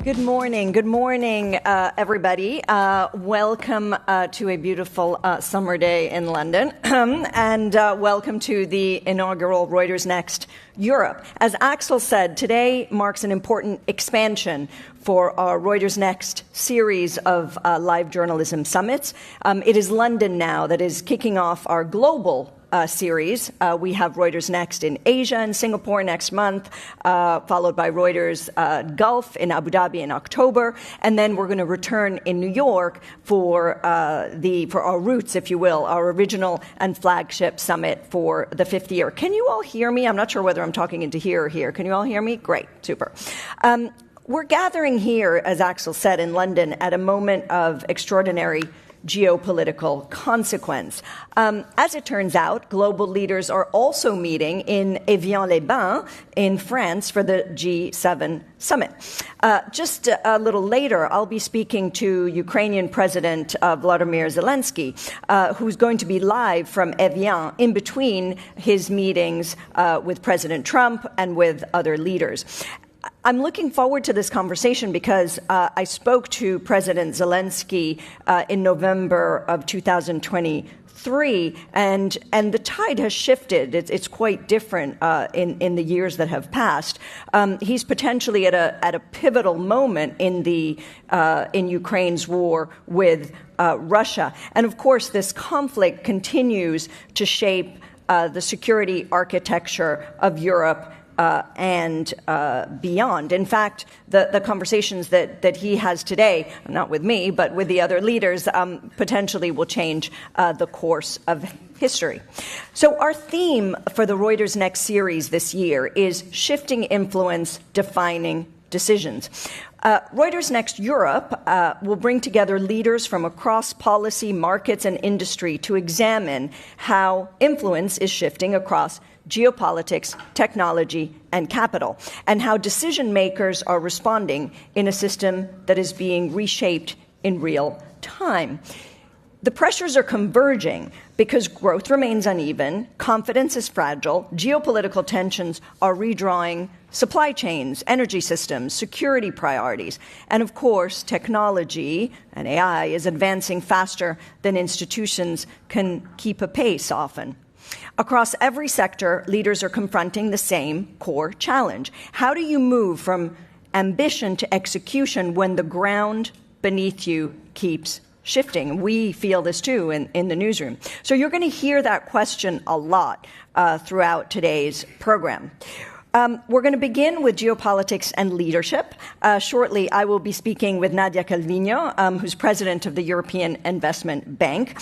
Good morning, everybody. Welcome to a beautiful summer day in London, and welcome to the inaugural Reuters NEXT Europe. As Axel said, today marks an important expansion for our Reuters NEXT series of live journalism summits. It is London now that is kicking off our global series. We have Reuters Next in Asia and Singapore next month, followed by Reuters Gulf in Abu Dhabi in October, and then we're going to return in New York for our roots, if you will, our original and flagship summit for the 5th year. Can you all hear me? I'm not sure whether I'm talking into here or here. Can you all hear me? Great, super. We're gathering here, as Axel said, in London at a moment of extraordinary geopolitical consequence. As it turns out, global leaders are also meeting in Évian-les-Bains in France for the G7 summit. Just a little later, I'll be speaking to Ukrainian President Volodymyr Zelensky, who's going to be live from Évian in between his meetings with President Trump and with other leaders. I'm looking forward to this conversation because I spoke to President Zelensky in November of 2023, and the tide has shifted. It's quite different in the years that have passed. He's potentially at a pivotal moment in Ukraine's war with Russia, and of course, this conflict continues to shape the security architecture of Europe and beyond. In fact, the conversations that he has today, not with me, but with the other leaders, potentially will change the course of history. So our theme for the Reuters Next series this year is Shifting Influence, Defining Decisions. Reuters Next Europe will bring together leaders from across policy, markets, and industry to examine how influence is shifting across geopolitics, technology, and capital, and how decision makers are responding in a system that is being reshaped in real time. The pressures are converging because growth remains uneven, confidence is fragile, geopolitical tensions are redrawing supply chains, energy systems, security priorities, and of course, technology and AI is advancing faster than institutions can keep a pace often. Across every sector, leaders are confronting the same core challenge. How do you move from ambition to execution when the ground beneath you keeps shifting? We feel this too in the newsroom. So you're going to hear that question a lot throughout today's program. We're going to begin with geopolitics and leadership. Shortly, I will be speaking with Nadia Calviño, who's president of the European Investment Bank.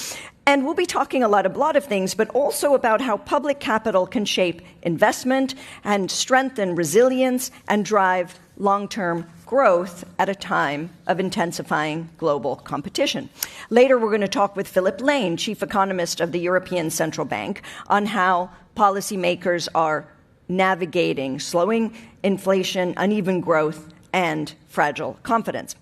And we'll be talking a lot of things, but also about how public capital can shape investment and strengthen resilience and drive long-term growth at a time of intensifying global competition. Later, we're going to talk with Philip Lane, chief economist of the European Central Bank, on how policymakers are navigating slowing inflation, uneven growth, and fragile confidence.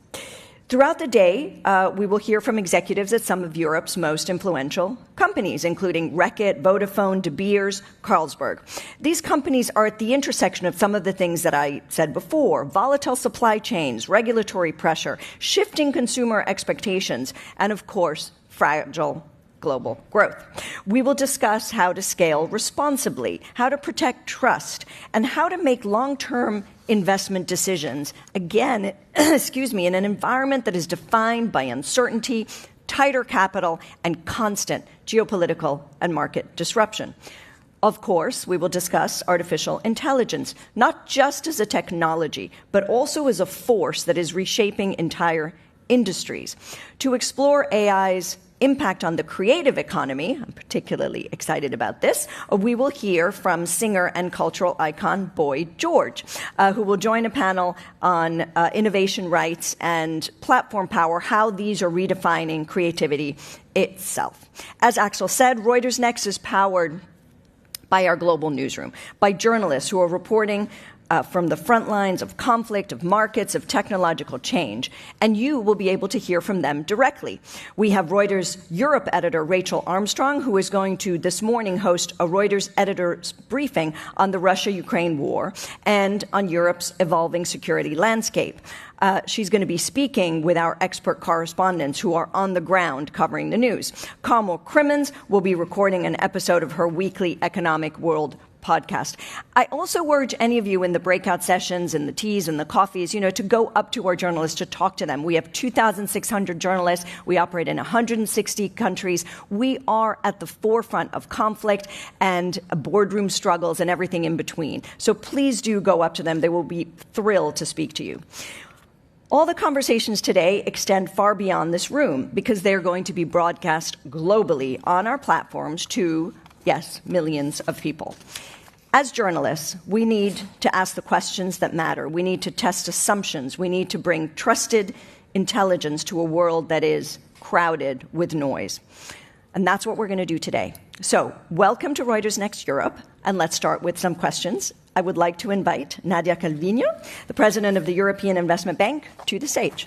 Throughout the day, we will hear from executives at some of Europe's most influential companies, including Reckitt, Vodafone, De Beers, Carlsberg. These companies are at the intersection of some of the things that I said before: volatile supply chains, regulatory pressure, shifting consumer expectations, and of course, fragile global growth. We will discuss how to scale responsibly, how to protect trust, and how to make long-term investment decisions, again, in an environment that is defined by uncertainty, tighter capital, and constant geopolitical and market disruption. Of course, we will discuss artificial intelligence, not just as a technology, but also as a force that is reshaping entire industries. To explore AI's impact on the creative economy, I'm particularly excited about this, we will hear from singer and cultural icon Boy George, who will join a panel on innovation rights and platform power, how these are redefining creativity itself. As Axel said, Reuters Next is powered by our global newsroom, by journalists who are reporting from the front lines of conflict, of markets, of technological change. And you will be able to hear from them directly. We have Reuters Europe editor Rachel Armstrong, who is going to this morning host a Reuters editor's briefing on the Russia-Ukraine war and on Europe's evolving security landscape. She's going to be speaking with our expert correspondents who are on the ground covering the news. Carmel Crimmins will be recording an episode of her weekly Economic World podcast. I also urge any of you in the breakout sessions and the teas and the coffees, to go up to our journalists to talk to them. We have 2,600 journalists. We operate in 160 countries. We are at the forefront of conflict and boardroom struggles and everything in between. So please do go up to them. They will be thrilled to speak to you. All the conversations today extend far beyond this room because they're going to be broadcast globally on our platforms to, yes, millions of people. As journalists, we need to ask the questions that matter. We need to test assumptions. We need to bring trusted intelligence to a world that is crowded with noise. And that's what we're going to do today. So, welcome to Reuters Next Europe, and let's start with some questions. I would like to invite Nadia Calviño, the president of the European Investment Bank, to the stage.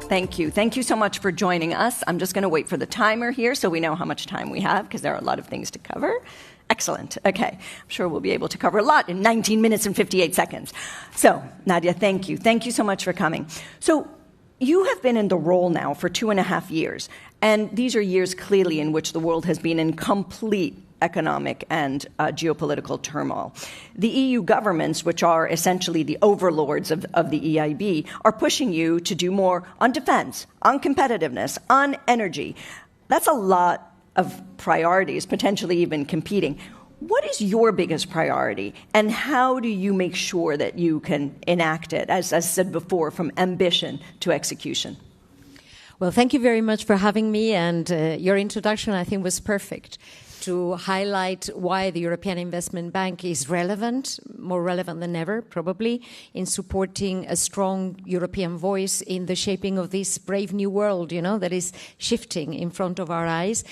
Thank you. Thank you so much for joining us. I'm just going to wait for the timer here so we know how much time we have, because there are a lot of things to cover. Excellent. Okay. I'm sure we'll be able to cover a lot in 19 minutes and 58 seconds. So, Nadia, thank you. Thank you so much for coming. So, you have been in the role now for 2.5 years, and these are years clearly in which the world has been in complete economic and geopolitical turmoil. The EU governments, which are essentially the overlords of the EIB, are pushing you to do more on defense, on competitiveness, on energy. That's a lot of priorities, potentially even competing. What is your biggest priority, and how do you make sure that you can enact it, as I said before, from ambition to execution? Well, thank you very much for having me, and your introduction, I think, was perfect to highlight why the European Investment Bank is relevant, more relevant than ever, probably, in supporting a strong European voice in the shaping of this brave new world, that is shifting in front of our eyes.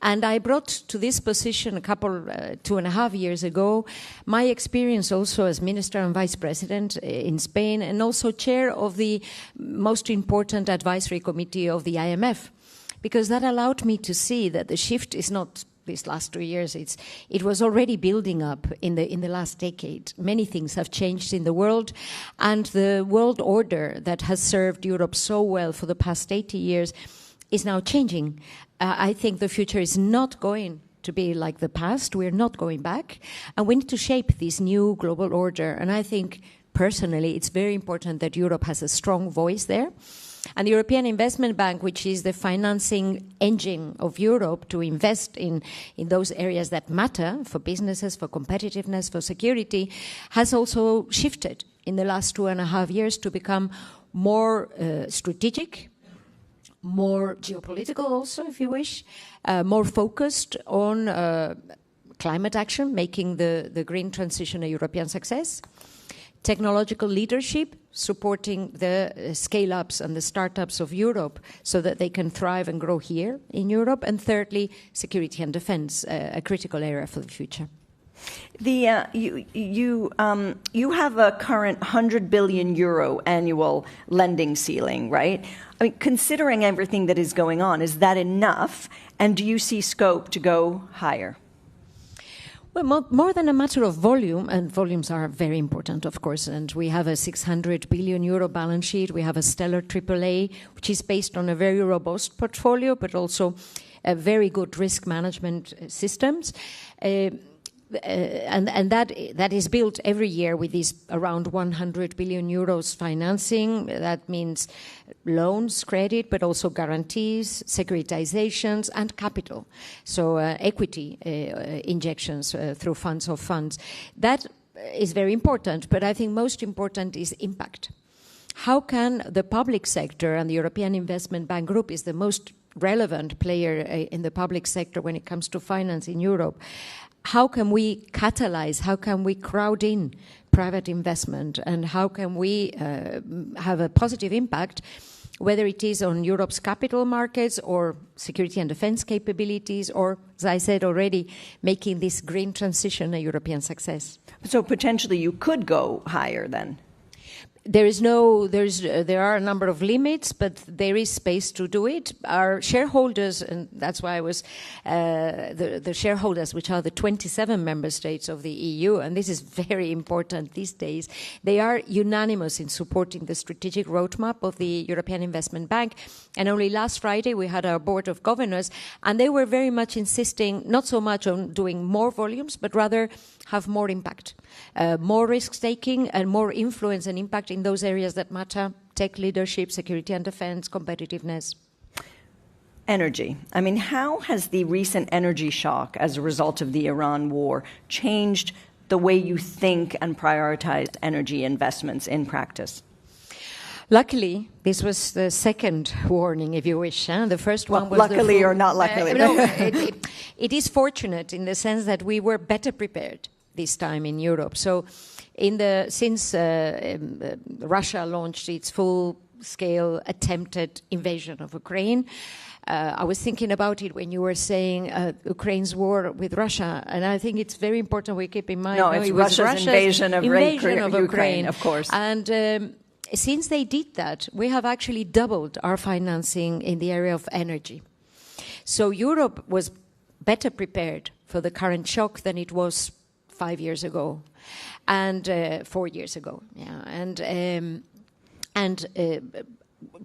And I brought to this position 2.5 years ago, my experience also as Minister and Vice President in Spain, and also chair of the most important advisory committee of the IMF, because that allowed me to see that the shift is not these last 2 years. It was already building up in the last decade. Many things have changed in the world, and the world order that has served Europe so well for the past 80 years is now changing. I think the future is not going to be like the past. We're not going back. And we need to shape this new global order. And I think, personally, it's very important that Europe has a strong voice there. And the European Investment Bank, which is the financing engine of Europe to invest in those areas that matter for businesses, for competitiveness, for security, has also shifted in the last 2.5 years to become more strategic, more geopolitical also, if you wish, more focused on climate action, making the green transition a European success, technological leadership, supporting the scale-ups and the startups of Europe so that they can thrive and grow here in Europe, and thirdly, security and defense, a critical area for the future. You have a current 100 billion euro annual lending ceiling, right? I mean, considering everything that is going on, is that enough? And do you see scope to go higher? Well, more than a matter of volume, and volumes are very important, of course, and we have a 600 billion euro balance sheet. We have a stellar AAA, which is based on a very robust portfolio, but also a very good risk management systems. And that is built every year with these around 100 billion euros financing. That means loans, credit, but also guarantees, securitizations, and capital. So equity injections through funds of funds. That is very important, but I think most important is impact. How can the public sector, and the European Investment Bank Group is the most relevant player in the public sector when it comes to finance in Europe, how can we catalyze, how can we crowd in private investment, and how can we have a positive impact whether it is on Europe's capital markets or security and defense capabilities, or, as I said already, making this green transition a European success. So potentially you could go higher then? There are a number of limits, but there is space to do it. Our shareholders, and that's why I was the shareholders, which are the 27 member states of the EU, and this is very important these days, they are unanimous in supporting the strategic roadmap of the European Investment Bank. And only last Friday we had our Board of Governors, and they were very much insisting not so much on doing more volumes, but rather have more impact, more risk-taking and more influence and impact in those areas that matter: tech leadership, security and defense, competitiveness. Energy. I mean, how has the recent energy shock as a result of the Iran war changed the way you think and prioritize energy investments in practice? Luckily, this was the second warning, if you wish. The first one was luckily or not luckily. No, it is fortunate in the sense that we were better prepared this time in Europe. So, since Russia launched its full-scale attempted invasion of Ukraine, I was thinking about it when you were saying Ukraine's war with Russia, and I think it's very important we keep in mind. No, it was Russia's invasion of Ukraine, of course. And since they did that, we have actually doubled our financing in the area of energy. So Europe was better prepared for the current shock than it was 5 years ago, and 4 years ago. Yeah, and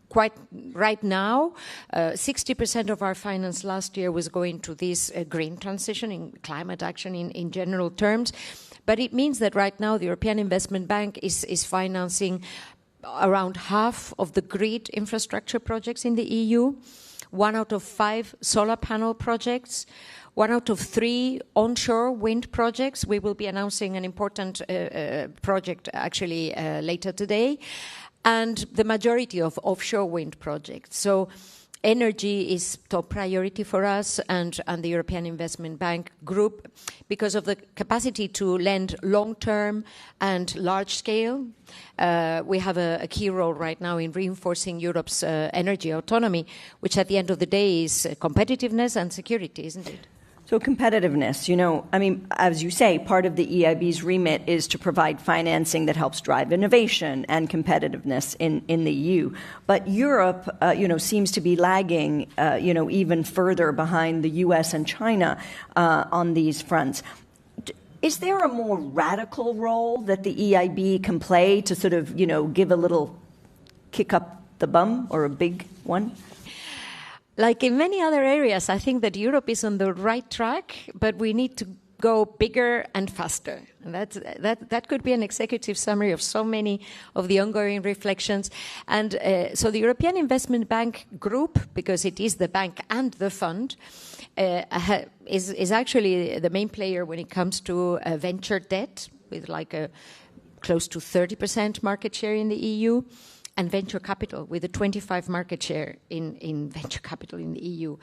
quite right now, 60% of our finance last year was going to this green transition, in climate action in general terms. But it means that right now the European Investment Bank is financing around half of the grid infrastructure projects in the EU, 1 out of 5 solar panel projects, 1 out of 3 onshore wind projects. We will be announcing an important project actually later today, and the majority of offshore wind projects. So energy is top priority for us and the European Investment Bank group because of the capacity to lend long-term and large-scale. We have a key role right now in reinforcing Europe's energy autonomy, which at the end of the day is competitiveness and security, isn't it? So competitiveness, I mean, as you say, part of the EIB's remit is to provide financing that helps drive innovation and competitiveness in the EU. But Europe, seems to be lagging, even further behind the US and China on these fronts. Is there a more radical role that the EIB can play to sort of, give a little kick up the bum, or a big one? Like in many other areas, I think that Europe is on the right track, but we need to go bigger and faster. And that could be an executive summary of so many of the ongoing reflections. And so the European Investment Bank group, because it is the bank and the fund, is actually the main player when it comes to venture debt, with like a close to 30% market share in the EU. And venture capital, with a 25% market share in venture capital in the EU.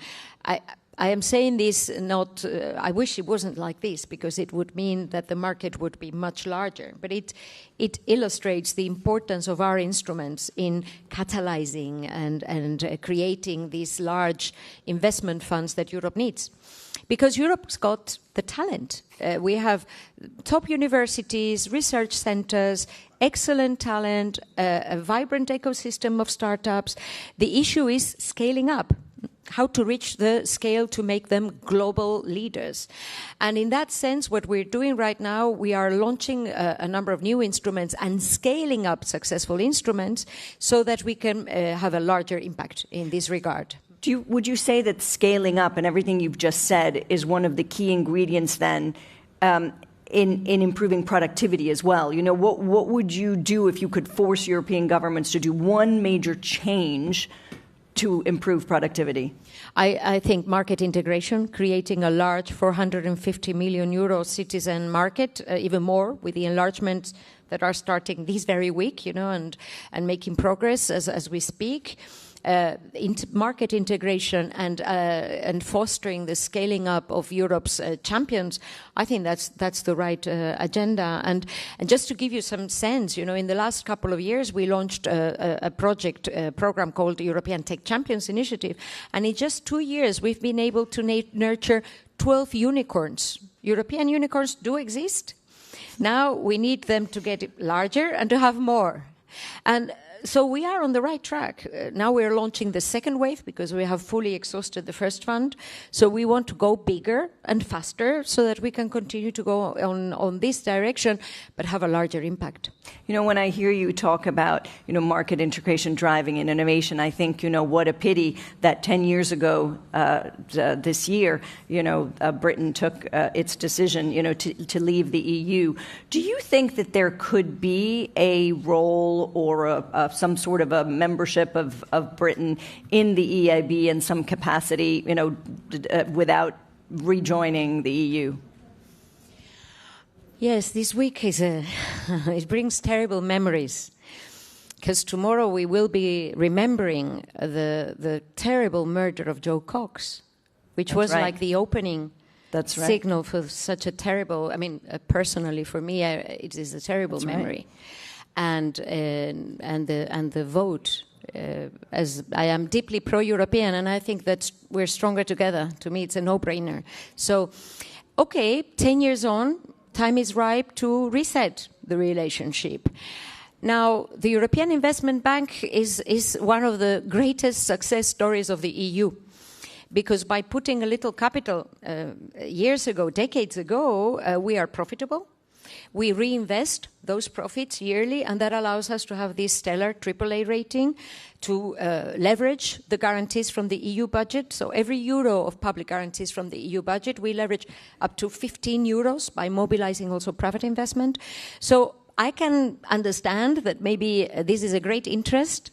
I am saying this not, I wish it wasn't like this, because it would mean that the market would be much larger. But it illustrates the importance of our instruments in catalyzing and creating these large investment funds that Europe needs. Because Europe's got the talent. We have top universities, research centers, excellent talent, a vibrant ecosystem of startups. The issue is scaling up, how to reach the scale to make them global leaders. And in that sense, what we're doing right now, we are launching a number of new instruments and scaling up successful instruments so that we can have a larger impact in this regard. Would you say that scaling up and everything you've just said is one of the key ingredients then in improving productivity as well? What would you do if you could force European governments to do one major change to improve productivity? I think market integration, creating a large 450 million euro citizen market, even more with the enlargements that are starting this very week, and making progress as we speak. market integration and fostering the scaling up of Europe's champions, I think that's the right agenda. And just to give you some sense, in the last couple of years, we launched a program called the European Tech Champions Initiative. And in just 2 years, we've been able to nurture 12 unicorns. European unicorns do exist. Now we need them to get larger and to have more. And so we are on the right track. Now we're launching the second wave because we have fully exhausted the first fund. So we want to go bigger and faster so that we can continue to go on this direction, but have a larger impact. When I hear you talk about, market integration driving and innovation, I think, what a pity that 10 years ago this year, Britain took its decision, to leave the EU. Do you think that there could be a role or some sort of a membership of Britain in the EIB in some capacity, without rejoining the EU? Yes, this week it brings terrible memories, because tomorrow we will be remembering the terrible murder of Joe Cox, which That's was right. like the opening That's right. signal for such a terrible, personally for me, it is a terrible That's memory. Right. And the vote, as I am deeply pro-European, and I think that we're stronger together. To me, it's a no-brainer. So, okay, 10 years on, time is ripe to reset the relationship. Now, the European Investment Bank is one of the greatest success stories of the EU, because by putting a little capital years ago, decades ago, we are profitable. We reinvest those profits yearly, and that allows us to have this stellar AAA rating, to leverage the guarantees from the EU budget. So every euro of public guarantees from the EU budget, we leverage up to 15 euros by mobilizing also private investment. So I can understand that maybe this is a great interest.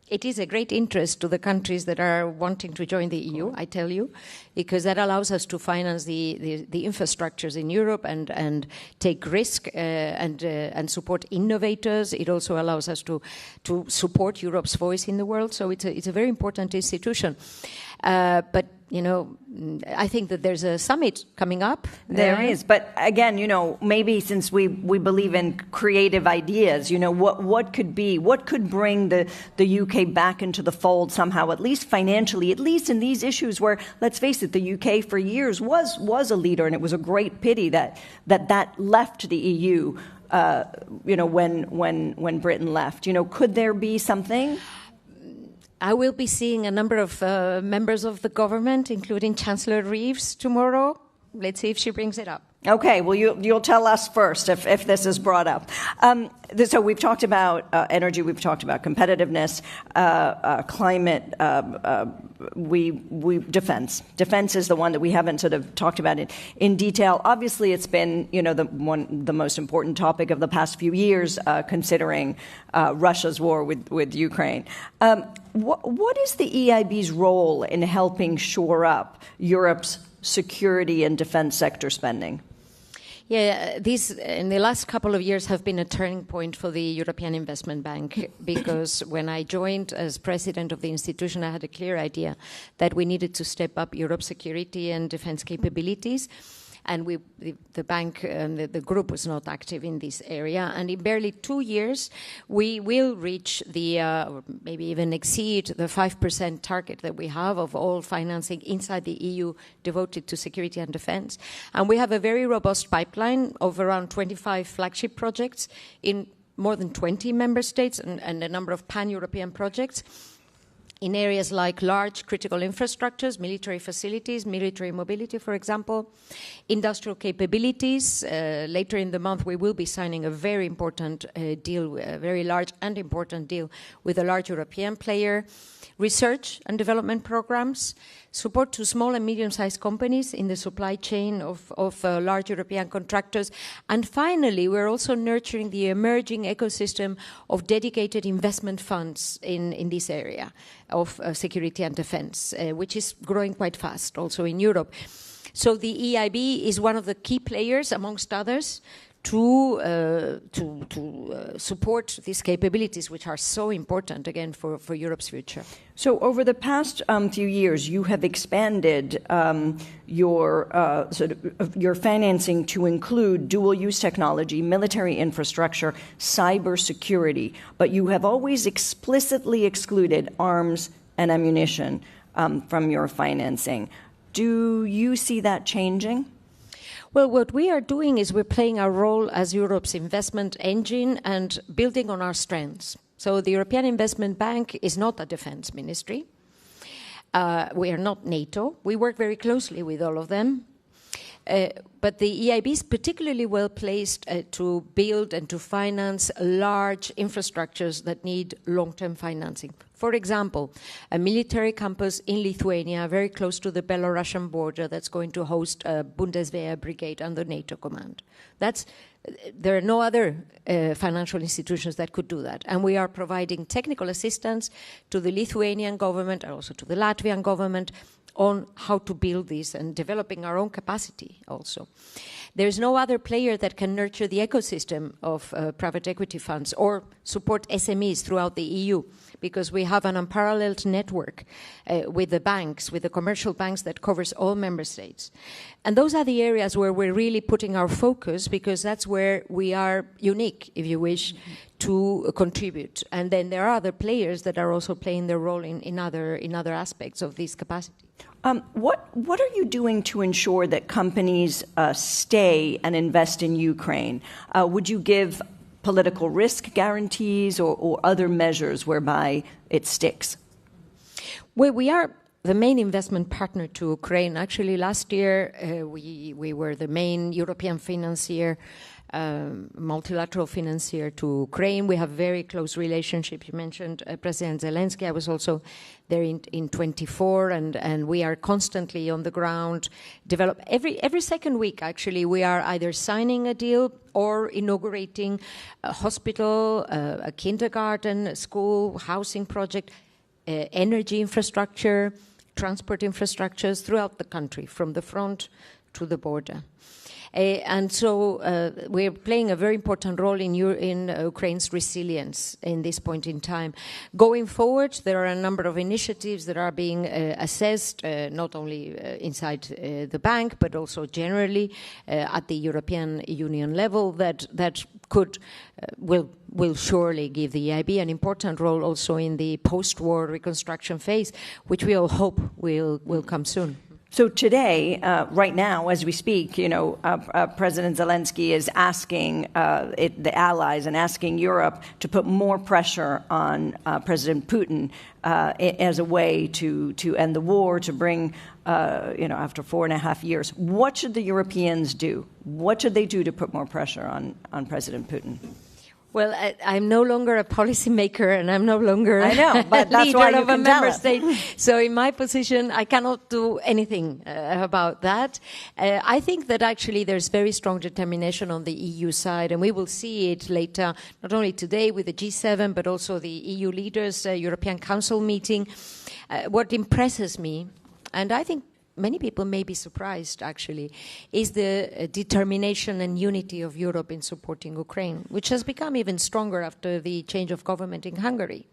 It is a great interest to the countries that are wanting to join the EU, I tell you, because that allows us to finance the infrastructures in Europe and take risk and support innovators. It also allows us to support Europe's voice in the world. So it's a very important institution. But I think that there's a summit coming up. There is, but again, maybe since we believe in creative ideas, what could bring the UK back into the fold somehow, at least financially, at least in these issues where, let's face it, the UK for years was a leader, and it was a great pity that left the EU, when Britain left. Could there be something? I will be seeing a number of members of the government, including Chancellor Reeves, tomorrow. Let's see if she brings it up. Okay, well, you'll tell us first if this is brought up. So we've talked about energy, we've talked about competitiveness, climate, defense. Defense is the one that we haven't sort of talked about in detail. Obviously, it's been the most important topic of the past few years, considering Russia's war with Ukraine. What is the EIB's role in helping shore up Europe's security and defense sector spending? Yeah, these in the last couple of years have been a turning point for the European Investment Bank, because when I joined as president of the institution, I had a clear idea that we needed to step up Europe's security and defense capabilities. And the bank, the group was not active in this area. And in barely 2 years, we will reach or maybe even exceed the 5% target that we have of all financing inside the EU devoted to security and defense. And we have a very robust pipeline of around 25 flagship projects in more than 20 member states and a number of pan-European projects in areas like large critical infrastructures, military facilities, military mobility, for example, industrial capabilities. Later in the month, we will be signing a very important deal, a very large and important deal with a large European player. Research and development programs, support to small and medium-sized companies in the supply chain of large European contractors. And finally, we're also nurturing the emerging ecosystem of dedicated investment funds in this area of security and defense, which is growing quite fast also in Europe. So the EIB is one of the key players, amongst others, to support these capabilities, which are so important, again, for Europe's future. So over the past few years, you have expanded your your financing to include dual-use technology, military infrastructure, cybersecurity, but you have always explicitly excluded arms and ammunition from your financing. Do you see that changing? Well, what we are doing is we're playing our role as Europe's investment engine and building on our strengths. So the European Investment Bank is not a defense ministry. We are not NATO. We work very closely with all of them. But the EIB is particularly well placed to build and to finance large infrastructures that need long-term financing. For example, a military campus in Lithuania, very close to the Belarusian border, that's going to host a Bundeswehr brigade under NATO command. There are no other financial institutions that could do that. And we are providing technical assistance to the Lithuanian government and also to the Latvian government on how to build this and developing our own capacity also. There's no other player that can nurture the ecosystem of private equity funds or support SMEs throughout the EU, because we have an unparalleled network with the banks, with the commercial banks that covers all member states. And those are the areas where we're really putting our focus, because that's where we are unique, if you wish, to contribute. And then there are other players that are also playing their role in other aspects of this capacity. What are you doing to ensure that companies stay and invest in Ukraine? Would you give political risk guarantees or other measures whereby it sticks? Well, we are the main investment partner to Ukraine. Actually, last year we were the main European financier, multilateral financier to Ukraine. We have very close relationship. You mentioned President Zelensky. I was also there in 24, and we are constantly on the ground. Every second week, actually, we are either signing a deal or inaugurating a hospital, a kindergarten, a school, housing project, energy infrastructure, transport infrastructures throughout the country, from the front to the border. And so we're playing a very important role in Ukraine's resilience in this point in time. Going forward, there are a number of initiatives that are being assessed, not only inside the bank, but also generally at the European Union level, that will surely give the EIB an important role also in the post-war reconstruction phase, which we all hope will come soon. So today, right now, as we speak, President Zelensky is asking the allies and asking Europe to put more pressure on President Putin as a way to end the war, to bring, after 4.5 years. What should the Europeans do? What should they do to put more pressure on President Putin? Well, I'm no longer a policymaker, and I'm no longer I know, but that's leader why you of a can tell member us. state. So in my position, I cannot do anything about that. I think that actually there's very strong determination on the EU side, and we will see it later, not only today with the G7, but also the EU leaders, European Council meeting. What impresses me, and I think many people may be surprised, actually, is the determination and unity of Europe in supporting Ukraine, which has become even stronger after the change of government in Hungary.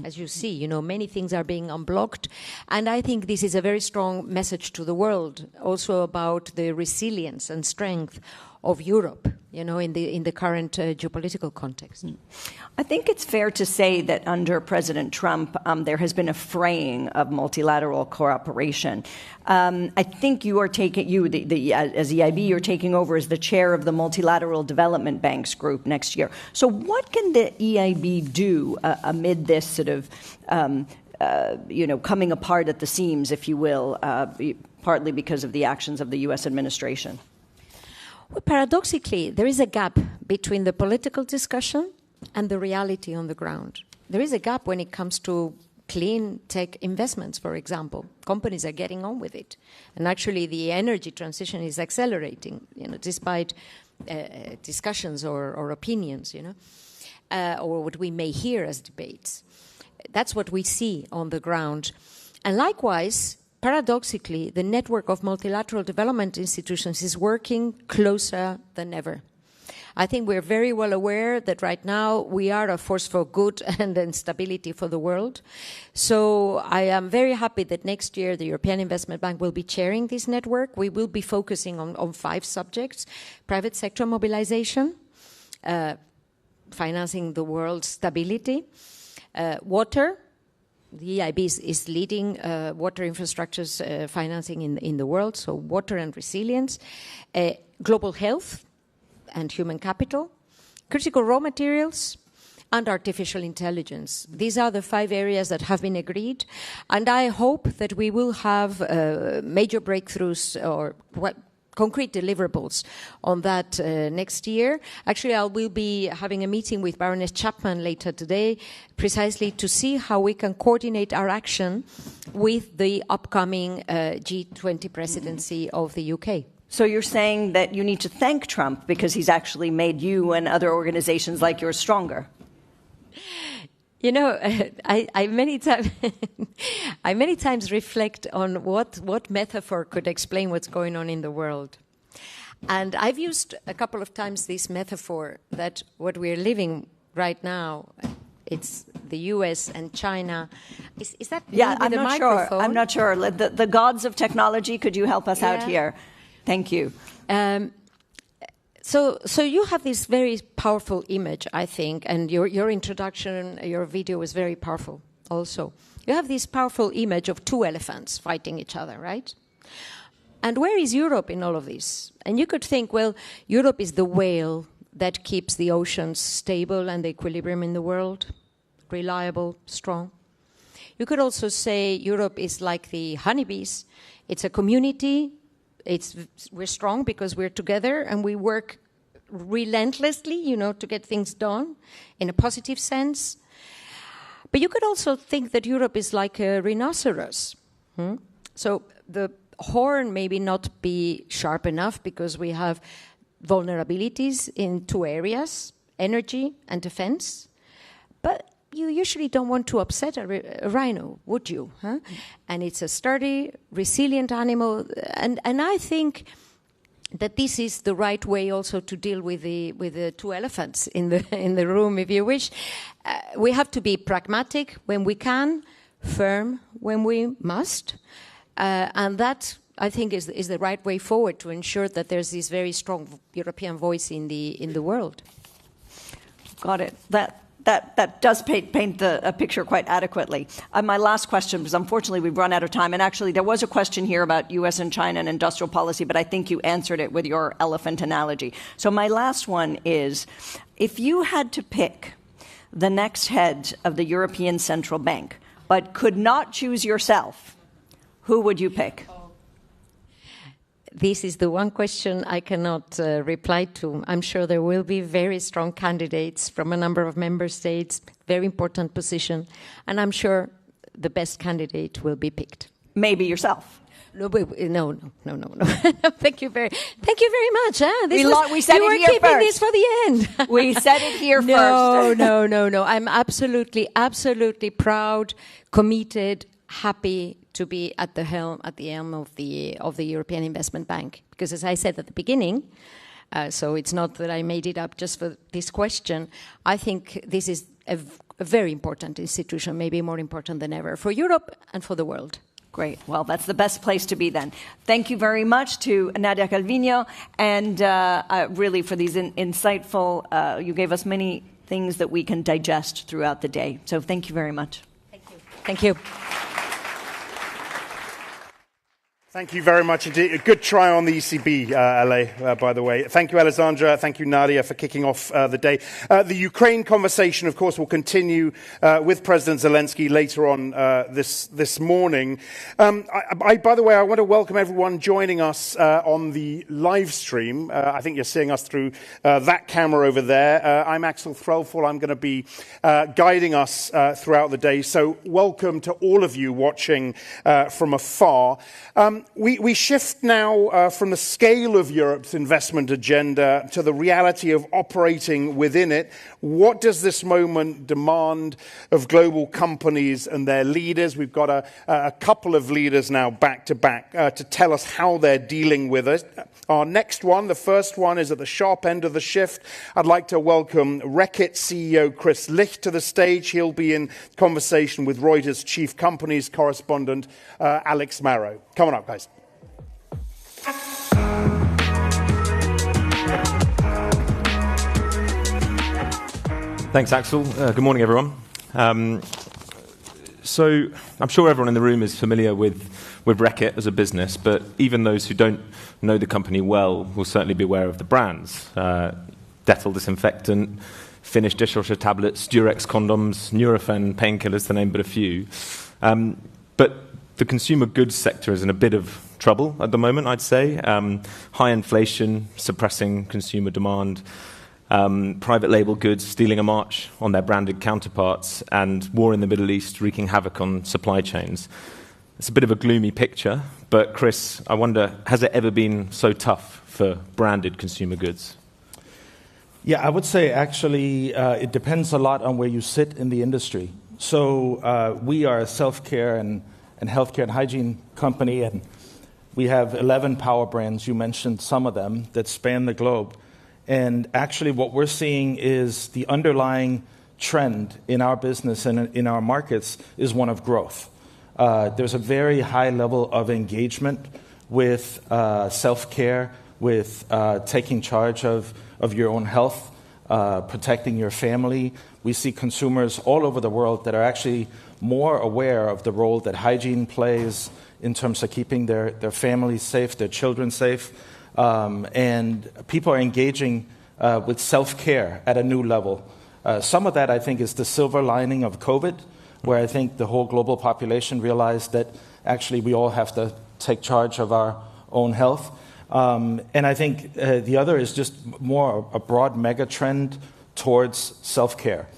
As you see, many things are being unblocked. And I think this is a very strong message to the world, also about the resilience and strength of Europe, in the current geopolitical context. I think it's fair to say that under President Trump, there has been a fraying of multilateral cooperation. I think you are taking, as EIB, you're taking over as the chair of the Multilateral Development Banks Group next year. So what can the EIB do amid this sort of, coming apart at the seams, if you will, partly because of the actions of the U.S. administration? Well, paradoxically, there is a gap between the political discussion and the reality on the ground. There is a gap when it comes to clean tech investments, for example. Companies are getting on with it. And actually, the energy transition is accelerating, despite discussions or opinions, or what we may hear as debates. That's what we see on the ground. And likewise, paradoxically, the network of multilateral development institutions is working closer than ever. I think we're very well aware that right now we are a force for good and then stability for the world. So I am very happy that next year the European Investment Bank will be chairing this network. We will be focusing on 5 subjects: private sector mobilization, financing the world's stability, water. The EIB is leading water infrastructures financing in the world, so water and resilience, global health and human capital, critical raw materials, and artificial intelligence. These are the 5 areas that have been agreed, and I hope that we will have major breakthroughs or concrete deliverables on that next year. Actually, I will be having a meeting with Baroness Chapman later today, precisely to see how we can coordinate our action with the upcoming G20 presidency of the UK. So you're saying that you need to thank Trump because he's actually made you and other organizations like yours stronger? You know, I many times reflect on what metaphor could explain what's going on in the world. And I've used a couple of times this metaphor that what we're living right now, it's the US and China. Is that I'm not sure. I'm not sure. The gods of technology, could you help us out here? Thank you. So you have this very powerful image, I think, and your introduction, your video was very powerful also. You have this powerful image of 2 elephants fighting each other, right? And where is Europe in all of this? And you could think, well, Europe is the whale that keeps the oceans stable and the equilibrium in the world, reliable, strong. You could also say Europe is like the honeybees. It's a community. We're strong because we're together and we work relentlessly, to get things done in a positive sense. But you could also think that Europe is like a rhinoceros. So the horn maybe not be sharp enough because we have vulnerabilities in 2 areas, energy and defense. But you usually don't want to upset a rhino, would you? Huh? And it's a sturdy, resilient animal. And I think that this is the right way also to deal with the 2 elephants in the room, if you wish. We have to be pragmatic when we can, firm when we must. And that, I think, is the right way forward to ensure that there's this very strong European voice in the world. Got it. That does paint a picture quite adequately. My last question, because unfortunately we've run out of time, and actually there was a question here about US and China and industrial policy, but I think you answered it with your elephant analogy. So my last one is, if you had to pick the next head of the European Central Bank, but could not choose yourself, who would you pick? This is the one question I cannot reply to. I'm sure there will be very strong candidates from a number of member states, very important position, and I'm sure the best candidate will be picked. Maybe yourself. No. Thank you very much. Huh? We said you it here were keeping first. this for the end. We said it here first. No. I'm absolutely proud, committed, happy to be at the helm of the European Investment Bank. Because as I said at the beginning, so it's not that I made it up just for this question, I think this is a very important institution, maybe more important than ever, for Europe and for the world. Great. Well, that's the best place to be then. Thank you very much to Nadia Calviño, and really for these insightful, you gave us many things that we can digest throughout the day. So thank you very much. Thank you. Thank you very much indeed. A good try on the ECB, LA, by the way. Thank you, Alessandra. Thank you, Nadia, for kicking off the day. The Ukraine conversation, of course, will continue with President Zelensky later on this morning. By the way, I want to welcome everyone joining us on the live stream. I think you're seeing us through that camera over there. I'm Axel Threlfall. I'm going to be guiding us throughout the day. So welcome to all of you watching from afar. We shift now from the scale of Europe's investment agenda to the reality of operating within it. What does this moment demand of global companies and their leaders? We've got a couple of leaders now back to back to tell us how they're dealing with it. Our next one, the first one, is at the sharp end of the shift. I'd like to welcome Reckitt CEO Chris Licht to the stage. He'll be in conversation with Reuters chief companies correspondent Alex Marrow. Come on up, guys. Thanks, Axel. Good morning, everyone. So I'm sure everyone in the room is familiar with Reckitt as a business, but even those who don't know the company well will certainly be aware of the brands. Dettol disinfectant, Finish dishwasher tablets, Durex condoms, Nurofen painkillers, to name but a few. But the consumer goods sector is in a bit of trouble at the moment, I'd say. High inflation, suppressing consumer demand, private label goods stealing a march on their branded counterparts, and war in the Middle East wreaking havoc on supply chains. It's a bit of a gloomy picture, but Chris, I wonder, has it ever been so tough for branded consumer goods? Yeah, I would say actually it depends a lot on where you sit in the industry. So we are a self-care and healthcare and hygiene company, and we have 11 power brands, you mentioned some of them, that span the globe. And actually what we're seeing is the underlying trend in our business and in our markets is one of growth. There's a very high level of engagement with self-care, with taking charge of your own health, protecting your family. We see consumers all over the world that are actually more aware of the role that hygiene plays in terms of keeping their families safe, their children safe. And people are engaging with self-care at a new level. Some of that, I think, is the silver lining of COVID, where I think the whole global population realized that actually we all have to take charge of our own health. And I think the other is just more a broad mega trend towards self-care.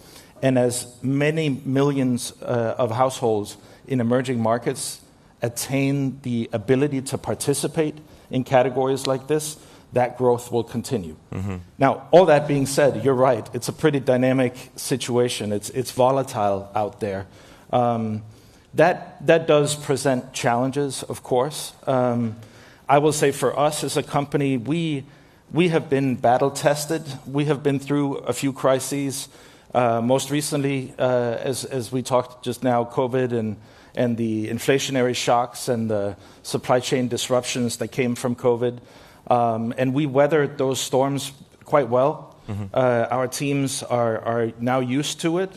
And as many millions of households in emerging markets attain the ability to participate in categories like this, that growth will continue. Mm-hmm. Now, all that being said, you're right. It's a pretty dynamic situation. It's volatile out there. That does present challenges, of course. I will say for us as a company, we have been battle-tested. We have been through a few crises. Most recently, as we talked just now, COVID and the inflationary shocks and the supply chain disruptions that came from COVID. And we weathered those storms quite well. Mm-hmm. Our teams are now used to it.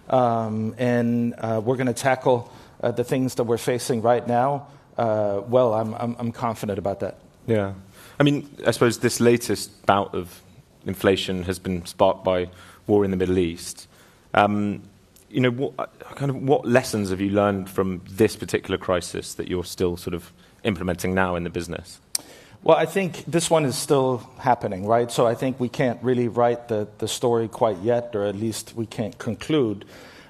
And we're going to tackle the things that we're facing right now. Well, I'm confident about that. Yeah. I mean, I suppose this latest bout of inflation has been sparked by war in the Middle East. What lessons have you learned from this particular crisis that you're still sort of implementing now in the business? Well, I think this one is still happening, right? So I think we can't really write the story quite yet, or at least we can't conclude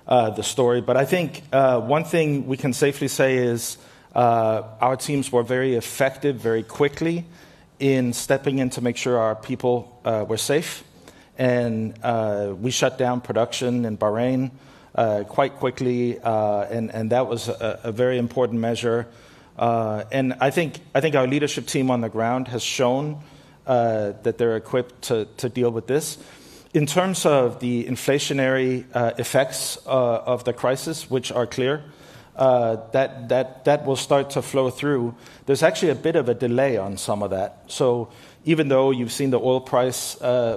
the story. But I think one thing we can safely say is our teams were very effective very quickly in stepping in to make sure our people were safe. And we shut down production in Bahrain quite quickly, and that was a very important measure. And I think our leadership team on the ground has shown that they're equipped to deal with this. In terms of the inflationary effects of the crisis, which are clear, that will start to flow through. There's actually a bit of a delay on some of that. So even though you've seen the oil price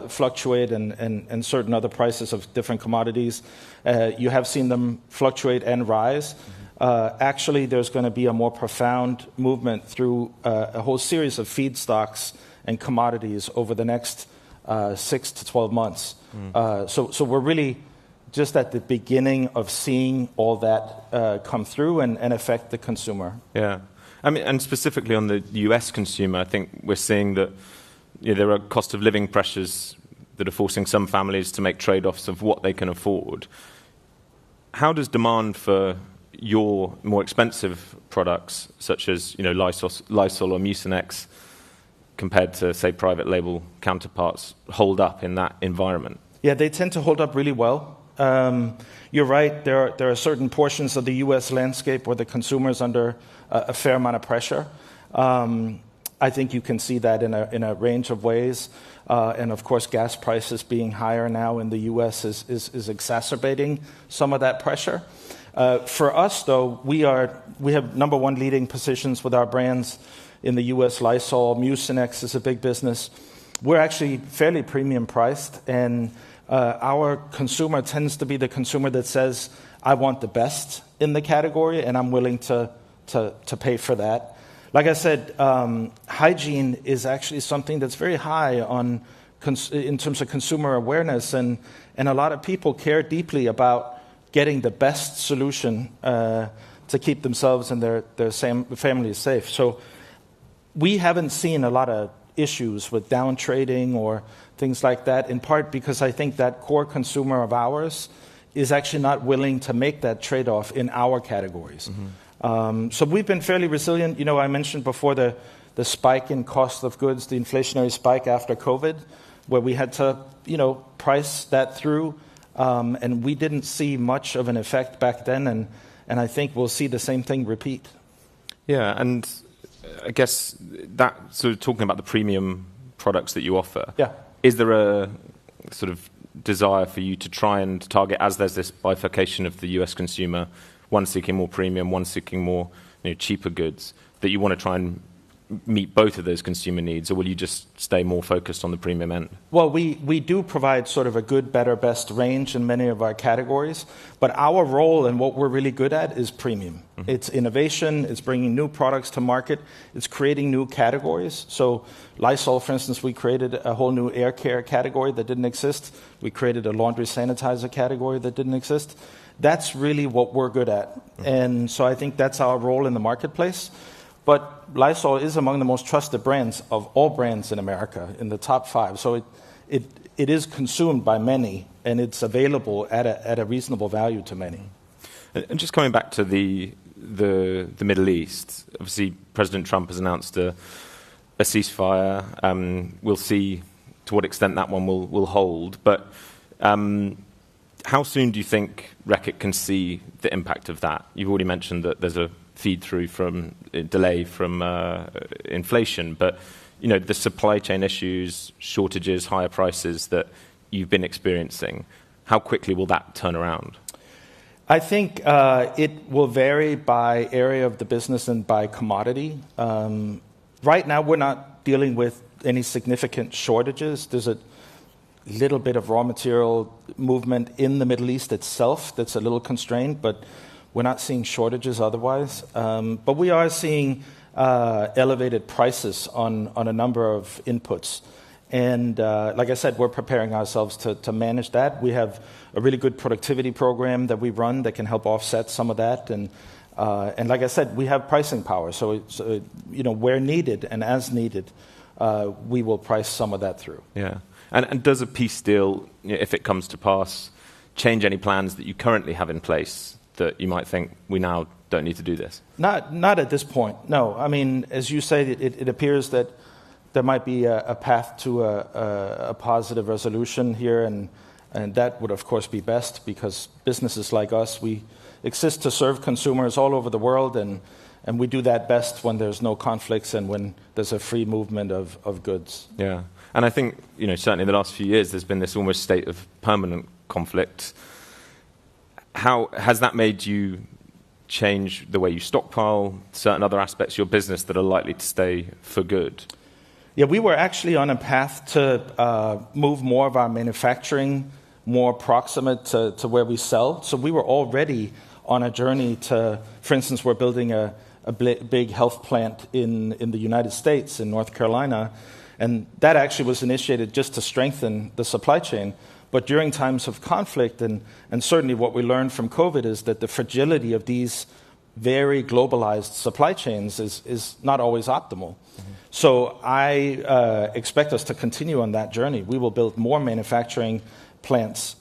fluctuate and certain other prices of different commodities, you have seen them fluctuate and rise. Actually, there's going to be a more profound movement through a whole series of feedstocks and commodities over the next 6 to 12 months. So we're really just at the beginning of seeing all that come through and affect the consumer. Yeah. I mean, and specifically on the US consumer, I think we're seeing that there are cost of living pressures that are forcing some families to make trade-offs of what they can afford. How does demand for your more expensive products, such as Lysol or Mucinex, compared to, say, private label counterparts, hold up in that environment? Yeah, they tend to hold up really well. You're right, there are certain portions of the U.S. landscape where the consumer is under a fair amount of pressure. I think you can see that in a range of ways. And of course, gas prices being higher now in the U.S. is exacerbating some of that pressure. For us, though, we have number one leading positions with our brands in the U.S. Lysol, Mucinex is a big business. We're actually fairly premium priced, and our consumer tends to be the consumer that says, I want the best in the category, and I'm willing to pay for that. Like I said, hygiene is actually something that's very high in terms of consumer awareness, and a lot of people care deeply about getting the best solution to keep themselves and their families safe. So we haven't seen a lot of issues with down trading or things like that, in part because I think that core consumer of ours is actually not willing to make that trade-off in our categories. Mm-hmm. So we've been fairly resilient. I mentioned before the spike in cost of goods, the inflationary spike after COVID, where we had to, price that through, and we didn't see much of an effect back then, and I think we'll see the same thing repeat. Yeah, and I guess that sort of talking about the premium products that you offer, is there a sort of desire for you to try and target, as there's this bifurcation of the US consumer, one seeking more premium, one seeking more cheaper goods, that you want to try and meet both of those consumer needs, or will you just stay more focused on the premium end? Well, we do provide sort of a good, better, best range in many of our categories, but our role and what we're really good at is premium. Mm-hmm. It's innovation, it's bringing new products to market, it's creating new categories. So Lysol, for instance, we created a whole new air care category that didn't exist. We created a laundry sanitizer category that didn't exist. That's really what we're good at. Mm-hmm. And so I think that's our role in the marketplace. But Lysol is among the most trusted brands of all brands in America, in the top 5. So it is consumed by many, and it's available at a reasonable value to many. And just coming back to the Middle East, obviously President Trump has announced a ceasefire. We'll see to what extent that one will hold. But how soon do you think Reckitt can see the impact of that? You've already mentioned that there's a feed-through from delay from inflation, but the supply chain issues, shortages, higher prices that you've been experiencing, how quickly will that turn around? I think it will vary by area of the business and by commodity. Right now, we're not dealing with any significant shortages. There's a little bit of raw material movement in the Middle East itself that's a little constrained, but we're not seeing shortages otherwise. But we are seeing elevated prices on a number of inputs. And like I said, we're preparing ourselves to manage that. We have a really good productivity program that we run that can help offset some of that. And like I said, we have pricing power. So where needed and as needed, we will price some of that through. Yeah. And does a peace deal, if it comes to pass, change any plans that you currently have in place that you might think we now don't need to do this? Not at this point, no. I mean, as you say, it appears that there might be a path to a positive resolution here, and that would, of course, be best, because businesses like us, we exist to serve consumers all over the world, and we do that best when there's no conflicts and when there's a free movement of goods. Yeah, and I think, certainly in the last few years, there's been this almost state of permanent conflict. How has that made you change the way you stockpile, certain other aspects of your business that are likely to stay for good? Yeah, we were actually on a path to move more of our manufacturing more proximate to where we sell. So we were already on a journey to, for instance, we're building a big health plant in the United States, in North Carolina, and that actually was initiated just to strengthen the supply chain. But during times of conflict, and certainly what we learned from COVID is that the fragility of these very globalized supply chains is not always optimal. Mm-hmm. So I expect us to continue on that journey. We will build more manufacturing plants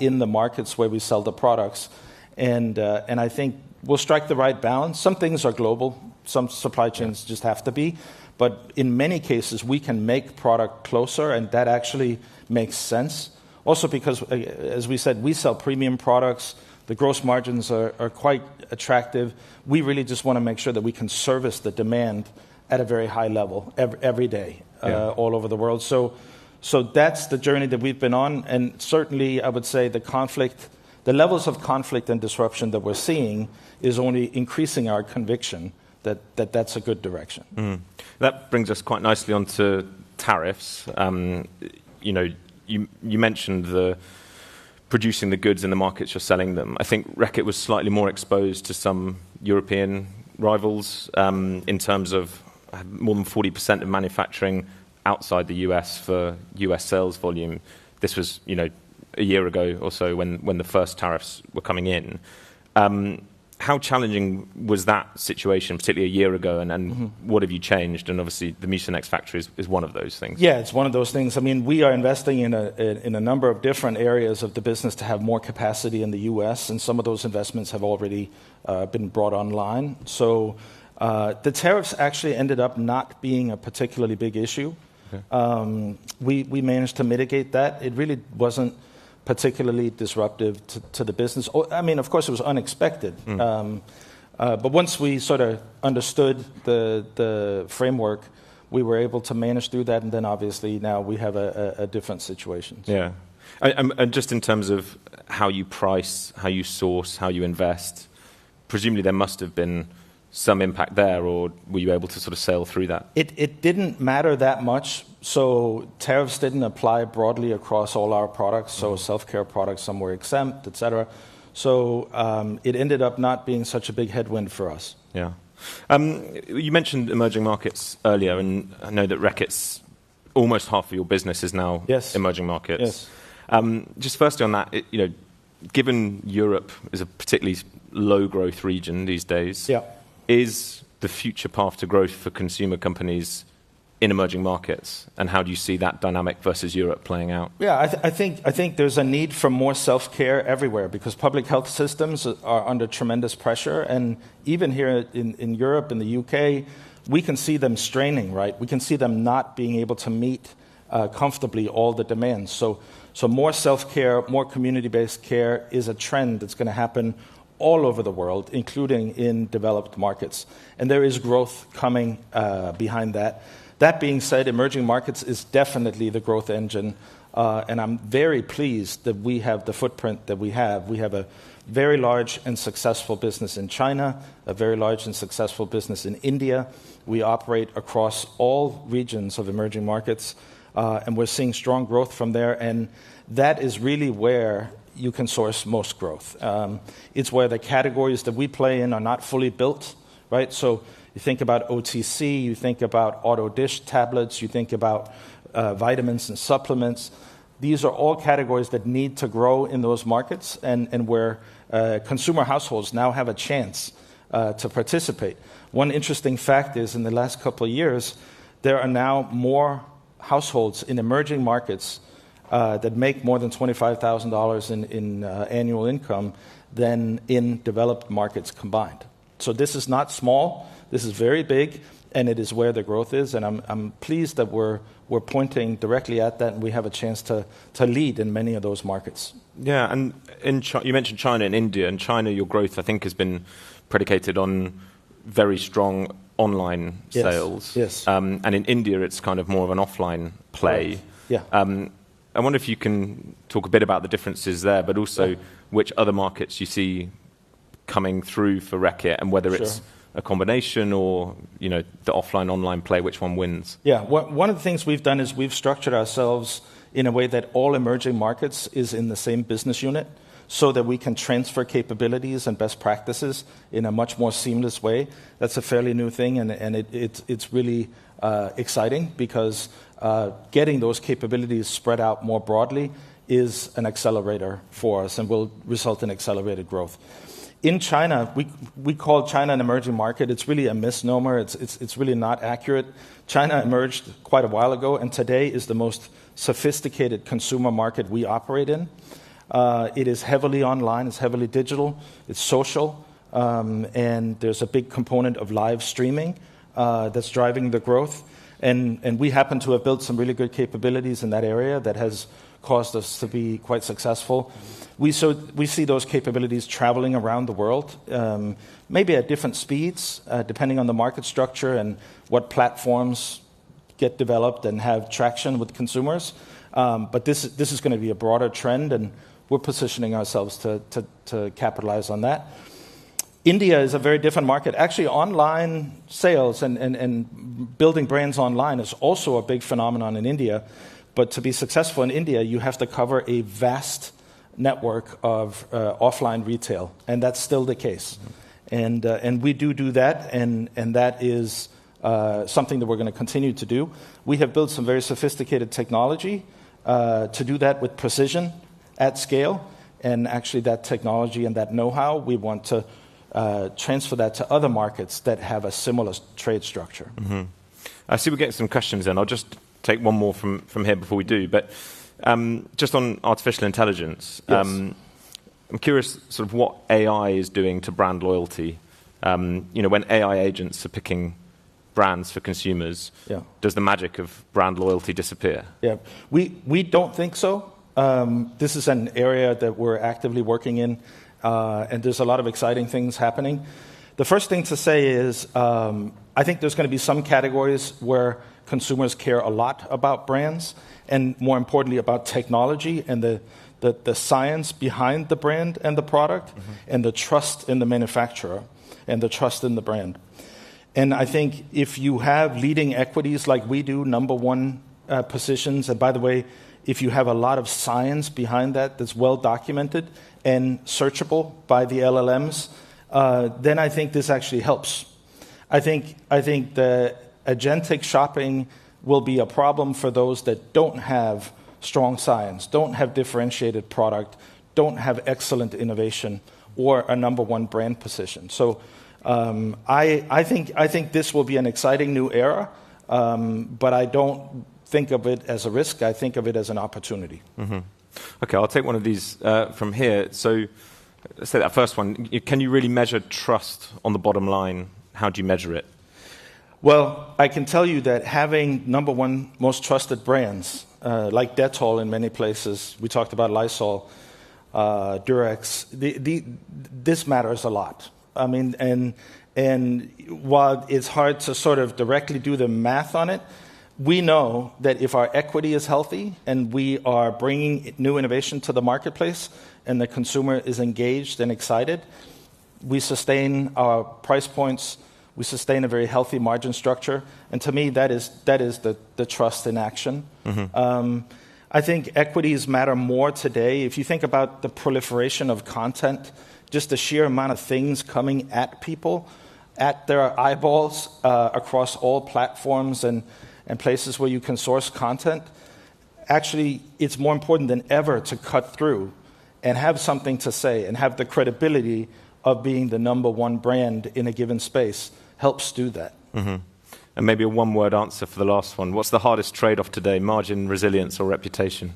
in the markets where we sell the products. And I think we'll strike the right balance. Some things are global. Some supply chains just have to be. But in many cases, we can make product closer, and that actually makes sense. Also because, as we said, we sell premium products. The gross margins are quite attractive. We really just want to make sure that we can service the demand at a very high level every day all over the world. So that's the journey that we've been on. And certainly, I would say the levels of conflict and disruption that we're seeing is only increasing our conviction that that's a good direction. That brings us quite nicely onto tariffs. You mentioned the producing the goods in the markets you're selling them. I think Reckitt was slightly more exposed to some European rivals in terms of more than 40% of manufacturing outside the US for US sales volume. This was, a year ago or so when the first tariffs were coming in. How challenging was that situation, particularly a year ago, and what have you changed? And obviously, the Mucinex factory is one of those things. Yeah, it's one of those things. I mean, we are investing in a number of different areas of the business to have more capacity in the U.S., and some of those investments have already been brought online. So the tariffs actually ended up not being a particularly big issue. Okay. We managed to mitigate that. It really wasn't particularly disruptive to the business. I mean, of course, it was unexpected. But once we sort of understood the framework, we were able to manage through that, and then obviously now we have a different situation. Yeah. And just in terms of how you price, how you source, how you invest, presumably there must have been some impact there, or were you able to sort of sail through that? It didn't matter that much. So tariffs didn't apply broadly across all our products. So self-care products, some were exempt, et cetera. So it ended up not being such a big headwind for us. Yeah. You mentioned emerging markets earlier, and I know that Reckitt's almost half of your business is now emerging markets. Yes. Just firstly on that, given Europe is a particularly low growth region these days, is the future path to growth for consumer companies in emerging markets, and how do you see that dynamic versus Europe playing out? Yeah, I think there's a need for more self-care everywhere because public health systems are under tremendous pressure, and even here in Europe, in the UK, we can see them straining, right? We can see them not being able to meet comfortably all the demands. So more self-care, more community-based care is a trend that's going to happen all over the world, including in developed markets. And there is growth coming behind that. That being said, emerging markets is definitely the growth engine, and I'm very pleased that we have the footprint that we have. We have a very large and successful business in China, a very large and successful business in India. We operate across all regions of emerging markets, and we're seeing strong growth from there, and that is really where you can source most growth. It's where the categories that we play in are not fully built, right? So you think about OTC, you think about auto dish tablets, you think about vitamins and supplements. These are all categories that need to grow in those markets, and where consumer households now have a chance to participate. One interesting fact is in the last couple of years, there are now more households in emerging markets that make more than $25,000 in annual income than in developed markets combined. So this is not small. This is very big, and it is where the growth is. And I'm pleased that we're pointing directly at that, and we have a chance to lead in many of those markets. Yeah, and you mentioned China and India. In China, your growth, I think, has been predicated on very strong online sales. Yes. And in India, it's kind of more of an offline play. Right. Yeah. I wonder if you can talk a bit about the differences there, but also which other markets you see coming through for Reckitt, and whether it's a combination or the offline-online play, which one wins? Yeah, one of the things we've done is we've structured ourselves in a way that all emerging markets is in the same business unit, so that we can transfer capabilities and best practices in a much more seamless way. That's a fairly new thing, and it's really exciting because getting those capabilities spread out more broadly is an accelerator for us and will result in accelerated growth. In China, we call China an emerging market. It's really a misnomer. It's really not accurate. China emerged quite a while ago, and today is the most sophisticated consumer market we operate in. It is heavily online. It's heavily digital. It's social. and there's a big component of live streaming that's driving the growth. And we happen to have built some really good capabilities in that area that has caused us to be quite successful. We see those capabilities traveling around the world, maybe at different speeds, depending on the market structure and what platforms get developed and have traction with consumers. But this is going to be a broader trend, and we're positioning ourselves to capitalize on that. India is a very different market. Actually, online sales and building brands online is also a big phenomenon in India. But to be successful in India, you have to cover a vast network of offline retail, and that's still the case. And we do that, and that is something that we're going to continue to do. We have built some very sophisticated technology to do that with precision at scale, and actually that technology and that know-how, we want to transfer that to other markets that have a similar trade structure. Mm-hmm. I see we're getting some questions in. I'll just take one more from here before we do. But just on artificial intelligence, yes. I'm curious sort of what AI is doing to brand loyalty. When AI agents are picking brands for consumers, does the magic of brand loyalty disappear? Yeah, we don't think so. This is an area that we're actively working in, and there's a lot of exciting things happening. The first thing to say is I think there's going to be some categories where consumers care a lot about brands, and more importantly about technology and the science behind the brand and the product, and the trust in the manufacturer and the trust in the brand. And I think if you have leading equities like we do, number one positions, and by the way, if you have a lot of science behind that that's well documented and searchable by the LLMs, then I think this actually helps. I think the agentic shopping will be a problem for those that don't have strong science, don't have differentiated product, don't have excellent innovation, or a number one brand position. So I think this will be an exciting new era, but I don't think of it as a risk. I think of it as an opportunity. Mm-hmm. Okay, I'll take one of these from here. So let's say that first one. Can you really measure trust on the bottom line? How do you measure it? Well, I can tell you that having number one most trusted brands, like Dettol in many places, we talked about Lysol, Durex, this matters a lot. I mean, and while it's hard to sort of directly do the math on it, we know that if our equity is healthy and we are bringing new innovation to the marketplace and the consumer is engaged and excited, we sustain our price points, we sustain a very healthy margin structure, and to me, that is the trust in action. Mm-hmm. I think equities matter more today. If you think about the proliferation of content, just the sheer amount of things coming at people, at their eyeballs, across all platforms and places where you can source content, actually, it's more important than ever to cut through and have something to say and have the credibility of being the number one brand in a given space helps do that. Mm-hmm. And maybe a one-word answer for the last one. What's the hardest trade-off today, margin, resilience, or reputation?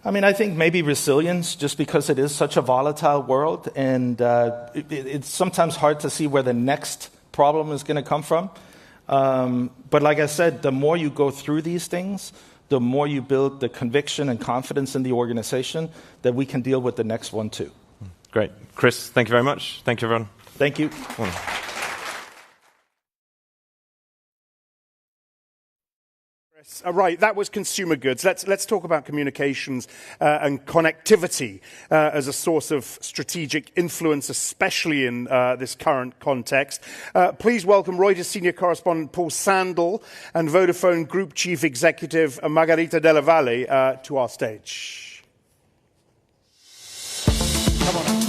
I mean, I think maybe resilience, just because it is such a volatile world, and it's sometimes hard to see where the next problem is going to come from. But like I said, the more you go through these things, the more you build the conviction and confidence in the organization that we can deal with the next one too. Great. Chris, thank you very much. Thank you, everyone. Thank you. Right, that was consumer goods. Let's talk about communications and connectivity as a source of strategic influence, especially in this current context. Please welcome Reuters senior correspondent Paul Sandel and Vodafone Group Chief Executive Margherita Della Valle to our stage. Come on up.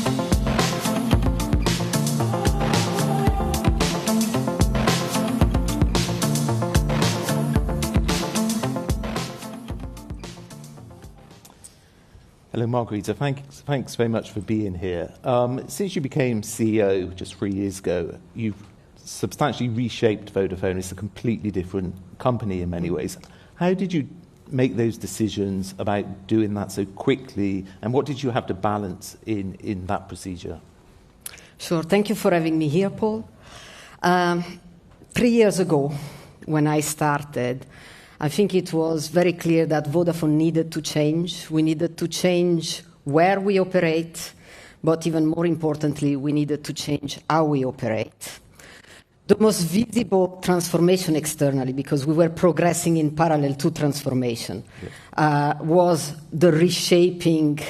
Hello, Margherita. Thanks very much for being here. Since you became CEO just 3 years ago, you've substantially reshaped Vodafone. It's a completely different company in many ways. How did you make those decisions about doing that so quickly, and what did you have to balance in that procedure? Sure. Thank you for having me here, Paul. 3 years ago, when I started, I think it was very clear that Vodafone needed to change. We needed to change where we operate, but even more importantly, we needed to change how we operate. The most visible transformation externally, because we were progressing in parallel to transformation, was the reshaping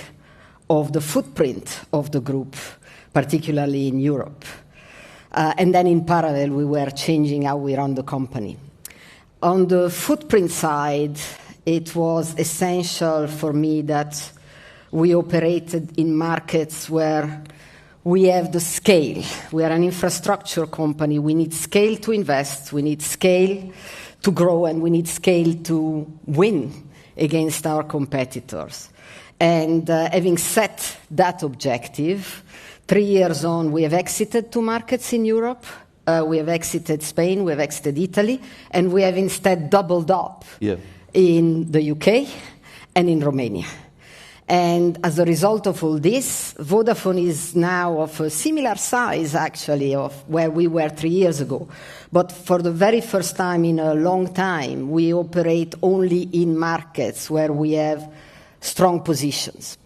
of the footprint of the group, particularly in Europe. And then in parallel, we were changing how we run the company. On the footprint side, it was essential for me that we operated in markets where we have the scale. We are an infrastructure company. We need scale to invest. We need scale to grow, and we need scale to win against our competitors. And having set that objective, 3 years on, we have exited 2 markets in Europe. We have exited Spain, we have exited Italy, and we have instead doubled up in the UK and in Romania. And as a result of all this, Vodafone is now of a similar size, actually, of where we were 3 years ago. But for the very first time in a long time, we operate only in markets where we have strong positions.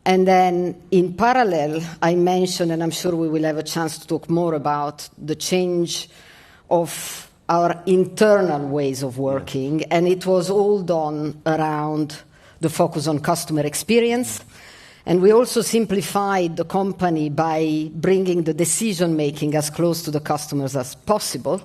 And then in parallel, I mentioned, and I'm sure we will have a chance to talk more about, the change of our internal ways of working. And it was all done around the focus on customer experience. And we also simplified the company by bringing the decision-making as close to the customers as possible.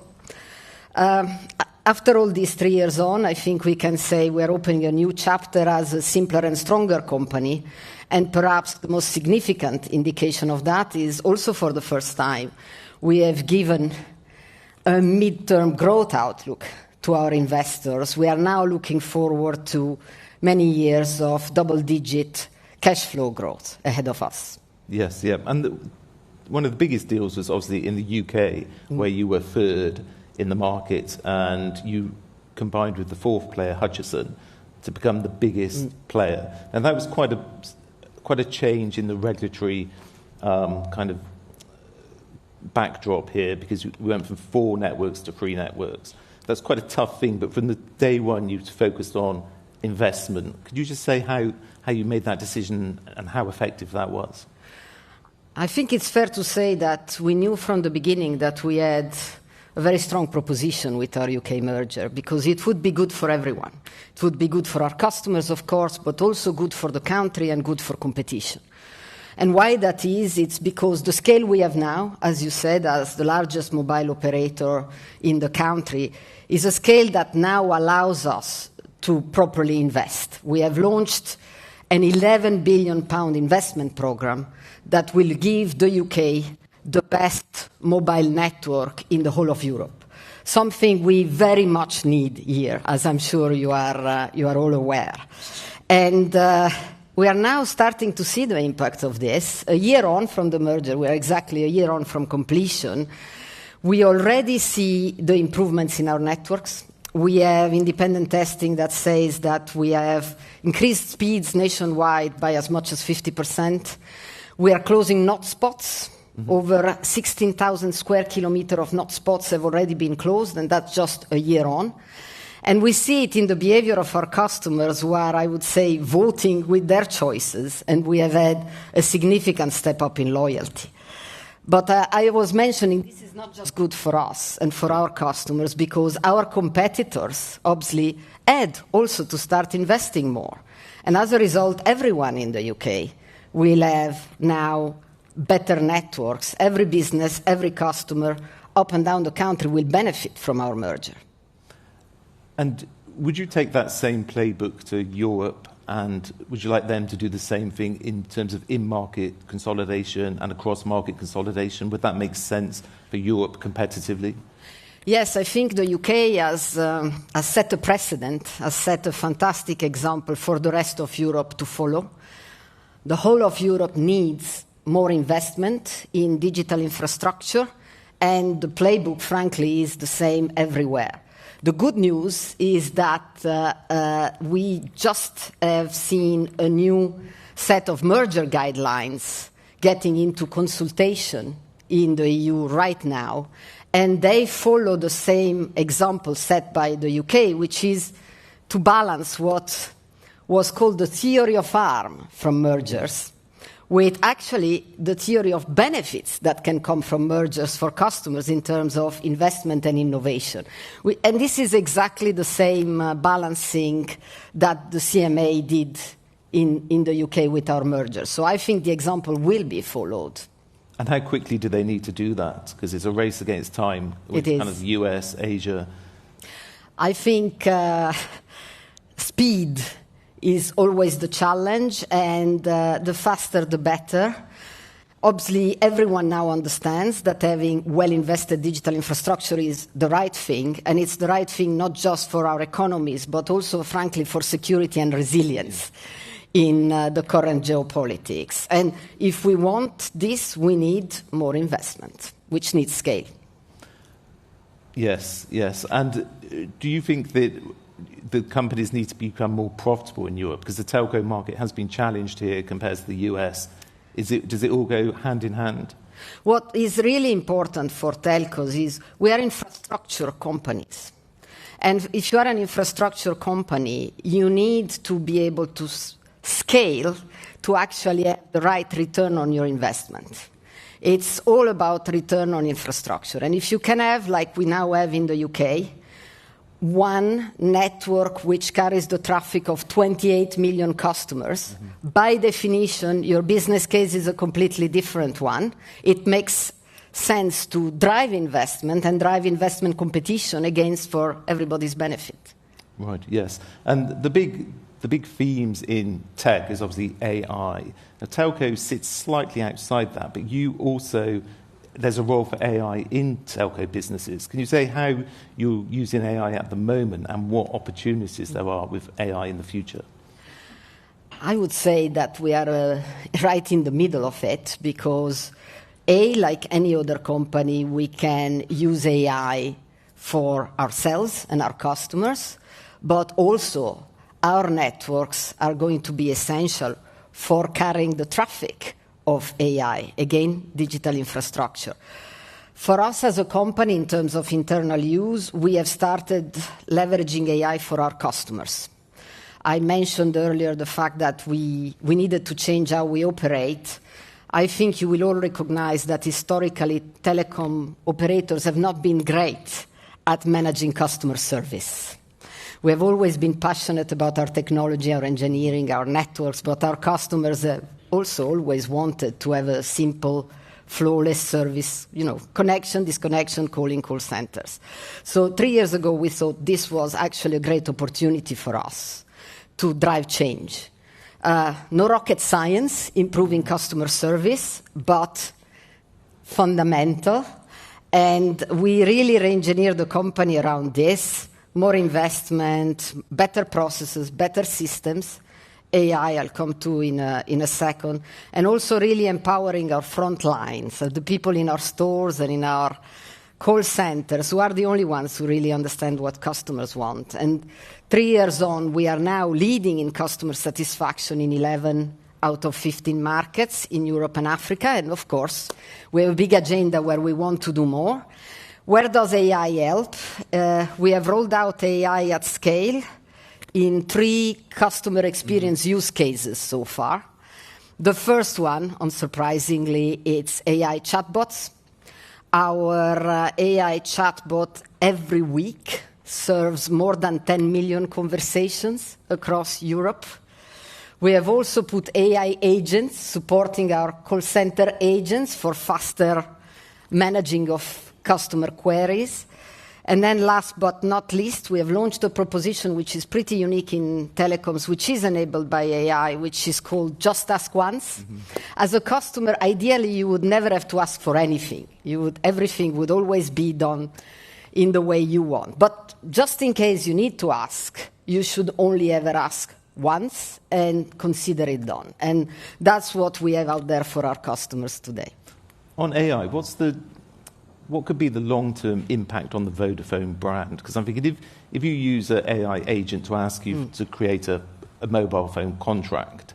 After all these 3 years on, I think we can say we're opening a new chapter as a simpler and stronger company. And perhaps the most significant indication of that is also for the first time, we have given a midterm growth outlook to our investors. We are now looking forward to many years of double-digit cash flow growth ahead of us. Yes, yeah. And one of the biggest deals was obviously in the UK, where you were third in the market, and you combined with the fourth player, Hutchison, to become the biggest player. And that was quite a change in the regulatory kind of backdrop here, because we went from 4 networks to 3 networks. That's quite a tough thing, but from the day one you focused on investment. Could you just say how you made that decision and how effective that was? I think it's fair to say that we knew from the beginning that we had a very strong proposition with our UK merger, because it would be good for everyone. It would be good for our customers, of course, but also good for the country and good for competition. And why that is, it's because the scale we have now, as you said, as the largest mobile operator in the country, is a scale that now allows us to properly invest. We have launched an £11 billion investment program that will give the UK the best mobile network in the whole of Europe. Something we very much need here, as I'm sure you are all aware. And we are now starting to see the impact of this. A year on from the merger, we are exactly a year on from completion, we already see the improvements in our networks. We have independent testing that says that we have increased speeds nationwide by as much as 50%. We are closing not spots. Over 16,000 square kilometers of not spots have already been closed, and that's just a year on. And we see it in the behavior of our customers, who are, I would say, voting with their choices, and we have had a significant step up in loyalty. But I was mentioning this is not just good for us and for our customers, because our competitors obviously had also to start investing more. And as a result, everyone in the UK will have now better networks. Every business, every customer up and down the country will benefit from our merger. And would you take that same playbook to Europe, and would you like them to do the same thing in terms of in-market consolidation and across-market consolidation? Would that make sense for Europe competitively? Yes, I think the UK has set a precedent, has set a fantastic example for the rest of Europe to follow. The whole of Europe needs more investment in digital infrastructure, and the playbook, frankly, is the same everywhere. The good news is that we just have seen a new set of merger guidelines getting into consultation in the EU right now, and they follow the same example set by the UK, which is to balance what was called the theory of harm from mergers with actually the theory of benefits that can come from mergers for customers in terms of investment and innovation. And this is exactly the same balancing that the CMA did in the UK with our mergers. So I think the example will be followed. And how quickly do they need to do that? Because it's a race against time with kind of US, Asia. I think speed is always the challenge, and the faster the better. Obviously, everyone now understands that having well-invested digital infrastructure is the right thing, and it's the right thing not just for our economies, but also, frankly, for security and resilience in the current geopolitics. And if we want this, we need more investment, which needs scale. Yes, yes. And do you think that the companies need to become more profitable in Europe? Because the telco market has been challenged here compared to the US. Does it all go hand in hand? What is really important for telcos is we are infrastructure companies. And if you are an infrastructure company, you need to be able to scale to actually have the right return on your investment. It's all about return on infrastructure. And if you can have, like we now have in the UK, one network which carries the traffic of 28 million customers, by definition, your business case is a completely different one. It makes sense to drive investment and drive investment competition against for everybody's benefit. Right, yes. And the big themes in tech is obviously AI. Now, telco sits slightly outside that, but you also, there's a role for AI in telco businesses. Can you say how you're using AI at the moment and what opportunities there are with AI in the future? I would say that we are right in the middle of it because, like any other company, we can use AI for ourselves and our customers, but also our networks are going to be essential for carrying the traffic of AI, again, digital infrastructure. For us as a company, in terms of internal use, we have started leveraging AI for our customers. I mentioned earlier the fact that we needed to change how we operate. I think you will all recognize that historically telecom operators have not been great at managing customer service. We have always been passionate about our technology, our engineering, our networks, but our customers have also always wanted to have a simple, flawless service, connection, disconnection, calling call centers. So 3 years ago, we thought this was actually a great opportunity for us to drive change. No rocket science, improving customer service, but fundamental. And we really re-engineered the company around this. More investment, better processes, better systems. AI, I'll come to in a second. And also really empowering our front lines, the people in our stores and in our call centers, who are the only ones who really understand what customers want. And 3 years on, we are now leading in customer satisfaction in 11 out of 15 markets in Europe and Africa. And of course, we have a big agenda where we want to do more. Where does AI help? We have rolled out AI at scale in 3 customer experience use cases so far. The first one, unsurprisingly, it's AI chatbots. Our AI chatbot every week serves more than 10 million conversations across Europe. We have also put AI agents supporting our call center agents for faster managing of customer queries. And then last but not least, we have launched a proposition which is pretty unique in telecoms, which is enabled by AI, which is called Just Ask Once. As a customer, ideally, you would never have to ask for anything. Everything would always be done in the way you want. But just in case you need to ask, you should only ever ask once and consider it done. And that's what we have out there for our customers today. On AI, what could be the long-term impact on the Vodafone brand? Because I'm thinking if you use an AI agent to ask you to create a mobile phone contract,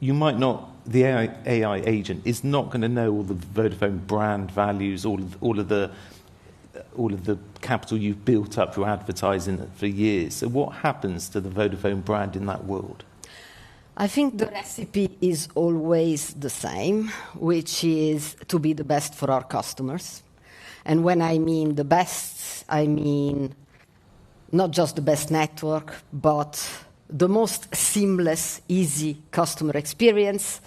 you might not the AI agent is not going to know all the Vodafone brand values, all of the capital you've built up through advertising for years. So what happens to the Vodafone brand in that world? I think the recipe is always the same, which is to be the best for our customers. And when I mean the best, I mean not just the best network, but the most seamless, easy customer experience,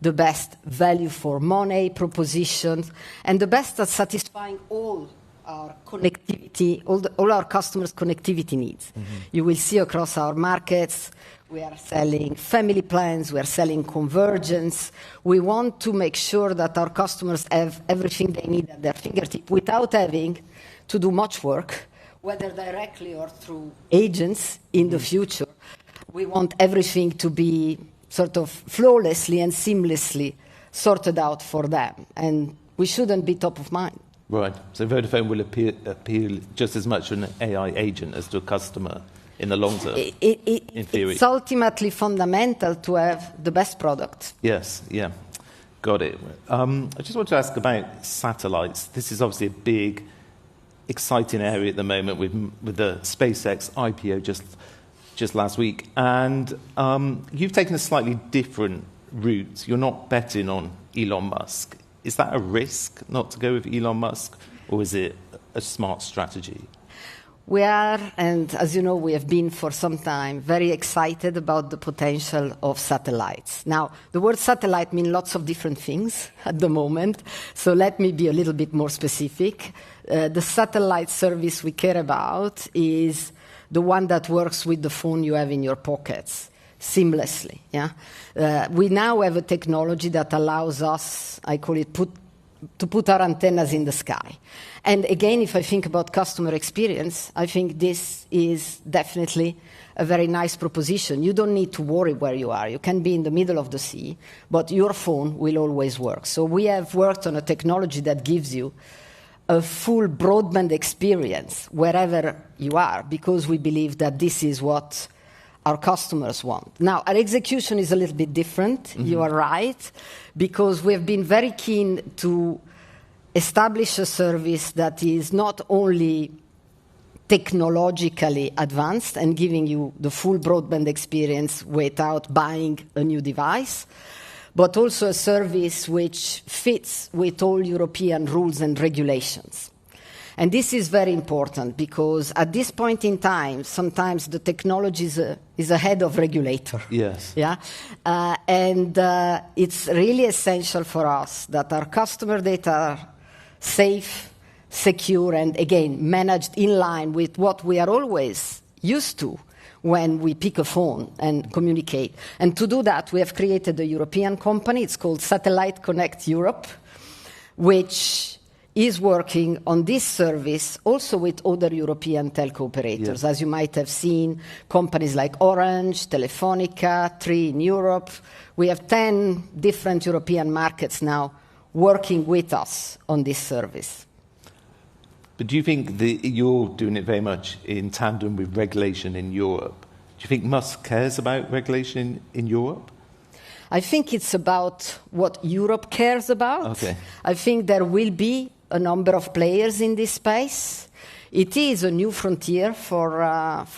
the best value for money propositions, and the best at satisfying all our connectivity, all our customers' connectivity needs. Mm-hmm. You will see across our markets, we are selling family plans, we are selling convergence. We want to make sure that our customers have everything they need at their fingertip without having to do much work, whether directly or through agents in the future. We want everything to be sort of flawlessly and seamlessly sorted out for them. And we shouldn't be top of mind. Right. So Vodafone will appeal just as much to an AI agent as to a customer in the long term, in theory. It's ultimately fundamental to have the best product. Yes, yeah. Got it. I just want to ask about satellites. This is obviously a big, exciting area at the moment with the SpaceX IPO just last week. And you've taken a slightly different route. You're not betting on Elon Musk. Is that a risk not to go with Elon Musk, or is it a smart strategy? We are, and as you know, we have been for some time very excited about the potential of satellites. Now, the word satellite means lots of different things at the moment, so let me be a little bit more specific. The satellite service we care about is the one that works with the phone you have in your pockets seamlessly. Yeah, we now have a technology that allows us, I call it, to put our antennas in the sky. And again, if I think about customer experience, I think this is definitely a very nice proposition. You don't need to worry where you are. You can be in the middle of the sea, but your phone will always work. So we have worked on a technology that gives you a full broadband experience wherever you are, because we believe that this is what our customers want. Now, our execution is a little bit different, mm-hmm. You are right, because we have been very keen to establish a service that is not only technologically advanced and giving you the full broadband experience without buying a new device, but also a service which fits with all European rules and regulations. And this is very important because at this point in time, sometimes the technology is ahead of regulator. Yes. Yeah, and it's really essential for us that our customer data are safe, secure, and again, managed in line with what we are always used to when we pick a phone and communicate. And to do that, we have created a European company. It's called Satellite Connect Europe, which is working on this service also with other European telco operators. Yeah. As you might have seen, companies like Orange, Telefonica, Three in Europe. We have 10 different European markets now working with us on this service. But do you think that you're doing it very much in tandem with regulation in Europe? Do you think Musk cares about regulation in Europe? I think it's about what Europe cares about. Okay. I think there will be a number of players in this space. It is a new frontier for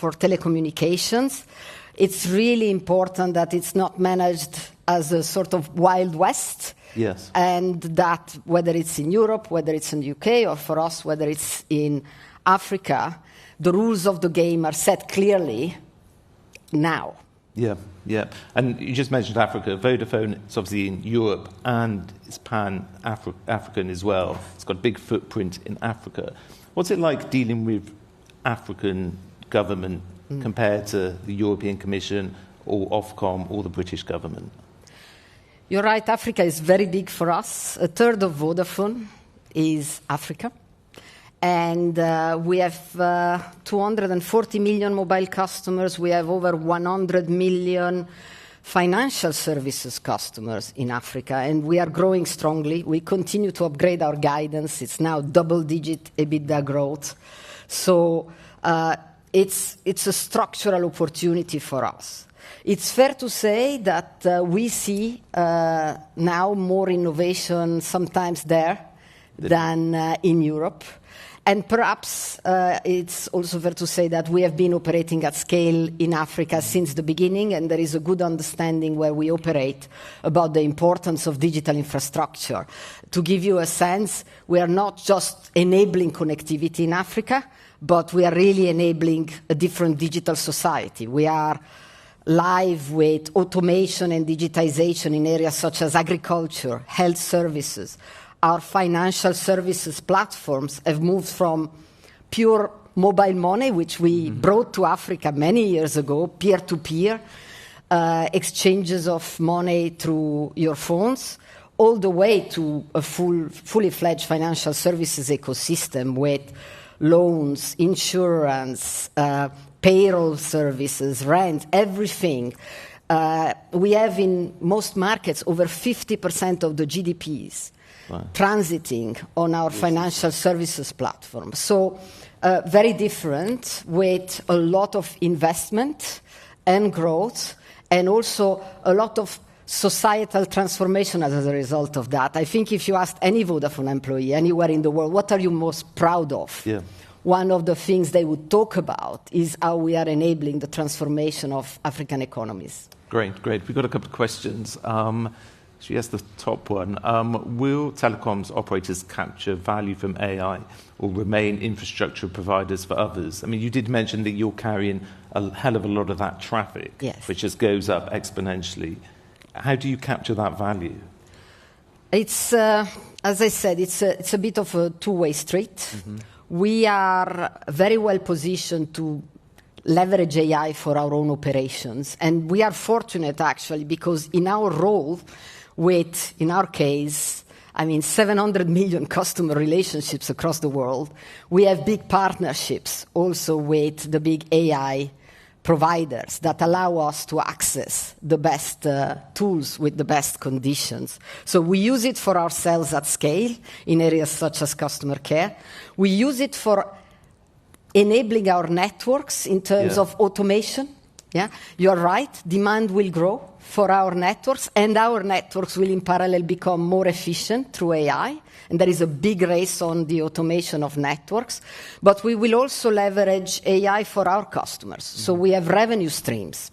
telecommunications. It's really important that it's not managed as a sort of Wild West. Yes. And that whether it's in Europe, whether it's in the UK, or for us, whether it's in Africa, the rules of the game are set clearly now. Yeah, yeah. And you just mentioned Africa. Vodafone is obviously in Europe and it's pan-African as well. It's got a big footprint in Africa. What's it like dealing with African government compared to the European Commission or Ofcom or the British government? You're right, Africa is very big for us. A third of Vodafone is Africa. And we have 240 million mobile customers. We have over 100 million financial services customers in Africa. And we are growing strongly. We continue to upgrade our guidance. It's now double-digit EBITDA growth. So it's a structural opportunity for us. it's fair to say that we see now more innovation sometimes there than in Europe. And perhaps it's also fair to say that we have been operating at scale in Africa since the beginning, and there is a good understanding where we operate about the importance of digital infrastructure. To give you a sense, we are not just enabling connectivity in Africa, but we are really enabling a different digital society. We are live with automation and digitization in areas such as agriculture, health services. Our financial services platforms have moved from pure mobile money, which we brought to Africa many years ago, peer-to-peer, exchanges of money through your phones, all the way to a fully fledged financial services ecosystem with loans, insurance, payroll services, rent, everything. We have in most markets over 50% of the GDPs transiting on our financial services platform. So very different, with a lot of investment and growth, and also a lot of societal transformation as a result of that. I think if you asked any Vodafone employee anywhere in the world, what are you most proud of? Yeah. One of the things they would talk about is how we are enabling the transformation of African economies. Great. We've got a couple of questions. Here's the top one. Will telecoms operators capture value from AI or remain infrastructure providers for others? I mean, you did mention that you're carrying a hell of a lot of that traffic, yes, which just goes up exponentially. How do you capture that value? It's, as I said, it's a bit of a two-way street. Mm-hmm. We are very well positioned to leverage AI for our own operations. And we are fortunate, actually, because in our role, with, in our case, 700 million customer relationships across the world, we have big partnerships also with the big AI providers that allow us to access the best tools with the best conditions. So we use it for ourselves at scale in areas such as customer care. We use it for enabling our networks in terms of automation. Yeah, you're right, demand will grow for our networks, and our networks will in parallel become more efficient through AI. And there is a big race on the automation of networks. But we will also leverage AI for our customers. Mm-hmm. So we have revenue streams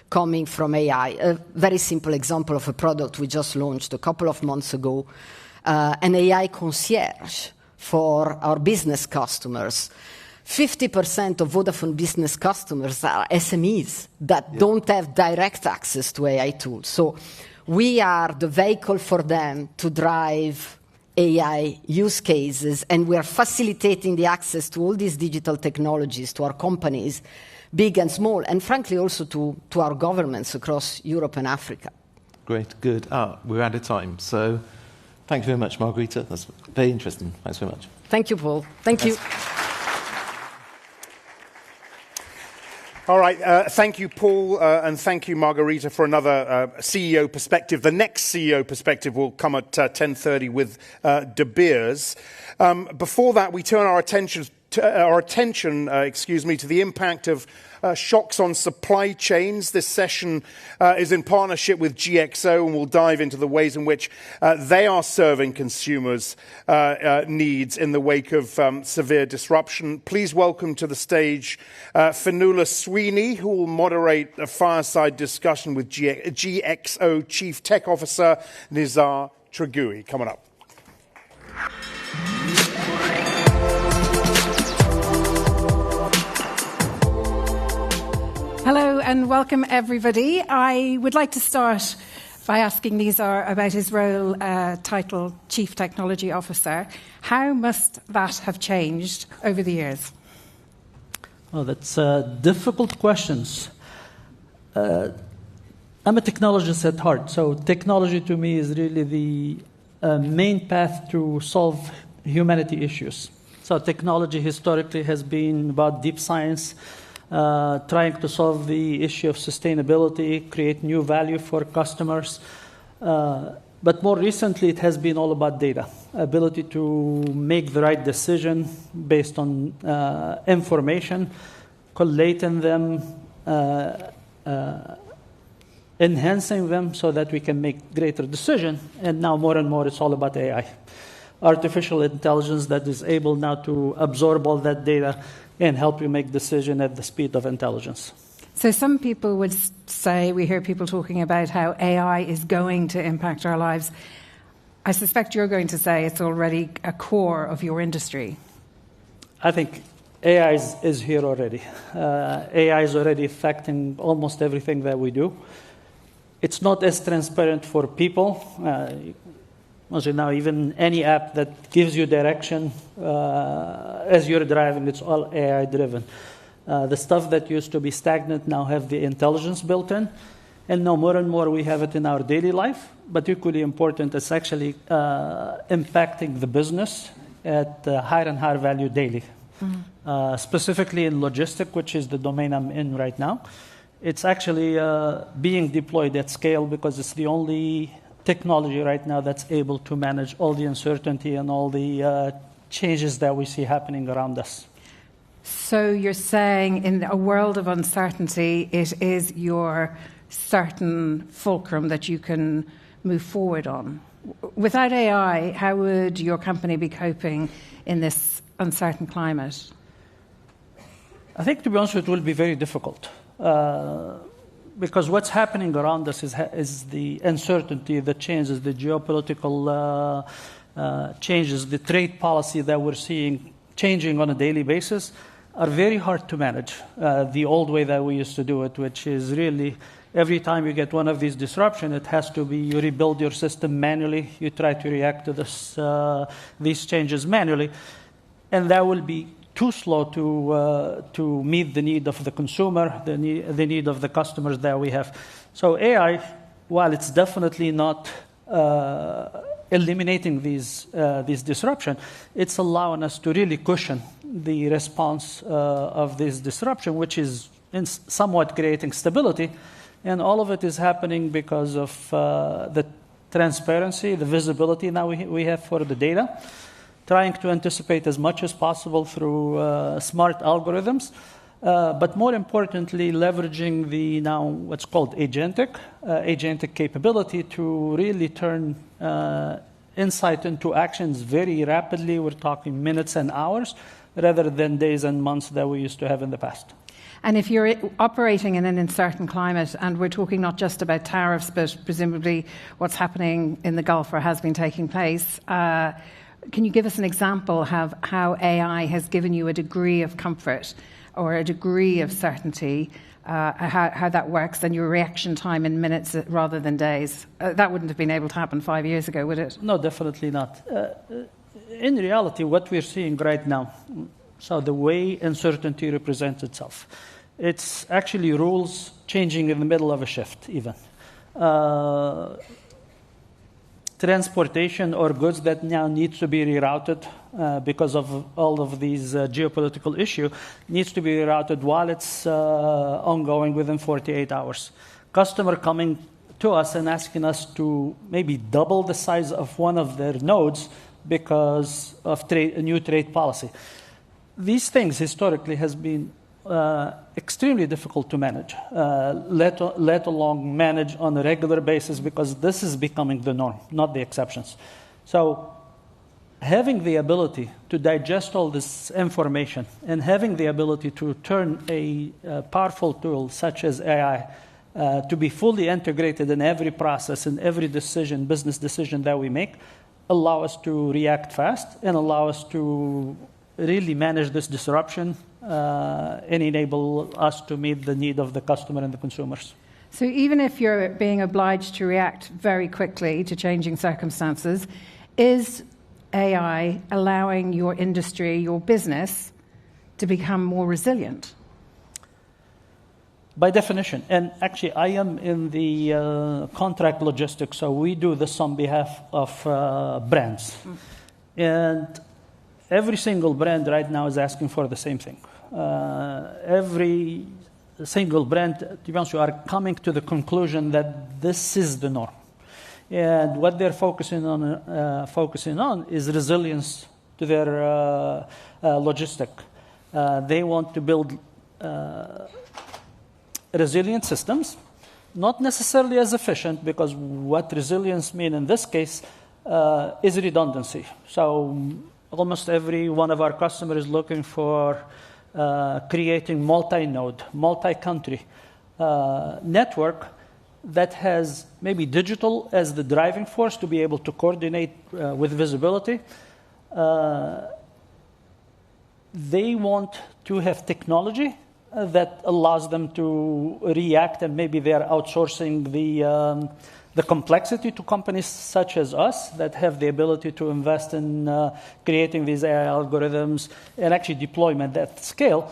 coming from AI. A very simple example of a product we just launched a couple of months ago, an AI concierge for our business customers. 50% of Vodafone business customers are SMEs that don't have direct access to AI tools. So we are the vehicle for them to drive AI use cases, and we are facilitating the access to all these digital technologies to our companies, big and small, and frankly also to our governments across Europe and Africa. Great, good. We're out of time. So thank you very much, Margherita. That's very interesting. Thanks very much. Thank you, Paul. Thank you. All right, thank you, Paul, and thank you, Margherita, for another CEO perspective. The next CEO perspective will come at 10:30 with De Beers. Before that, we turn our attention to the impact of shocks on supply chains. This session is in partnership with GXO, and we'll dive into the ways in which they are serving consumers' needs in the wake of severe disruption. Please welcome to the stage Fionnuala Sweeney, who will moderate a fireside discussion with GXO Chief Tech Officer Nizar Tragui. Coming up. Hello and welcome, everybody. I would like to start by asking Nizar about his role title Chief Technology Officer. How must that have changed over the years? Well, that's difficult questions. I'm a technologist at heart, so technology to me is really the main path to solve humanity issues. So technology historically has been about deep science, trying to solve the issue of sustainability, create new value for customers. But more recently, it has been all about data, ability to make the right decision based on information, collate in them, enhancing them so that we can make greater decision. And now more and more it's all about AI. Artificial intelligence that is able now to absorb all that data and help you make decision at the speed of intelligence. So some people would say, we hear people talking about how AI is going to impact our lives. I suspect you're going to say it's already a core of your industry. I think AI is here already. AI is already affecting almost everything that we do. It's not as transparent for people. As you know, even any app that gives you direction as you're driving, it's all AI-driven. The stuff that used to be stagnant now have the intelligence built in. And now more and more we have it in our daily life. But equally important, it's actually impacting the business at higher and higher value daily. Specifically in logistics, which is the domain I'm in right now. It's actually being deployed at scale because it's the only technology right now that's able to manage all the uncertainty and all the changes that we see happening around us. So you're saying in a world of uncertainty, it is your certain fulcrum that you can move forward on. Without AI, how would your company be coping in this uncertain climate? I think, to be honest, it will be very difficult. Because what's happening around us is the uncertainty, the changes, the geopolitical changes, the trade policy that we're seeing changing on a daily basis are very hard to manage. The old way that we used to do it, which is really every time you get one of these disruptions, it has to be you rebuild your system manually, you try to react to these changes manually, and that will be too slow to meet the need of the consumer, the need of the customers that we have. So AI, while it's definitely not eliminating these disruptions, it's allowing us to really cushion the response of this disruption, which is somewhat creating stability. And all of it is happening because of the transparency, the visibility now we have for the data, trying to anticipate as much as possible through smart algorithms, but more importantly, leveraging the now what's called agentic capability to really turn insight into actions very rapidly. We're talking minutes and hours rather than days and months that we used to have in the past. And if you're operating in an uncertain climate, and we're talking not just about tariffs, but presumably what's happening in the Gulf or has been taking place, can you give us an example of how AI has given you a degree of comfort or a degree of certainty, how that works, and your reaction time in minutes rather than days? That wouldn't have been able to happen 5 years ago, would it? No, definitely not. In reality, what we're seeing right now, so the way uncertainty represents itself, it's actually rules changing in the middle of a shift even. Transportation or goods that now need to be rerouted because of all of these geopolitical issues needs to be rerouted while it's ongoing within 48 hours. Customer coming to us and asking us to maybe double the size of one of their nodes because of a new trade policy. These things historically has been extremely difficult to manage, let alone manage on a regular basis, because this is becoming the norm, not the exceptions. So having the ability to digest all this information and having the ability to turn a powerful tool such as AI to be fully integrated in every process, in every decision, business decision that we make, allow us to react fast and allow us to really manage this disruption and enable us to meet the need of the customer and the consumers. So even if you're being obliged to react very quickly to changing circumstances, is AI allowing your industry, your business, to become more resilient? By definition. And actually, I am in the contract logistics, so we do this on behalf of brands. And every single brand right now is asking for the same thing. Every single brand, to be honest, are coming to the conclusion that this is the norm. And what they're focusing on is resilience to their logistic. They want to build resilient systems not necessarily as efficient, because what resilience means in this case is redundancy. So almost every one of our customers is looking for creating multi-node, multi-country network that has maybe digital as the driving force to be able to coordinate with visibility. They want to have technology that allows them to react, and maybe they're outsourcing the complexity to companies such as us that have the ability to invest in creating these AI algorithms and actually deployment at scale.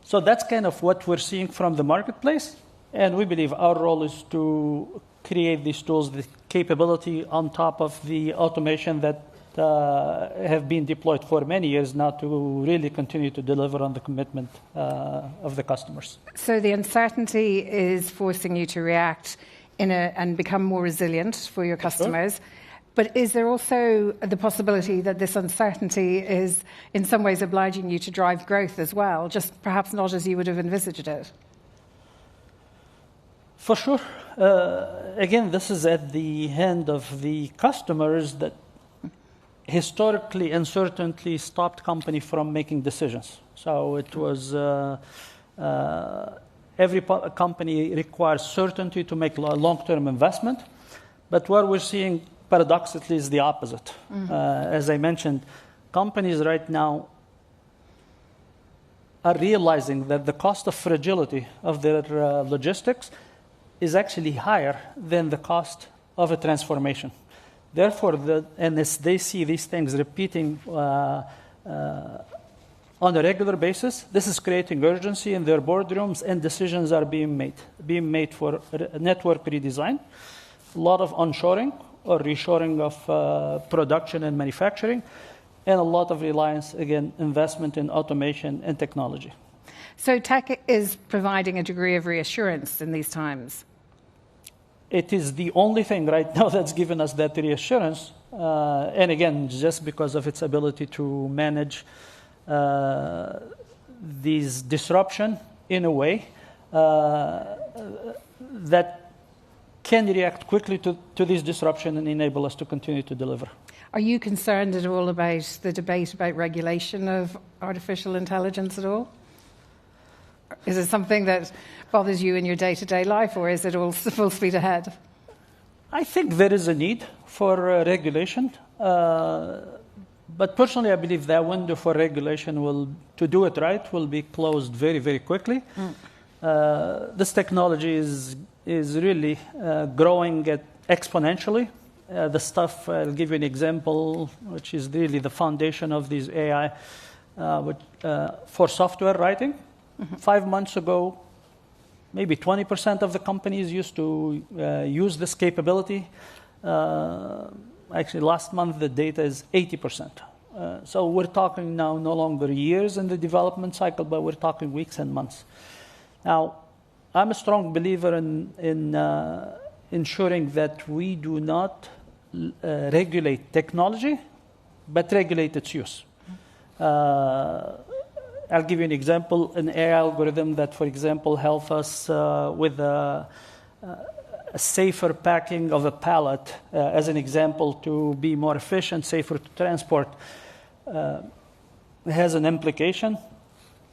So that's kind of what we're seeing from the marketplace. And we believe our role is to create these tools, the capability on top of the automation that have been deployed for many years now to really continue to deliver on the commitment of the customers. So the uncertainty is forcing you to react and become more resilient for your customers. Sure. But is there also the possibility that this uncertainty is in some ways obliging you to drive growth as well, just perhaps not as you would have envisaged it? For sure. Again, this is at the hand of the customers that historically uncertainty stopped company from making decisions. So it was every company requires certainty to make long-term investment. But what we're seeing paradoxically is the opposite. As I mentioned, companies right now are realizing that the cost of fragility of their logistics is actually higher than the cost of a transformation. Therefore, and as they see these things repeating on a regular basis, this is creating urgency in their boardrooms, and decisions are being made for network redesign, a lot of onshoring or reshoring of production and manufacturing, and a lot of reliance, again, investment in automation and technology. So tech is providing a degree of reassurance in these times. It is the only thing right now that's given us that reassurance. And again, just because of its ability to manage these disruption in a way that can react quickly to this disruption and enable us to continue to deliver. Are you concerned at all about the debate about regulation of artificial intelligence at all? Is it something that bothers you in your day-to-day life, or is it all full speed ahead? I think there is a need for regulation. But personally, I believe that window for regulation to do it right, will be closed very, very quickly. This technology is really growing exponentially. The stuff, I'll give you an example, which is really the foundation of these AI for software writing. 5 months ago, maybe 20% of the companies used to use this capability. Actually, last month, the data is 80%. So we're talking now no longer years in the development cycle, but we're talking weeks and months. Now, I'm a strong believer in ensuring that we do not regulate technology, but regulate its use. I'll give you an example, an AI algorithm that, for example, helps us with a safer packing of a pallet, as an example, to be more efficient, safer to transport, has an implication.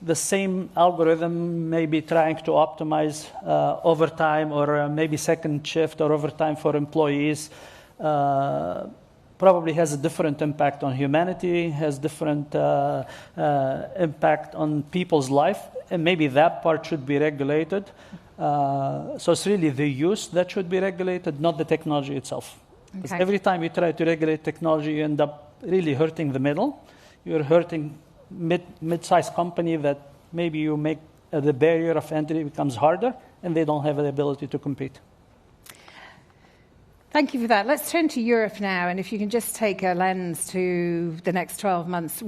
The same algorithm may be trying to optimize overtime or maybe second shift or overtime for employees. Probably has a different impact on humanity, has different impact on people's life, and maybe that part should be regulated. So it's really the use that should be regulated, not the technology itself. Okay. Because every time you try to regulate technology, you end up really hurting the middle. You're hurting mid-sized company that maybe you make the barrier of entry becomes harder, and they don't have the ability to compete. Thank you for that. Let's turn to Europe now, and if you can just take a lens to the next 12 months,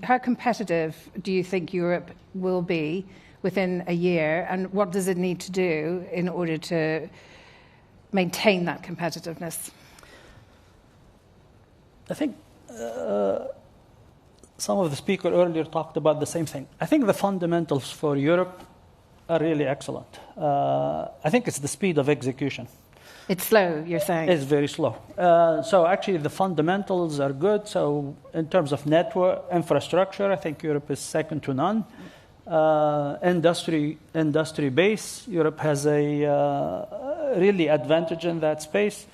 how competitive do you think Europe will be within a year, and what does it need to do in order to maintain that competitiveness? I think some of the speakers earlier talked about the same thing. I think the fundamentals for Europe are really excellent. I think it's the speed of execution. It's slow, you're saying? It's very slow. So actually the fundamentals are good. So in terms of network infrastructure, I think Europe is second to none. Industry base, Europe has a really advantage in that space.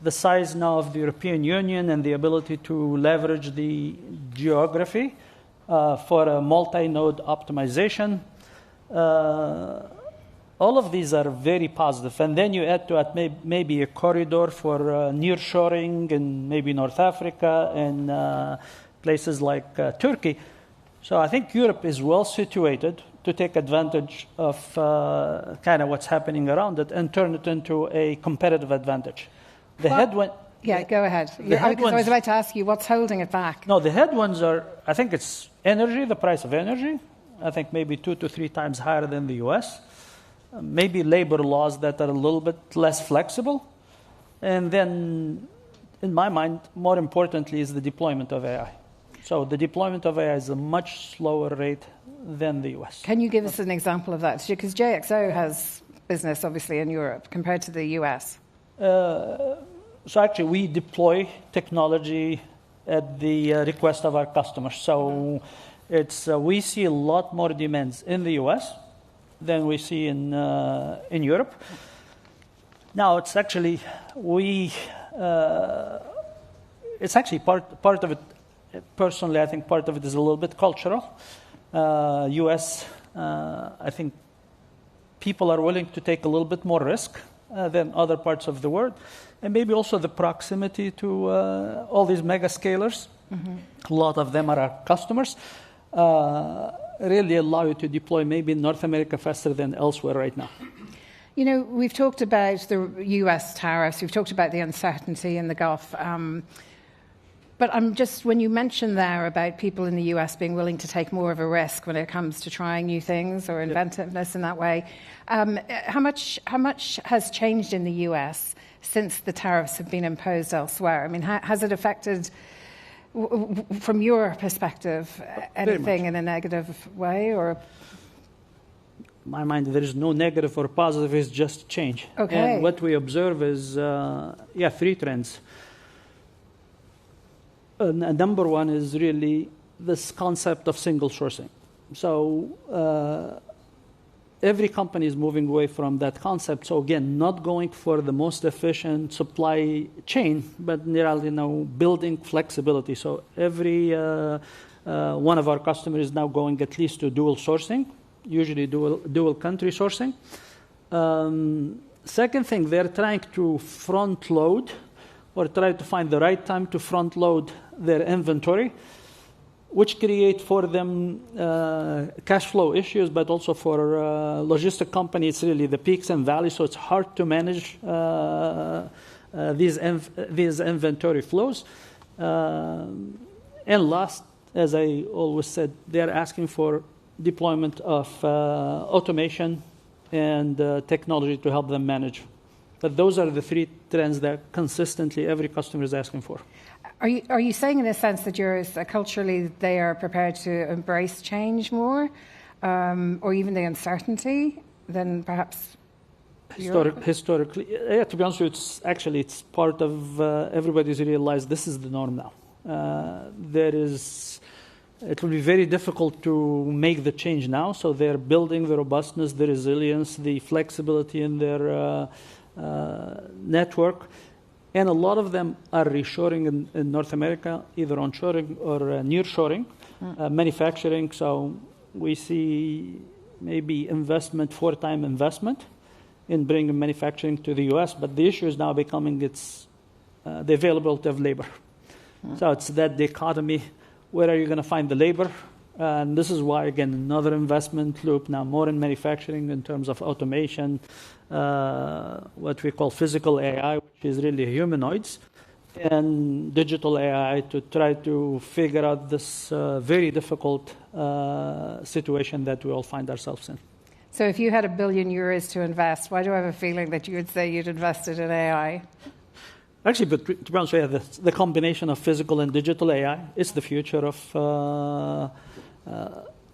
The size now of the European Union and the ability to leverage the geography for a multi-node optimization. All of these are very positive. And then you add to it maybe a corridor for nearshoring in maybe North Africa and places like Turkey. So I think Europe is well situated to take advantage of kind of what's happening around it and turn it into a competitive advantage. Yeah, go ahead. I was about to ask you, what's holding it back? No, the headwinds are, I think it's energy, the price of energy. I think maybe 2 to 3 times higher than the US. Maybe labor laws that are a little bit less flexible. And then, in my mind, more importantly, is the deployment of AI. So the deployment of AI is a much slower rate than the US. Can you give us an example of that? Because JXO has business, obviously, in Europe compared to the US. So actually, we deploy technology at the request of our customers. So we see a lot more demands in the US than we see in Europe. Now, it's actually it's actually part of it. Personally, I think part of it is a little bit cultural. US, I think people are willing to take a little bit more risk than other parts of the world. And maybe also the proximity to all these mega scalers. Mm-hmm. A lot of them are our customers. Really allow you to deploy maybe in North America faster than elsewhere right now. You know, we've talked about the US tariffs, we've talked about the uncertainty in the Gulf. But when you mentioned there about people in the US being willing to take more of a risk when it comes to trying new things or inventiveness in that way, how much has changed in the US since the tariffs have been imposed elsewhere? I mean, has it affected, from your perspective, anything in a negative way? Or in my mind, there is no negative or positive, it's just change. Okay. And what we observe is, 3 trends. Number one is really this concept of single sourcing. So every company is moving away from that concept. So again, not going for the most efficient supply chain, but in reality now building flexibility. So every one of our customers is now going at least to dual sourcing, usually dual country sourcing. Second thing, they're trying to front load or try to find the right time to front load their inventory, which create for them cash flow issues, but also for logistic companies, it's really the peaks and valleys, so it's hard to manage these inventory flows. And last, as I always said, they're asking for deployment of automation and technology to help them manage. But those are the 3 trends that consistently every customer is asking for. Are you saying in a sense that culturally they are prepared to embrace change more, or even the uncertainty than perhaps historically? Yeah, to be honest with you, it's part of everybody's realized this is the norm now. It will be very difficult to make the change now, so they're building the robustness, the resilience, the flexibility in their network. And a lot of them are reshoring in North America, either onshoring or nearshoring, manufacturing. So we see maybe 4-time investment in bringing manufacturing to the US. But the issue is now becoming the availability of labor. So it's that dichotomy. Where are you going to find the labor? And this is why, again, another investment loop now, more in manufacturing in terms of automation, what we call physical AI, which is really humanoids, and digital AI to try to figure out this very difficult situation that we all find ourselves in. So if you had €1 billion to invest, why do I have a feeling that you would say you'd invested in AI? Actually, but to be honest with you, the combination of physical and digital AI is the future of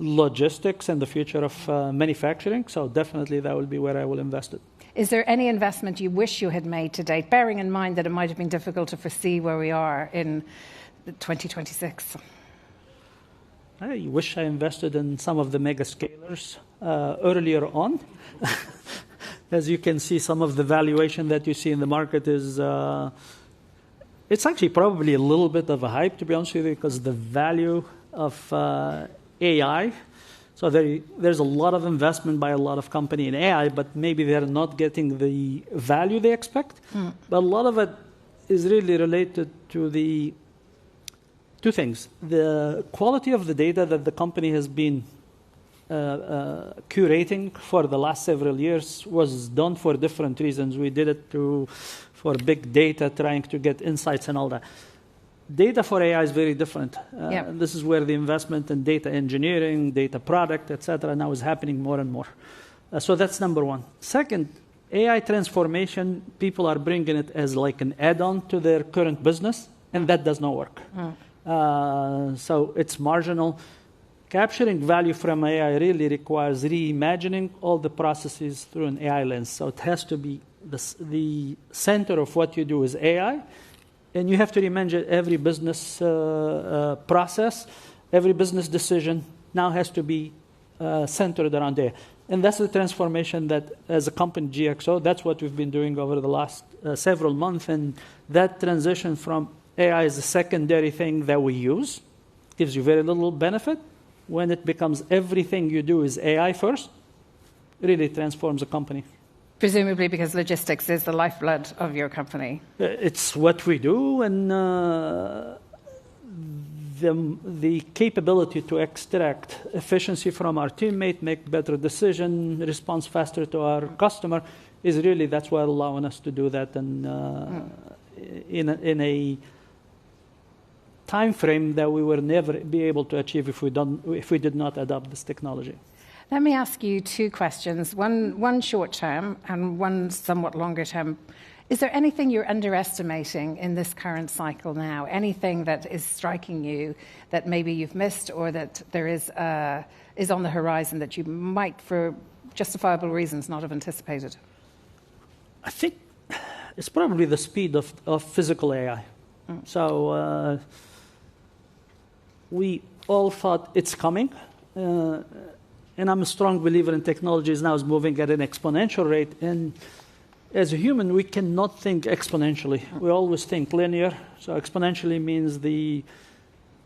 logistics and the future of manufacturing. So definitely that will be where I will invest it. Is there any investment you wish you had made to date, bearing in mind that it might have been difficult to foresee where we are in 2026? I wish I invested in some of the mega scalers earlier on. As you can see, some of the valuation that you see in the market is, it's actually probably a little bit of a hype, to be honest with you, because the value of AI, so there's a lot of investment by a lot of company in AI, but maybe they're not getting the value they expect. But a lot of it is really related to the two things. The quality of the data that the company has been curating for the last several years was done for different reasons. We did it for big data, trying to get insights and all that. Data for AI is very different. This is where the investment in data engineering, data product, etc., now is happening more and more. So that's number one. Second, AI transformation, people are bringing it as like an add-on to their current business, and that does not work. So it's marginal. Capturing value from AI really requires reimagining all the processes through an AI lens. So it has to be the center of what you do is AI, and you have to reimagine every business process, every business decision now has to be centered around AI. And that's the transformation that, as a company, GXO, that's what we've been doing over the last several months. And that transition from AI is a secondary thing that we use, gives you very little benefit. When it becomes everything you do is AI first, really transforms a company. Presumably because logistics is the lifeblood of your company. It's what we do, and the capability to extract efficiency from our teammate, make better decision, response faster to our customer, is really, that's what allowing us to do that, and in a time frame that we will never be able to achieve if we did not adopt this technology. Let me ask you two questions, one short term and one somewhat longer term. Is there anything you're underestimating in this current cycle now? Anything that is striking you that maybe you've missed, or that there is on the horizon that you might, for justifiable reasons, not have anticipated? I think it's probably the speed of physical AI. So we all thought it's coming. And I'm a strong believer in technologies now is moving at an exponential rate. And as a human, we cannot think exponentially. We always think linear. So exponentially means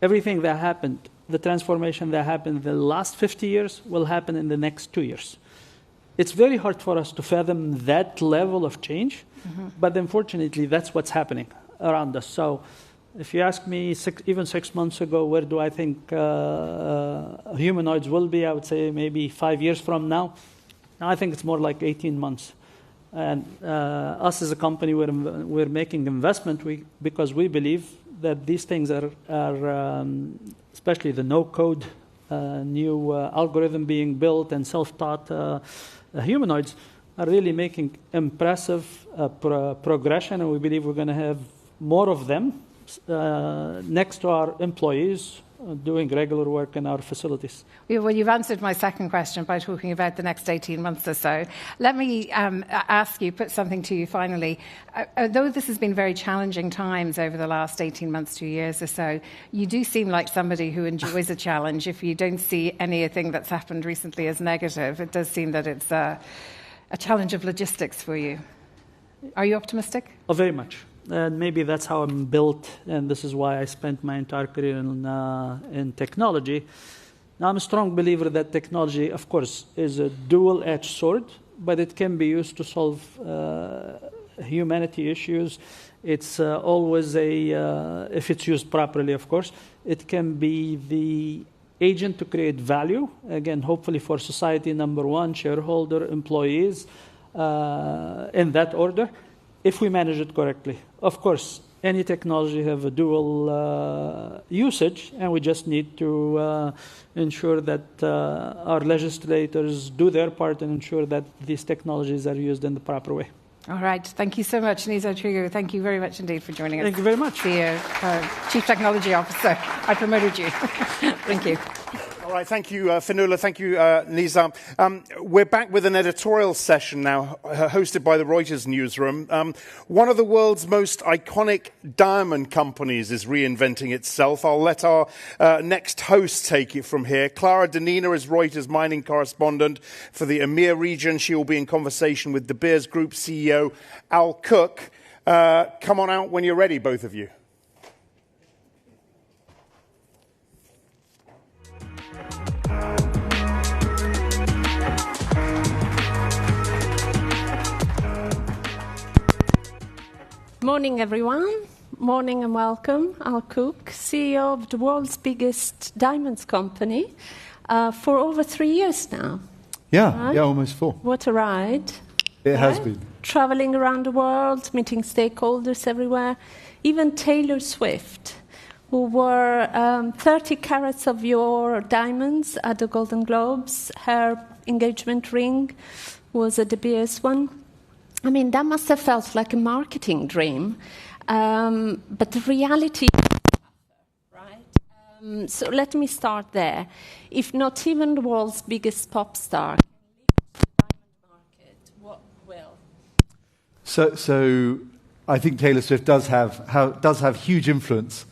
everything that happened, the transformation that happened in the last 50 years will happen in the next 2 years. It's very hard for us to fathom that level of change. But unfortunately, that's what's happening around us. So if you ask me even 6 months ago, where do I think humanoids will be, I would say maybe 5 years from now. Now I think it's more like 18 months. And us as a company, we're making investment because we believe that these things are especially the no-code, new algorithm being built and self-taught humanoids are really making impressive progression, and we believe we're going to have more of them next to our employees doing regular work in our facilities. Well, you've answered my second question by talking about the next 18 months or so. Let me put something to you finally. Though this has been very challenging times over the last 18 months, 2 years or so, you do seem like somebody who enjoys a challenge. If you don't see anything that's happened recently as negative, it does seem that it's a challenge of logistics for you. Are you optimistic? Oh, very much. And maybe that's how I'm built, and this is why I spent my entire career in technology. Now, I'm a strong believer that technology, of course, is a dual-edged sword, but it can be used to solve humanity issues. It's always if it's used properly, of course, it can be the agent to create value, again, hopefully for society, number one, shareholder, employees, in that order, if we manage it correctly. Of course, any technology have a dual usage, and we just need to ensure that our legislators do their part and ensure that these technologies are used in the proper way. All right. Thank you so much, Nisa Trigo. Thank you very much indeed for joining us. Thank you very much. The Chief Technology Officer. I promoted you. Thank you. All right, thank you, Fionnuala. Thank you, Nizam. We're back with an editorial session now, hosted by the Reuters newsroom. One of the world's most iconic diamond companies is reinventing itself. I'll let our next host take it from here. Clara Danina is Reuters mining correspondent for the EMEA region. She will be in conversation with De Beers Group CEO Al Cook. Come on out when you're ready, both of you. Morning, everyone. Morning and welcome. Al Cook, CEO of the world's biggest diamonds company for over 3 years now. Yeah, Right? yeah, almost 4. What a ride. It has Right? been. Traveling around the world, meeting stakeholders everywhere. Even Taylor Swift, who wore 30 carats of your diamonds at the Golden Globes. Her engagement ring was a De Beers one. I mean, that must have felt like a marketing dream. But the reality, right? So let me start there. If not even the world's biggest pop star can lift the diamond market, what will? So I think Taylor Swift does have huge influence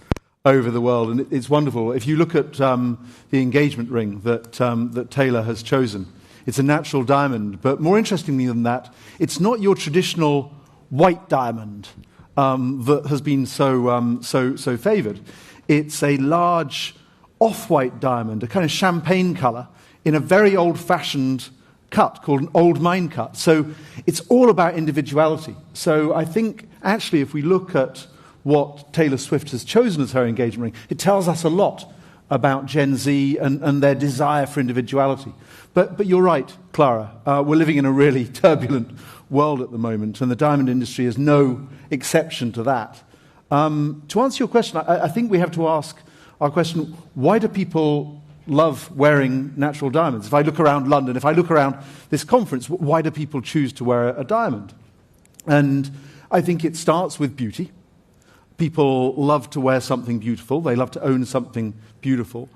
over the world, and it's wonderful. If you look at the engagement ring that Taylor has chosen, it's a natural diamond, but more interestingly than that, it's not your traditional white diamond that has been so favoured. It's a large off-white diamond, a kind of champagne colour, in a very old-fashioned cut called an old mine cut. So it's all about individuality. So I think, actually, if we look at what Taylor Swift has chosen as her engagement ring, it tells us a lot about Gen Z and their desire for individuality. But you're right, Clara. We're living in a really turbulent world at the moment, and the diamond industry is no exception to that. To answer your question, I think we have to ask our question, why do people love wearing natural diamonds? If I look around London, if I look around this conference, why do people choose to wear a diamond? And I think it starts with beauty. People love to wear something beautiful. They love to own something beautiful.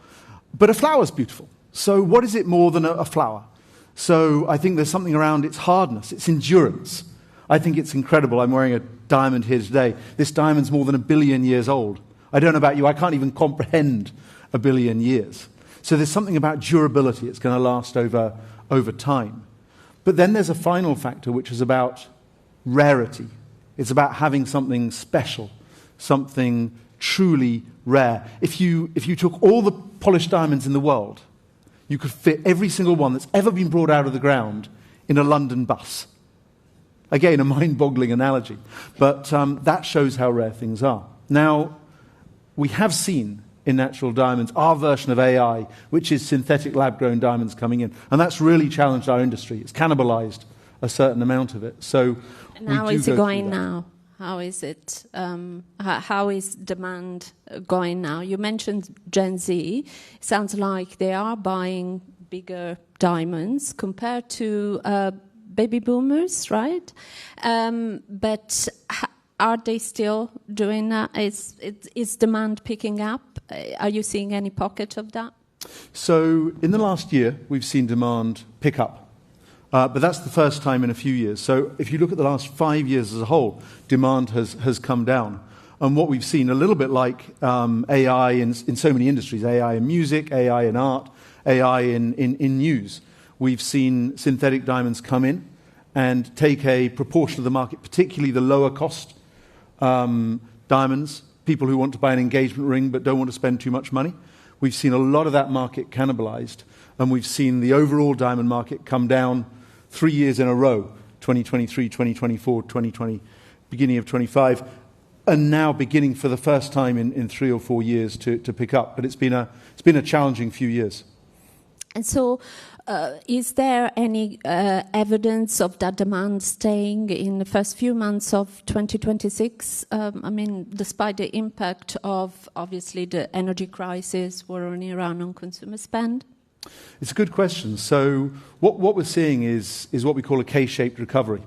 But a flower's beautiful. So what is it more than a flower? So I think there's something around its hardness, its endurance. I think it's incredible. I'm wearing a diamond here today. This diamond's more than 1 billion years old. I don't know about you. I can't even comprehend 1 billion years. So there's something about durability. It's going to last over time. But then there's a final factor, which is about rarity. It's about having something special, something truly rare. If you took all the polished diamonds in the world, you could fit every single one that's ever been brought out of the ground in a London bus. Again, a mind-boggling analogy. But that shows how rare things are. Now, we have seen in natural diamonds our version of AI, which is synthetic lab-grown diamonds coming in. And that's really challenged our industry. It's cannibalized a certain amount of it. So And how is it going now? How is it? How is demand going now? You mentioned Gen Z. Sounds like they are buying bigger diamonds compared to baby boomers, right? But are they still doing that? Is demand picking up? Are you seeing any pocket of that? So in the last year, we've seen demand pick up. But that's the first time in a few years. So if you look at the last 5 years as a whole, demand has come down. And what we've seen, a little bit like AI in so many industries, AI in music, AI in art, AI in news, we've seen synthetic diamonds come in and take a proportion of the market, particularly the lower cost diamonds, people who want to buy an engagement ring but don't want to spend too much money. We've seen a lot of that market cannibalized, and we've seen the overall diamond market come down 3 years in a row, 2023, 2024, 2020, beginning of 25, and now beginning for the first time in 3 or 4 years to pick up. But it's been a challenging few years. And so is there any evidence of that demand staying in the first few months of 2026? I mean, despite the impact of, obviously, the energy crisis, war in Iran on consumer spend? It's a good question. So what we're seeing is what we call a K-shaped recovery.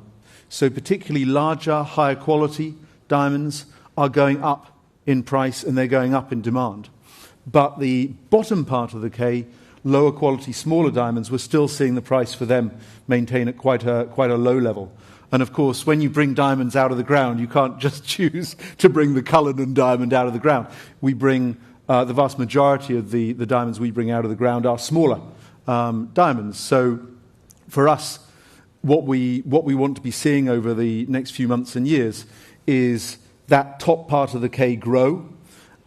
So particularly larger, higher quality diamonds are going up in price and they're going up in demand. But the bottom part of the K, lower quality, smaller diamonds, we're still seeing the price for them maintain at quite a low level. And of course, when you bring diamonds out of the ground, you can't just choose to bring the Cullinan diamond out of the ground. We bring the vast majority of the diamonds we bring out of the ground are smaller diamonds. So for us, what we want to be seeing over the next few months and years is that top part of the K grow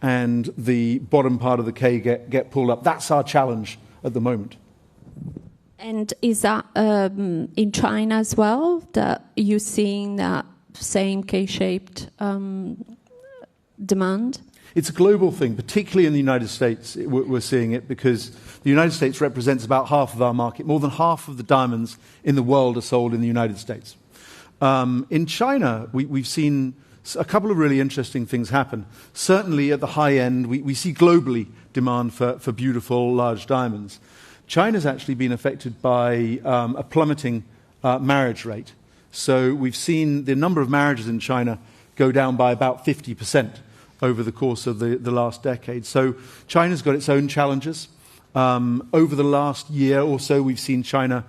and the bottom part of the K get pulled up. That's our challenge at the moment. And is that in China as well, that you're seeing that same K-shaped demand? It's a global thing, particularly in the United States. We're seeing it because the United States represents about half of our market. More than half of the diamonds in the world are sold in the United States. In China, we've seen a couple of really interesting things happen. Certainly at the high end, we see globally demand for beautiful, large diamonds. China's actually been affected by a plummeting marriage rate. So we've seen the number of marriages in China go down by about 50% over the course of the last decade. So China's got its own challenges. Over the last year or so, we've seen China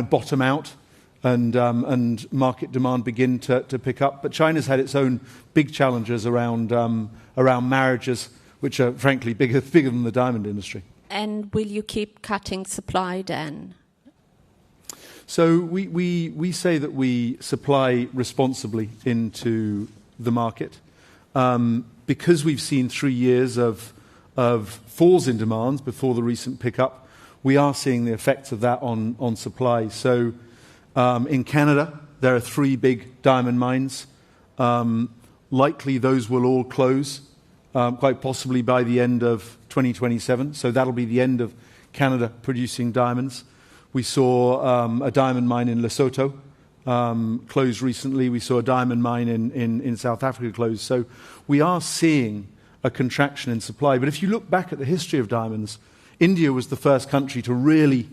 bottom out and market demand begin to pick up. But China's had its own big challenges around marriages, which are frankly bigger than the diamond industry. And will you keep cutting supply then? So we say that we supply responsibly into the market. Because we've seen 3 years of falls in demands before the recent pickup, we are seeing the effects of that on supply. So in Canada, there are 3 big diamond mines. Likely those will all close, quite possibly by the end of 2027. So that'll be the end of Canada producing diamonds. We saw a diamond mine in Lesotho close recently. We saw a diamond mine in South Africa close. So we are seeing a contraction in supply. But if you look back at the history of diamonds, India was the first country to really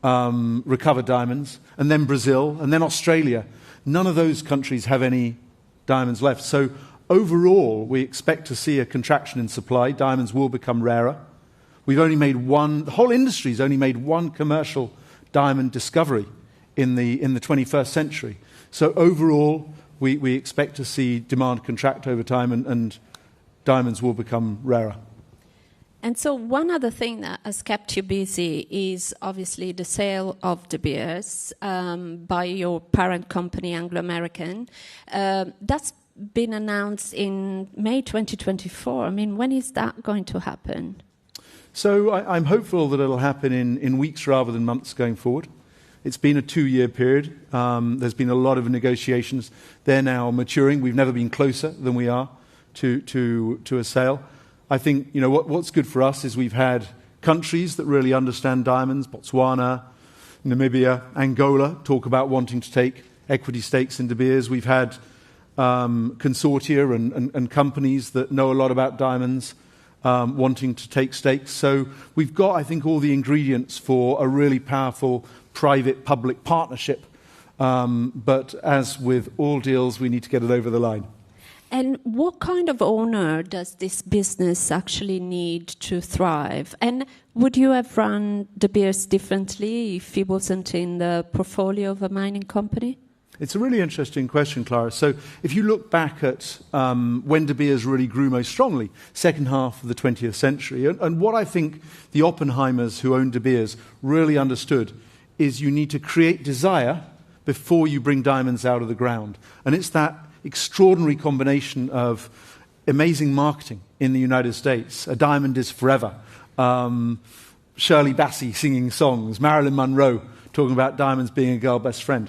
recover diamonds, and then Brazil, and then Australia. None of those countries have any diamonds left. So overall, we expect to see a contraction in supply. Diamonds will become rarer. We've only made the whole industry's only made one commercial diamond discovery in the 21st century. So overall, we expect to see demand contract over time and diamonds will become rarer. And so one other thing that has kept you busy is obviously the sale of De Beers by your parent company, Anglo American. That's been announced in May 2024. I mean, when is that going to happen? So I'm hopeful that it'll happen in weeks rather than months going forward. It's been a 2-year period. There's been a lot of negotiations. They're now maturing. We've never been closer than we are to a sale. I think what's good for us is we've had countries that really understand diamonds, Botswana, Namibia, Angola, talk about wanting to take equity stakes in De Beers. We've had consortia and companies that know a lot about diamonds wanting to take stakes. So we've got, I think, all the ingredients for a really powerful private-public partnership. But as with all deals, we need to get it over the line. And what kind of owner does this business actually need to thrive? And would you have run De Beers differently if it wasn't in the portfolio of a mining company? It's a really interesting question, Clara. So if you look back at when De Beers really grew most strongly, second half of the 20th century, and what I think the Oppenheimers who owned De Beers really understood is you need to create desire before you bring diamonds out of the ground. And it's that extraordinary combination of amazing marketing in the United States. A diamond is forever. Shirley Bassey singing songs. Marilyn Monroe talking about diamonds being a girl best friend.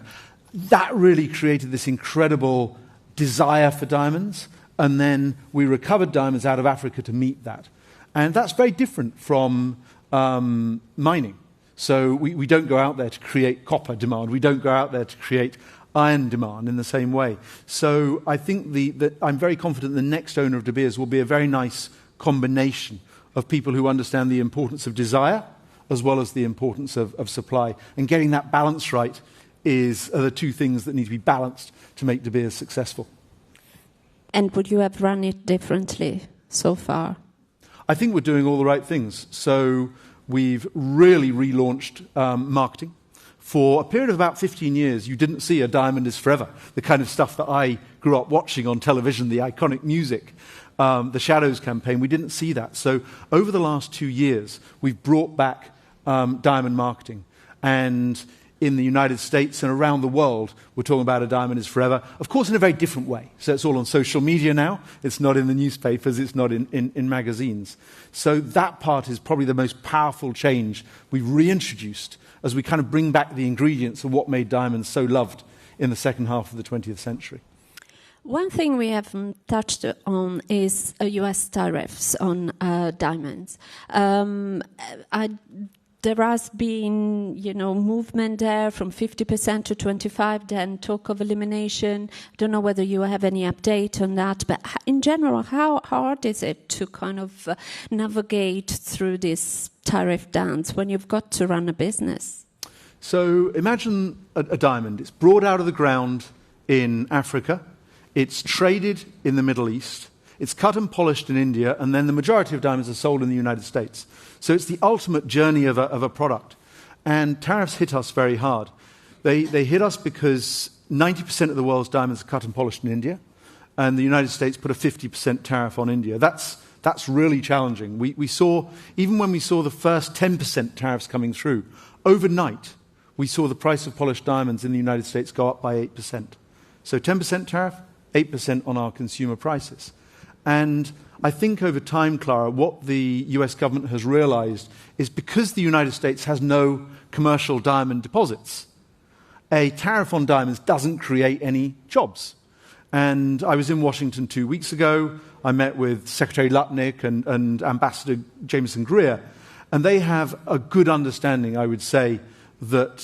That really created this incredible desire for diamonds. And then we recovered diamonds out of Africa to meet that. And that's very different from mining. So we don't go out there to create copper demand. We don't go out there to create iron demand in the same way. So I think that I'm very confident the next owner of De Beers will be a very nice combination of people who understand the importance of desire as well as the importance of supply. And getting that balance right are the two things that need to be balanced to make De Beers successful. And would you have run it differently so far? I think we're doing all the right things. So We've really relaunched marketing. For a period of about 15 years, you didn't see a diamond is forever, the kind of stuff that I grew up watching on television, the iconic music, the Shadows campaign. We didn't see that. So over the last 2 years, we've brought back diamond marketing. And in the United States and around the world, we're talking about a diamond is forever, of course, in a very different way. So it's all on social media now. It's not in the newspapers. It's not in magazines. So that part is probably the most powerful change we've reintroduced as we kind of bring back the ingredients of what made diamonds so loved in the second half of the 20th century. One thing we haven't touched on is US tariffs on diamonds. There has been, movement there from 50% to 25%, then talk of elimination. I don't know whether you have any update on that, but in general, how hard is it to kind of navigate through this tariff dance when you've got to run a business? So imagine a diamond. It's brought out of the ground in Africa. It's traded in the Middle East. It's cut and polished in India, and then the majority of diamonds are sold in the United States. So it's the ultimate journey of a product. And tariffs hit us very hard. They hit us because 90% of the world's diamonds are cut and polished in India, and the United States put a 50% tariff on India. That's really challenging. We saw, even when we saw the first 10% tariffs coming through, overnight we saw the price of polished diamonds in the United States go up by 8%. So 10% tariff, 8% on our consumer prices. And I think over time, Clara, what the US government has realized is because the United States has no commercial diamond deposits, a tariff on diamonds doesn't create any jobs. And I was in Washington 2 weeks ago. I met with Secretary Lutnick and Ambassador Jameson Greer, and they have a good understanding, I would say, that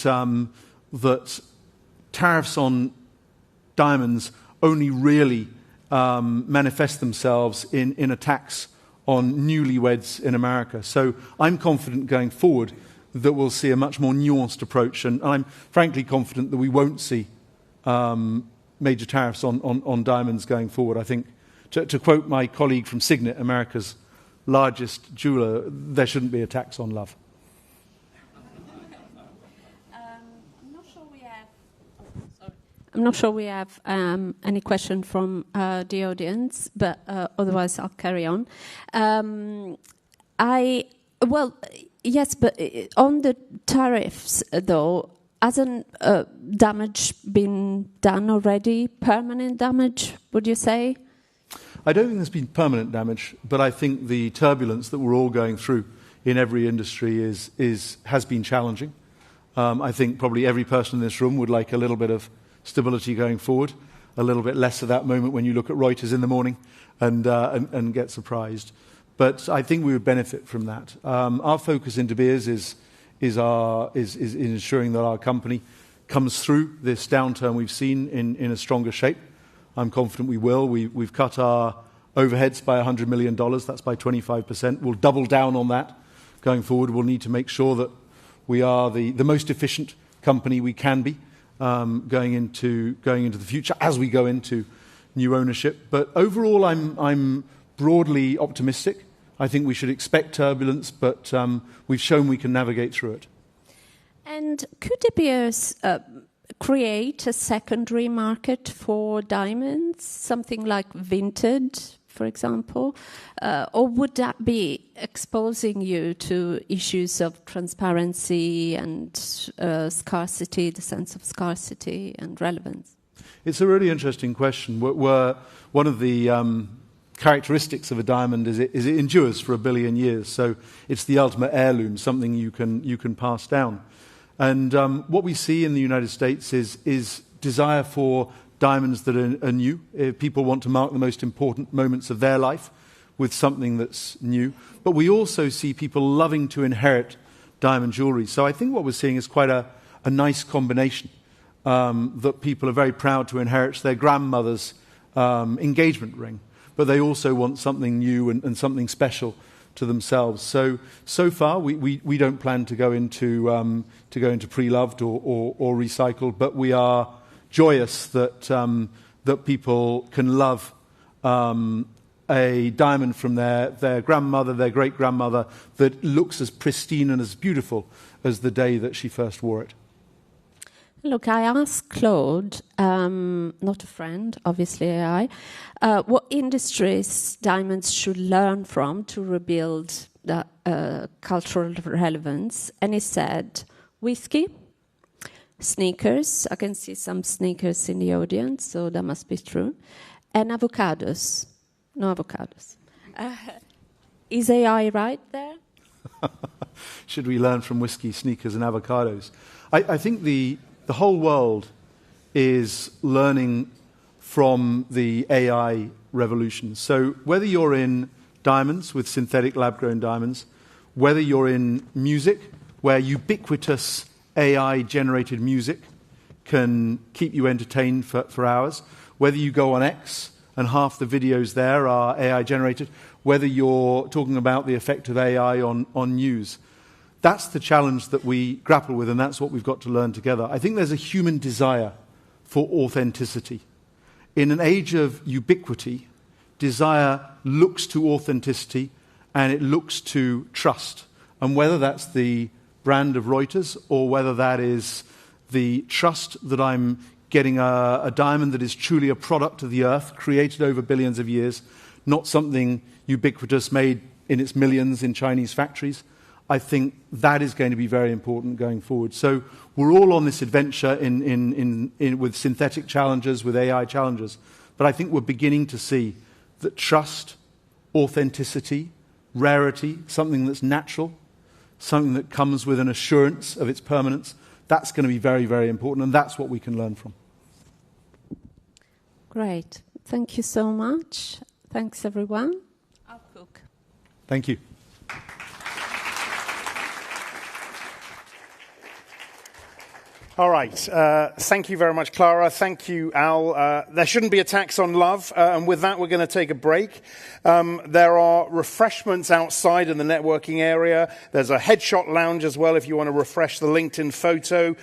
tariffs on diamonds only really manifest themselves in a tax on newlyweds in America. So I'm confident going forward that we'll see a much more nuanced approach, and I'm frankly confident that we won't see major tariffs on diamonds going forward. I think, to quote my colleague from Signet, America's largest jeweler, there shouldn't be a tax on love. I'm not sure we have any question from the audience, but otherwise I'll carry on. Yes, but on the tariffs, though, hasn't damage been done already? Permanent damage, would you say? I don't think there's been permanent damage, but I think the turbulence that we're all going through in every industry has been challenging. I think probably every person in this room would like a little bit of stability going forward, a little bit less of that moment when you look at Reuters in the morning and get surprised. But I think we would benefit from that. Our focus in De Beers is ensuring that our company comes through this downturn we've seen in a stronger shape. I'm confident we will. We've cut our overheads by $100 million. That's by 25%. We'll double down on that going forward. We'll need to make sure that we are the most efficient company we can be. Going into the future as we go into new ownership. But overall, I'm broadly optimistic. I think we should expect turbulence, but we've shown we can navigate through it. And could De Beers create a secondary market for diamonds, something like Vinted, for example? Or would that be exposing you to issues of transparency and scarcity, the sense of scarcity and relevance? It's a really interesting question. One of the characteristics of a diamond is it endures for 1 billion years. So it's the ultimate heirloom, something you can pass down. And what we see in the United States is desire for diamonds that are new. People want to mark the most important moments of their life with something that's new. But we also see people loving to inherit diamond jewelry. So I think what we're seeing is quite a nice combination, that people are very proud to inherit their grandmother's engagement ring, but they also want something new and something special to themselves. So far, we don't plan to go into pre-loved or recycled, but we are joyous that people can love a diamond from their grandmother, their great-grandmother, that looks as pristine and as beautiful as the day that she first wore it? Look, I asked Claude, not a friend, obviously AI, what industries diamonds should learn from to rebuild the cultural relevance. And he said, whiskey, sneakers, I can see some sneakers in the audience, so that must be true, and avocados. No avocados. Is AI right there? Should we learn from whiskey, sneakers, and avocados? I think the whole world is learning from the AI revolution. So whether you're in diamonds with synthetic lab-grown diamonds, whether you're in music, where ubiquitous AI-generated music can keep you entertained for hours, whether you go on X and half the videos there are AI-generated, whether you're talking about the effect of AI on news. That's the challenge that we grapple with, and that's what we've got to learn together. I think there's a human desire for authenticity. In an age of ubiquity, desire looks to authenticity and it looks to trust. And whether that's the brand of Reuters or whether that is the trust that I'm getting a diamond that is truly a product of the earth, created over billions of years, not something ubiquitous made in its millions in Chinese factories, I think that is going to be very important going forward. So we're all on this adventure with synthetic challenges, with AI challenges, but I think we're beginning to see that trust, authenticity, rarity, something that's natural, something that comes with an assurance of its permanence, that's going to be very, very important, and that's what we can learn from. Great. Thank you so much. Thanks, everyone. I'll cook. Thank you. All right. Thank you very much, Clara. Thank you, Al. There shouldn't be a tax on love. And with that, we're going to take a break. There are refreshments outside in the networking area. There's a headshot lounge as well if you want to refresh the LinkedIn photo.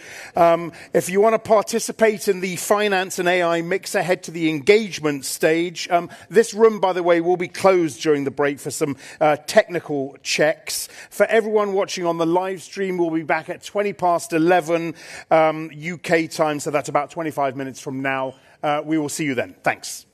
If you want to participate in the finance and AI mix ahead to the engagement stage, this room, by the way, will be closed during the break for some technical checks. For everyone watching on the live stream, we'll be back at 11:20 UK time, so that's about 25 minutes from now. We will see you then. Thanks.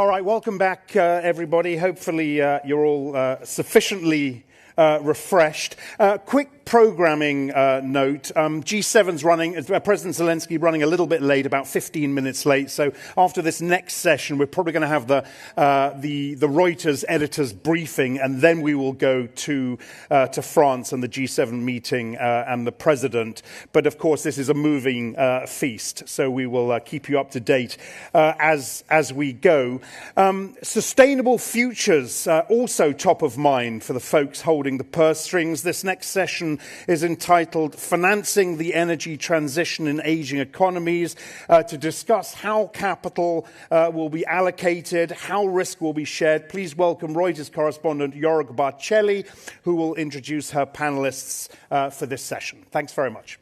All right, welcome back, everybody. Hopefully you're all sufficiently refreshed. Quick programming note. G7's running, President Zelensky running a little bit late, about 15 minutes late. So after this next session, we're probably going to have the Reuters editors briefing, and then we will go to France and the G7 meeting and the president. But of course, this is a moving feast, so we will keep you up to date as we go. Sustainable futures also top of mind for the folks holding the purse strings. This next session is entitled Financing the Energy Transition in Aging Economies, to discuss how capital will be allocated, how risk will be shared. Please welcome Reuters correspondent Jorg Barcelli, who will introduce her panelists for this session. Thanks very much.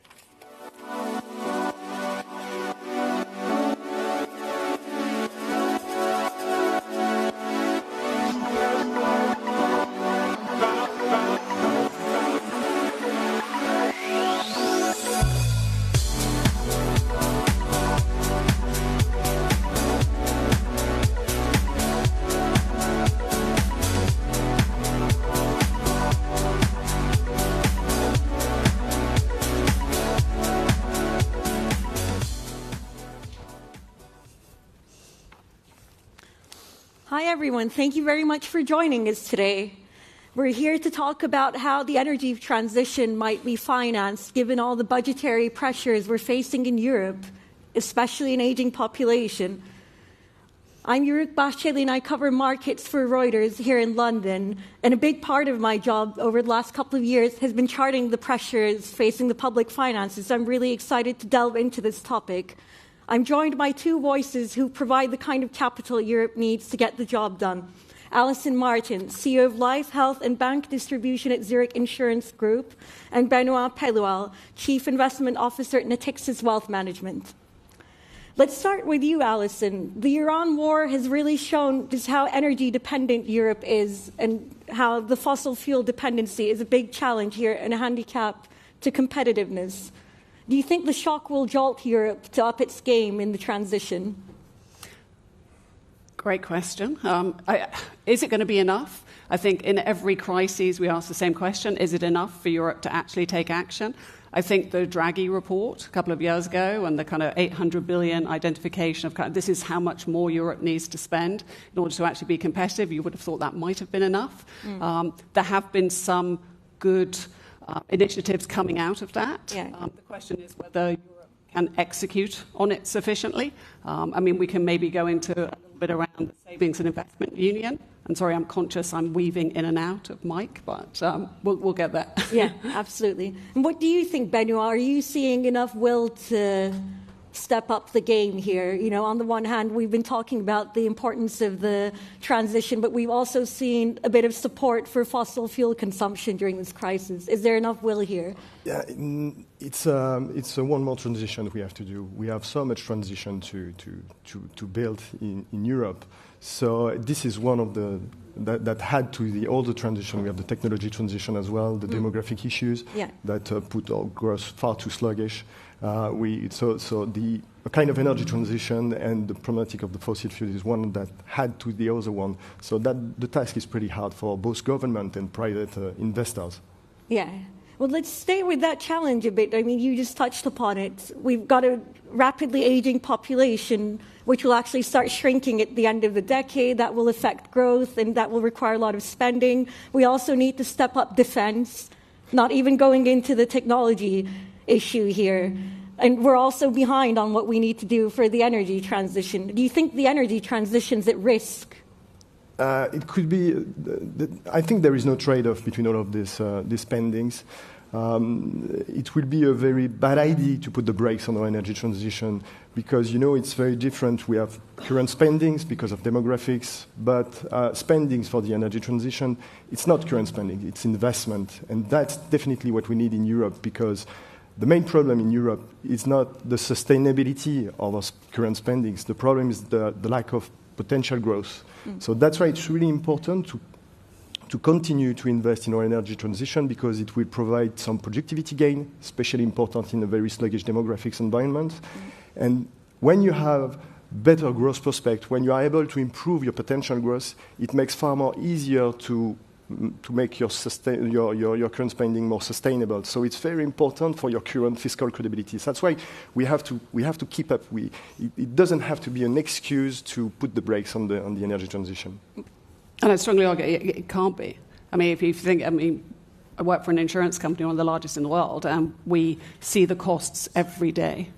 Hi, everyone. Thank you very much for joining us today. We're here to talk about how the energy transition might be financed, given all the budgetary pressures we're facing in Europe, especially an aging population. I'm Jorg Barcelli, and I cover markets for Reuters here in London. And a big part of my job over the last couple of years has been charting the pressures facing the public finances. So I'm really excited to delve into this topic. I'm joined by two voices who provide the kind of capital Europe needs to get the job done. Alison Martin, CEO of Life, Health and Bank Distribution at Zurich Insurance Group, and Benoit Pellual, Chief Investment Officer at Natixis Wealth Management. Let's start with you, Alison. The Iran war has really shown just how energy dependent Europe is and how the fossil fuel dependency is a big challenge here and a handicap to competitiveness. Do you think the shock will jolt Europe to up its game in the transition? Great question. Is it going to be enough? I think in every crisis we ask the same question, is it enough for Europe to actually take action? I think the Draghi report a couple of years ago and the kind of 800 billion identification of this is how much more Europe needs to spend in order to actually be competitive, you would have thought that might have been enough. There have been some good initiatives coming out of that. Yeah. The question is whether Europe can execute on it sufficiently. I mean, we can maybe go into a little bit around the Savings and Investment Union. And sorry, I'm conscious I'm weaving in and out of Mike, but we'll get there. Yeah, absolutely. And what do you think, Benoit? Are you seeing enough will to step up the game here? You know, on the one hand, we've been talking about the importance of the transition, but we've also seen a bit of support for fossil fuel consumption during this crisis. Is there enough will here? Yeah, it's a one more transition we have to do. We have so much transition to build in Europe. So this is one of that had to all the transition. We have the technology transition as well, the demographic issues that put our growth far too sluggish. So the kind of energy transition and the problematic of the fossil fuel is one that had to the other one. So that the task is pretty hard for both government and private investors. Yeah. Well, let's stay with that challenge a bit. I mean, you just touched upon it. We've got a rapidly aging population, which will actually start shrinking at the end of the decade. That will affect growth, and that will require a lot of spending. We also need to step up defense, not even going into the technology issue here. And we're also behind on what we need to do for the energy transition. Do you think the energy transition's at risk? It could be. I think there is no trade-off between all of these spendings. It will be a very bad idea to put the brakes on our energy transition because, it's very different. We have current spendings because of demographics, but spendings for the energy transition, it's not current spending, it's investment. And that's definitely what we need in Europe because the main problem in Europe is not the sustainability of our current spendings. The problem is the lack of potential growth. So that's why it's really important to continue to invest in our energy transition because it will provide some productivity gain, especially important in a very sluggish demographics environment. And when you have better growth prospect, when you are able to improve your potential growth, it makes far more easier to make your current spending more sustainable. So it's very important for your current fiscal credibility. So that's why we have to keep up. It doesn't have to be an excuse to put the brakes on the energy transition. And I strongly argue it can't be. I mean, if you think, I work for an insurance company, one of the largest in the world, and we see the costs every day.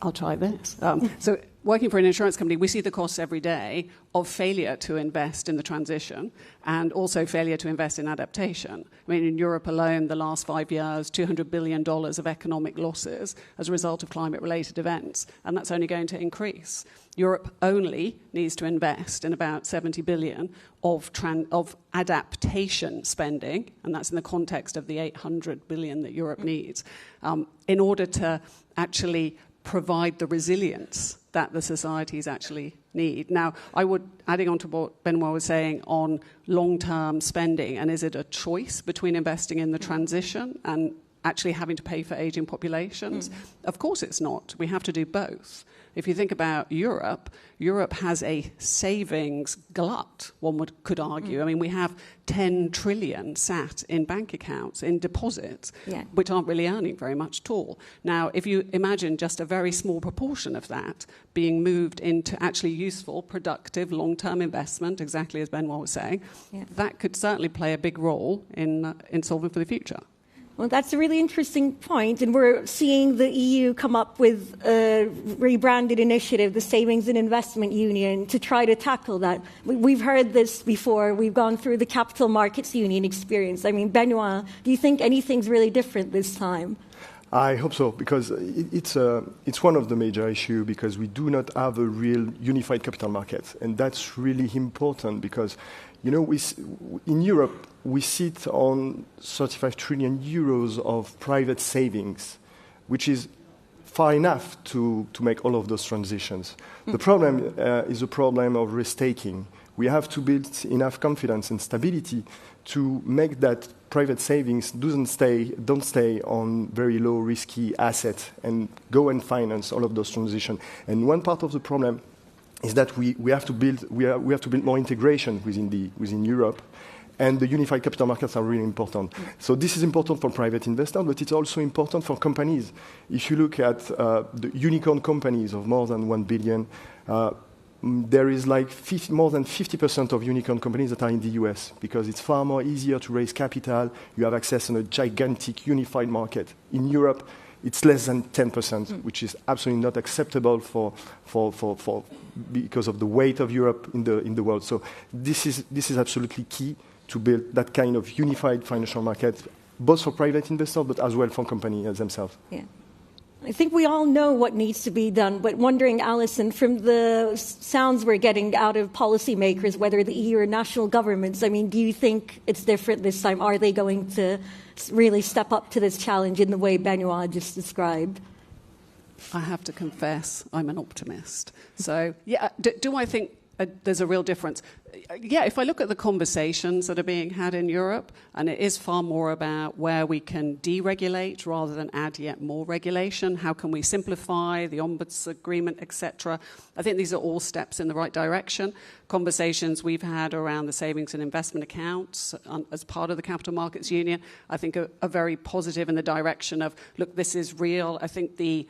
I'll try this. So working for an insurance company, we see the costs every day of failure to invest in the transition and also failure to invest in adaptation. I mean, in Europe alone, the last 5 years, $200 billion of economic losses as a result of climate-related events, and that's only going to increase. Europe only needs to invest in about $70 billion of adaptation spending, and that's in the context of the $800 billion that Europe needs, in order to actually provide the resilience that the societies actually need. Now, adding on to what Benoit was saying on long-term spending, and is it a choice between investing in the transition and actually having to pay for aging populations? Of course it's not. We have to do both. If you think about Europe, Europe has a savings glut, one could argue. I mean, we have 10 trillion sat in bank accounts, in deposits, which aren't really earning very much at all. Now, if you imagine just a very small proportion of that being moved into actually useful, productive, long-term investment, exactly as Benoit was saying, that could certainly play a big role in solving for the future. Well, that's a really interesting point, and we're seeing the EU come up with a rebranded initiative, the Savings and Investment Union, to try to tackle that. We've heard this before. We've gone through the Capital Markets Union experience. I mean, Benoit, do you think anything's really different this time? I hope so, because it's one of the major issues, because we do not have a real unified capital market, and that's really important because, in Europe, we sit on 35 trillion euros of private savings, which is far enough to make all of those transitions. The problem is a problem of risk-taking. We have to build enough confidence and stability to make that private savings don't stay on very low risky assets and go and finance all of those transitions. And one part of the problem is that we have to build more integration within Europe. And the unified capital markets are really important. So this is important for private investors, but it's also important for companies. If you look at the unicorn companies of more than 1 billion, there is more than 50% of unicorn companies that are in the US, because it's far more easier to raise capital. You have access to a gigantic unified market. In Europe, it's less than 10%, which is absolutely not acceptable because of the weight of Europe in the world. So this is absolutely key to build that kind of unified financial market, both for private investors, but as well for companies themselves. Yeah. I think we all know what needs to be done, but wondering, Alison, from the sounds we're getting out of policymakers, whether the EU or national governments, I mean, do you think it's different this time? Are they going to really step up to this challenge in the way Benoit just described? I have to confess, I'm an optimist. So, do I think there's a real difference? If I look at the conversations that are being had in Europe, and it is far more about where we can deregulate rather than add yet more regulation, how can we simplify the Ombuds Agreement, etc. I think these are all steps in the right direction. Conversations we've had around the savings and investment accounts as part of the Capital Markets Union, I think are very positive in the direction of, look, this is real. I think the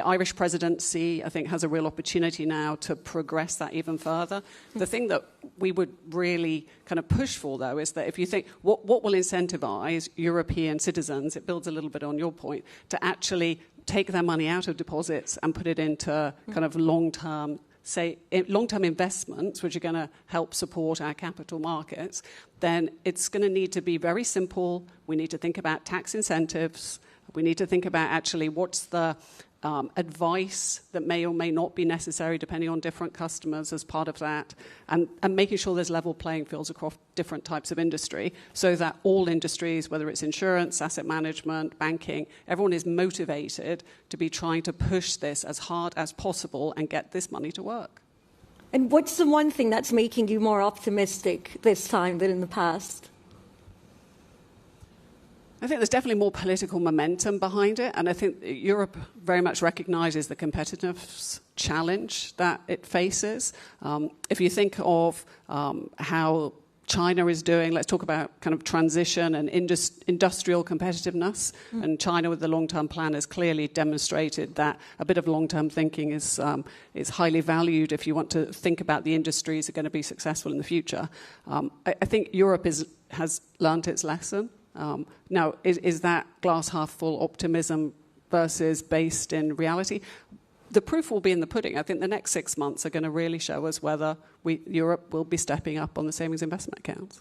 Irish presidency, I think, has a real opportunity now to progress that even further. The thing that we would really kind of push for, though, is that if you think what will incentivize European citizens, it builds a little bit on your point, to actually take their money out of deposits and put it into kind of long-term investments, which are going to help support our capital markets, then it's going to need to be very simple. We need to think about tax incentives. We need to think about actually what's the advice that may or may not be necessary depending on different customers as part of that, and making sure there's level playing fields across different types of industry so that all industries, whether it's insurance, asset management, banking, everyone is motivated to be trying to push this as hard as possible and get this money to work. And what's the one thing that's making you more optimistic this time than in the past? I think there's definitely more political momentum behind it, and I think Europe very much recognises the competitiveness challenge that it faces. If you think of how China is doing, let's talk about kind of transition and industrial competitiveness. And China, with the long-term plan, has clearly demonstrated that a bit of long-term thinking is highly valued if you want to think about the industries that are going to be successful in the future. I think Europe has learnt its lesson. Now, is that glass half full optimism versus based in reality? The proof will be in the pudding. I think the next 6 months are going to really show us whether Europe will be stepping up on the savings investment accounts.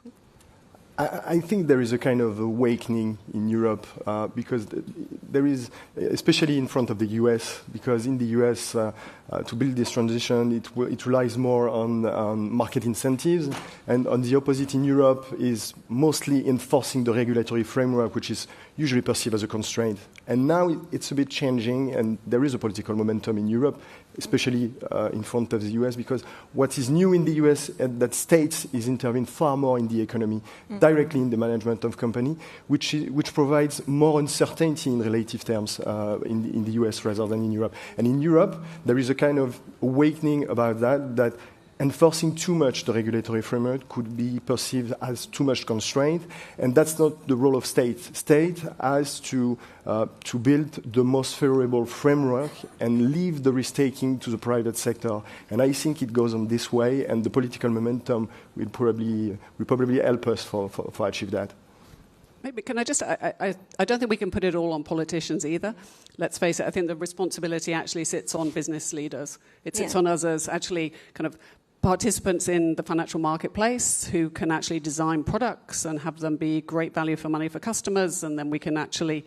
I think there is a kind of awakening in Europe because there is, especially in front of the US, because in the US, to build this transition, it relies more on market incentives, and on the opposite in Europe is mostly enforcing the regulatory framework, which is usually perceived as a constraint. And now it's a bit changing, and there is a political momentum in Europe, especially in front of the US, because what is new in the US is that states is intervene far more in the economy, directly in the management of company, which provides more uncertainty in relative terms in the US rather than in Europe. And in Europe, there is a kind of awakening about that enforcing too much the regulatory framework could be perceived as too much constraint, and that's not the role of state. State has to build the most favorable framework and leave the risk-taking to the private sector. And I think it goes on this way, and the political momentum will probably help us for achieve that. Maybe can I just, I don't think we can put it all on politicians either. Let's face it, I think the responsibility actually sits on business leaders. It sits on us as actually kind of participants in the financial marketplace who can actually design products and have them be great value for money for customers, and then we can actually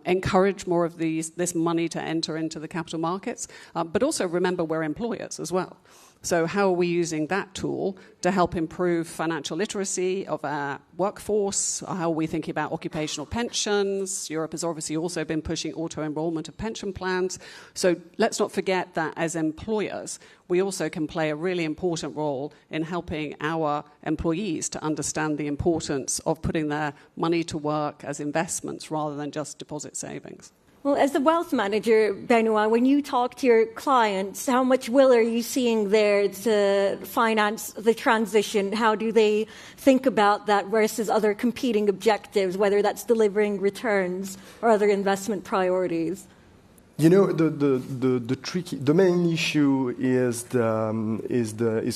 encourage more of this money to enter into the capital markets. But also remember, we're employers as well. So how are we using that tool to help improve financial literacy of our workforce? How are we thinking about occupational pensions? Europe has obviously also been pushing auto-enrollment of pension plans. So let's not forget that as employers, we also can play a really important role in helping our employees to understand the importance of putting their money to work as investments rather than just deposit savings. Well, as the wealth manager, Benoit, when you talk to your clients, how much will are you seeing there to finance the transition? How do they think about that versus other competing objectives, whether that's delivering returns or other investment priorities? You know, the main issue is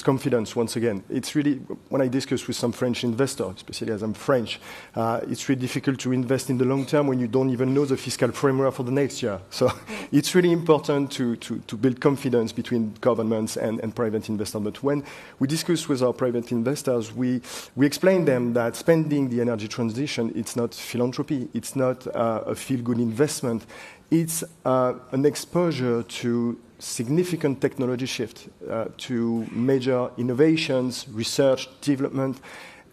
confidence. Once again, it's really, when I discuss with some French investors, especially as I'm French, it's really difficult to invest in the long term when you don't even know the fiscal framework for the next year. So it's really important to build confidence between governments and private investors. But when we discuss with our private investors, we explain them that spending the energy transition, it's not philanthropy, it's not a feel-good investment. It's an exposure to significant technology shift, to major innovations, research, development,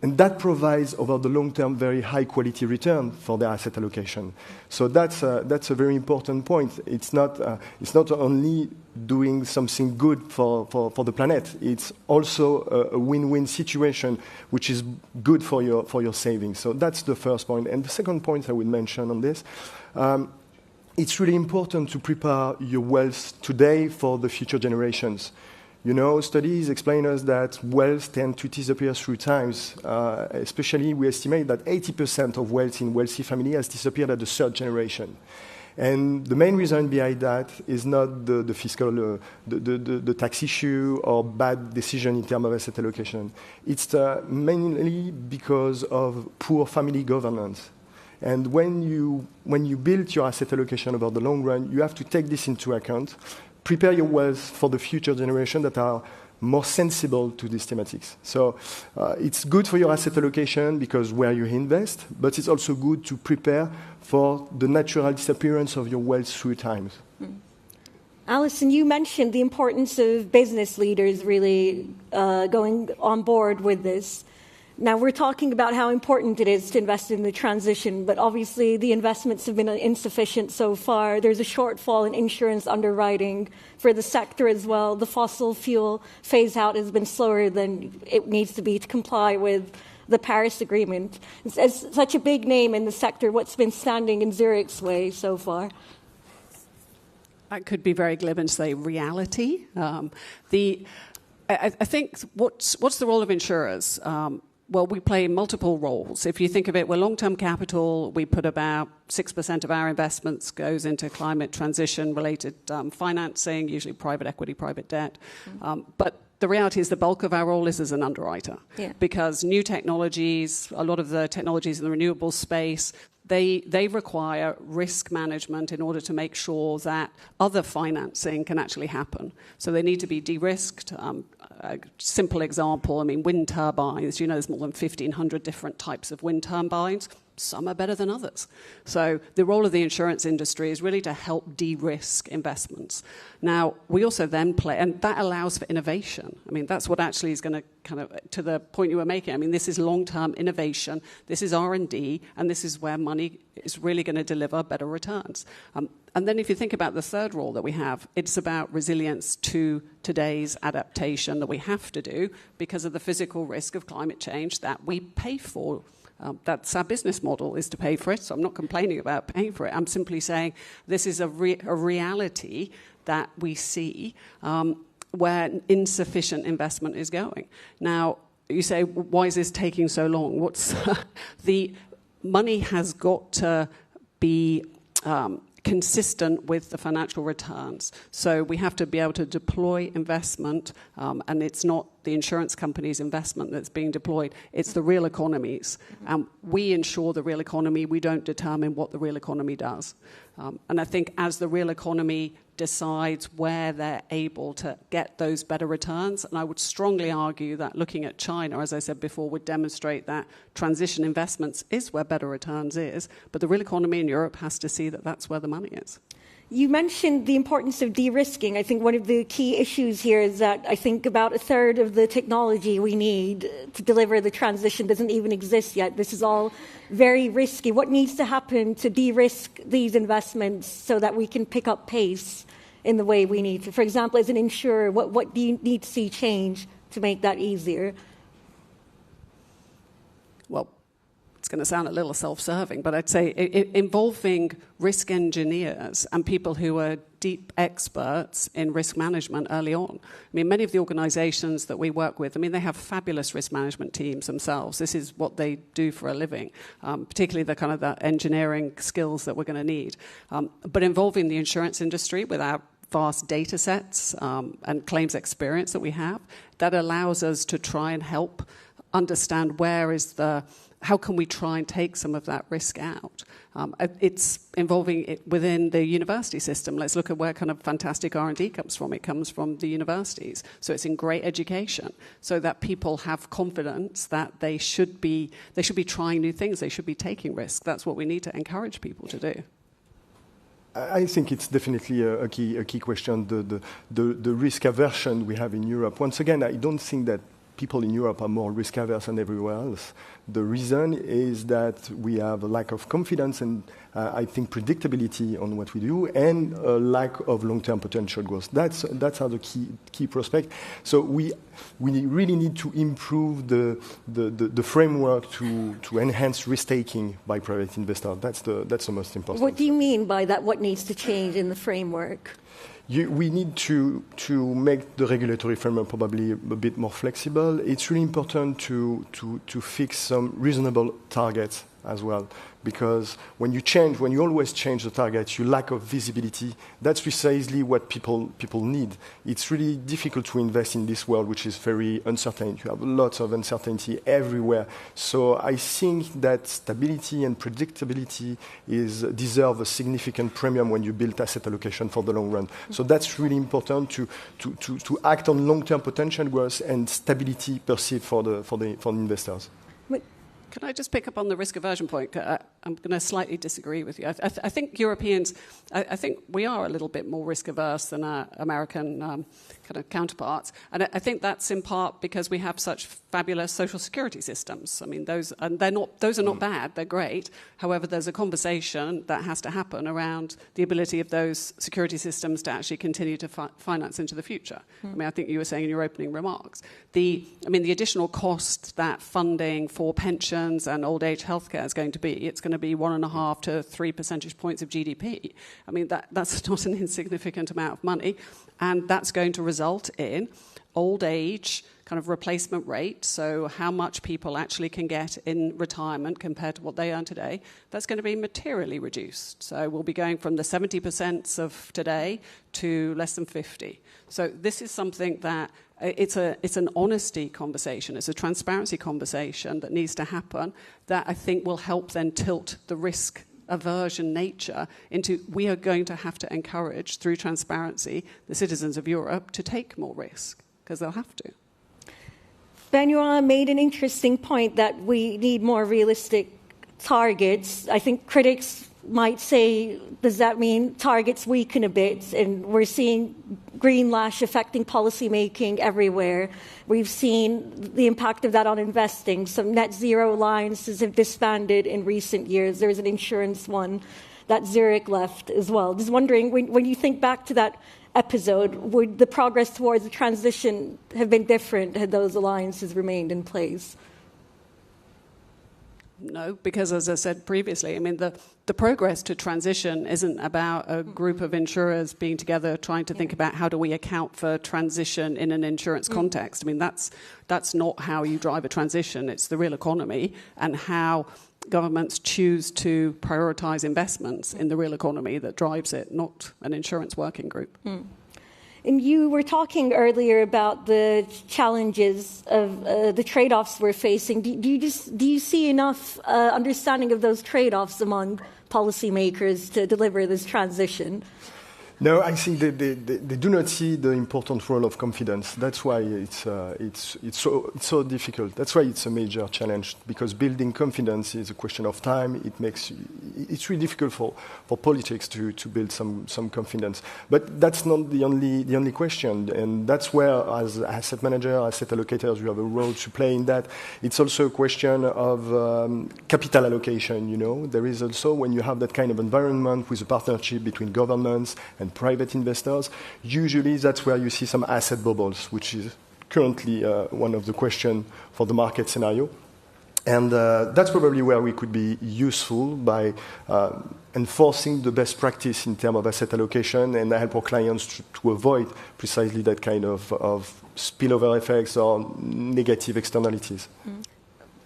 and that provides, over the long term, very high-quality return for their asset allocation. So that's a very important point. It's not only doing something good for the planet. It's also a win-win situation, which is good for your savings. So that's the first point. And the second point I would mention on this. It's really important to prepare your wealth today for the future generations. You know, studies explain us that wealth tends to disappear through times. Especially, we estimate that 80% of wealth in wealthy families has disappeared at the third generation. And the main reason behind that is not the fiscal, the tax issue or bad decision in terms of asset allocation. It's mainly because of poor family governance. And when you build your asset allocation over the long run, you have to take this into account, prepare your wealth for the future generation that are more sensible to these thematics. So it's good for your asset allocation because where you invest, but it's also good to prepare for the natural disappearance of your wealth through time. Alison, you mentioned the importance of business leaders really going on board with this. Now, we're talking about how important it is to invest in the transition, but obviously the investments have been insufficient so far. There's a shortfall in insurance underwriting for the sector as well. The fossil fuel phase-out has been slower than it needs to be to comply with the Paris Agreement. As such a big name in the sector, what's been standing in Zurich's way so far? I could be very glib and say reality. I think what's the role of insurers? Well, we play multiple roles. If you think of it, we're long-term capital. We put about 6% of our investments goes into climate transition-related financing, usually private equity, private debt. But the reality is the bulk of our role is as an underwriter. Yeah. Because new technologies, a lot of the technologies in the renewable space, they require risk management in order to make sure that other financing can actually happen. So they need to be de-risked. A simple example, I mean, wind turbines. You know, there's more than 1,500 different types of wind turbines. Some are better than others. So the role of the insurance industry is really to help de-risk investments. Now, we also then play, and that allows for innovation. I mean, that's what actually is going to kind of, to the point you were making, I mean, this is long-term innovation, this is R&D, and this is where money is really going to deliver better returns. And then if you think about the third role that we have, it's about resilience to today's adaptation that we have to do because of the physical risk of climate change that we pay for. That's our business model, is to pay for it. So I'm not complaining about paying for it. I'm simply saying this is a reality that we see where insufficient investment is going. Now, you say, why is this taking so long? What's the money has got to be consistent with the financial returns. So we have to be able to deploy investment, and it's not the insurance company's investment that's being deployed, it's the real economies. We insure the real economy, we don't determine what the real economy does. And I think as the real economy decides where they're able to get those better returns, and I would strongly argue that looking at China, as I said before, would demonstrate that transition investments is where better returns is, but the real economy in Europe has to see that that's where the money is. You mentioned the importance of de-risking. I think one of the key issues here is that I think about a third of the technology we need to deliver the transition doesn't even exist yet. This is all very risky. What needs to happen to de-risk these investments so that we can pick up pace in the way we need to? For example, as an insurer, what do you need to see change to make that easier? Well, it's going to sound a little self-serving, but I'd say involving risk engineers and people who are deep experts in risk management early on. I mean, many of the organizations that we work with, I mean, they have fabulous risk management teams themselves. This is what they do for a living, particularly the kind of the engineering skills that we're going to need. But involving the insurance industry with our vast data sets and claims experience that we have, that allows us to try and help understand how can we try and take some of that risk out. It's involving it within the university system. Let's look at where kind of fantastic R&D comes from. It comes from the universities. So it's in great education so that people have confidence that they should be trying new things. They should be taking risks. That's what we need to encourage people to do. I think it's definitely a key question, the risk aversion we have in Europe. Once again, I don't think that people in Europe are more risk averse than everywhere else. The reason is that we have a lack of confidence and I think predictability on what we do and a lack of long-term potential growth. That's our key prospect. So we really need to improve the framework to enhance risk-taking by private investors. That's the most important. What do you mean by that? What needs to change in the framework? We need to make the regulatory framework probably a bit more flexible. It's really important to fix some reasonable targets as well, because when you always change the targets, you lack of visibility. That's precisely what people need. It's really difficult to invest in this world, which is very uncertain. You have lots of uncertainty everywhere. So I think that stability and predictability deserve a significant premium when you build asset allocation for the long run. So that's really important to act on long-term potential growth and stability perceived for the investors. Can I just pick up on the risk aversion point? I'm going to slightly disagree with you. I think Europeans, I think we are a little bit more risk averse than our American kind of counterparts, and I think that's in part because we have such fabulous social security systems. I mean, those are not bad; they're great. However, there's a conversation that has to happen around the ability of those security systems to actually continue to finance into the future. I mean, I think you were saying in your opening remarks, the additional cost that funding for pensions and old age healthcare is going to be, it's going to be 1.5 to 3 percentage points of GDP. I mean, that's not an insignificant amount of money, and that's going to result in old age kind of replacement rate, so how much people actually can get in retirement compared to what they earn today, that's going to be materially reduced. So we'll be going from the 70% of today to less than 50. So this is something that it's an honesty conversation, it's a transparency conversation that needs to happen that I think will help then tilt the risk aversion nature into we are going to have to encourage, through transparency, the citizens of Europe to take more risk, because they'll have to. Benoit made an interesting point that we need more realistic targets. I think critics might say, does that mean targets weaken a bit? And we're seeing greenlash affecting policymaking everywhere. We've seen the impact of that on investing. Some net zero alliances have disbanded in recent years. There's an insurance one that Zurich left as well. Just wondering, when you think back to that episode, would the progress towards the transition have been different had those alliances remained in place? No, because as I said previously, I mean, the progress to transition isn't about a group of insurers being together trying to think about how do we account for transition in an insurance context. I mean, that's not how you drive a transition. It's the real economy and how governments choose to prioritize investments in the real economy that drives it, not an insurance working group. And you were talking earlier about the challenges of the trade-offs we're facing. Do you see enough understanding of those trade-offs among policymakers to deliver this transition? No, I think they do not see the important role of confidence. That's why it's so difficult. That's why it's a major challenge, because building confidence is a question of time. It's really difficult for politics to build some confidence. But that's not the only question, and that's where, as asset manager, asset allocators, we have a role to play in that. It's also a question of capital allocation. You know, there is also, when you have that kind of environment with a partnership between governments and private investors, usually that's where you see some asset bubbles, which is currently one of the questions for the market scenario. And that's probably where we could be useful by enforcing the best practice in terms of asset allocation and help our clients to avoid precisely that kind of spillover effects or negative externalities.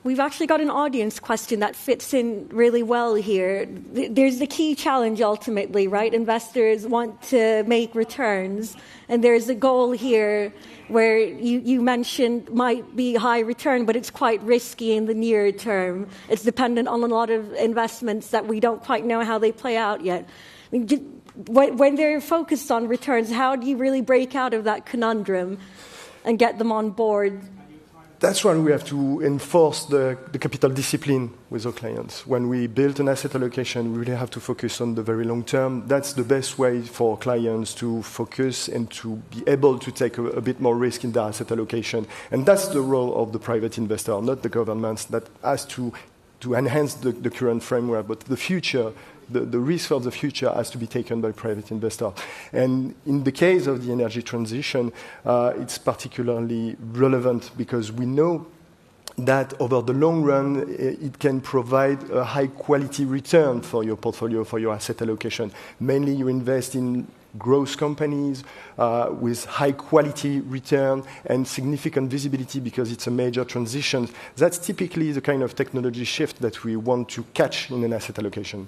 We've actually got an audience question that fits in really well here. There's the key challenge ultimately, right? Investors want to make returns, and there's a goal here where you mentioned might be high return, but it's quite risky in the near term. It's dependent on a lot of investments that we don't quite know how they play out yet. I mean, when they're focused on returns, how do you really break out of that conundrum and get them on board? That's when we have to enforce the capital discipline with our clients. When we build an asset allocation, we really have to focus on the very long term. That's the best way for clients to focus and to be able to take a bit more risk in their asset allocation. And that's the role of the private investor, not the governments, that has to enhance the current framework. But the future, the risk of the future has to be taken by private investors. And in the case of the energy transition, it's particularly relevant because we know that over the long run, it can provide a high-quality return for your portfolio, for your asset allocation. Mainly you invest in growth companies with high-quality return and significant visibility because it's a major transition. That's typically the kind of technology shift that we want to catch in an asset allocation.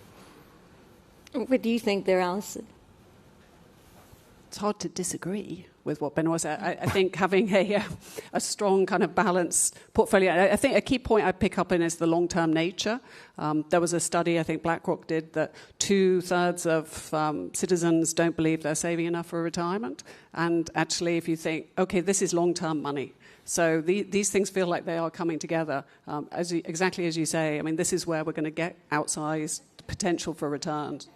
What do you think there, Alison? It's hard to disagree with what Benoit said. I think having a strong kind of balanced portfolio, I think a key point I pick up in is the long-term nature. There was a study I think BlackRock did that 2/3 of citizens don't believe they're saving enough for retirement. And actually, if you think, okay, this is long-term money, So these things feel like they are coming together. Exactly as you say, I mean, this is where we're going to get outsized potential for returns.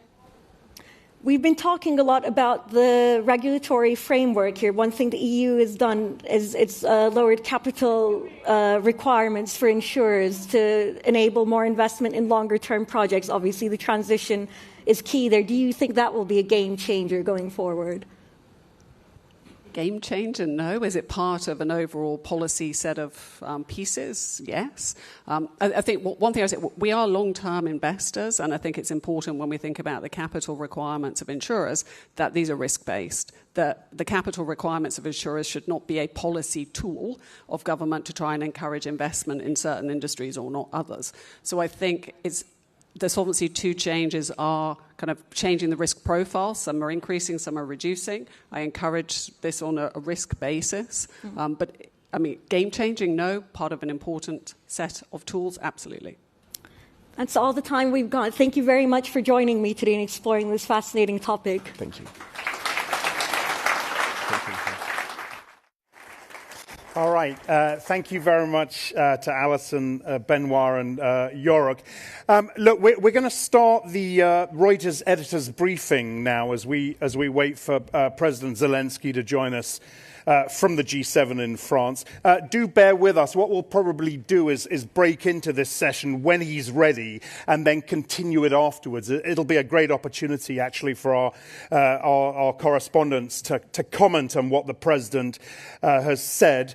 We've been talking a lot about the regulatory framework here. One thing the EU has done is it's lowered capital requirements for insurers to enable more investment in longer-term projects. Obviously, the transition is key there. Do you think that will be a game changer going forward? Game changer? No. Is it part of an overall policy set of pieces? Yes. I think one thing I say, we are long-term investors, and I think it's important when we think about the capital requirements of insurers that these are risk-based, that the capital requirements of insurers should not be a policy tool of government to try and encourage investment in certain industries or not others. So I think the Solvency II changes are kind of changing the risk profile. Some are increasing, some are reducing. I encourage this on a risk basis. But, I mean, game-changing, no. Part of an important set of tools, absolutely. That's all the time we've got. Thank you very much for joining me today and exploring this fascinating topic. Thank you. All right. Thank you very much to Alison, Benoit, and Yorick. Look, we're going to start the Reuters editors briefing now as we wait for President Zelensky to join us from the G7 in France. Do bear with us. What we'll probably do is break into this session when he's ready and then continue it afterwards. It'll be a great opportunity, actually, for our correspondents to comment on what the president has said.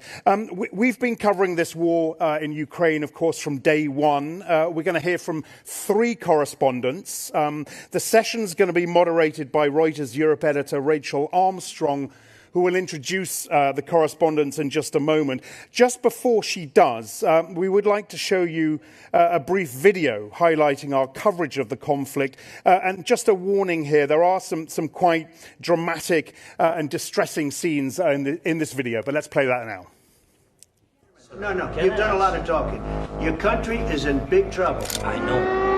We've been covering this war in Ukraine, of course, from day one. We're going to hear from 3 correspondents. The session's going to be moderated by Reuters Europe editor Rachel Armstrong, who will introduce the correspondents in just a moment. Just before she does, we would like to show you a brief video highlighting our coverage of the conflict. And just a warning here, there are some quite dramatic and distressing scenes in this video, but let's play that now. No, you've done a lot of talking. Your country is in big trouble. I know.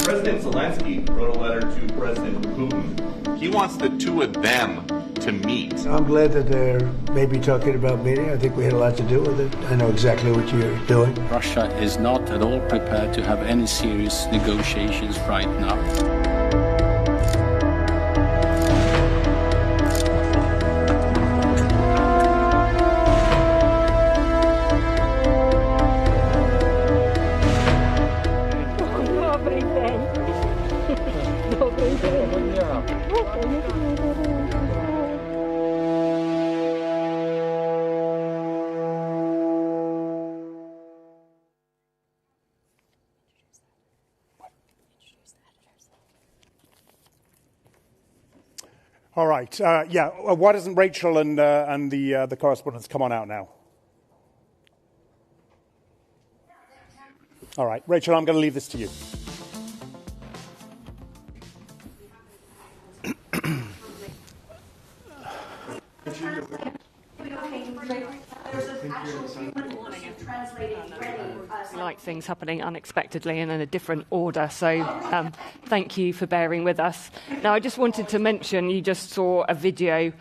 President Zelensky wrote a letter to President Putin. He wants the two of them to meet. I'm glad that they're maybe talking about meeting. I think we had a lot to do with it. I know exactly what you're doing. Russia is not at all prepared to have any serious negotiations right now. All right. Why doesn't Rachel and the correspondents come on out now? All right. Rachel, I'm going to leave this to you. Like things happening unexpectedly and in a different order, so thank you for bearing with us. Now, I just wanted to mention, you just saw a video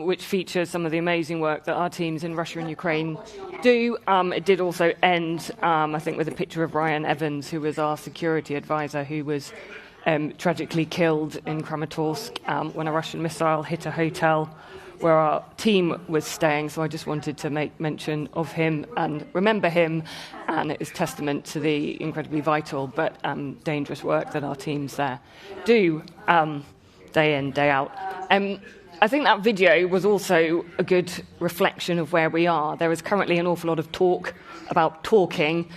which features some of the amazing work that our teams in Russia and Ukraine do. It did also end, I think, with a picture of Ryan Evans, who was our security advisor, who was tragically killed in Kramatorsk when a Russian missile hit a hotel where our team was staying. So I just wanted to make mention of him and remember him, and it is testament to the incredibly vital but dangerous work that our teams there do day in, day out. I think that video was also a good reflection of where we are. There is currently an awful lot of talk about talking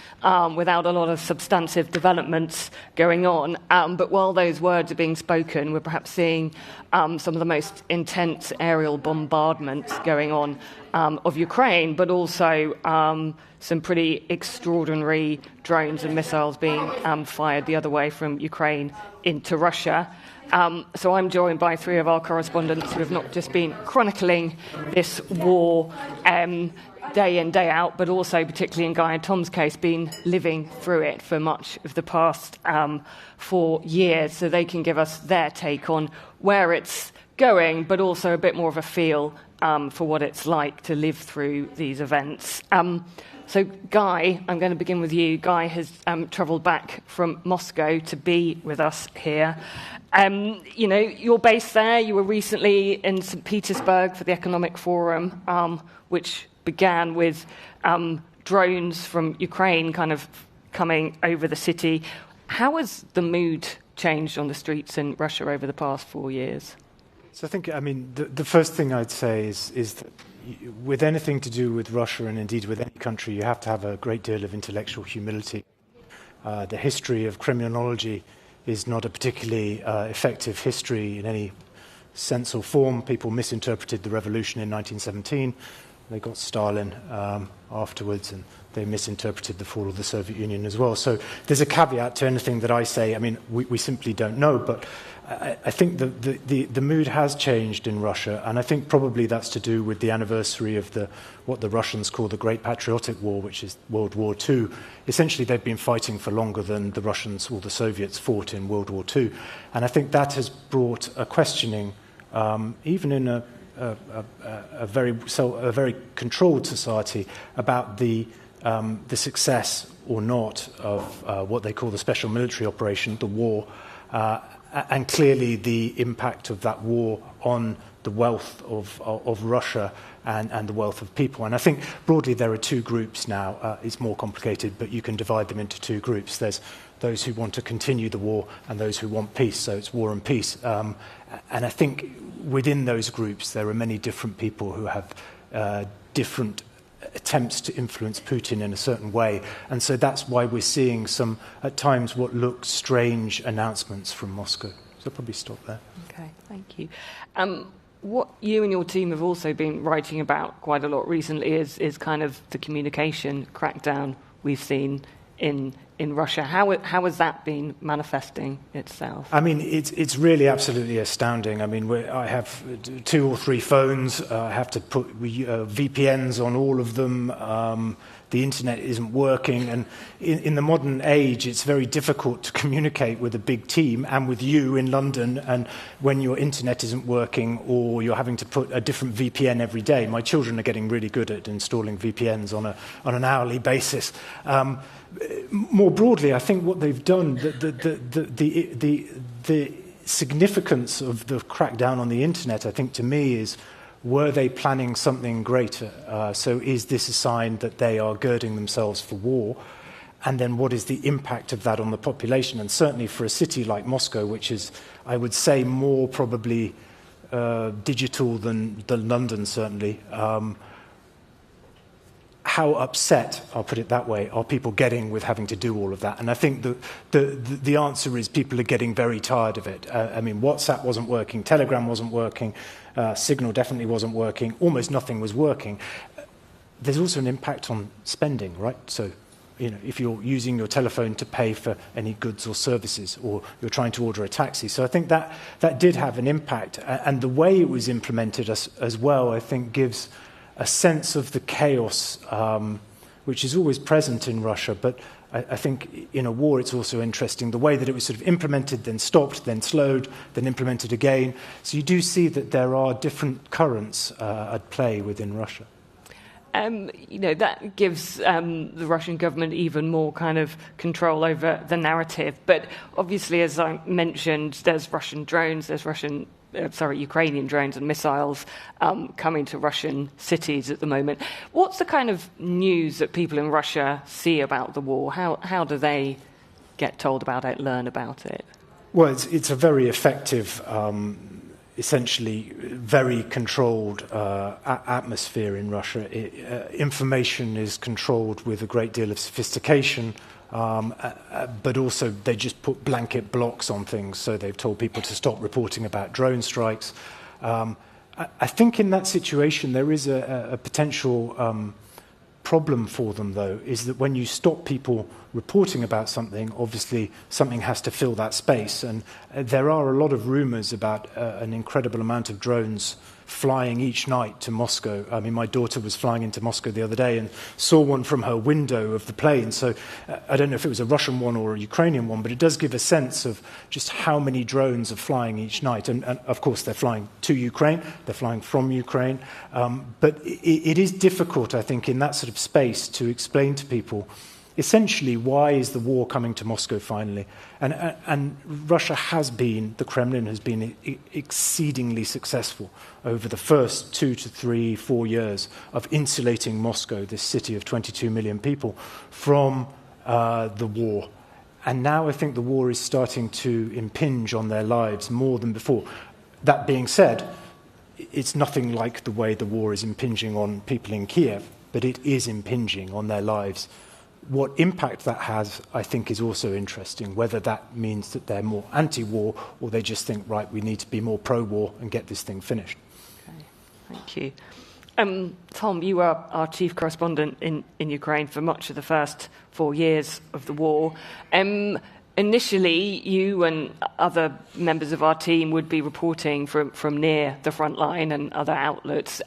without a lot of substantive developments going on. But while those words are being spoken, we're perhaps seeing some of the most intense aerial bombardments going on of Ukraine, but also some pretty extraordinary drones and missiles being fired the other way from Ukraine into Russia. So I'm joined by three of our correspondents who have not just been chronicling this war day in, day out, but also, particularly in Guy and Tom's case, been living through it for much of the past 4 years. So they can give us their take on where it's going, but also a bit more of a feel for what it's like to live through these events. So, Guy, I'm going to begin with you. Guy has travelled back from Moscow to be with us here. You know, you're based there. You were recently in St. Petersburg for the Economic Forum, which began with drones from Ukraine kind of coming over the city. How has the mood changed on the streets in Russia over the past 4 years? So I think, I mean, the first thing I'd say is that with anything to do with Russia, and indeed with any country, you have to have a great deal of intellectual humility. The history of criminology is not a particularly effective history in any sense or form. People misinterpreted the revolution in 1917. They got Stalin afterwards, and they misinterpreted the fall of the Soviet Union as well. So there's a caveat to anything that I say. I mean, we simply don't know, but I think the mood has changed in Russia, and I think probably that's to do with the anniversary of what the Russians call the Great Patriotic War, which is World War II. Essentially, they've been fighting for longer than the Russians or the Soviets fought in World War II. And I think that has brought a questioning, even in a very controlled society, about the success or not of what they call the special military operation, the war, and clearly the impact of that war on the wealth of Russia and the wealth of people. And I think broadly there are two groups now. It's more complicated, but you can divide them into two groups. There's those who want to continue the war and those who want peace, so it's war and peace. And I think within those groups there are many different people who have different attempts to influence Putin in a certain way. And so that's why we're seeing some, at times, what look strange announcements from Moscow. So I'll probably stop there. Okay, thank you. What you and your team have also been writing about quite a lot recently is kind of the communication crackdown we've seen in Russia. How has that been manifesting itself? I mean, it's really absolutely astounding. I mean, I have 2 or 3 phones. I have to put VPNs on all of them. The internet isn't working. And in the modern age, it's very difficult to communicate with a big team and with you in London, and when your internet isn't working or you're having to put a different VPN every day. My children are getting really good at installing VPNs on an hourly basis. More broadly, I think what they've done, the significance of the crackdown on the internet, I think to me is, were they planning something greater? So is this a sign that they are girding themselves for war? And then what is the impact of that on the population? And certainly for a city like Moscow, which is, I would say, more probably digital than London, certainly, how upset, I'll put it that way, are people getting with having to do all of that? And I think the answer is people are getting very tired of it. I mean, WhatsApp wasn't working, Telegram wasn't working, Signal definitely wasn't working, almost nothing was working. There's also an impact on spending, right? So, you know, if you're using your telephone to pay for any goods or services, or you're trying to order a taxi. So I think that did have an impact. And the way it was implemented as well, I think, gives a sense of the chaos, which is always present in Russia. But I think in a war, it's also interesting the way that it was sort of implemented, then stopped, then slowed, then implemented again. So you do see that there are different currents at play within Russia. You know, that gives the Russian government even more kind of control over the narrative. But obviously, as I mentioned, there's Russian drones, there's Ukrainian drones and missiles coming to Russian cities at the moment. What's the kind of news that people in Russia see about the war? How do they get told about it, learn about it? Well, it's a very effective essentially very controlled atmosphere in Russia. Information is controlled with a great deal of sophistication, but also they just put blanket blocks on things. So they've told people to stop reporting about drone strikes. I think in that situation there is a potential problem for them, though, is that when you stop people reporting about something, obviously something has to fill that space. And there are a lot of rumors about an incredible amount of drones flying each night to Moscow. I mean, my daughter was flying into Moscow the other day and saw one from her window of the plane. So I don't know if it was a Russian one or a Ukrainian one, but it does give a sense of just how many drones are flying each night. And of course, they're flying to Ukraine, they're flying from Ukraine. But it is difficult, I think, in that sort of space to explain to people essentially why is the war coming to Moscow finally. And Russia has been, the Kremlin has been exceedingly successful over the first 2 to 3, 4 years of insulating Moscow, this city of 22 million people, from the war. And now I think the war is starting to impinge on their lives more than before. That being said, it's nothing like the way the war is impinging on people in Kiev, but it is impinging on their lives. What impact that has, I think, is also interesting, whether that means that they're more anti-war or they just think, right, we need to be more pro-war and get this thing finished. Okay, thank you. Tom, you were our chief correspondent in Ukraine for much of the first 4 years of the war. Initially, you and other members of our team would be reporting from near the front line and other outlets.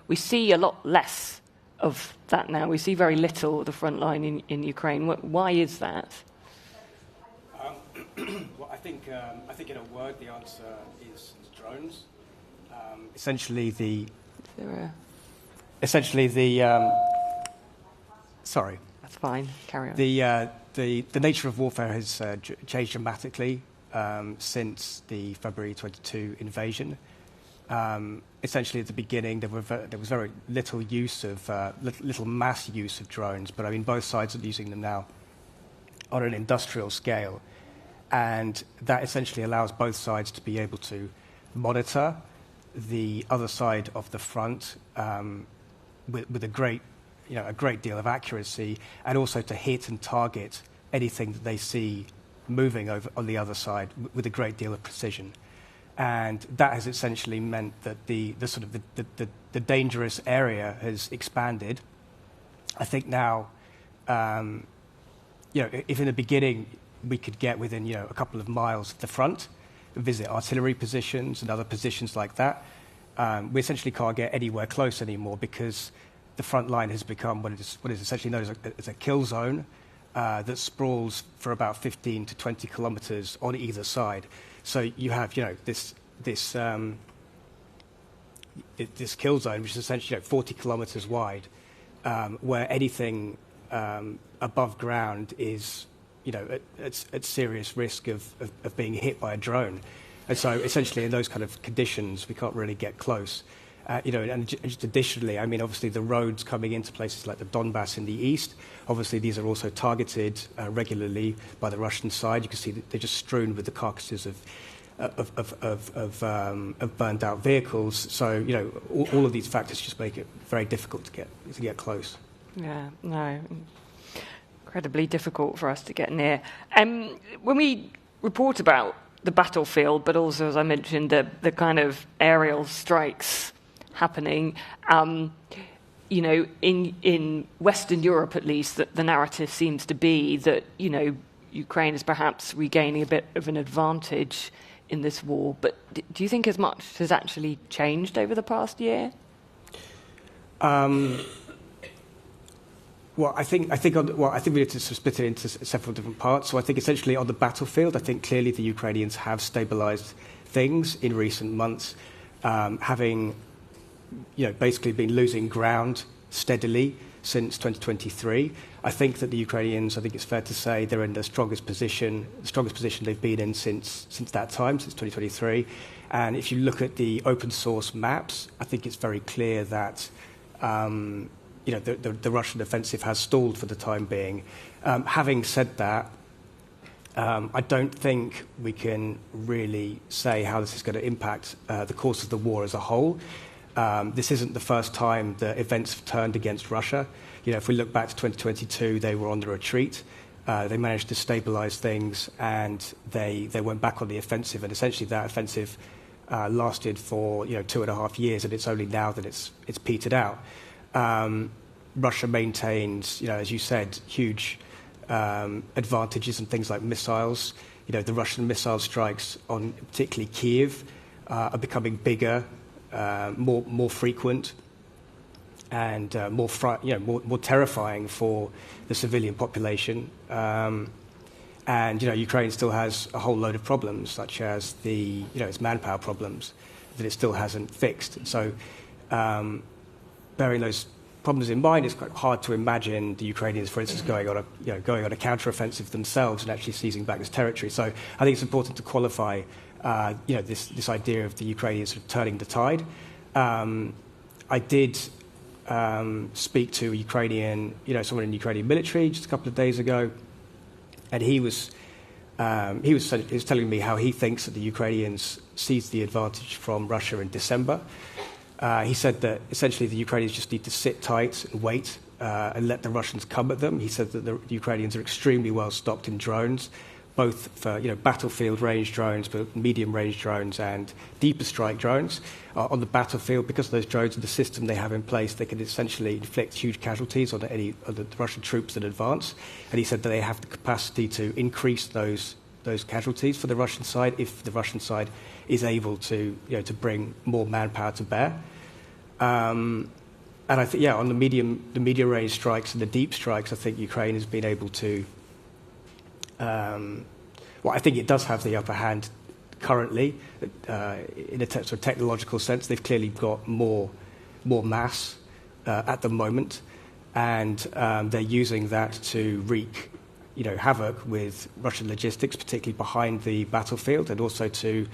We see a lot less of that now. We see very little of the front line in Ukraine. Why is that? Well, I think in a word, the answer is drones. Essentially, sorry. That's fine. Carry on. The nature of warfare has changed dramatically since the February 22 invasion. Essentially, at the beginning, there was very little use of little mass use of drones, but I mean both sides are using them now on an industrial scale, and that essentially allows both sides to be able to monitor the other side of the front with a great deal of accuracy, and also to hit and target anything that they see moving over on the other side with a great deal of precision. And that has essentially meant that the dangerous area has expanded. I think now, if in the beginning we could get within a couple of miles of the front, visit artillery positions and other positions like that, we essentially can't get anywhere close anymore because the front line has become what is essentially known as a kill zone that sprawls for about 15 to 20 kilometers on either side. So you have, this kill zone, which is essentially 40 kilometers wide, where anything above ground is, at serious risk of being hit by a drone. And so essentially in those kind of conditions, we can't really get close. And just additionally, I mean, obviously the roads coming into places like the Donbass in the east, obviously these are also targeted regularly by the Russian side. You can see that they're just strewn with the carcasses of burned out vehicles. So, all of these factors just make it very difficult to get close. Yeah, no, incredibly difficult for us to get near. When we report about the battlefield, but also, as I mentioned, the kind of aerial strikes happening, in Western Europe at least, the narrative seems to be that, Ukraine is perhaps regaining a bit of an advantage in this war. But do you think as much has actually changed over the past year? Well, I think we need to split it into several different parts. So I think essentially on the battlefield, I think clearly the Ukrainians have stabilized things in recent months, having basically been losing ground steadily since 2023. I think that the Ukrainians, I think it's fair to say, they're in the strongest position they've been in since that time, since 2023. And if you look at the open source maps, I think it's very clear that the Russian offensive has stalled for the time being. Having said that, I don't think we can really say how this is going to impact the course of the war as a whole. This isn't the first time that events have turned against Russia. If we look back to 2022, they were on the retreat. They managed to stabilize things, and they went back on the offensive. And essentially, that offensive lasted for 2.5 years, and it's only now that it's petered out. Russia maintains, as you said, huge advantages in things like missiles. The Russian missile strikes on particularly Kyiv are becoming bigger, more frequent, and more terrifying for the civilian population. And Ukraine still has a whole load of problems, such as its manpower problems that it still hasn't fixed. So, bearing those problems in mind, it's quite hard to imagine the Ukrainians, for instance, going on a counteroffensive themselves and actually seizing back this territory. So, I think it's important to qualify, this idea of the Ukrainians sort of turning the tide. I did speak to someone in the Ukrainian military just a couple of days ago, and he was telling me how he thinks that the Ukrainians seized the advantage from Russia in December. He said that essentially the Ukrainians just need to sit tight and wait and let the Russians come at them. He said that the Ukrainians are extremely well stocked in drones, both for battlefield range drones, but medium range drones and deeper strike drones. On the battlefield, because of those drones and the system they have in place, they can essentially inflict huge casualties on any of the Russian troops that advance. And he said that they have the capacity to increase those casualties for the Russian side if the Russian side is able to bring more manpower to bear. And I think on the medium range strikes and the deep strikes, I think Ukraine has been able to. I think it does have the upper hand currently. In a sort of technological sense, they've clearly got more mass at the moment, and they're using that to wreak havoc with Russian logistics, particularly behind the battlefield, and also to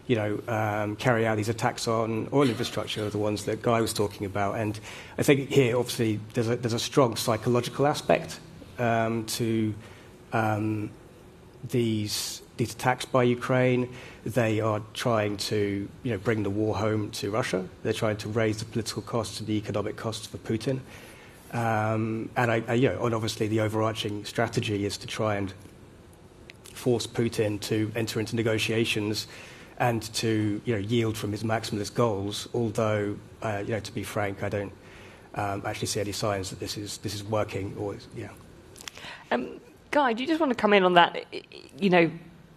carry out these attacks on oil infrastructure, the ones that Guy was talking about. And I think here, obviously, there's a strong psychological aspect to these attacks by Ukraine. They are trying to bring the war home to Russia. They're trying to raise the political costs and the economic costs for Putin. And obviously the overarching strategy is to try and force Putin to enter into negotiations and to yield from his maximalist goals. Although, to be frank, I don't actually see any signs that this is working. Guy, do you just want to come in on that?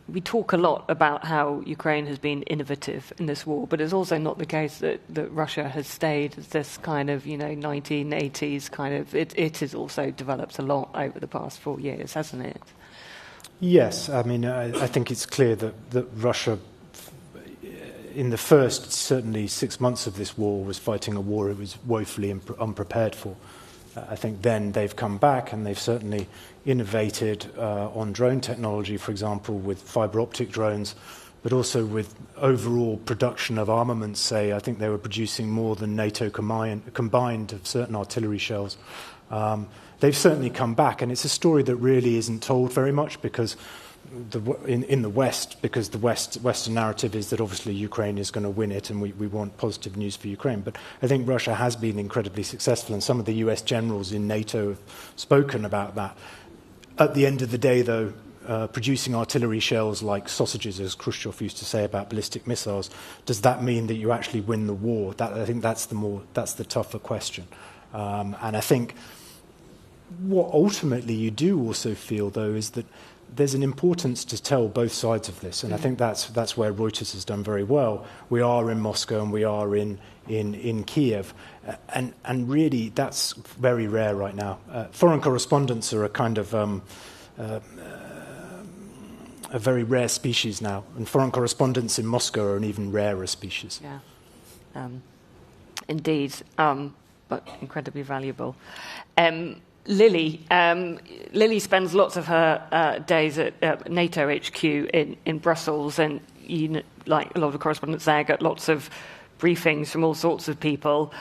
We talk a lot about how Ukraine has been innovative in this war, but it's also not the case that Russia has stayed as this kind of 1980s kind of. It has also developed a lot over the past 4 years, hasn't it? Yes, I mean I think it's clear that Russia, in the first certainly 6 months of this war, was fighting a war it was woefully unprepared for. I think then they've come back and they've certainly innovated on drone technology, for example, with fiber optic drones, but also with overall production of armaments. Say, I think they were producing more than NATO combined of certain artillery shells. They've certainly come back, and it's a story that really isn't told very much because in the West, because the Western narrative is that obviously Ukraine is going to win it and we want positive news for Ukraine. But I think Russia has been incredibly successful, and some of the US generals in NATO have spoken about that. At the end of the day, though, producing artillery shells like sausages, as Khrushchev used to say about ballistic missiles, does that mean that you actually win the war? I think that's the tougher question. And I think what ultimately you do also feel, though, is that there's an importance to tell both sides of this, and I think that's where Reuters has done very well. We are in Moscow and we are in Kiev, and really that's very rare right now. Foreign correspondents are a kind of a very rare species now, and foreign correspondents in Moscow are an even rarer species. Yeah, indeed, but incredibly valuable. Lily spends lots of her days at NATO HQ in Brussels, and like a lot of correspondents there, get lots of briefings from all sorts of people.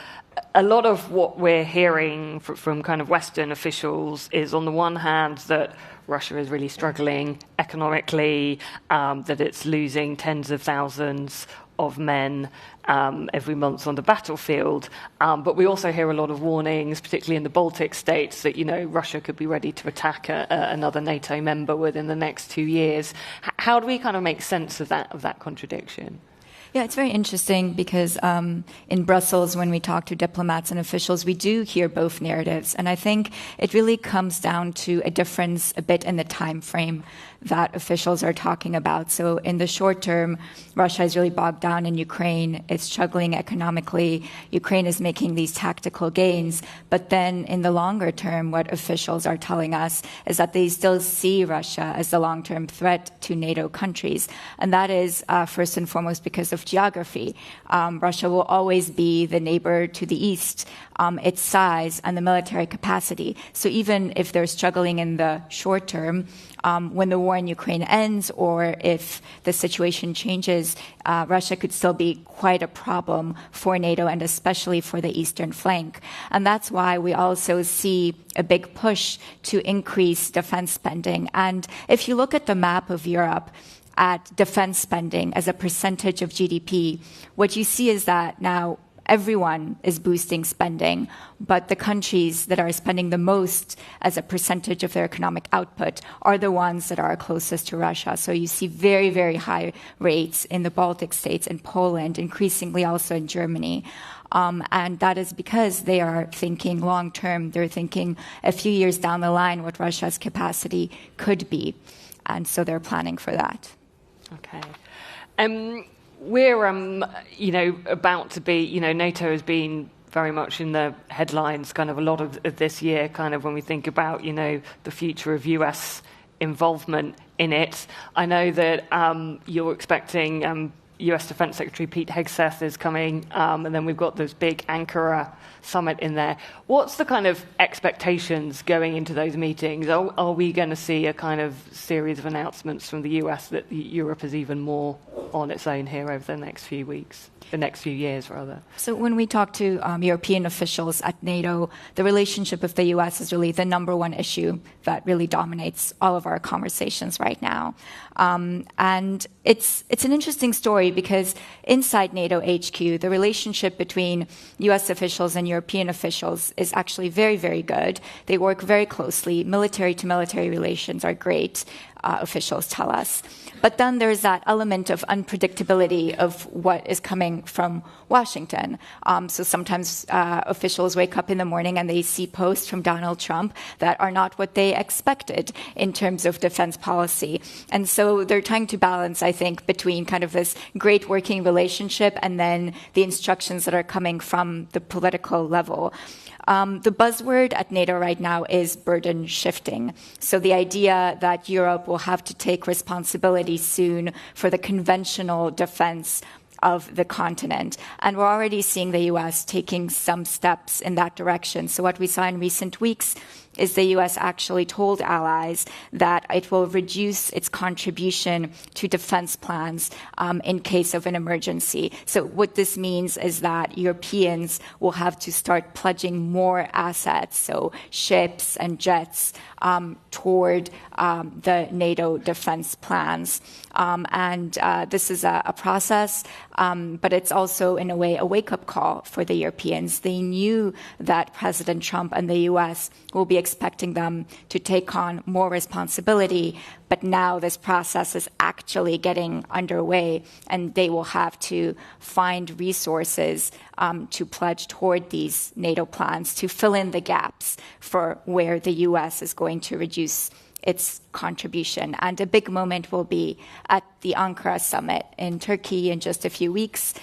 A lot of what we're hearing from kind of Western officials is, on the one hand, that Russia is really struggling economically, that it's losing tens of thousands of men every month on the battlefield. But we also hear a lot of warnings, particularly in the Baltic states, that, Russia could be ready to attack another NATO member within the next 2 years. How do we kind of make sense of that contradiction? Yeah, it's very interesting because in Brussels, when we talk to diplomats and officials, we do hear both narratives. And I think it really comes down to a difference a bit in the time frame that officials are talking about. So in the short term, Russia is really bogged down in Ukraine. It's struggling economically. Ukraine is making these tactical gains. But then in the longer term, what officials are telling us is that they still see Russia as the long-term threat to NATO countries. And that is first and foremost because of geography. Russia will always be the neighbor to the east, its size and the military capacity. So even if they're struggling in the short term, when the war in Ukraine ends or if the situation changes, Russia could still be quite a problem for NATO and especially for the eastern flank. And that's why we also see a big push to increase defense spending. And if you look at the map of Europe, at defense spending as a percentage of GDP, what you see is that now everyone is boosting spending, but the countries that are spending the most as a percentage of their economic output are the ones that are closest to Russia. So you see very, very high rates in the Baltic states and Poland, increasingly also in Germany. And that is because they are thinking long term. They're thinking a few years down the line what Russia's capacity could be. And so they're planning for that. Okay. We're, about to be, NATO has been very much in the headlines kind of a lot of this year, kind of when we think about, the future of US involvement in it. I know that you're expecting US Defense Secretary Pete Hegseth is coming, and then we've got this big Ankara summit in there. What's the kind of expectations going into those meetings? Are we going to see a kind of series of announcements from the US that Europe is even more on its own here over the next few weeks? The next few years, rather. So when we talk to European officials at NATO, the relationship with the U.S. is really the number one issue that really dominates all of our conversations right now. And it's an interesting story because inside NATO HQ, the relationship between U.S. officials and European officials is actually very, very good. They work very closely. Military-to-military relations are great, officials tell us. But then there's that element of unpredictability of what is coming from Washington. So sometimes officials wake up in the morning and they see posts from Donald Trump that are not what they expected in terms of defense policy. And so they're trying to balance, I think, between kind of this great working relationship and then the instructions that are coming from the political level. The buzzword at NATO right now is burden shifting. So the idea that Europe will have to take responsibility soon for the conventional defense of the continent. And we're already seeing the U.S. taking some steps in that direction. So what we saw in recent weeks is the U.S. actually told allies that it will reduce its contribution to defense plans in case of an emergency. So what this means is that Europeans will have to start pledging more assets, so ships and jets, toward the NATO defense plans. And this is a process, but it's also, in a way, a wake-up call for the Europeans. They knew that President Trump and the U.S. will be expecting them to take on more responsibility, but now this process is actually getting underway, and they will have to find resources to pledge toward these NATO plans to fill in the gaps for where the U.S. is going to reduce its contribution. And a big moment will be at the Ankara summit in Turkey in just a few weeks.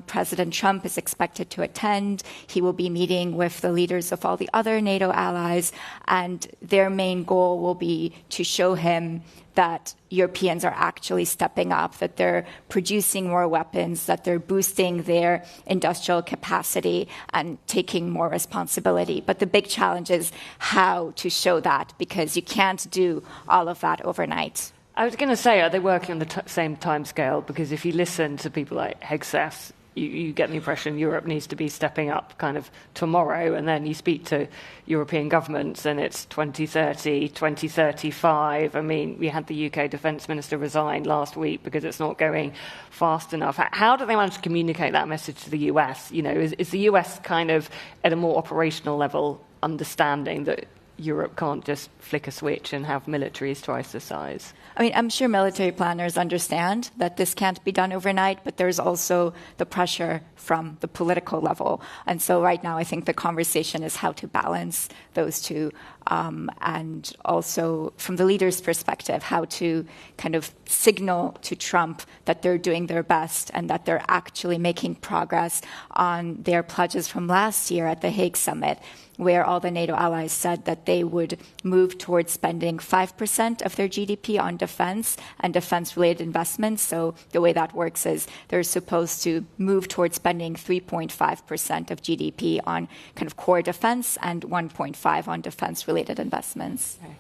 President Trump is expected to attend. He will be meeting with the leaders of all the other NATO allies, and their main goal will be to show him that Europeans are actually stepping up, that they're producing more weapons, that they're boosting their industrial capacity and taking more responsibility. But the big challenge is how to show that, because you can't do all of that overnight. I was going to say, are they working on the same timescale? Because if you listen to people like Hegseth, you get the impression Europe needs to be stepping up kind of tomorrow, and then you speak to European governments and it's 2030, 2035. I mean, we had the UK Defence Minister resign last week because it's not going fast enough. How do they manage to communicate that message to the US? You know, is the US kind of at a more operational level understanding that Europe can't just flick a switch and have militaries twice the size? I mean, I'm sure military planners understand that this can't be done overnight, but there's also the pressure from the political level. And so right now, I think the conversation is how to balance those two. And also from the leader's perspective, how to kind of signal to Trump that they're doing their best and that they're actually making progress on their pledges from last year at the Hague Summit, where all the NATO allies said that they would move towards spending 5% of their GDP on defense and defense-related investments. So the way that works is they're supposed to move towards spending 3.5% of GDP on kind of core defense and 1.5% on defense-related investments. Okay.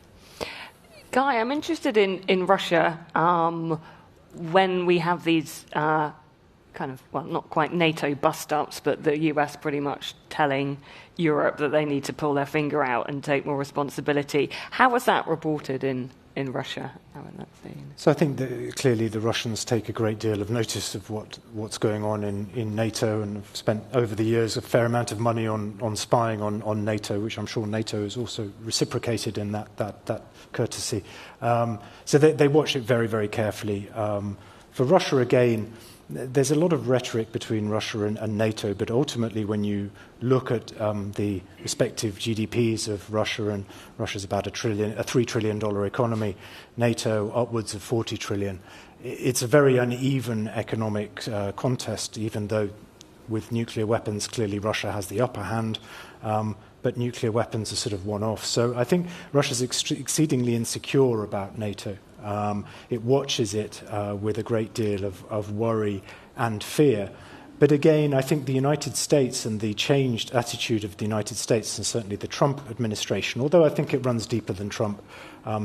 Guy, I'm interested in Russia when we have these kind of, well, not quite NATO bust-ups, but the US pretty much telling Europe that they need to pull their finger out and take more responsibility. How was that reported in Russia? So I think that clearly the Russians take a great deal of notice of what's going on in NATO, and have spent over the years a fair amount of money on spying on NATO, which I'm sure NATO has also reciprocated in that courtesy. So they watch it very, very carefully. For Russia, again, there's a lot of rhetoric between Russia and NATO, but ultimately when you look at the respective GDPs of Russia, and Russia's about a $3 trillion economy, NATO upwards of 40 trillion, it's a very uneven economic contest, even though with nuclear weapons, clearly Russia has the upper hand, but nuclear weapons are sort of one-off. So I think Russia's exceedingly insecure about NATO. It watches it with a great deal of worry and fear. But again, I think the United States and the changed attitude of the United States, and certainly the Trump administration, although I think it runs deeper than Trump,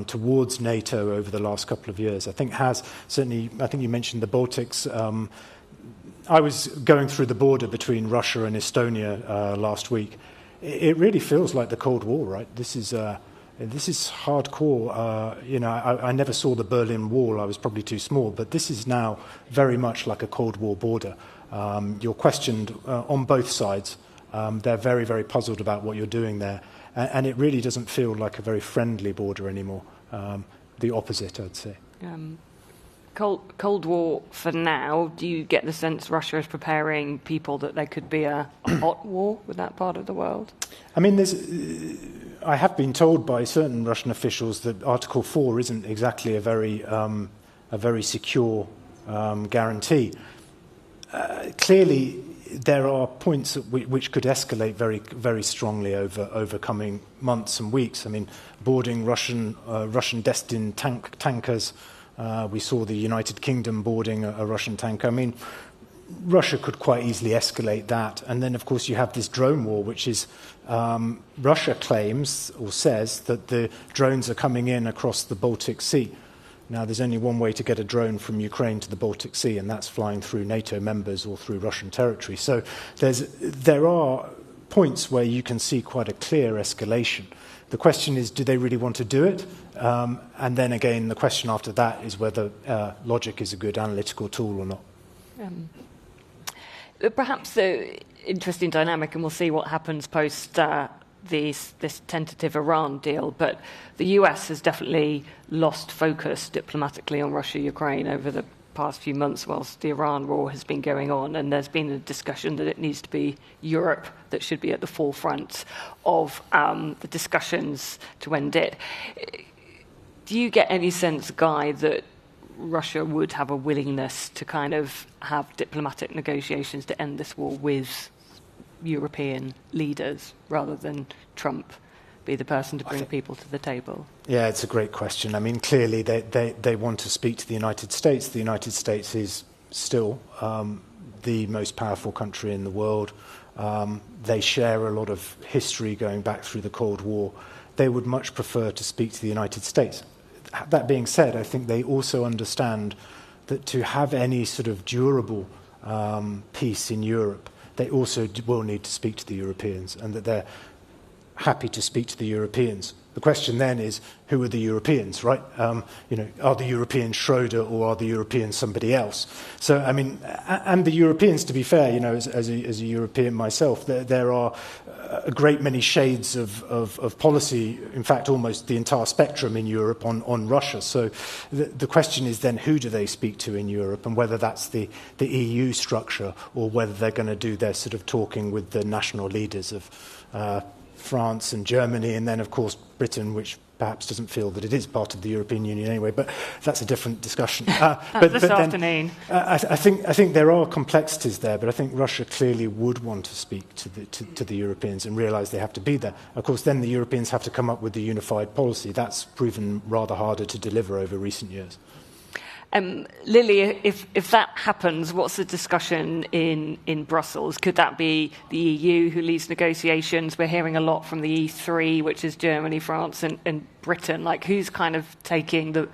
towards NATO over the last couple of years, I think you mentioned the Baltics. I was going through the border between Russia and Estonia last week. It really feels like the Cold War, right? This is hardcore. I never saw the Berlin Wall. I was probably too small. But this is now very much like a Cold War border. You're questioned on both sides. They're very, very puzzled about what you're doing there. And it really doesn't feel like a very friendly border anymore. The opposite, I'd say. Cold War for now. Do you get the sense Russia is preparing people that there could be a hot war with that part of the world? I mean, I have been told by certain Russian officials that Article 4 isn't exactly a very secure guarantee. Clearly, there are points which could escalate very, very strongly over coming months and weeks. I mean, boarding Russian-destined tankers. We saw the United Kingdom boarding a Russian tanker. I mean, Russia could quite easily escalate that. And then, of course, you have this drone war, which is Russia claims or says that the drones are coming in across the Baltic Sea. Now, there's only one way to get a drone from Ukraine to the Baltic Sea, and that's flying through NATO members or through Russian territory. So there are points where you can see quite a clear escalation. The question is, do they really want to do it? And then again, the question after that is whether logic is a good analytical tool or not. Perhaps the interesting dynamic, and we'll see what happens post this tentative Iran deal, but the US has definitely lost focus diplomatically on Russia-Ukraine over the past few months whilst the Iran war has been going on, and there's been a discussion that it needs to be Europe that should be at the forefront of the discussions to end it. Do you get any sense, Guy, that Russia would have a willingness to kind of have diplomatic negotiations to end this war with European leaders rather than Trump be the person to bring people to the table? Yeah, it's a great question. I mean, clearly they want to speak to the United States. The United States is still the most powerful country in the world. They share a lot of history going back through the Cold War. They would much prefer to speak to the United States. That being said, I think they also understand that to have any sort of durable peace in Europe, they also will need to speak to the Europeans, and that they're happy to speak to the Europeans. The question then is, who are the Europeans, right? Are the Europeans Schroeder or are the Europeans somebody else? So, I mean, and the Europeans, to be fair, as a European myself, there are a great many shades of policy, in fact, almost the entire spectrum in Europe on Russia. So the question is then, who do they speak to in Europe, and whether that's the EU structure or whether they're going to do their sort of talking with the national leaders of France and Germany, and then, of course, Britain, which perhaps doesn't feel that it is part of the European Union anyway, but that's a different discussion. This afternoon. I think there are complexities there, but I think Russia clearly would want to speak to the Europeans and realise they have to be there. Of course, then the Europeans have to come up with a unified policy. That's proven rather harder to deliver over recent years. Lily, if that happens, what's the discussion in Brussels? Could that be the EU who leads negotiations? We're hearing a lot from the E3, which is Germany, France and Britain. Like, who's kind of taking the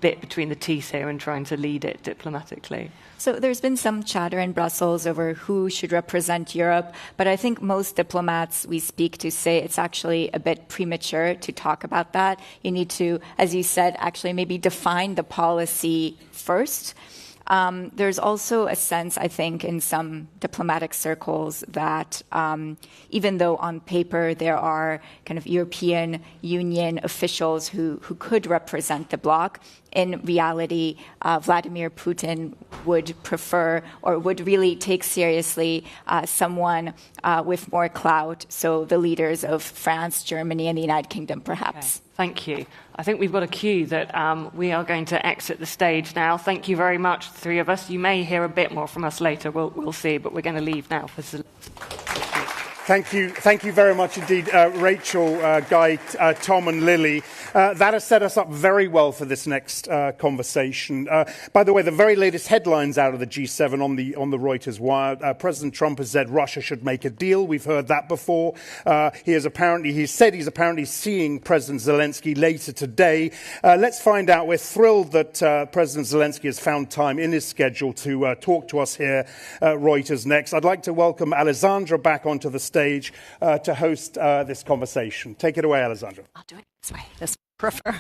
bit between the teeth here and trying to lead it diplomatically? So there's been some chatter in Brussels over who should represent Europe, but I think most diplomats we speak to say it's actually a bit premature to talk about that. You need to, as you said, actually maybe define the policy first. There's also a sense, I think, in some diplomatic circles that even though on paper there are kind of European Union officials who could represent the bloc, in reality, Vladimir Putin would prefer or would really take seriously someone with more clout, so the leaders of France, Germany, and the United Kingdom, perhaps. Okay. Thank you. I think we've got a cue that we are going to exit the stage now. Thank you very much, the three of us. You may hear a bit more from us later. We'll see, but we're going to leave now. Thank you very much indeed, Rachel, Guy, Tom and Lily. That has set us up very well for this next conversation. By the way, the very latest headlines out of the G7 on the Reuters wire, President Trump has said Russia should make a deal. We've heard that before. He said he's apparently seeing President Zelensky later today. Let's find out. We're thrilled that President Zelensky has found time in his schedule to talk to us here at Reuters Next. I'd like to welcome Alessandra back onto the stage to host this conversation. Take it away, Alessandra. I'll do it this way. This prefer.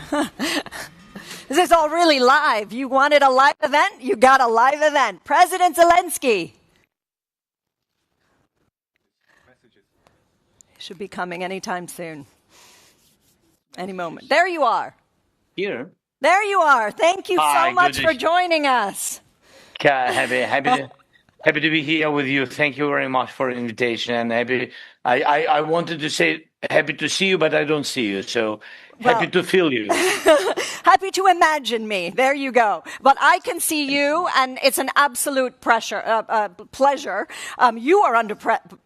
This is all really live. You wanted a live event? You got a live event. President Zelensky. Should be coming anytime soon. Any moment. There you are. Here. There you are. Thank you so much for joining us. Happy to be here with you. Thank you very much for the invitation. I wanted to say happy to see you, but I don't see you. So happy to feel you. Happy to imagine me. There you go. But I can see you, and it's an absolute pleasure. You are under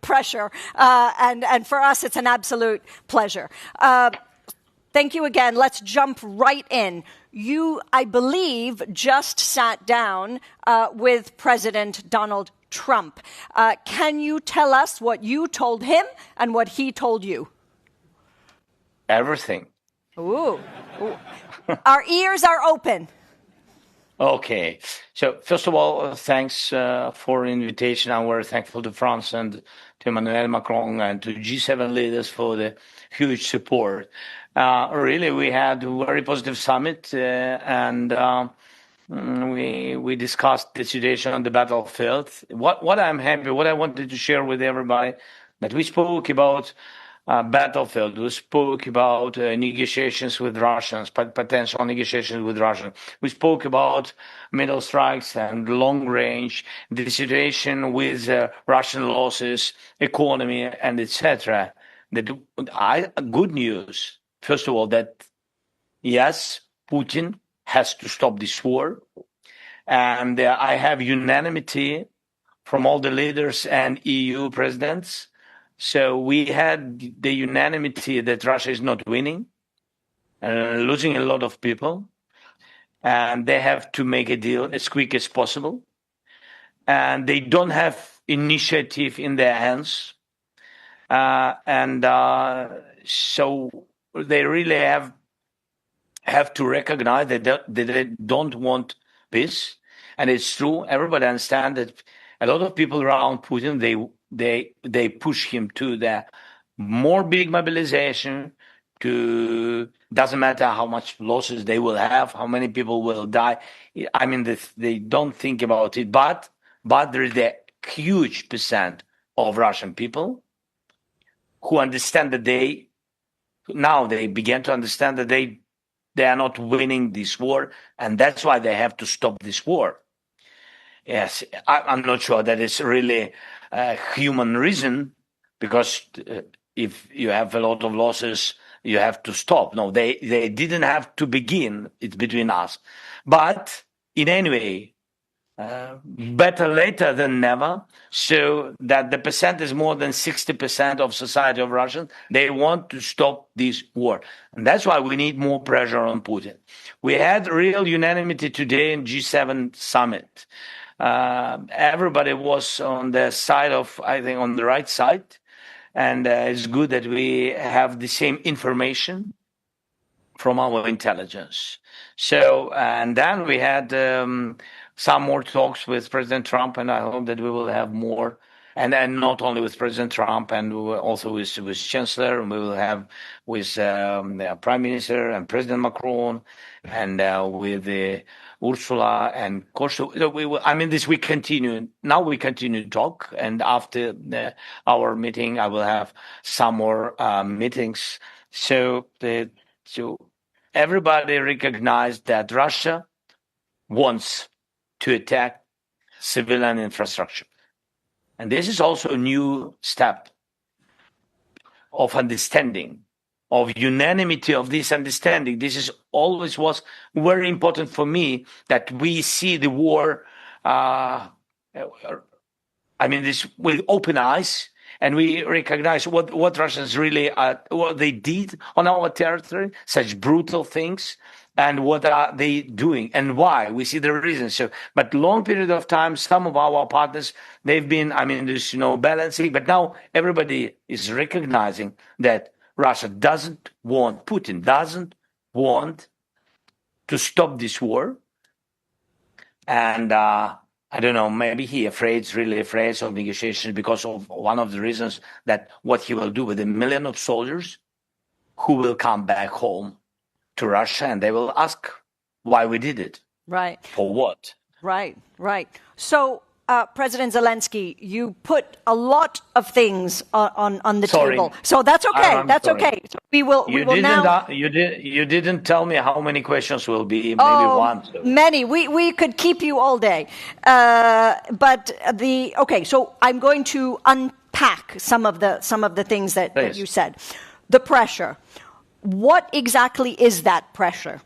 pressure, and for us, it's an absolute pleasure. Thank you again. Let's jump right in. You, I believe, just sat down with President Donald Trump. Can you tell us what you told him and what he told you? Everything. Ooh. Our ears are open. Okay. So, first of all, thanks for the invitation. I'm very thankful to France and to Emmanuel Macron and to G7 leaders for the huge support. Really, we had a very positive summit, and we discussed the situation on the battlefield. What I'm happy, what I wanted to share with everybody, that we spoke about battlefield. We spoke about negotiations with Russians, potential negotiations with Russia. We spoke about middle strikes and long range, the situation with Russian losses, economy, and etc. Good news. First of all, that yes, Putin has to stop this war. And I have unanimity from all the leaders and EU presidents. So we had the unanimity that Russia is not winning, losing a lot of people. And they have to make a deal as quick as possible. And they don't have initiative in their hands. So they really have to recognize that they don't want peace. And it's true. Everybody understands that a lot of people around Putin, they push him to the more big mobilization. Doesn't matter how much losses they will have, how many people will die. I mean, they don't think about it. But there is a huge percent of Russian people who understand that they begin to understand that they are not winning this war, and that's why they have to stop this war. Yes, I'm not sure that it's really a human reason, because if you have a lot of losses, you have to stop. No, they didn't have to begin. It's between us. But in any way, better later than never, so that the percent is more than 60% of society of Russians. They want to stop this war. And that's why we need more pressure on Putin. We had real unanimity today in G7 summit. Everybody was on the side of, I think, on the right side. And it's good that we have the same information from our intelligence. So, and then we had some more talks with President Trump, and I hope that we will have more. And not only with President Trump, and also with Chancellor, and we will have with the Prime Minister and President Macron, and with Ursula and Costa. We continue. Now we continue to talk, and after our meeting, I will have some more meetings. So everybody recognized that Russia wants to attack civilian infrastructure. And this is also a new step of understanding, of unanimity of this understanding. This is always was very important for me, that we see the war, this with open eyes, and we recognize what Russians really what they did on our territory, such brutal things, and what are they doing and why. We see the reasons. So, but long period of time, some of our partners, they've been, there's balancing, but now everybody is recognizing that Russia Putin doesn't want to stop this war. And I don't know, maybe he really afraid of negotiations because of one of the reasons that what he will do with 1 million of soldiers who will come back home to Russia, and they will ask why we did it. Right. For what? Right. So, President Zelensky, you put a lot of things on the table. So that's okay. That's sorry. Okay. So we will now. You didn't tell me how many questions will be. Maybe one. So. Many. We could keep you all day. So I'm going to unpack some of the things that you said. The pressure. What exactly is that pressure?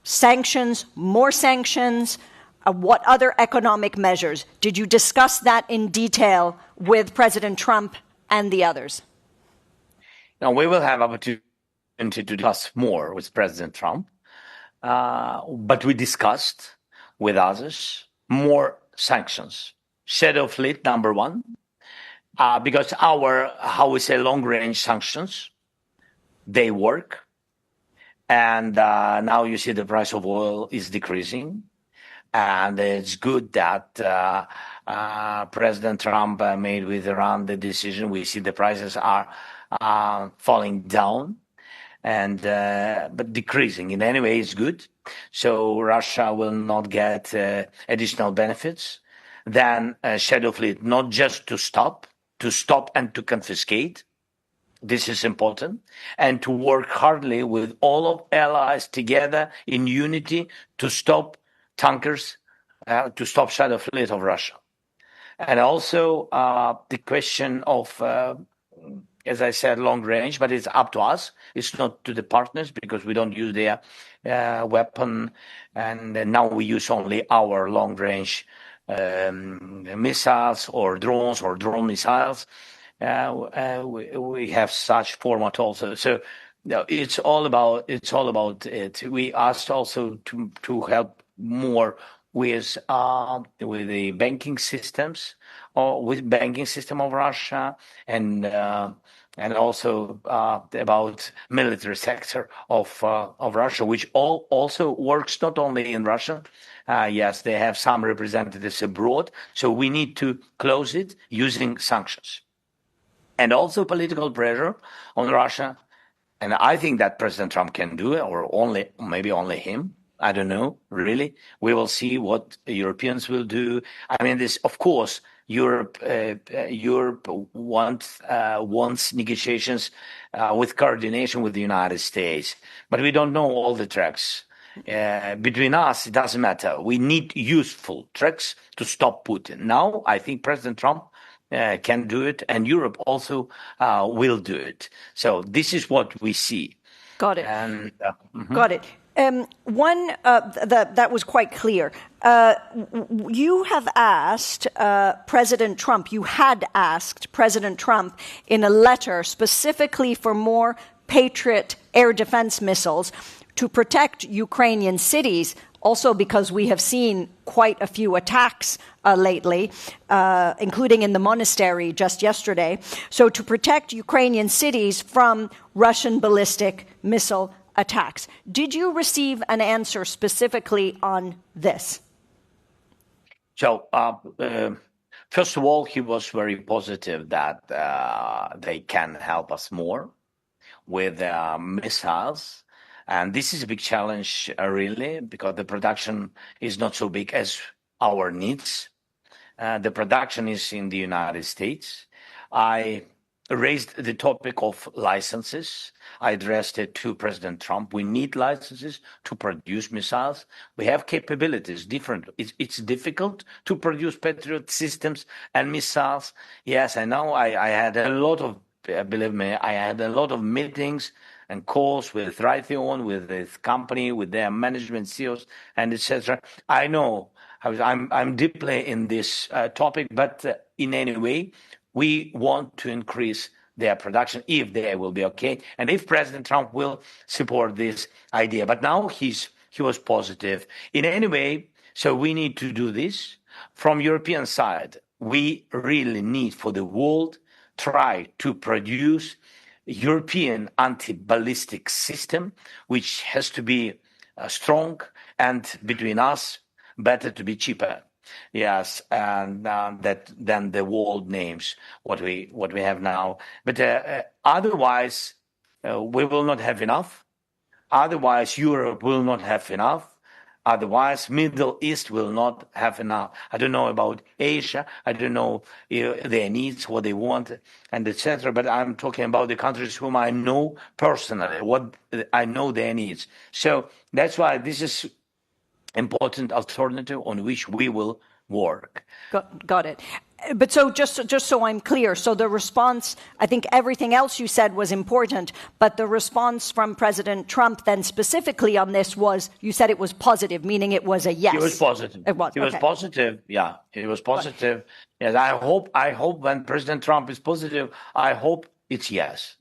Sanctions, more sanctions, what other economic measures? Did you discuss that in detail with President Trump and the others? Now, we will have opportunity to discuss more with President Trump, but we discussed with others more sanctions. Shadow fleet, number one, because our, long-range sanctions, they work. And now you see the price of oil is decreasing. And it's good that President Trump made with Iran the decision. We see the prices are falling down, and but decreasing. In any way, it's good. So Russia will not get additional benefits. Then shadow fleet, not just to stop and to confiscate. This is important, and to work hardly with all of allies together in unity to stop tankers, to stop shadow fleet of Russia. And also the question of, as I said, long range, but it's up to us. It's not to the partners, because we don't use their weapon. And now we use only our long range missiles or drones or drone missiles. We have such format also. So it's all about it. We asked also to help more with the banking systems or with banking system of Russia and also about military sector of Russia, which also works not only in Russia. Yes, they have some representatives abroad, so we need to close it using sanctions and also political pressure on Russia. And I think that President Trump can do it, or maybe only him. I don't know, really. We will see what Europeans will do. I mean, this, of course, Europe wants negotiations with coordination with the United States, but we don't know all the tracks. Between us, it doesn't matter. We need useful tracks to stop Putin. Now, I think President Trump can do it, and Europe also will do it. So this is what we see. Got it. And, Got it. That was quite clear. You have asked President Trump, you had asked President Trump in a letter specifically for more Patriot air defense missiles to protect Ukrainian cities, also because we have seen quite a few attacks lately, including in the monastery just yesterday. So to protect Ukrainian cities from Russian ballistic missile attacks. Did you receive an answer specifically on this? So, first of all, he was very positive that they can help us more with missiles. And this is a big challenge, really, because the production is not so big as our needs. The production is in the United States. I raised the topic of licenses. I addressed it to President Trump. We need licenses to produce missiles. We have capabilities different. It's difficult to produce Patriot systems and missiles. Yes, I know. I had a lot of, believe me, I had a lot of meetings and calls with Raytheon, with this company, with their management CEOs, and etc. I know I'm deeply in this topic, but in any way, we want to increase their production if they will be okay, and if President Trump will support this idea. But now he was positive. In any way, so we need to do this. From European side, we really need for the world try to produce European anti-ballistic system, which has to be strong, and between us, better to be cheaper. Yes, and that than the world names what we have now. But otherwise, we will not have enough. Otherwise, Europe will not have enough. Otherwise, Middle East will not have enough. I don't know about Asia. I don't know their needs, what they want, and etc. But I'm talking about the countries whom I know personally, what I know their needs. So that's why this is important alternative on which we will work. Got it. But so just so I'm clear, so the response, I think everything else you said was important, but the response from President Trump then specifically on this was, you said it was positive, meaning it was a yes. He was positive. It was. He was positive. Yeah, he was positive. Yes, I hope when President Trump is positive, I hope it's yes.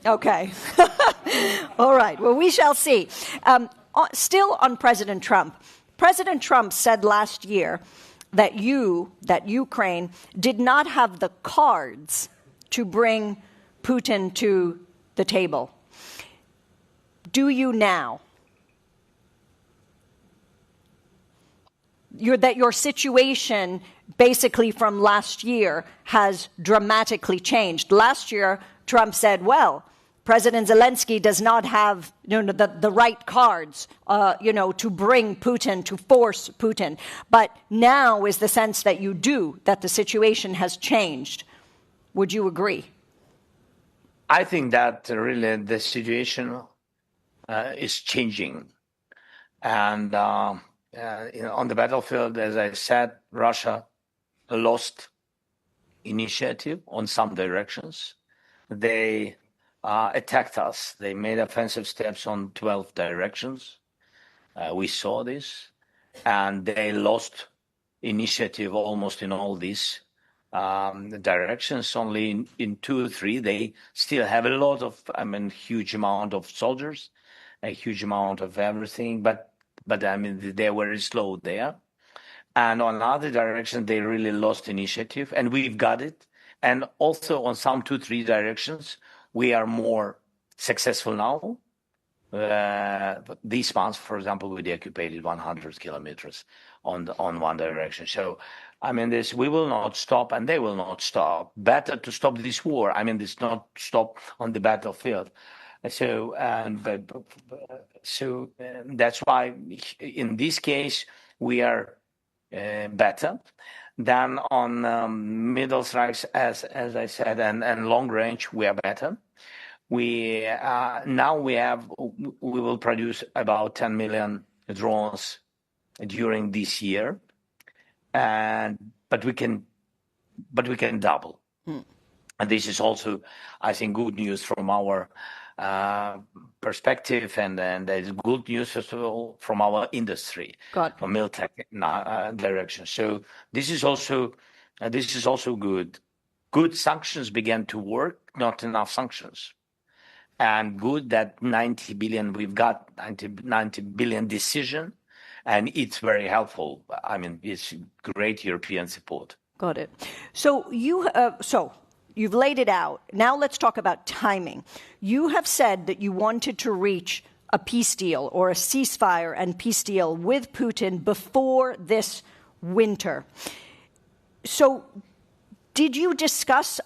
Okay. All right. Well, we shall see. Still on President Trump. President Trump said last year that Ukraine did not have the cards to bring Putin to the table. Do you now? That your situation basically from last year has dramatically changed. Last year, Trump said, well, President Zelensky does not have the right cards to bring Putin, to force Putin. But now is the sense that you do, that the situation has changed. Would you agree? I think that really the situation is changing. And on the battlefield, as I said, Russia lost initiative on some directions. They attacked us. They made offensive steps on 12 directions. We saw this. And they lost initiative almost in all these directions. Only in 2 or 3, they still have a lot of, huge amount of soldiers, a huge amount of everything. But they were very slow there. And on other directions, they really lost initiative, and we've got it. And also on some 2-3 directions, we are more successful now. These months, for example, we deoccupied 100 kilometers on one direction. So, I mean, we will not stop, and they will not stop. Better to stop this war. I mean, this not stop on the battlefield. So, that's why in this case we are better than on middle strikes, as I said, and long range we are better. We will produce about 10 million drones during this year, but we can double. And this is also, I think, good news from our perspective, and there's good news first of all from our industry, from Miltech direction. So this is also good. Good sanctions began to work, not enough sanctions. And good that 90 billion, we've got 90 billion decision, and it's very helpful. I mean, it's great European support. Got it. So you've laid it out. Now let's talk about timing. You have said that you wanted to reach a peace deal or a ceasefire and peace deal with Putin before this winter. So did you discuss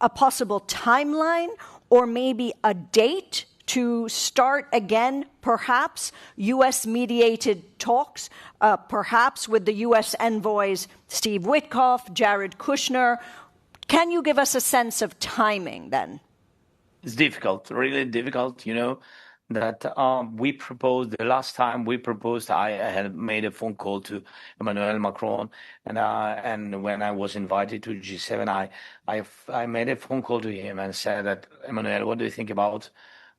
a possible timeline or maybe a date to start again, perhaps U.S.-mediated talks, perhaps with the U.S. envoys Steve Witkoff, Jared Kushner? Can you give us a sense of timing then? It's difficult, really difficult, that we proposed, the last time we proposed, I had made a phone call to Emmanuel Macron, and when I was invited to G7, I made a phone call to him and said that, Emmanuel, what do you think about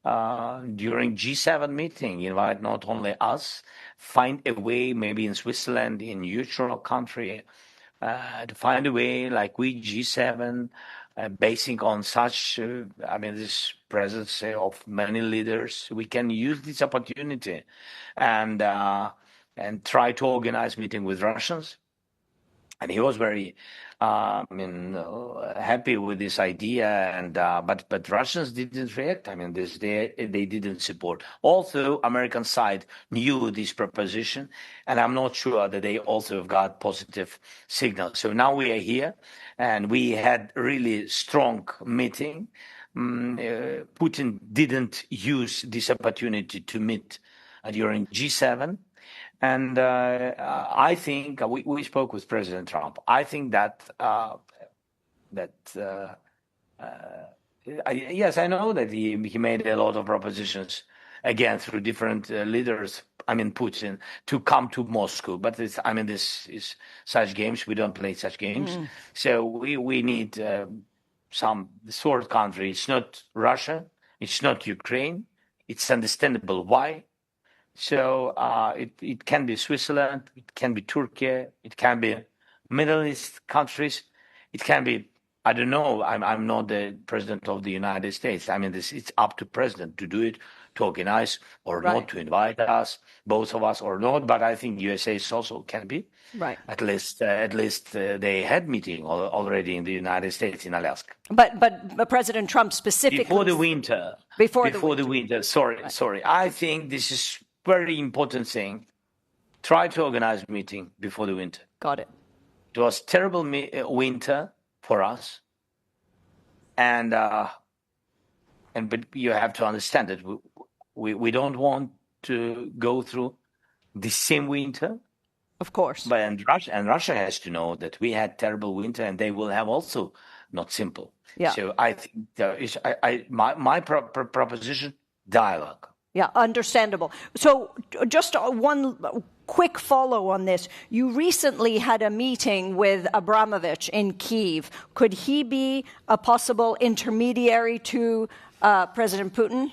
during G7 meeting, invite not only us, find a way, maybe in Switzerland, in neutral country, to find a way like we G7, basing on such, this presence of many leaders, we can use this opportunity and try to organize meeting with Russians. And he was very, happy with this idea. But Russians didn't react. They didn't support. Also, American side knew this proposition, and I'm not sure that they also have got positive signals. So now we are here, and we had really strong meeting. Putin didn't use this opportunity to meet during G7. And I think we spoke with President Trump. I think that yes, I know that he made a lot of propositions again through different leaders. Putin to come to Moscow, but this is such games. We don't play such games. So we need some third country. It's not Russia. It's not Ukraine. It's understandable why. So it can be Switzerland, it can be Turkey, it can be Middle East countries, it can be, I don't know, I'm not the president of the United States. It's up to president to do it, to organize or not, to invite us, both of us or not. But I think USA also can be. Right. At least they had meeting already in the United States in Alaska. But President Trump specifically before the winter. Before the winter. Sorry. I think this is very important thing. Try to organize a meeting before the winter. Got it. It was terrible winter for us, but you have to understand that we don't want to go through the same winter. Of course. But Russia has to know that we had terrible winter, and they will have also not simple. Yeah. So I think my proposition, dialogue. Yeah, understandable. So just one quick follow on this. You recently had a meeting with Abramovich in Kyiv. Could he be a possible intermediary to President Putin?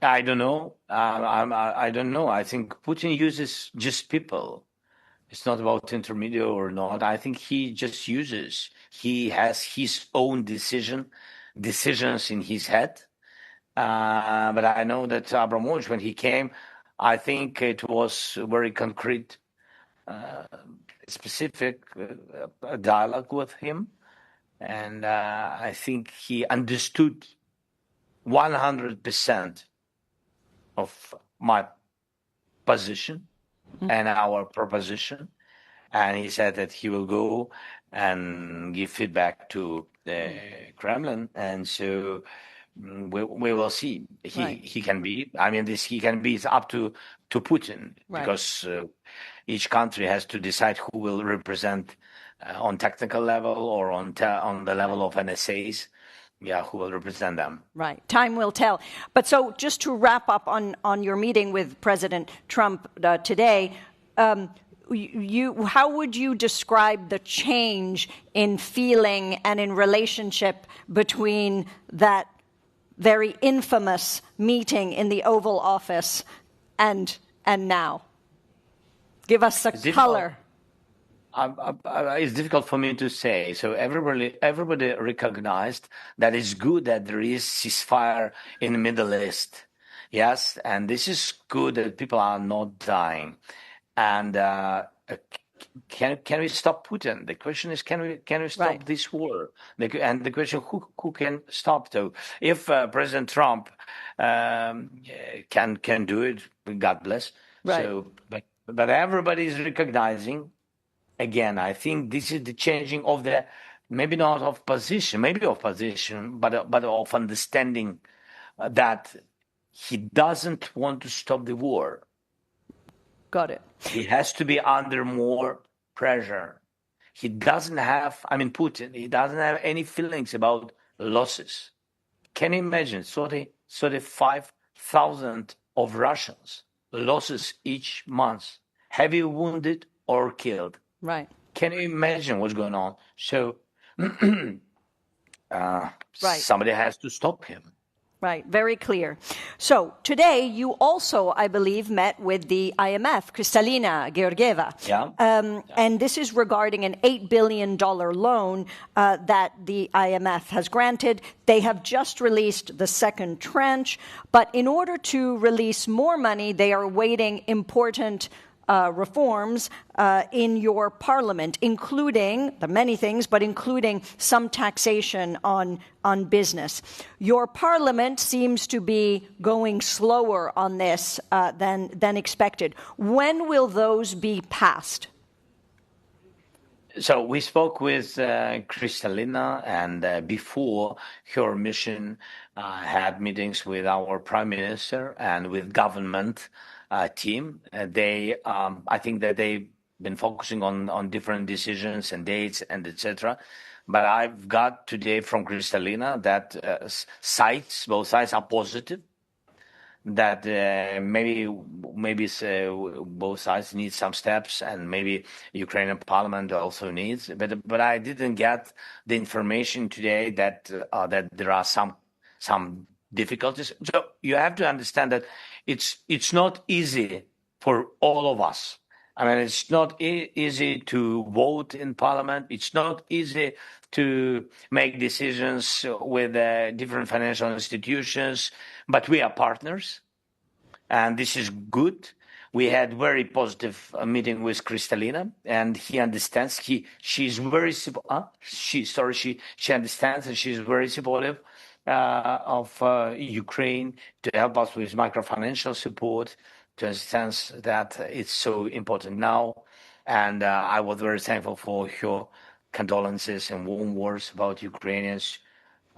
I don't know. I don't know. I think Putin uses just people. It's not about intermediary or not. I think he just uses. He has his own decisions in his head. But I know that Abramovich, when he came, I think it was very concrete specific dialogue with him, and I think he understood 100% of my position and our proposition, and he said that he will go and give feedback to the Kremlin, and so we will see. He can be. I mean, he can be. It's up to Putin, because each country has to decide who will represent on technical level or on the level of NSAs. Yeah, who will represent them. Right. Time will tell. But so just to wrap up on your meeting with President Trump today, how would you describe the change in feeling and in relationship between that very infamous meeting in the Oval Office and now? Give us a color. It's difficult for me to say. So everybody recognized that it's good that there is ceasefire in the Middle East. Yes, and this is good that people are not dying. And can we stop Putin? The question is, can we stop this war? And the question, who can stop? So if President Trump can do it, God bless. Right. So, but everybody is recognizing. Again, I think this is the changing of the, maybe not of position, maybe of position, but of understanding that he doesn't want to stop the war. Got it. He has to be under more pressure. He doesn't have, Putin, he doesn't have any feelings about losses. Can you imagine 35,000 of Russians, losses each month, heavy wounded or killed? Right. Can you imagine what's going on? So somebody has to stop him. Right, very clear. So today you also, I believe, met with the IMF, Kristalina Georgieva. Yeah. And this is regarding an $8 billion loan that the IMF has granted. They have just released the second tranche, but in order to release more money, they are awaiting important reforms in your parliament, including the many things, but including some taxation on business. Your parliament seems to be going slower on this than expected. When will those be passed? So we spoke with Kristalina, and before her mission had meetings with our prime minister and with government team. I think that they've been focusing on different decisions and dates and etc. But I've got today from Kristalina that both sides are positive. That maybe both sides need some steps, and maybe Ukrainian parliament also needs. But I didn't get the information today that there are some difficulties. So you have to understand that it's not easy for all of us. It's not easy to vote in parliament. It's not easy to make decisions with different financial institutions, but we are partners, and this is good. We had very positive meeting with Kristalina, and he understands. She's very she understands, and she's very supportive of Ukraine to help us with microfinancial support, to understand that it's so important now. And I was very thankful for her condolences and warm words about Ukrainians.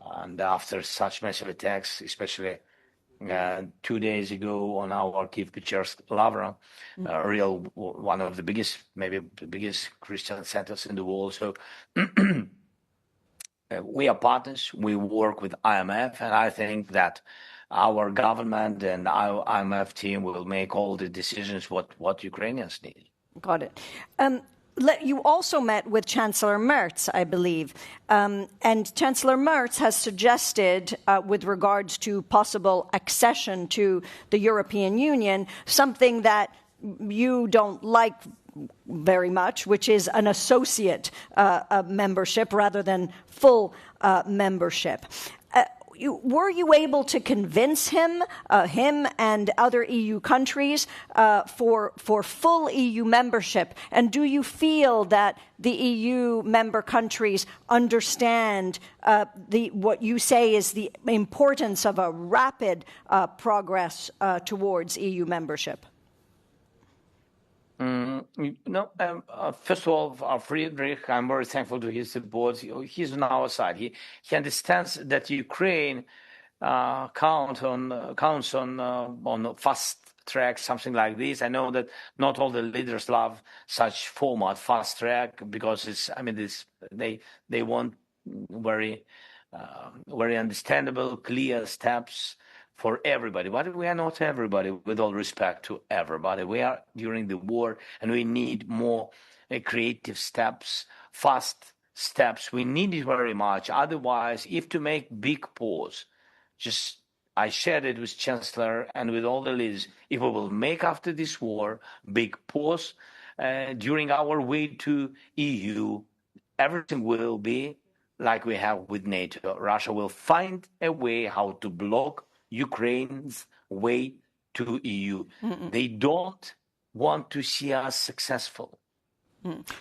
And after such massive attacks, especially 2 days ago on our Kiev-Pechersk Lavra, one of the biggest, maybe the biggest Christian centers in the world. So we are partners. We work with IMF, and I think that our government and our IMF team will make all the decisions what Ukrainians need. Got it. You also met with Chancellor Merz, I believe, and Chancellor Merz has suggested, with regards to possible accession to the European Union, something that you don't like very much, which is an associate membership rather than full membership. were you able to convince him and other EU countries for full EU membership? And do you feel that the EU member countries understand what you say is the importance of a rapid progress towards EU membership? First of all, Friedrich, I'm very thankful to his support. He's on our side. He understands that Ukraine counts on fast track, something like this. I know that not all the leaders love such format, fast track, because they want very understandable, clear steps for everybody. But we are not everybody, with all respect to everybody. We are during the war, and we need more creative steps, fast steps. We need it very much. Otherwise, if to make big pause, I shared it with Chancellor and with all the leaders, if we will make after this war big pause during our way to EU, everything will be like we have with NATO. Russia will find a way how to block Ukraine's way to EU. They don't want to see us successful.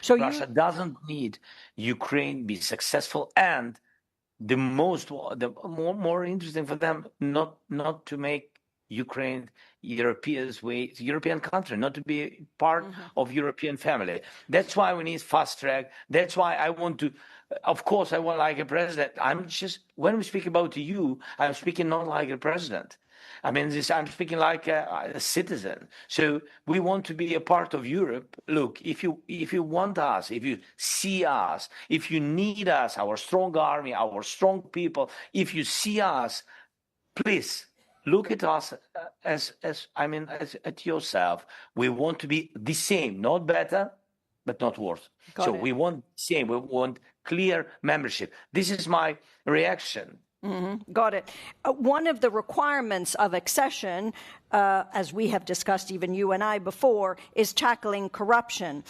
So Russia doesn't need Ukraine to be successful, and the more interesting for them not to make Ukraine European country, not to be part of European family. That's why we need fast track. That's why I want to. Of course, I want like a president. When we speak about EU, I'm speaking not like a president. I'm speaking like a citizen. So we want to be a part of Europe. Look, if you want us, if you see us, if you need us, our strong army, our strong people, if you see us, please look at us as at yourself. We want to be the same, not better, but not worse. We want same. We want clear membership. This is my reaction. Got it. One of the requirements of accession, as we have discussed, even you and I before, is tackling corruption.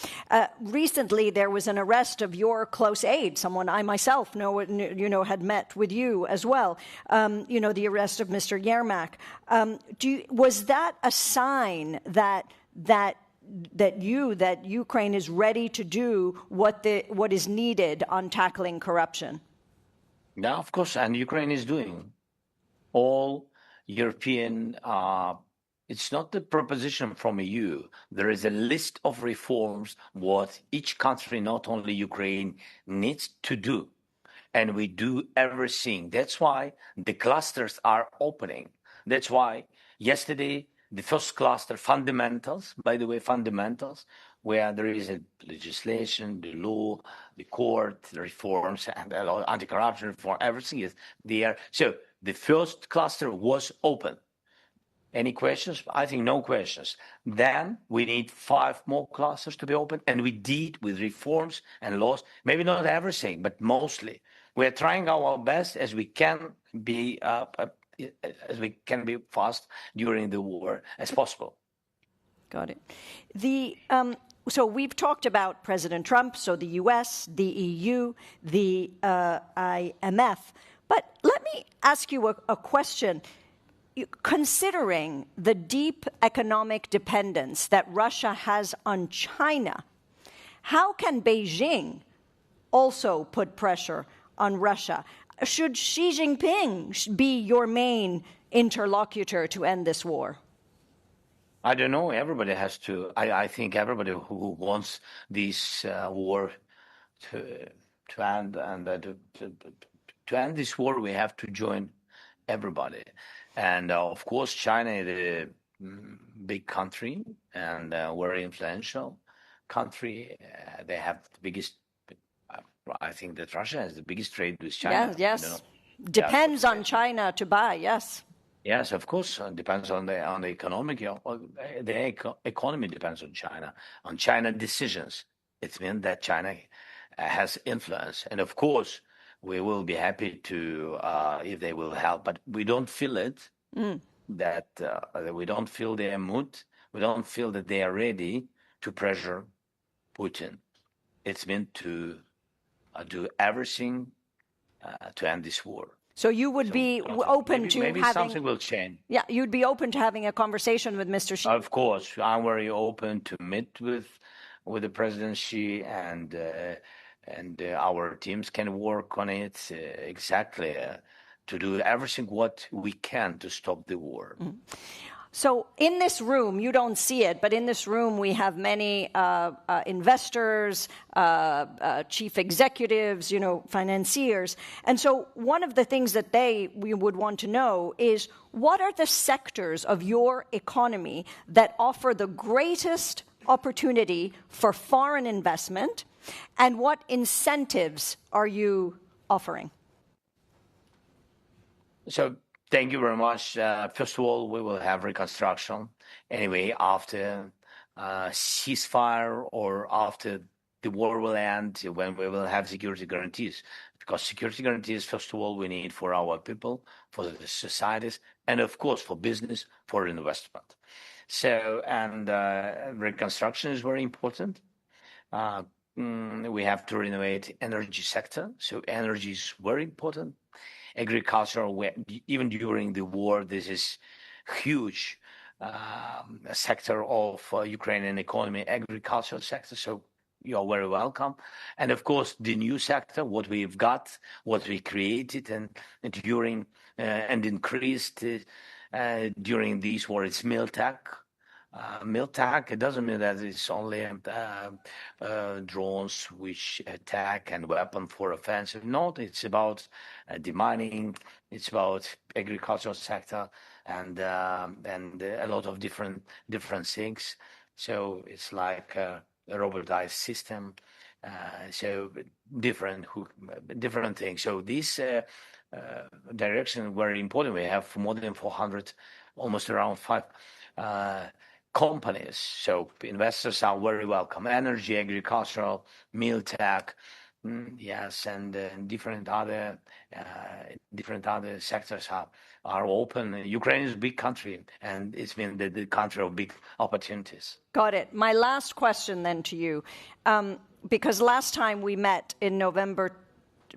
Recently, there was an arrest of your close aide, someone I myself had met with you as well. The arrest of Mr. Yermak. Was that a sign that Ukraine is ready to do what is needed on tackling corruption? Yeah, of course, and Ukraine is doing all European. It's not the proposition from EU. There is a list of reforms what each country, not only Ukraine, needs to do, and we do everything. That's why the clusters are opening. That's why yesterday the first cluster, fundamentals. By the way, fundamentals, where there is a legislation, the law, the court, the reforms, and anti-corruption reform, everything is there. So the first cluster was open. Any questions? I think no questions. Then we need 5 more clusters to be open, and we did with reforms and laws, maybe not everything, but mostly. We're trying our best as we can be fast during the war as possible. Got it. So we've talked about President Trump, so the US, the EU, the IMF. But let me ask you a question. Considering the deep economic dependence that Russia has on China, how can Beijing also put pressure on Russia? Should Xi Jinping be your main interlocutor to end this war? I don't know. Everybody has to. I think everybody who wants this war to end and to end this war, we have to join everybody. And of course, China is a big country and a very influential country. They have the biggest. I think that Russia has the biggest trade with China. Yes. Depends on China to buy. Yes. Yes, of course. It depends on the economic. The economy depends on China decisions. It means that China has influence, and of course, we will be happy to if they will help. But we don't feel it. That we don't feel their mood. We don't feel that they are ready to pressure Putin. It's meant to do everything to end this war. So you would be open to maybe having... something will change. Yeah, you'd be open to having a conversation with Mr. Xi. Of course, I'm very open to meet with the President Xi, and our teams can work on it exactly to do everything what we can to stop the war. So in this room, you don't see it, but in this room we have many investors, chief executives, financiers. And so one of the things that we would want to know is, what are the sectors of your economy that offer the greatest opportunity for foreign investment, and what incentives are you offering? So thank you very much. First of all, we will have reconstruction anyway after ceasefire or after the war will end, when we will have security guarantees. Because security guarantees, first of all, we need for our people, for the societies, and of course for business, for investment. So, and reconstruction is very important. We have to renovate energy sector. So energy is very important. Agriculture, even during the war, this is huge sector of Ukrainian economy, agricultural sector. So you are very welcome. And of course, the new sector, what we've got, what we created and during and increased during this war, it's Miltech. Miltech, it doesn't mean that it's only drones which attack and weapon for offensive. No, it's about demining, it's about agricultural sector and a lot of different things. So it's like a robotized system. So different things. So this direction is very important. We have more than 400, almost around 5 companies. So investors are very welcome. Energy, agricultural, Miltech, yes, and different other sectors are open. Ukraine is a big country, and it's been the country of big opportunities. Got it. My last question then to you, because last time we met in November,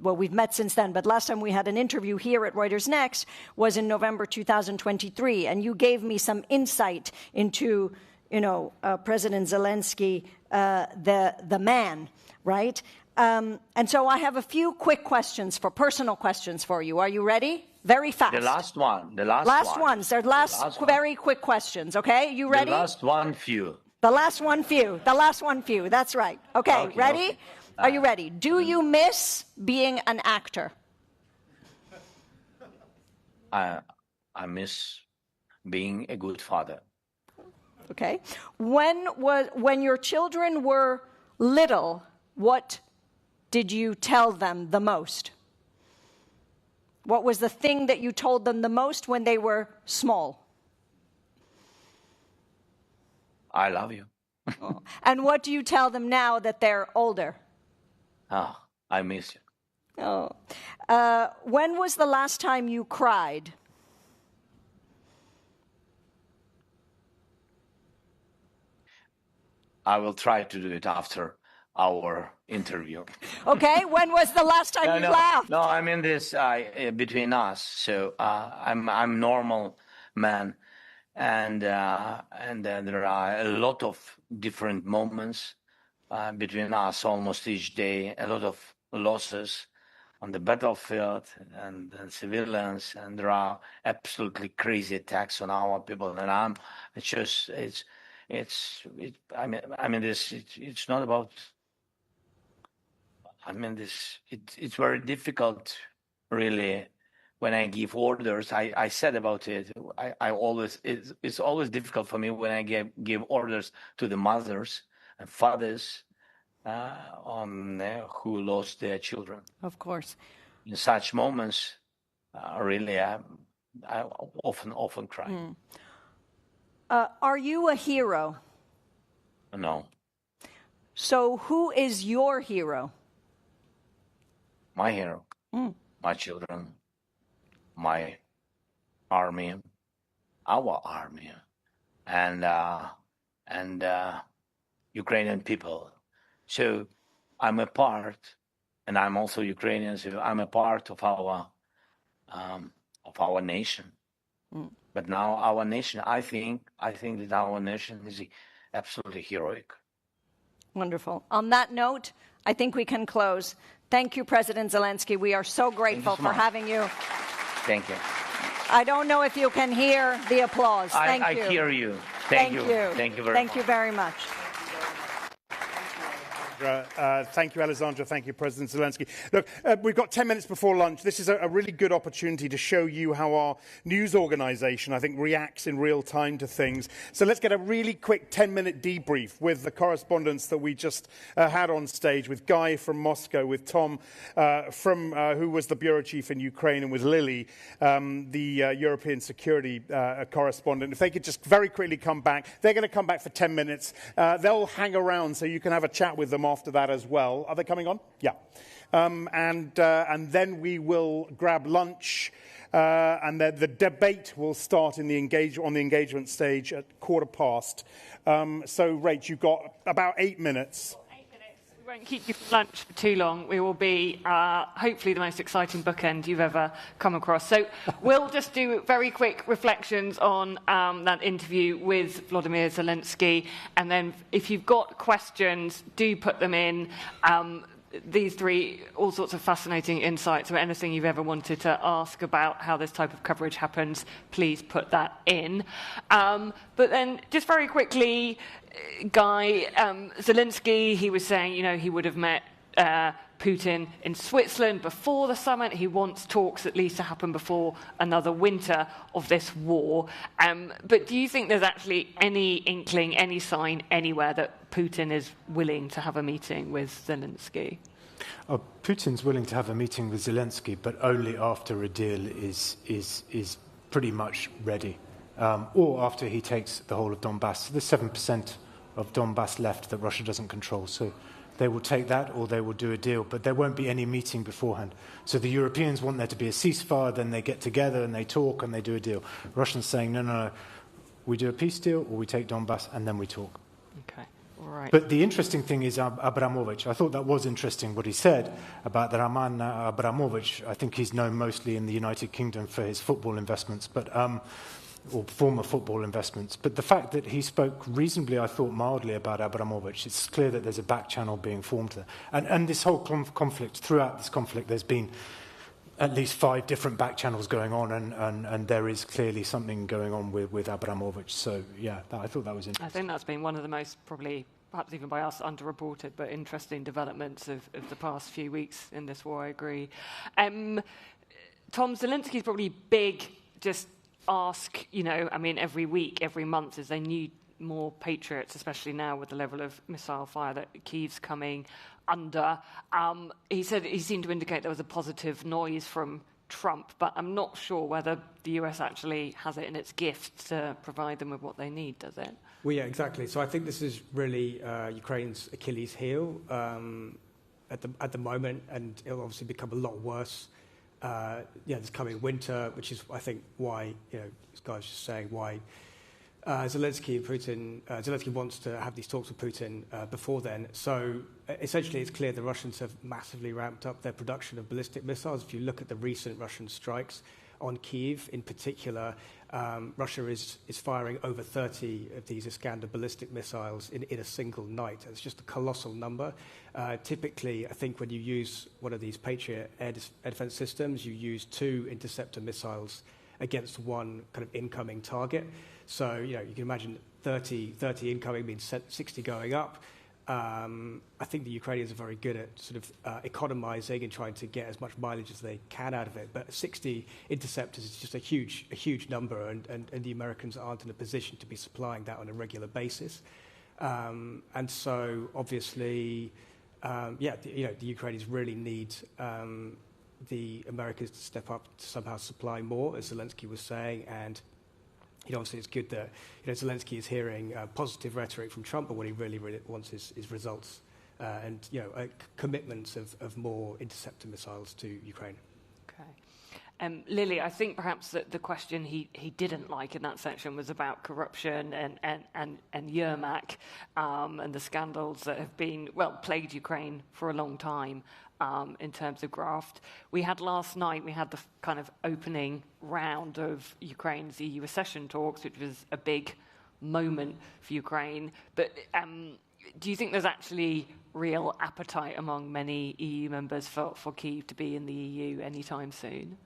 well, we've met since then, but last time we had an interview here at Reuters Next was in November 2023, and you gave me some insight into, President Zelensky, the man, right? And so I have a few quick questions, personal questions for you. Are you ready? Very fast. The last one. Very quick questions, okay? You ready? The last one few. The last one few. That's right. Okay, ready? Okay. Are you ready? Do you miss being an actor? I miss being a good father. Okay. When your children were little, what did you tell them the most? What was the thing that you told them the most when they were small? I love you. And what do you tell them now that they're older? Oh, I miss you. Oh. When was the last time you cried? I will try to do it after our interview. Okay, when was the last time you laughed? No, I mean this between us. So I'm normal man, and there are a lot of different moments between us almost each day, a lot of losses on the battlefield and civilians, and there are absolutely crazy attacks on our people. And it's not about. It's very difficult, really. When I give orders, I said about it. It's always difficult for me when I give orders to the mothers and fathers who lost their children. Of course. In such moments, really, I often cry. Are you a hero? No. So who is your hero? My hero. My children. My army. Our army. And Ukrainian people. So I'm a part, and I'm also Ukrainian, so I'm a part of our of our nation. But now our nation, I think that our nation is absolutely heroic. Wonderful. On that note, I think we can close. Thank you, President Zelensky. We are so grateful for having you. Thank you. I don't know if you can hear the applause. Thank you. I hear you. Thank you. Thank you very much. Thank you very much. Thank you, Alessandra. Thank you, President Zelensky. Look, we've got 10 minutes before lunch. This is a really good opportunity to show you how our news organisation, I think, reacts in real time to things. So let's get a really quick 10-minute debrief with the correspondents that we just had on stage, with Guy from Moscow, with Tom who was the bureau chief in Ukraine, and with Lily, the European security correspondent. If they could just very quickly come back. They're going to come back for 10 minutes. They'll hang around so you can have a chat with them after that as well. Are they coming on? Yeah. And then we will grab lunch, and the debate will start on the engagement stage at 15:15. So, Rach, you've got about 8 minutes. We won't keep you for lunch for too long. We will be hopefully the most exciting bookend you've ever come across. So we'll just do very quick reflections on that interview with Volodymyr Zelensky. And then if you've got questions, do put them in. These three, all sorts of fascinating insights or anything you've ever wanted to ask about how this type of coverage happens, please put that in. But then just very quickly, Guy, Zelensky, he was saying, he would have met Putin in Switzerland before the summit. He wants talks at least to happen before another winter of this war. But do you think there's actually any inkling, any sign anywhere that Putin is willing to have a meeting with Zelensky? Putin's willing to have a meeting with Zelensky, but only after a deal is pretty much ready, or after he takes the whole of Donbass. There's 7% of Donbass left that Russia doesn't control. So they will take that or they will do a deal, but there won't be any meeting beforehand. So the Europeans want there to be a ceasefire, then they get together and they talk and they do a deal. Russians saying, no, we do a peace deal or we take Donbass and then we talk. Okay, all right. But the interesting thing is Abramovich. I thought that was interesting what he said about the Roman Abramovich. I think he's known mostly in the United Kingdom for his football investments, or former football investments. But the fact that he spoke reasonably, I thought, mildly about Abramovich, it's clear that there's a back channel being formed there. And this whole conflict, throughout this conflict, there's been at least 5 different back channels going on, and there is clearly something going on with Abramovich. So, yeah, I thought that was interesting. I think that's been one of the most, probably, perhaps even by us, underreported, but interesting developments of the past few weeks in this war, I agree. Tom, Zelensky's probably big, just ask, every week, every month, as they need more Patriots, especially now with the level of missile fire that Kyiv's coming under. He said he seemed to indicate there was a positive noise from Trump, but I'm not sure whether the US actually has it in its gift to provide them with what they need, does it? Well, yeah, exactly. So I think this is really Ukraine's Achilles heel at the moment, and it'll obviously become a lot worse. This coming winter, which is, I think, why, this guy's just saying why Zelensky wants to have these talks with Putin before then. So essentially, it's clear the Russians have massively ramped up their production of ballistic missiles. If you look at the recent Russian strikes on Kyiv in particular, Russia is firing over 30 of these Iskander ballistic missiles in a single night. It's just a colossal number. Typically, I think when you use one of these Patriot air defense systems, you use 2 interceptor missiles against one kind of incoming target. So, you can imagine 30 incoming means 60 going up. I think the Ukrainians are very good at sort of economizing and trying to get as much mileage as they can out of it. But 60 interceptors is just a huge number, and the Americans aren't in a position to be supplying that on a regular basis. And so, obviously, the Ukrainians really need the Americans to step up to somehow supply more, as Zelensky was saying, and obviously it's good that Zelensky is hearing positive rhetoric from Trump, but what he really wants is results and commitments of more interceptor missiles to Ukraine. Okay. Lily, I think perhaps that the question he didn't like in that section was about corruption and Yermak and the scandals that have been, plagued Ukraine for a long time in terms of graft. We had last night, the kind of opening round of Ukraine's EU accession talks, which was a big moment for Ukraine. But do you think there's actually real appetite among many EU members for Kyiv to be in the EU anytime soon?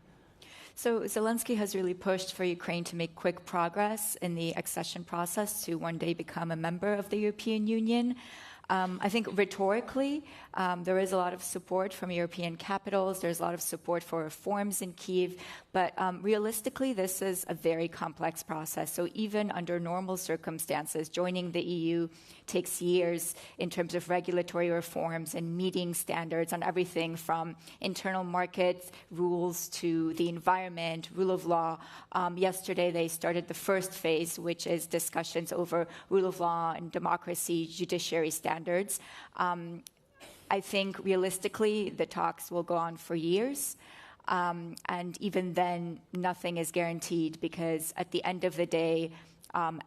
So Zelensky has really pushed for Ukraine to make quick progress in the accession process to one day become a member of the European Union. I think rhetorically, there is a lot of support from European capitals. There's a lot of support for reforms in Kyiv. But realistically, this is a very complex process. So even under normal circumstances, joining the EU takes years in terms of regulatory reforms and meeting standards on everything from internal market rules to the environment, rule of law. Yesterday, they started the first phase, which is discussions over rule of law and democracy, judiciary standards. I think realistically, the talks will go on for years. And even then, nothing is guaranteed because at the end of the day,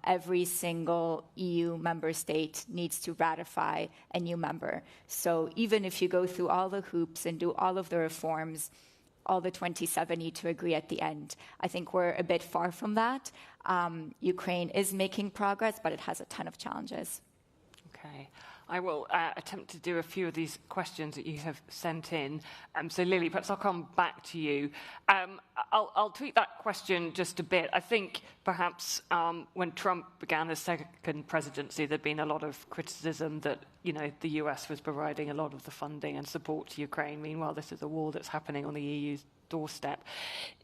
every single EU member state needs to ratify a new member. So even if you go through all the hoops and do all of the reforms, all the 27 need to agree at the end. I think we're a bit far from that. Ukraine is making progress, but it has a ton of challenges. Okay. I will attempt to do a few of these questions that you have sent in. So, Lily, perhaps I'll come back to you. I'll tweak that question just a bit. I think perhaps when Trump began his second presidency, there'd been a lot of criticism that, the US was providing a lot of the funding and support to Ukraine. Meanwhile, this is a war that's happening on the EU's doorstep.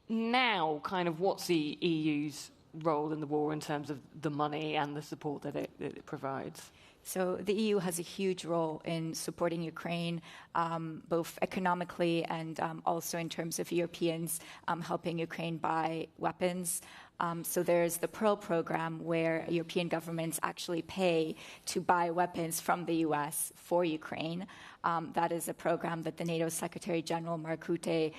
Now, kind of what's the EU's role in the war in terms of the money and the support that it provides? So the EU has a huge role in supporting Ukraine, both economically and also in terms of Europeans helping Ukraine buy weapons. So there's the Pearl program where European governments actually pay to buy weapons from the US for Ukraine. That is a program that the NATO Secretary General Mark Rutte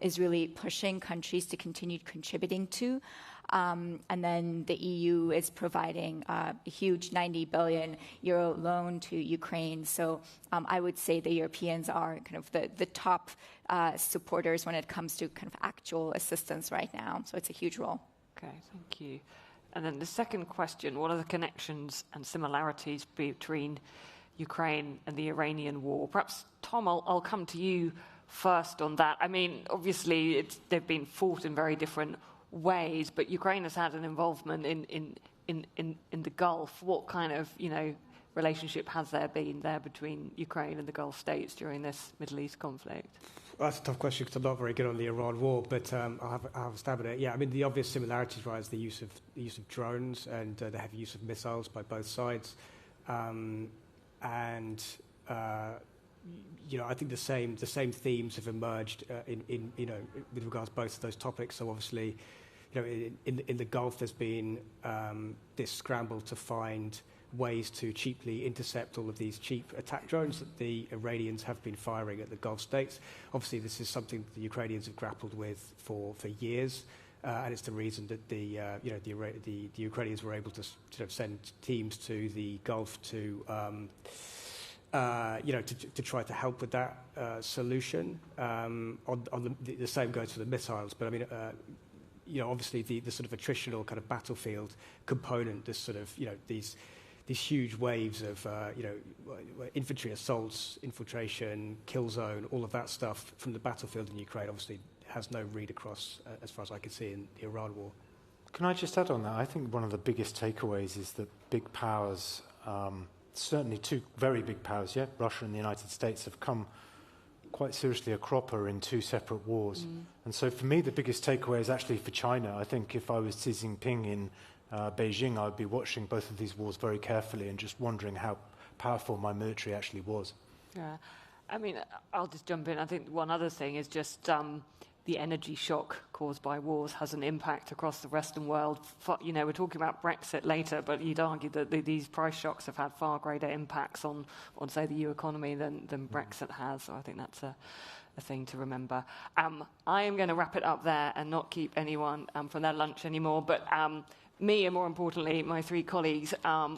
is really pushing countries to continue contributing to. And then the EU is providing a huge 90 billion euro loan to Ukraine. So I would say the Europeans are kind of the top supporters when it comes to kind of actual assistance right now. So it's a huge role. Okay, thank you. And then the second question, what are the connections and similarities between Ukraine and the Iranian war? Perhaps, Tom, I'll come to you first on that. I mean, obviously, they've been fought in very different ways, but Ukraine has had an involvement in the Gulf. What kind of, relationship has there been there between Ukraine and the Gulf states during this Middle East conflict? Well, that's a tough question because I'm not very good on the Iran war, but I'll have a stab at it. Yeah, I mean, the obvious similarities, right, is the use of drones and the heavy use of missiles by both sides. I think the same themes have emerged with regards to both of those topics. So obviously, in the Gulf, there's been this scramble to find ways to cheaply intercept all of these cheap attack drones that the Iranians have been firing at the Gulf states. Obviously, this is something that the Ukrainians have grappled with for years. And it's the reason that the Ukrainians were able to sort of send teams to the Gulf to try to help with that solution. On the same goes for the missiles, but I mean, obviously the sort of attritional kind of battlefield component, this sort of these huge waves of infantry assaults, infiltration, kill zone, all of that stuff from the battlefield in Ukraine obviously has no read across as far as I can see in the Iran war. Can I just add on that? I think one of the biggest takeaways is that big powers, certainly two very big powers, Russia and the United States, have come quite seriously a cropper in two separate wars. And so for me, the biggest takeaway is actually for China. I think if I was Xi Jinping in Beijing, I would be watching both of these wars very carefully and just wondering how powerful my military actually was. Yeah. I mean, I'll just jump in. I think one other thing is just the energy shock caused by wars has an impact across the Western world. We're talking about Brexit later, but you'd argue that these price shocks have had far greater impacts on say, the EU economy than Brexit has. So I think that's thing to remember. I am going to wrap it up there and not keep anyone from their lunch anymore, but me, and more importantly, my three colleagues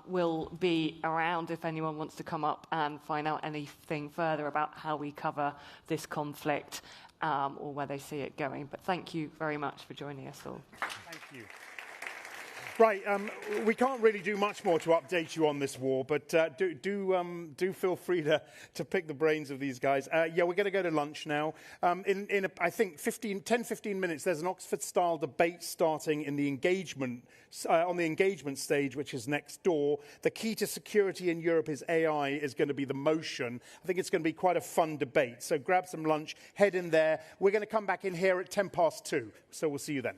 will be around if anyone wants to come up and find out anything further about how we cover this conflict or where they see it going. But thank you very much for joining us all. Thank you. Right, we can't really do much more to update you on this war, but do feel free to pick the brains of these guys. Yeah, we're going to go to lunch now. In I think 10-15 minutes, there's an Oxford-style debate starting in the engagement on the engagement stage, which is next door. The key to security in Europe is AI is going to be the motion. I think it's going to be quite a fun debate. So grab some lunch, head in there. We're going to come back in here at 2:10. So we'll see you then.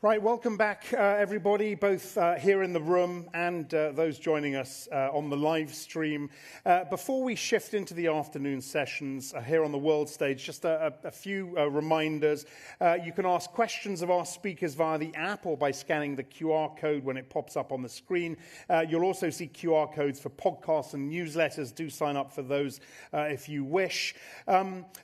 Right, welcome back, everybody, both here in the room and those joining us on the live stream. Before we shift into the afternoon sessions here on the world stage, just a few reminders. You can ask questions of our speakers via the app or by scanning the QR code when it pops up on the screen. You'll also see QR codes for podcasts and newsletters. Do sign up for those if you wish.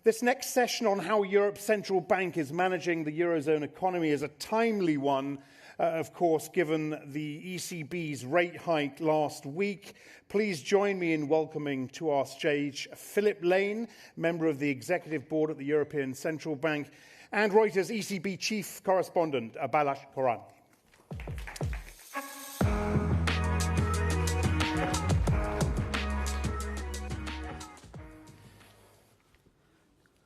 This next session on how Europe's central bank is managing the Eurozone economy is a timely one, of course, given the ECB's rate hike last week. Please join me in welcoming to our stage Philip Lane, member of the Executive Board at the European Central Bank, and Reuters ECB Chief Correspondent, Balázs Korán.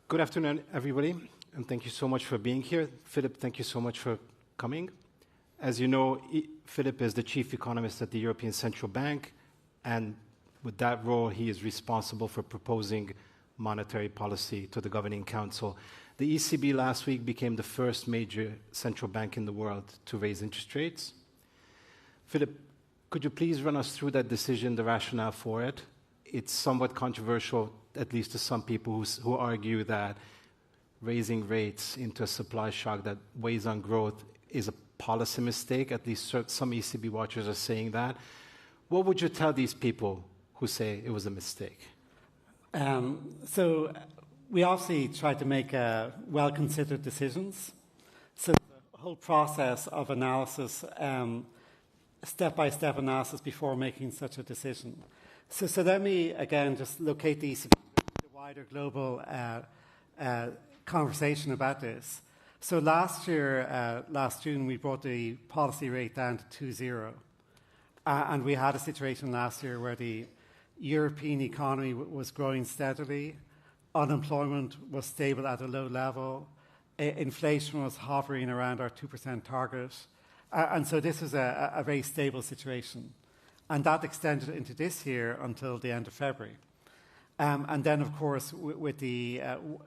Good afternoon, everybody, and thank you so much for being here. Philip, thank you so much for coming. As you know, Philip is the chief economist at the European Central Bank, and with that role, he is responsible for proposing monetary policy to the Governing Council. The ECB last week became the first major central bank in the world to raise interest rates. Philip, could you please run us through that decision, the rationale for it? It's somewhat controversial, at least to some people who argue that raising rates into a supply shock that weighs on growth is a policy mistake. At least some ECB watchers are saying that. What would you tell these people who say it was a mistake? So we obviously try to make well-considered decisions. So the whole process of analysis, step-by-step analysis before making such a decision. So let me, again, just locate the ECB, the wider global conversation about this. So last year, last June, we brought the policy rate down to 2.0. And we had a situation last year where the European economy was growing steadily, unemployment was stable at a low level, inflation was hovering around our 2% target. And so this was a very stable situation. And that extended into this year until the end of February. And then, of course, with the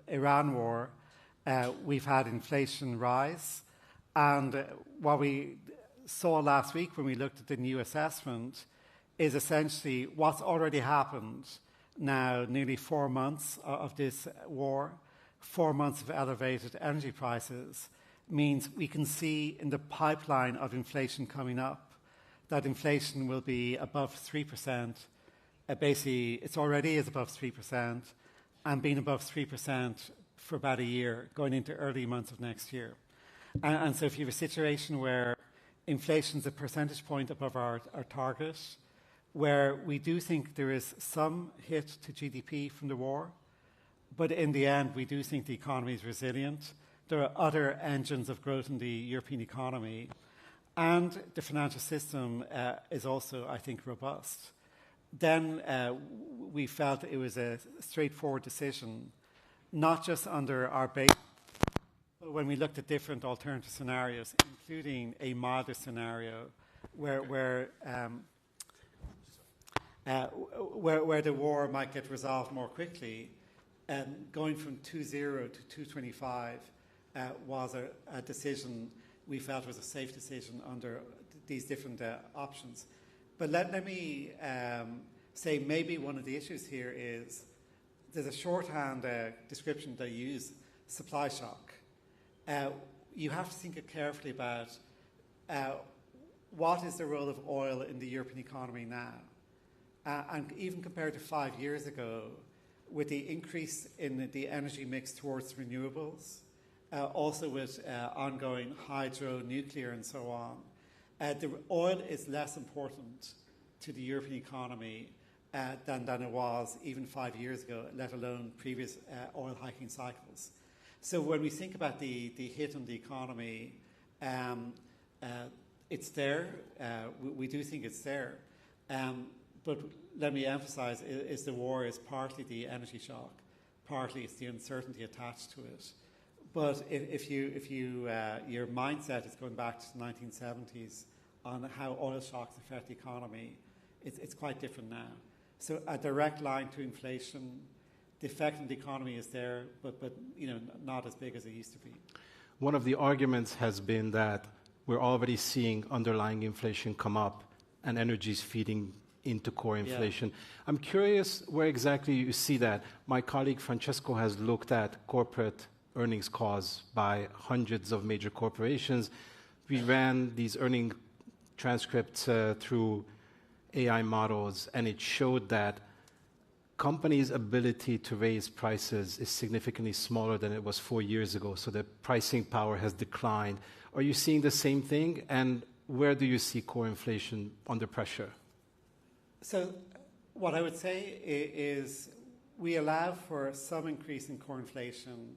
Iran war, we've had inflation rise. And what we saw last week when we looked at the new assessment is essentially what's already happened now, nearly 4 months of this war, 4 months of elevated energy prices, means we can see in the pipeline of inflation coming up that inflation will be above 3%. Basically, it already is above 3%, and being above 3% for about a year, going into early months of next year. And so if you have a situation where inflation is a percentage point above our target, where we do think there is some hit to GDP from the war, but in the end, we do think the economy is resilient. There are other engines of growth in the European economy, and the financial system is also, I think, robust. Then we felt it was a straightforward decision, not just under our base, but when we looked at different alternative scenarios, including a milder scenario where the war might get resolved more quickly, going from 2.0 to 2.25 was a decision we felt was a safe decision under these different options. But let me say maybe one of the issues here is there's a shorthand description they use, supply shock. You have to think carefully about what is the role of oil in the European economy now. And even compared to 5 years ago, with the increase in the energy mix towards renewables, also with ongoing hydro, nuclear, and so on, the oil is less important to the European economy than it was even 5 years ago, let alone previous oil hiking cycles. So when we think about the hit on the economy, it's there. We do think it's there. But let me emphasize, is the war is partly the energy shock, partly it's the uncertainty attached to it. But if your mindset is going back to the 1970s on how oil shocks affect the economy, it's quite different now. So a direct line to inflation, the effect on the economy is there, but not as big as it used to be. One of the arguments has been that we're already seeing underlying inflation come up and energy is feeding into core inflation. I'm curious where exactly you see that. My colleague Francesco has looked at corporate earnings calls by hundreds of major corporations. We ran these earning transcripts through AI models, and it showed that companies' ability to raise prices is significantly smaller than it was 4 years ago, so the pricing power has declined. Are you seeing the same thing, and where do you see core inflation under pressure? So what I would say is we allow for some increase in core inflation,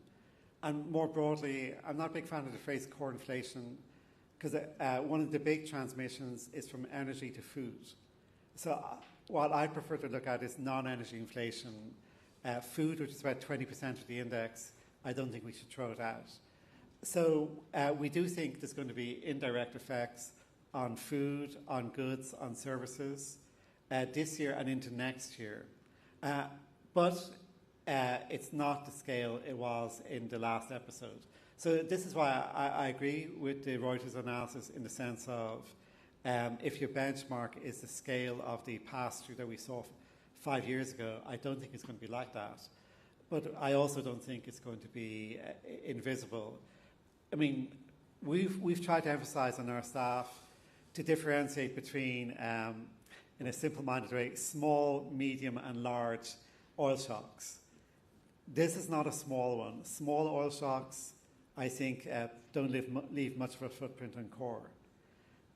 and more broadly, I'm not a big fan of the phrase core inflation because one of the big transmissions is from energy to food. So what I prefer to look at is non-energy inflation. Food, which is about 20% of the index, I don't think we should throw it out. So we do think there's going to be indirect effects on food, on goods, on services this year and into next year. But it's not the scale it was in the last episode. So this is why I agree with the Reuters analysis in the sense of if your benchmark is the scale of the pass-through that we saw 5 years ago, I don't think it's going to be like that. But I also don't think it's going to be invisible. I mean, we've tried to emphasize on our staff to differentiate between, in a simple-minded way, small, medium, and large oil shocks. This is not a small one. Small oil shocks, I think, don't leave much of a footprint on core.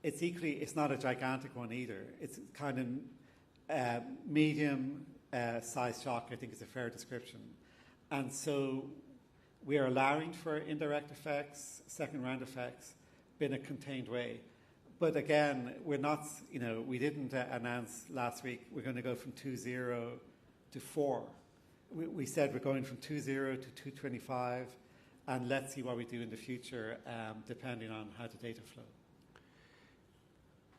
It's not a gigantic one either. It's kind of medium-sized shock, I think is a fair description. And so we are allowing for indirect effects, second-round effects, but in a contained way. But again, we're not, we didn't announce last week we're going to go from 2.0 to 4. We said we're going from 2.0 to 2.25, and let's see what we do in the future, depending on how the data flow.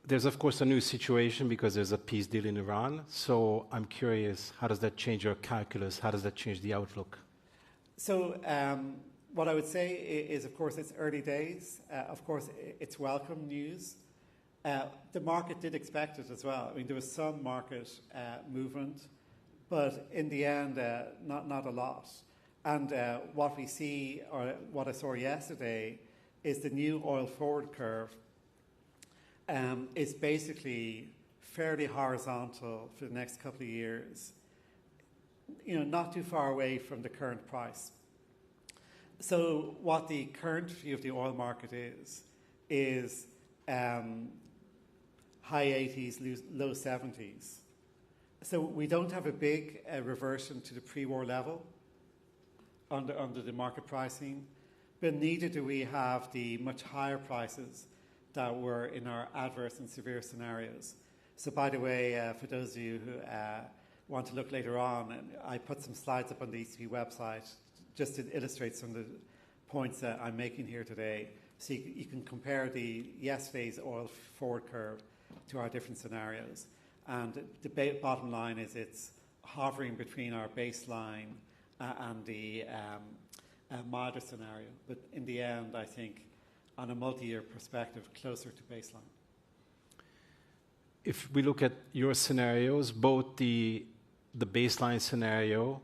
There's, of course, a new situation because there's a peace deal in Iran. So I'm curious, how does that change your calculus? How does that change the outlook? So what I would say is, of course, it's early days. Of course, it's welcome news. The market did expect it as well. I mean, there was some market movement, but in the end, not a lot. And what we see, or what I saw yesterday, is the new oil forward curve is basically fairly horizontal for the next couple of years, not too far away from the current price. So what the current view of the oil market is high 80s, low 70s. So we don't have a big reversion to the pre-war level under the market pricing, but neither do we have the much higher prices that were in our adverse and severe scenarios. So by the way, for those of you who want to look later on, I put some slides up on the ECB website just to illustrate some of the points that I'm making here today. So you can compare yesterday's oil forward curve to our different scenarios. And the bottom line is it's hovering between our baseline and the milder scenario. But in the end, I think on a multi-year perspective, closer to baseline. If we look at your scenarios, both the baseline scenario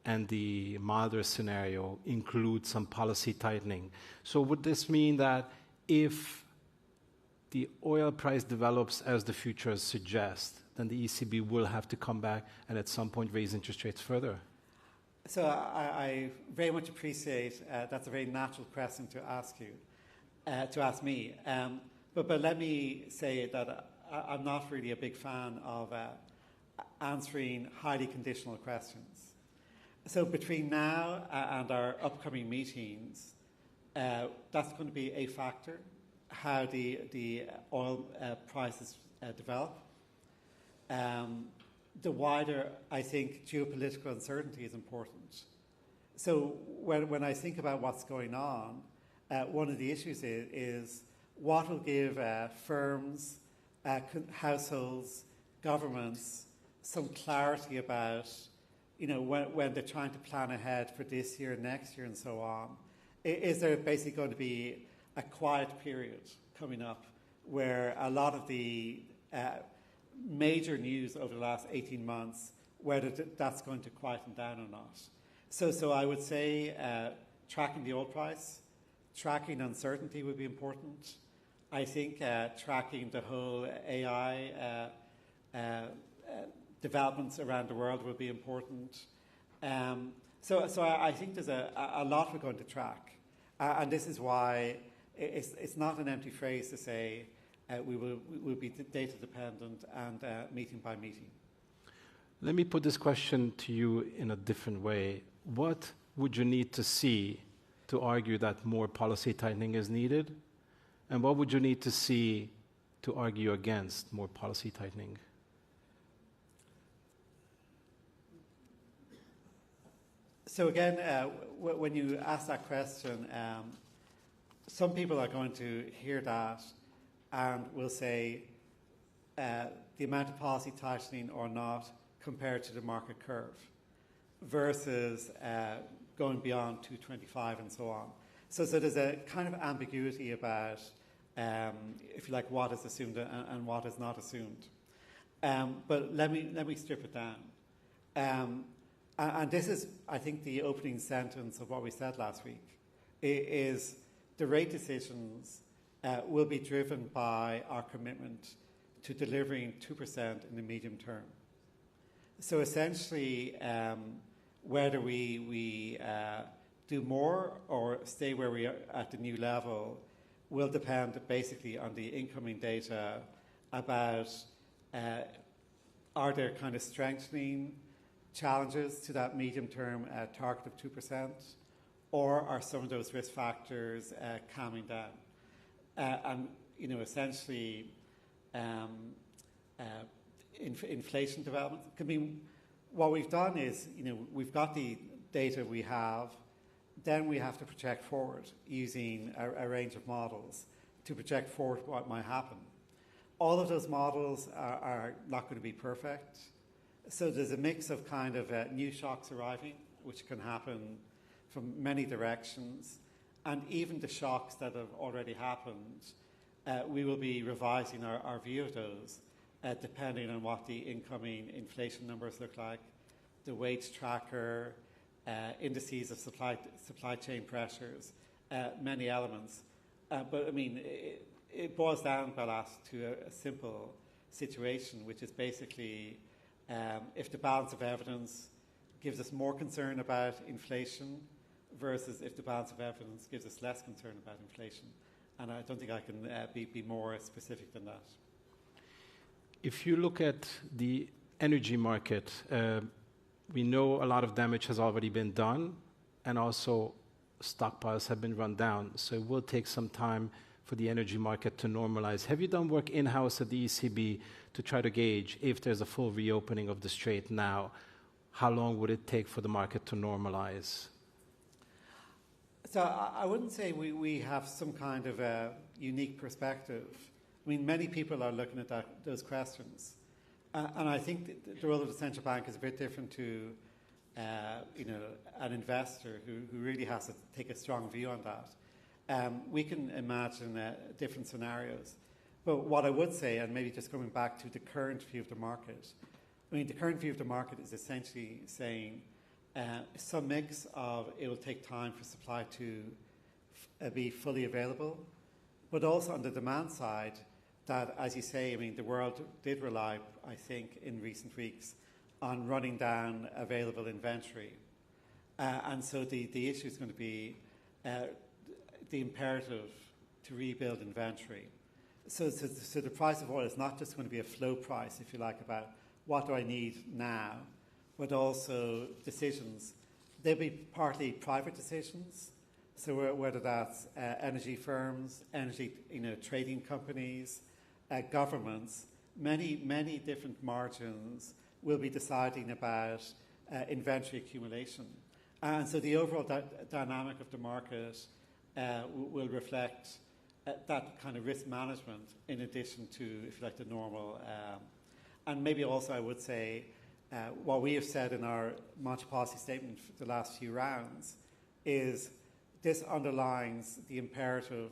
and the milder scenario include some policy tightening. So would this mean that if the oil price develops as the futures suggest, then the ECB will have to come back and at some point raise interest rates further? So I very much appreciate that's a very natural question to ask you. To ask me. But let me say that I'm not really a big fan of answering highly conditional questions. So between now and our upcoming meetings, that's going to be a factor, how the oil prices develop. The wider, I think, geopolitical uncertainty is important. So when I think about what's going on, one of the issues is what will give firms, households, governments some clarity about, when they're trying to plan ahead for this year, next year, and so on. Is there basically going to be a quiet period coming up where a lot of the major news over the last 18 months, whether that's going to quieten down or not. So I would say tracking the oil price, tracking uncertainty would be important. I think tracking the whole AI developments around the world will be important. So I think there's a lot we're going to track. And this is why it's not an empty phrase to say we will be data dependent and meeting by meeting. Let me put this question to you in a different way. What would you need to see to argue that more policy tightening is needed? And what would you need to see to argue against more policy tightening? So again, when you ask that question, some people are going to hear that and will say the amount of policy tightening or not compared to the market curve versus going beyond 225 and so on. So there's a kind of ambiguity about, if you like, what is assumed and what is not assumed. But let me strip it down. And this is, I think, the opening sentence of what we said last week, is the rate decisions will be driven by our commitment to delivering 2% in the medium term. So essentially, whether we do more or stay where we are at the new level will depend basically on the incoming data about are there kind of strengthening challenges to that medium-term target of 2%, or are some of those risk factors calming down? And, essentially, inflation development. I mean, what we've done is, we've got the data we have, then we have to project forward using a range of models to project forward what might happen. All of those models are not going to be perfect. So there's a mix of kind of new shocks arriving, which can happen from many directions, and even the shocks that have already happened, we will be revising our view of those depending on what the incoming inflation numbers look like, the wage tracker, indices of supply chain pressures, many elements. But I mean, it boils down, Balas, to a simple situation, which is basically if the balance of evidence gives us more concern about inflation versus if the balance of evidence gives us less concern about inflation. And I don't think I can be more specific than that. If you look at the energy market, we know a lot of damage has already been done, and also stockpiles have been run down. So it will take some time for the energy market to normalize. Have you done work in-house at the ECB to try to gauge if there's a full reopening of the strait now? How long would it take for the market to normalize? So I wouldn't say we have some kind of a unique perspective. I mean, many people are looking at those questions. And I think the role of the central bank is a bit different to an investor who really has to take a strong view on that. We can imagine different scenarios. But what I would say, and maybe just coming back to the current view of the market, I mean, the current view of the market is essentially saying some mix of it will take time for supply to be fully available, but also on the demand side, that, as you say, I mean, the world did rely, I think, in recent weeks on running down available inventory. And so the issue is going to be the imperative to rebuild inventory. So the price of oil is not just going to be a flow price, if you like, about what do I need now, but also decisions. They'll be partly private decisions, so whether that's energy firms, energy trading companies, governments, many different margins will be deciding about inventory accumulation. And so the overall dynamic of the market will reflect that kind of risk management in addition to, if you like, the normal. And maybe also I would say what we have said in our monetary policy statement for the last few rounds is this underlines the imperative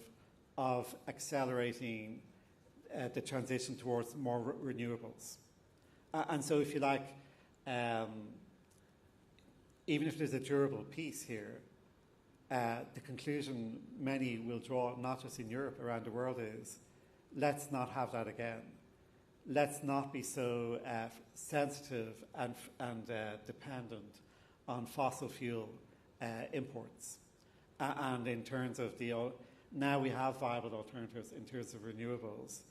of accelerating the transition towards more renewables. And so, if you like, even if there's a durable piece here, the conclusion many will draw, not just in Europe, around the world, is let's not have that again. Let's not be so sensitive and dependent on fossil fuel imports. And in terms of now we have viable alternatives in terms of renewables.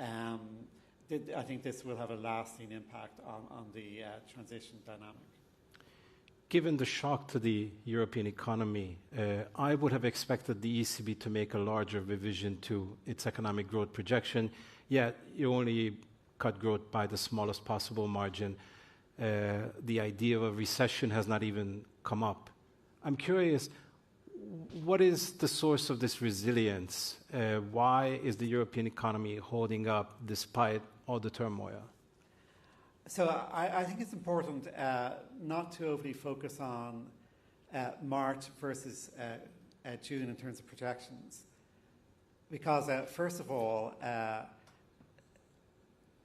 I think this will have a lasting impact on the transition dynamic. Given the shock to the European economy, I would have expected the ECB to make a larger revision to its economic growth projection, yet you only cut growth by the smallest possible margin. The idea of a recession has not even come up. I'm curious, what is the source of this resilience? Why is the European economy holding up despite all the turmoil? So I think it's important not to overly focus on March versus June in terms of projections. Because first of all,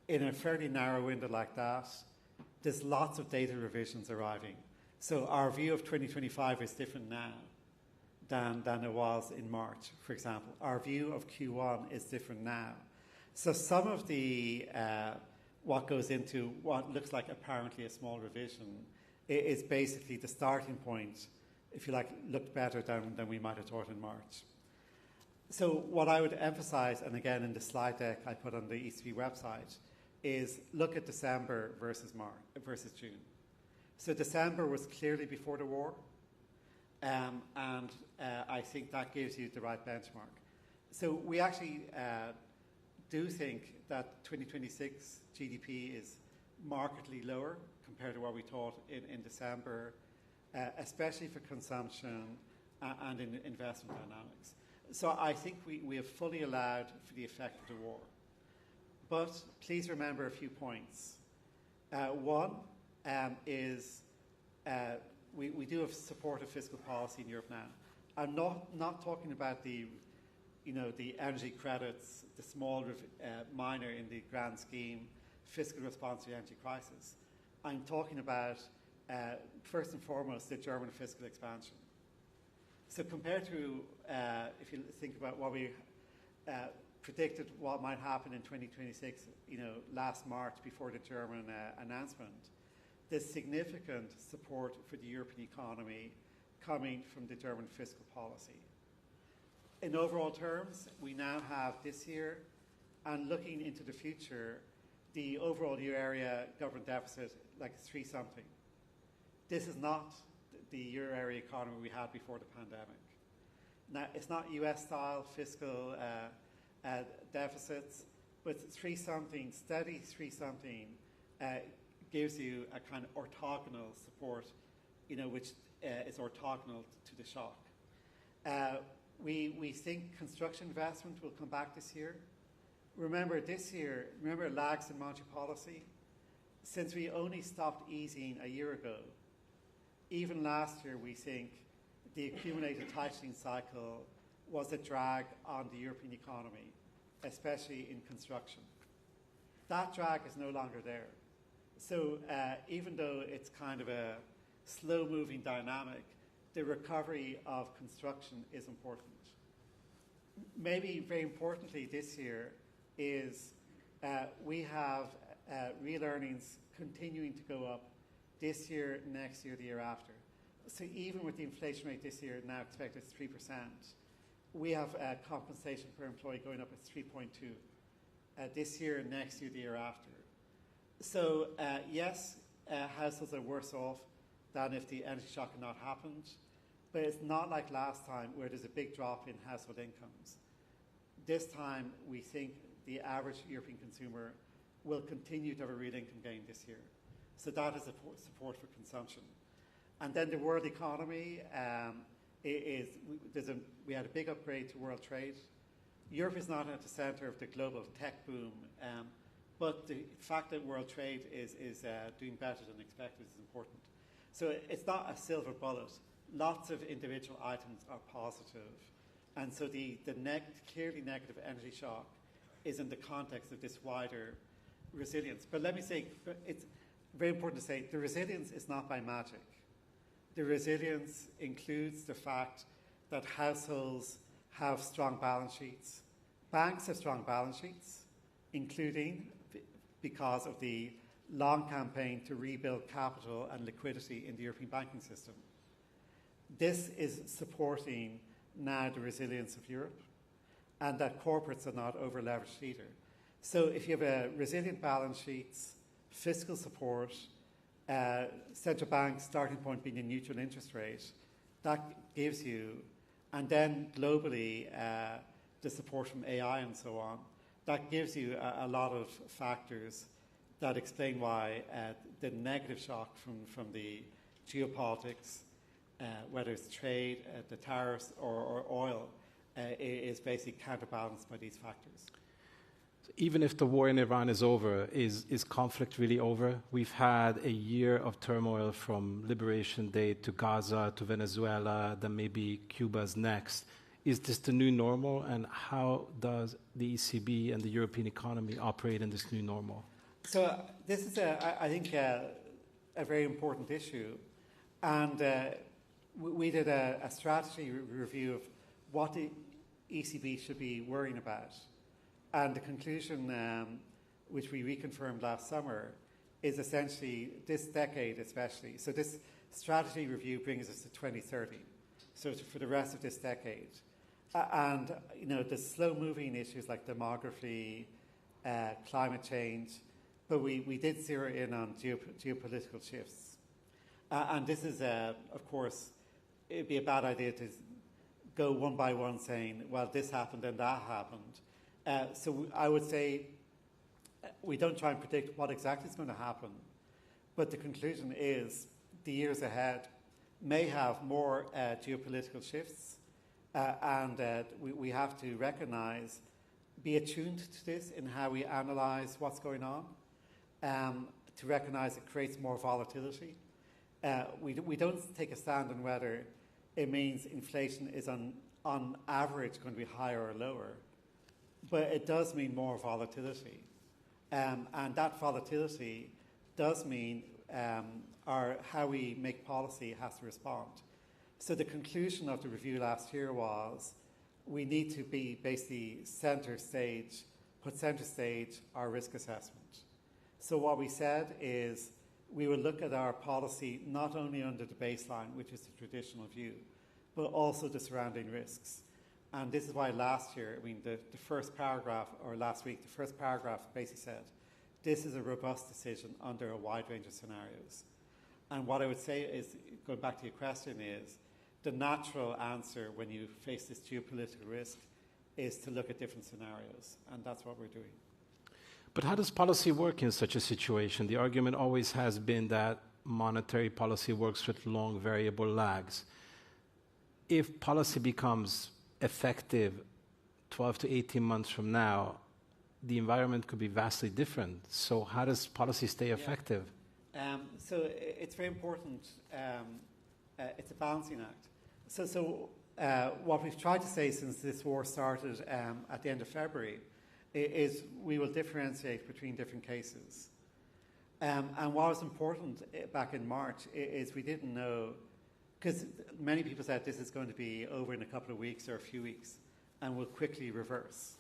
in a fairly narrow window like that, there's lots of data revisions arriving. So our view of 2025 is different now than it was in March, for example. Our view of Q1 is different now. So some of the what goes into what looks like apparently a small revision is basically the starting point, if you like, looked better than we might have thought in March. So what I would emphasize, and again in the slide deck I put on the ECB website, is look at December versus June. So December was clearly before the war, and I think that gives you the right benchmark. So we actually do think that 2026 GDP is markedly lower compared to what we thought in December, especially for consumption and in investment dynamics. So I think we have fully allowed for the effect of the war. But please remember a few points. One is we do have supportive fiscal policy in Europe now. I'm not talking about the energy credits, the small minor in the grand scheme, fiscal response to the energy crisis. I'm talking about, first and foremost, the German fiscal expansion. So compared to, if you think about what we predicted what might happen in 2026, last March before the German announcement, there's significant support for the European economy coming from the German fiscal policy. In overall terms, we now have this year, and looking into the future, the overall euro area government deficit like 3-something. This is not the euro area economy we had before the pandemic. Now, it's not US-style fiscal deficits, but 3-something, steady 3-something, gives you a kind of orthogonal support, which is orthogonal to the shock. We think construction investment will come back this year. Remember lags in monetary policy? Since we only stopped easing a year ago, even last year we think the accumulated tightening cycle was a drag on the European economy, especially in construction. That drag is no longer there. So even though it's kind of a slow-moving dynamic, the recovery of construction is important. Maybe very importantly this year is we have real earnings continuing to go up this year, next year, the year after. So even with the inflation rate this year now expected at 3%, we have compensation per employee going up at 3.2 this year, next year, the year after. So yes, households are worse off than if the energy shock had not happened, but it's not like last time where there's a big drop in household incomes. This time we think the average European consumer will continue to have a real income gain this year. So that is support for consumption. And then the world economy, we had a big upgrade to world trade. Europe is not at the center of the global tech boom, but the fact that world trade is doing better than expected is important. So it's not a silver bullet. Lots of individual items are positive And so the clearly negative energy shock is in the context of this wider resilience. But let me say, it's very important to say, the resilience is not by magic. The resilience includes the fact that households have strong balance sheets. Banks have strong balance sheets, including because of the long campaign to rebuild capital and liquidity in the European banking system. This is supporting now the resilience of Europe, and that corporates are not over-leveraged either. So if you have a resilient balance sheets, fiscal support, central bank starting point being a neutral interest rate, that gives you, and then globally the support from AI and so on, that gives you a lot of factors that explain why the negative shock from the geopolitics, whether it's trade, the tariffs, or oil, is basically counterbalanced by these factors. Even if the war in Iran is over, is conflict really over? We've had a year of turmoil from Liberation Day to Gaza to Venezuela, then maybe Cuba's next. Is this the new normal, and how does the ECB and the European economy operate in this new normal? So this is, I think, a very important issue. And we did a strategy review of what the ECB should be worrying about. And the conclusion, which we reconfirmed last summer, is essentially this decade especially. So this strategy review brings us to 2030. So it's for the rest of this decade. And, you know, the slow-moving issues like demography, climate change, but we did zero in on geopolitical shifts. And this is, of course, it'd be a bad idea to go one by one saying, well, this happened and that happened. So I would say we don't try and predict what exactly is going to happen, but the conclusion is the years ahead may have more geopolitical shifts, and we have to recognise, be attuned to this in how we analyse what's going on, to recognise it creates more volatility. We don't take a stand on whether it means inflation is on average going to be higher or lower, but it does mean more volatility. And that volatility does mean how we make policy has to respond. So the conclusion of the review last year was we need to be basically put centre stage our risk assessment. So what we said is we will look at our policy not only under the baseline, which is the traditional view, but also the surrounding risks. And this is why last year, I mean, the first paragraph, or last week, the first paragraph basically said, this is a robust decision under a wide range of scenarios. And what I would say is, going back to your question, is the natural answer when you face this geopolitical risk is to look at different scenarios. And that's what we're doing. But how does policy work in such a situation? The argument always has been that monetary policy works with long variable lags. If policy becomes effective 12 to 18 months from now, the environment could be vastly different. So how does policy stay effective? So it's very important. It's a balancing act. So what we've tried to say since this war started at the end of February is we will differentiate between different cases. And what was important back in March is we didn't know, because many people said this is going to be over in a couple of weeks or a few weeks and will quickly reverse.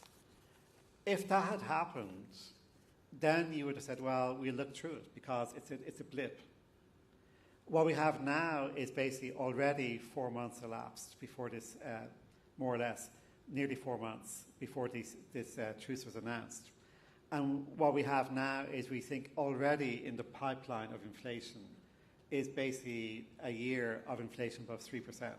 If that had happened, then you would have said, well, we'll look through it because it's a blip. What we have now is basically already 4 months elapsed before this, more or less, nearly 4 months before this truce was announced. And what we have now is we think already in the pipeline of inflation is basically a year of inflation above 3%.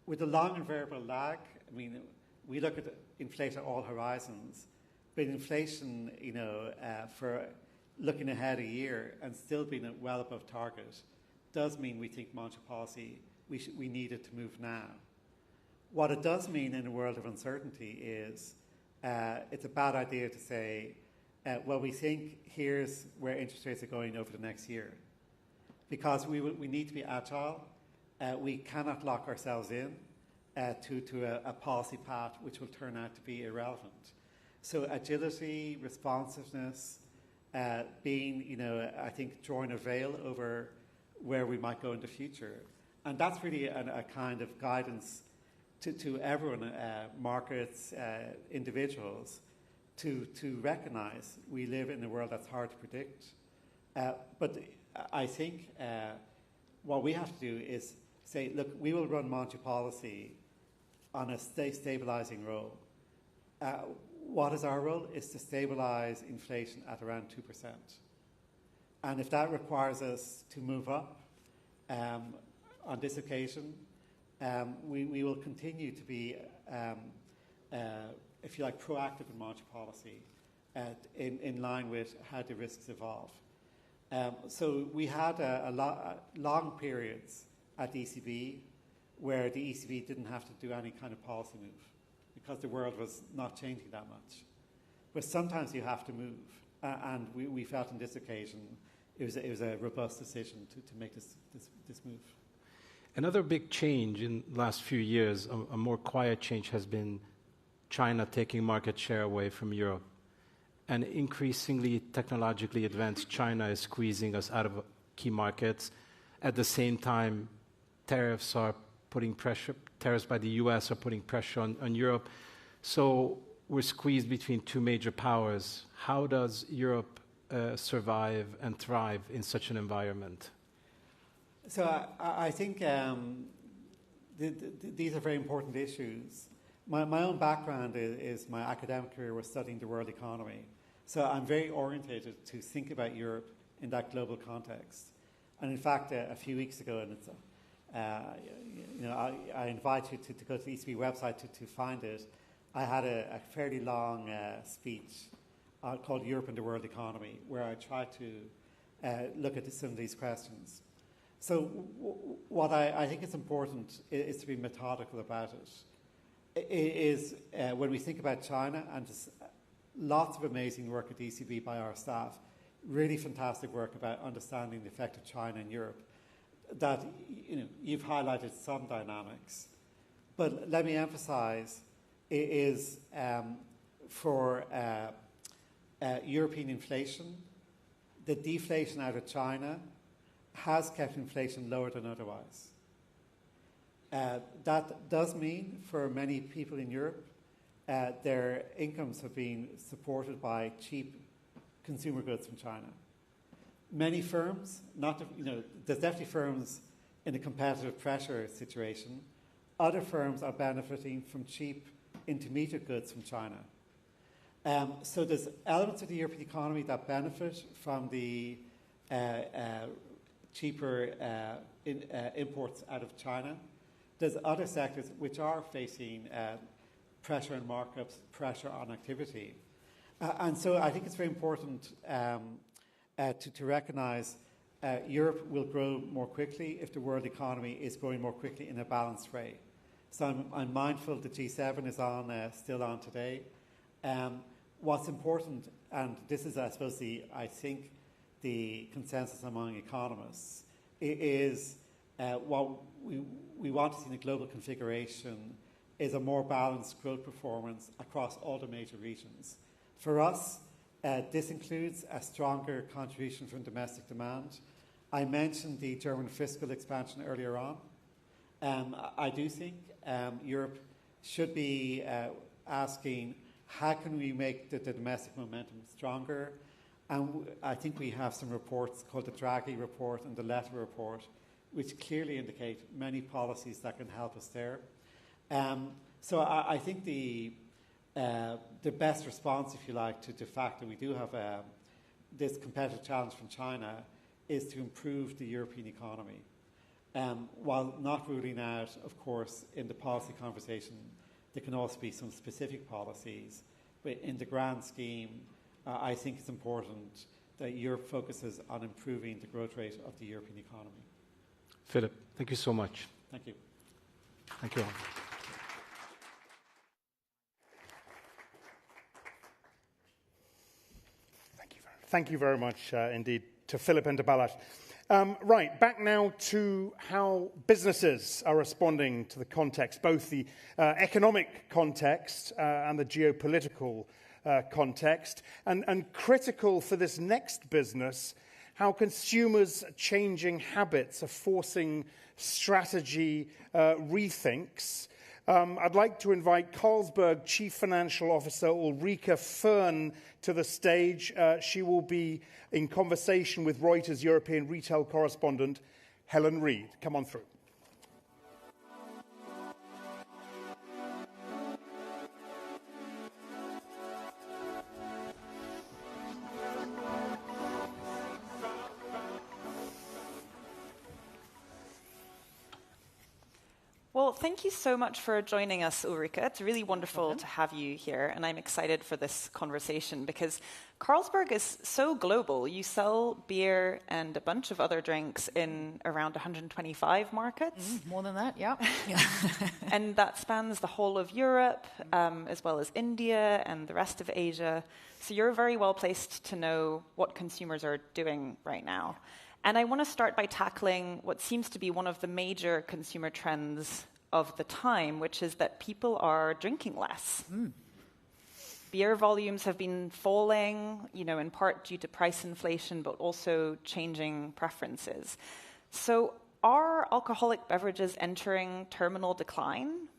With the long and variable lag, I mean, we look at inflation at all horizons, but inflation, you know, for looking ahead a year and still being well above target does mean we think monetary policy, we need it to move now. What it does mean in a world of uncertainty is it's a bad idea to say, well, we think here's where interest rates are going over the next year. Because we need to be agile. We cannot lock ourselves in. to a policy path which will turn out to be irrelevant. So agility, responsiveness, being, I think, drawing a veil over where we might go in the future. And that's really a kind of guidance to everyone, markets, individuals, to recognize we live in a world that's hard to predict. But I think what we have to do is say, look, we will run monetary policy on a stabilizing role. What is our role? Is to stabilize inflation at around 2%. And if that requires us to move up on this occasion, we will continue to be, if you like, proactive in monetary policy in line with how the risks evolve. So we had long periods at the ECB where the ECB didn't have to do any kind of policy move because the world was not changing that much. But sometimes you have to move, and we felt on this occasion it was a robust decision to make this move. Another big change in the last few years, a more quiet change, has been China taking market share away from Europe. And increasingly technologically advanced China is squeezing us out of key markets. At the same time, tariffs by the US are putting pressure on Europe. So we're squeezed between two major powers. How does Europe survive and thrive in such an environment? So I think these are very important issues. My own background is my academic career was studying the world economy. So I'm very orientated to think about Europe in that global context. And in fact, a few weeks ago, and it's, I invite you to go to the ECB website to find it. I had a fairly long speech called Europe and the World Economy, where I tried to look at some of these questions. So what I think is important is to be methodical about it. Is when we think about China, and lots of amazing work at the ECB by our staff, really fantastic work about understanding the effect of China in Europe, that you've highlighted some dynamics. But let me emphasize, it is for European inflation, the deflation out of China has kept inflation lower than otherwise. That does mean for many people in Europe, their incomes have been supported by cheap consumer goods from China. Many firms, there's definitely firms in a competitive pressure situation. Other firms are benefiting from cheap intermediate goods from China. So there's elements of the European economy that benefit from the cheaper imports out of China. There's other sectors which are facing pressure on markups, pressure on activity. And so I think it's very important to recognize Europe will grow more quickly if the world economy is growing more quickly in a balanced way. So I'm mindful the G7 is still on today. What's important, and this is, I suppose, I think the consensus among economists, is what we want to see in the global configuration is a more balanced growth performance across all the major regions. For us, this includes a stronger contribution from domestic demand. I mentioned the German fiscal expansion earlier on. I do think Europe should be asking, how can we make the domestic momentum stronger? And I think we have some reports called the Draghi report and the Letta report, which clearly indicate many policies that can help us there. So I think the best response, if you like, to the fact that we do have this competitive challenge from China is to improve the European economy. While not ruling out, of course, in the policy conversation, there can also be some specific policies. But in the grand scheme, I think it's important that Europe focuses on improving the growth rate of the European economy. Philip, thank you so much. Thank you. Thank you all. Thank you very much indeed to Philip and to Balázs. Right, back now to how businesses are responding to the context, both the economic context and the geopolitical context, and critical for this next business, how consumers' changing habits are forcing strategy rethinks. I'd like to invite Carlsberg Chief Financial Officer Ulrike Fern to the stage. She will be in conversation with Reuters European retail correspondent Helen Reid. Come on through. Well, thank you so much for joining us, Ulrike. It's really wonderful to have you here, and I'm excited for this conversation because Carlsberg is so global. You sell beer and a bunch of other drinks in around 125 markets. More than that, yeah. And that spans the whole of Europe, as well as India and the rest of Asia. So you're very well placed to know what consumers are doing right now. And I want to start by tackling what seems to be one of the major consumer trends of the time, which is that people are drinking less. Beer volumes have been falling, in part due to price inflation, but also changing preferences. So are alcoholic beverages entering terminal decline?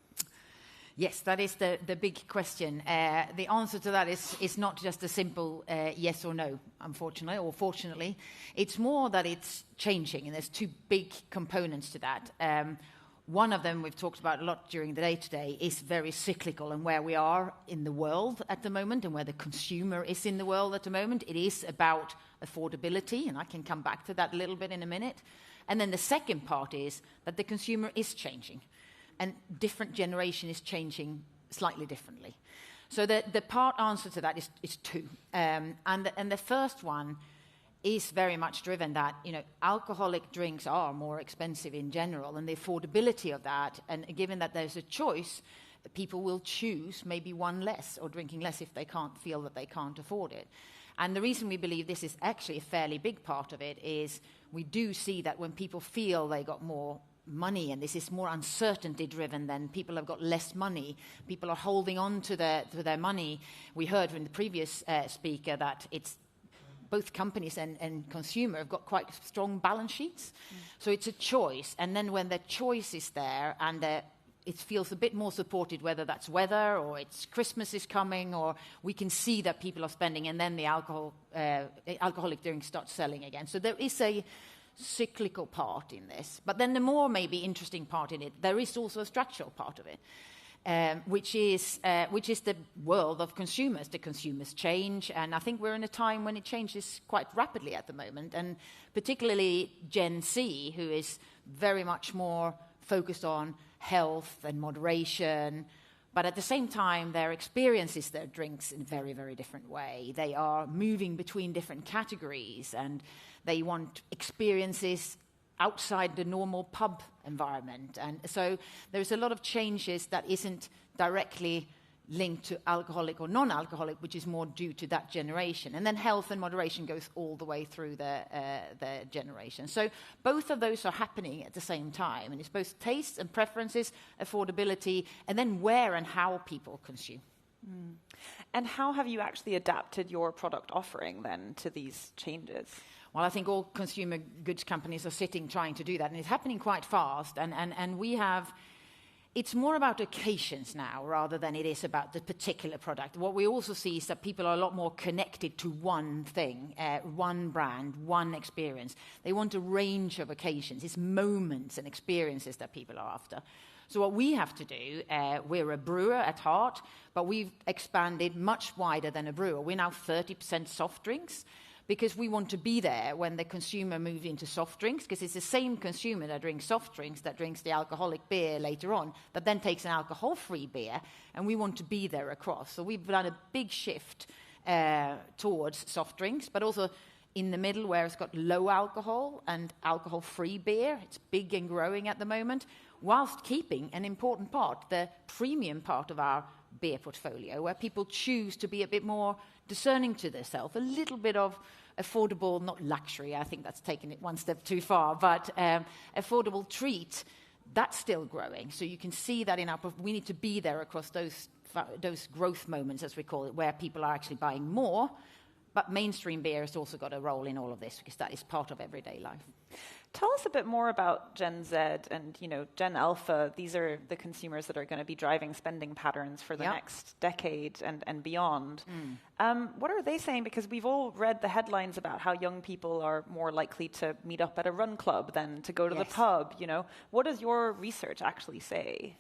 Yes, that is the big question. The answer to that is not just a simple yes or no, unfortunately, or fortunately. It's more that it's changing, and there's two big components to that. One of them we've talked about a lot during the day today is very cyclical, and where we are in the world at the moment and where the consumer is in the world at the moment. It is about affordability, and I can come back to that a little bit in a minute. And then the second part is that the consumer is changing. And different generation is changing slightly differently. So the part answer to that is two. And the first one is very much driven that, alcoholic drinks are more expensive in general, and the affordability of that, and given that there's a choice, people will choose maybe one less or drinking less if they can't feel that they can't afford it. And the reason we believe this is actually a fairly big part of it is we do see that when people feel they got more money, and this is more uncertainty driven than people have got less money. People are holding on to their money. We heard from the previous speaker that it's both companies and consumer have got quite strong balance sheets. So it's a choice. And then when the choice is there and it feels a bit more supported, whether that's weather or it's Christmas is coming, or we can see that people are spending, and then the alcoholic drinks start selling again. So there is a cyclical part in this. But then the more maybe interesting part in it, there is also a structural part of it, which is the world of consumers. The consumers change, and I think we're in a time when it changes quite rapidly at the moment, and particularly Gen Z, who is very much more focused on health and moderation. But at the same time, their experiences their drinks in a very, very different way. They are moving between different categories, and they want experiences outside the normal pub environment. And so there's a lot of changes that isn't directly linked to alcoholic or non-alcoholic, which is more due to that generation. And then health and moderation goes all the way through the generation. So both of those are happening at the same time. And it's both tastes and preferences, affordability, and then where and how people consume. And how have you actually adapted your product offering then to these changes? Well, I think all consumer goods companies are trying to do that. And it's happening quite fast. And we have... It's more about occasions now rather than it is about the particular product. What we also see is that people are a lot more connected to one thing, one brand, one experience. They want a range of occasions. It's moments and experiences that people are after. So what we have to do, we're a brewer at heart, but we've expanded much wider than a brewer. We're now 30% soft drinks, because we want to be there when the consumer moves into soft drinks, because it's the same consumer that drinks soft drinks that drinks the alcoholic beer later on, that then takes an alcohol-free beer, and we want to be there across. So we've done a big shift towards soft drinks, but also in the middle where it's got low alcohol and alcohol-free beer. It's big and growing at the moment, whilst keeping an important part, the premium part of our beer portfolio, where people choose to be a bit more discerning to themselves, a little bit of affordable, not luxury, I think that's taking it one step too far, but affordable treat, that's still growing. So you can see that we need to be there across those growth moments, as we call it, where people are actually buying more. But mainstream beer has also got a role in all of this, because that is part of everyday life. Tell us a bit more about Gen Z and, Gen Alpha. These are the consumers that are going to be driving spending patterns for the next decade and beyond. What are they saying? Because we've all read the headlines about how young people are more likely to meet up at a run club than to go to the pub. What does your research actually say?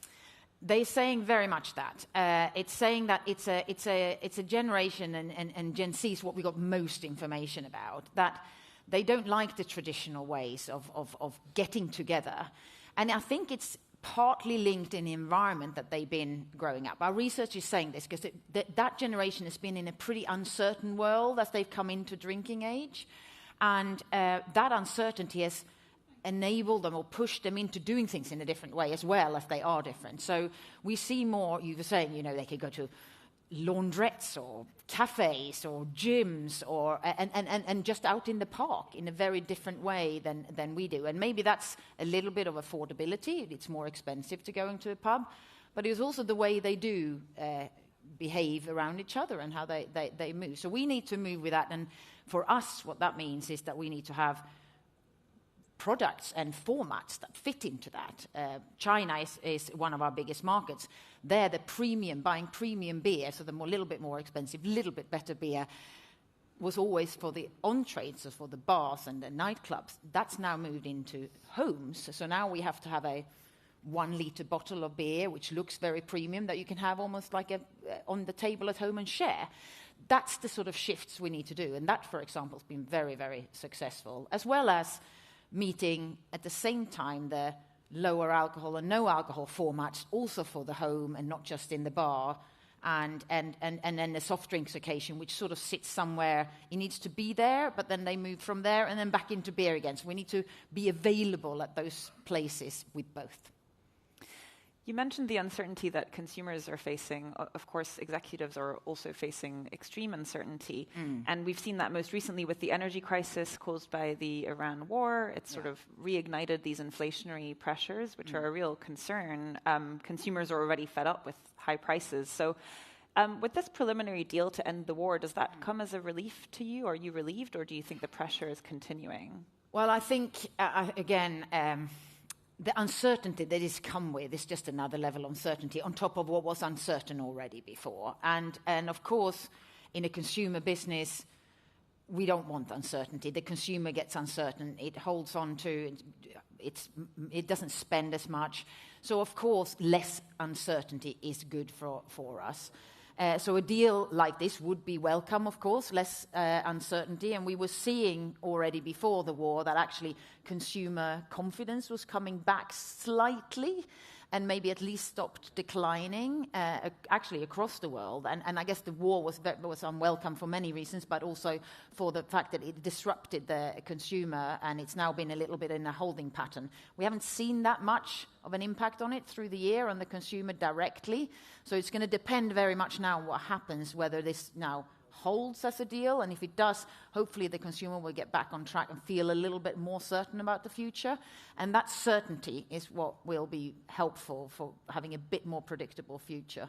They're saying very much that. It's saying that it's a generation, and Gen Z is what we got most information about, that they don't like the traditional ways of getting together. And I think it's partly linked in the environment that they've been growing up. Our research is saying this because that generation has been in a pretty uncertain world as they've come into drinking age. And that uncertainty has enabled them or pushed them into doing things in a different way, as well as they are different. So we see more, you were saying, they could go to laundrettes or cafes or gyms and just out in the park in a very different way than we do. And maybe that's a little bit of affordability. It's more expensive to go into a pub. But it's also the way they do behave around each other and how they move. So we need to move with that. And for us, what that means is that we need to have products and formats that fit into that. China is one of our biggest markets. There, buying premium beer, so the little bit more expensive, little bit better beer, was always for the on-trade, so for the bars and the nightclubs. That's now moved into homes. So now we have to have a 1-liter bottle of beer, which looks very premium, that you can have almost like on the table at home and share. That's the sort of shifts we need to do. And that, for example, has been very, very successful, as well as meeting at the same time the lower alcohol and no alcohol formats also for the home and not just in the bar, and then the soft drinks occasion, which sort of sits somewhere. It needs to be there, but then they move from there and then back into beer again. So we need to be available at those places with both. You mentioned the uncertainty that consumers are facing. Of course, executives are also facing extreme uncertainty. And we've seen that most recently with the energy crisis caused by the Iran war. It's sort of reignited these inflationary pressures, which are a real concern. Consumers are already fed up with high prices. So with this preliminary deal to end the war, does that come as a relief to you? Are you relieved, or do you think the pressure is continuing? Well, I think, the uncertainty that is come with is just another level of uncertainty on top of what was uncertain already before. And of course, in a consumer business, we don't want uncertainty. The consumer gets uncertain. It holds on to it doesn't spend as much. So, of course, less uncertainty is good for us. So a deal like this would be welcome, of course, less uncertainty. And we were seeing already before the war that actually consumer confidence was coming back slightly and maybe at least stopped declining, actually across the world. And I guess the war was unwelcome for many reasons, but also for the fact that it disrupted the consumer, and it's now been a little bit in a holding pattern. We haven't seen that much of an impact on it through the year on the consumer directly. So it's going to depend very much now on what happens, whether this now holds as a deal, and if it does, hopefully the consumer will get back on track and feel a little bit more certain about the future. And that certainty is what will be helpful for having a bit more predictable future.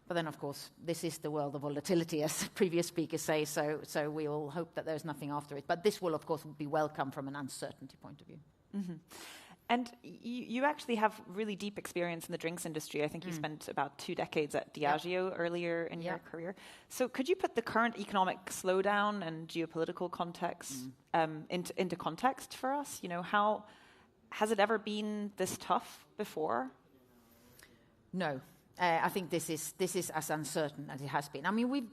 But then, of course, this is the world of volatility, as previous speakers say, so we will hope that there's nothing after it. But this will, of course, be welcome from an uncertainty point of view. Mm-hmm. And you actually have really deep experience in the drinks industry. I think you spent about 2 decades at Diageo earlier in your career. So could you put the current economic slowdown and geopolitical context into context for us? How has it ever been this tough before? No. I think this is as uncertain as it has been. I mean, we've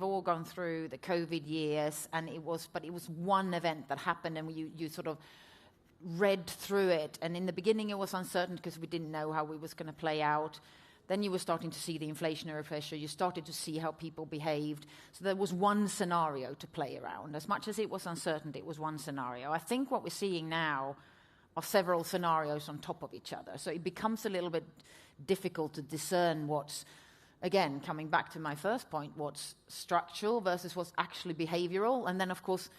all gone through the COVID years, and it was one event that happened, and you sort of read through it, and in the beginning it was uncertain because we didn't know how it was going to play out. Then you were starting to see the inflationary pressure. You started to see how people behaved. So there was one scenario to play around. As much as it was uncertain, it was one scenario. I think what we're seeing now are several scenarios on top of each other. So it becomes a little bit difficult to discern what's again, coming back to my first point, what's structural versus what's actually behavioral. And then, of course,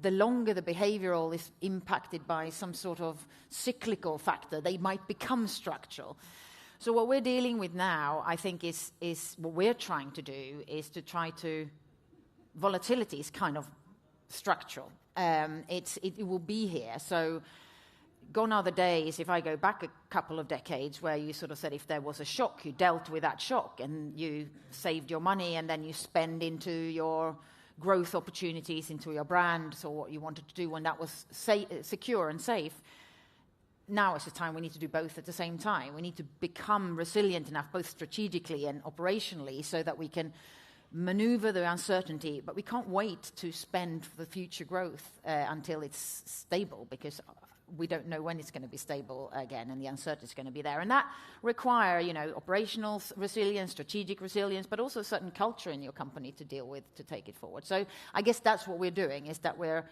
the longer the behavioral is impacted by some sort of cyclical factor, they might become structural. So what we're dealing with now, I think, is what we're trying to do is to try to... Volatility is kind of structural. It will be here. So gone are the days, if I go back a couple of decades, where you sort of said if there was a shock, you dealt with that shock and you saved your money and then you spend into your growth opportunities, into your brands or what you wanted to do when that was secure and safe. Now is the time we need to do both at the same time. We need to become resilient enough, both strategically and operationally, so that we can maneuver the uncertainty, but we can't wait to spend for the future growth until it's stable, because we don't know when it's going to be stable again, and the uncertainty is going to be there. And that require, operational resilience, strategic resilience, but also a certain culture in your company to deal with, to take it forward. So I guess that's what we're doing, is that we're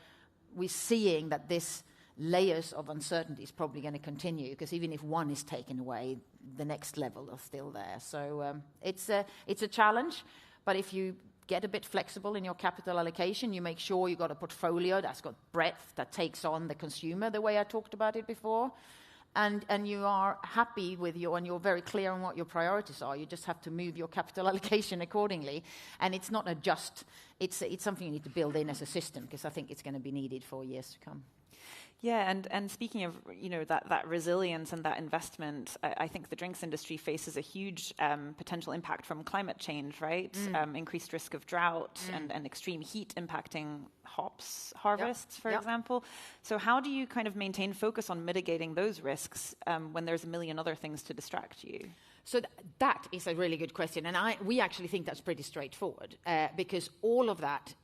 seeing that this layers of uncertainty is probably going to continue, because even if one is taken away, the next level are still there. So it's a challenge. But if you get a bit flexible in your capital allocation, you make sure you've got a portfolio that's got breadth, that takes on the consumer the way I talked about it before, and you are happy with and you're very clear on what your priorities are. You just have to move your capital allocation accordingly. And it's not it's something you need to build in as a system, because I think it's going to be needed for years to come. Yeah, and speaking of that resilience and that investment, I think the drinks industry faces a huge potential impact from climate change, right? Increased risk of drought and extreme heat impacting hops harvests, for example. So how do you kind of maintain focus on mitigating those risks when there's a million other things to distract you? So that is a really good question, and we actually think that's pretty straightforward, because all of that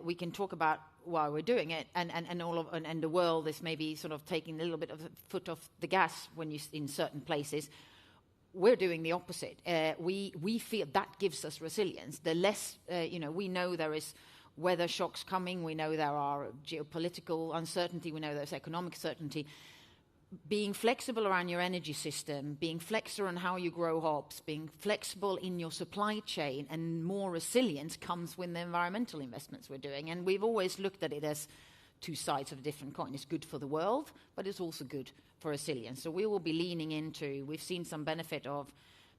we can talk about while we're doing it, and the world is maybe sort of taking a little bit of the foot off the gas when you in certain places. We're doing the opposite. We feel that gives us resilience. The less we know there is weather shocks coming, we know there are geopolitical uncertainty, we know there's economic certainty. Being flexible around your energy system, being flexible on how you grow hops, being flexible in your supply chain, and more resilience comes with the environmental investments we're doing. And we've always looked at it as two sides of a different coin. It's good for the world, but it's also good for resilience. So we will be leaning into, we've seen some benefit of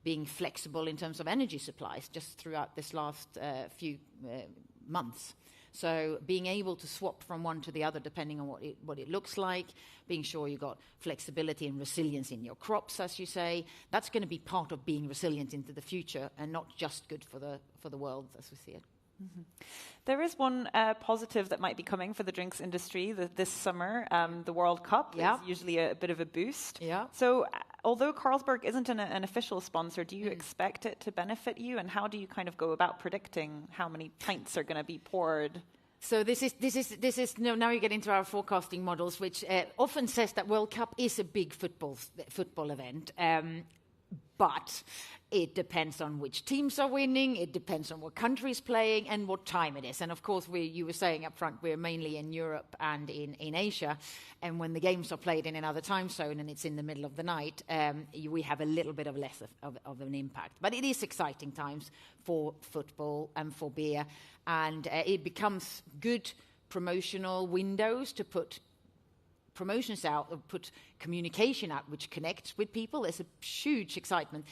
being flexible in terms of energy supplies just throughout this last few months. So being able to swap from one to the other depending on what it looks like, being sure you've got flexibility and resilience in your crops, as you say, that's going to be part of being resilient into the future, and not just good for the world as we see it. Mm-hmm. There is one positive that might be coming for the drinks industry this summer. The World Cup is usually a bit of a boost. Yeah. So although Carlsberg isn't an official sponsor, do you expect it to benefit you? And how do you kind of go about predicting how many pints are going to be poured? So this is now you get into our forecasting models, which often says that World Cup is a big football event. But it depends on which teams are winning, it depends on what country is playing and what time it is. And of course, you were saying up front, we're mainly in Europe and in Asia. And when the games are played in another time zone and it's in the middle of the night, we have a little bit of less of an impact. But it is exciting times for football and for beer. And it becomes good promotional windows to put promotions out, or put communication out, which connects with people. There's a huge excitement.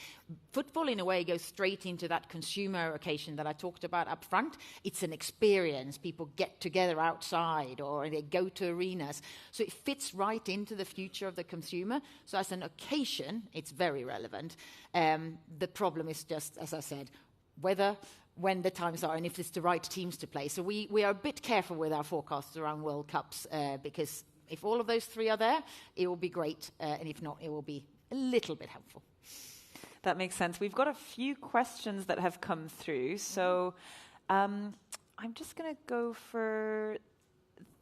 Football, in a way, goes straight into that consumer occasion that I talked about up front. It's an experience. People get together outside, or they go to arenas. So it fits right into the future of the consumer. So as an occasion, it's very relevant. The problem is just, as I said, when the times are, and if it's the right teams to play. So we are a bit careful with our forecasts around World Cups, because if all of those three are there, it will be great. And if not, it will be a little bit helpful. That makes sense. We've got a few questions that have come through. So I'm just going to go for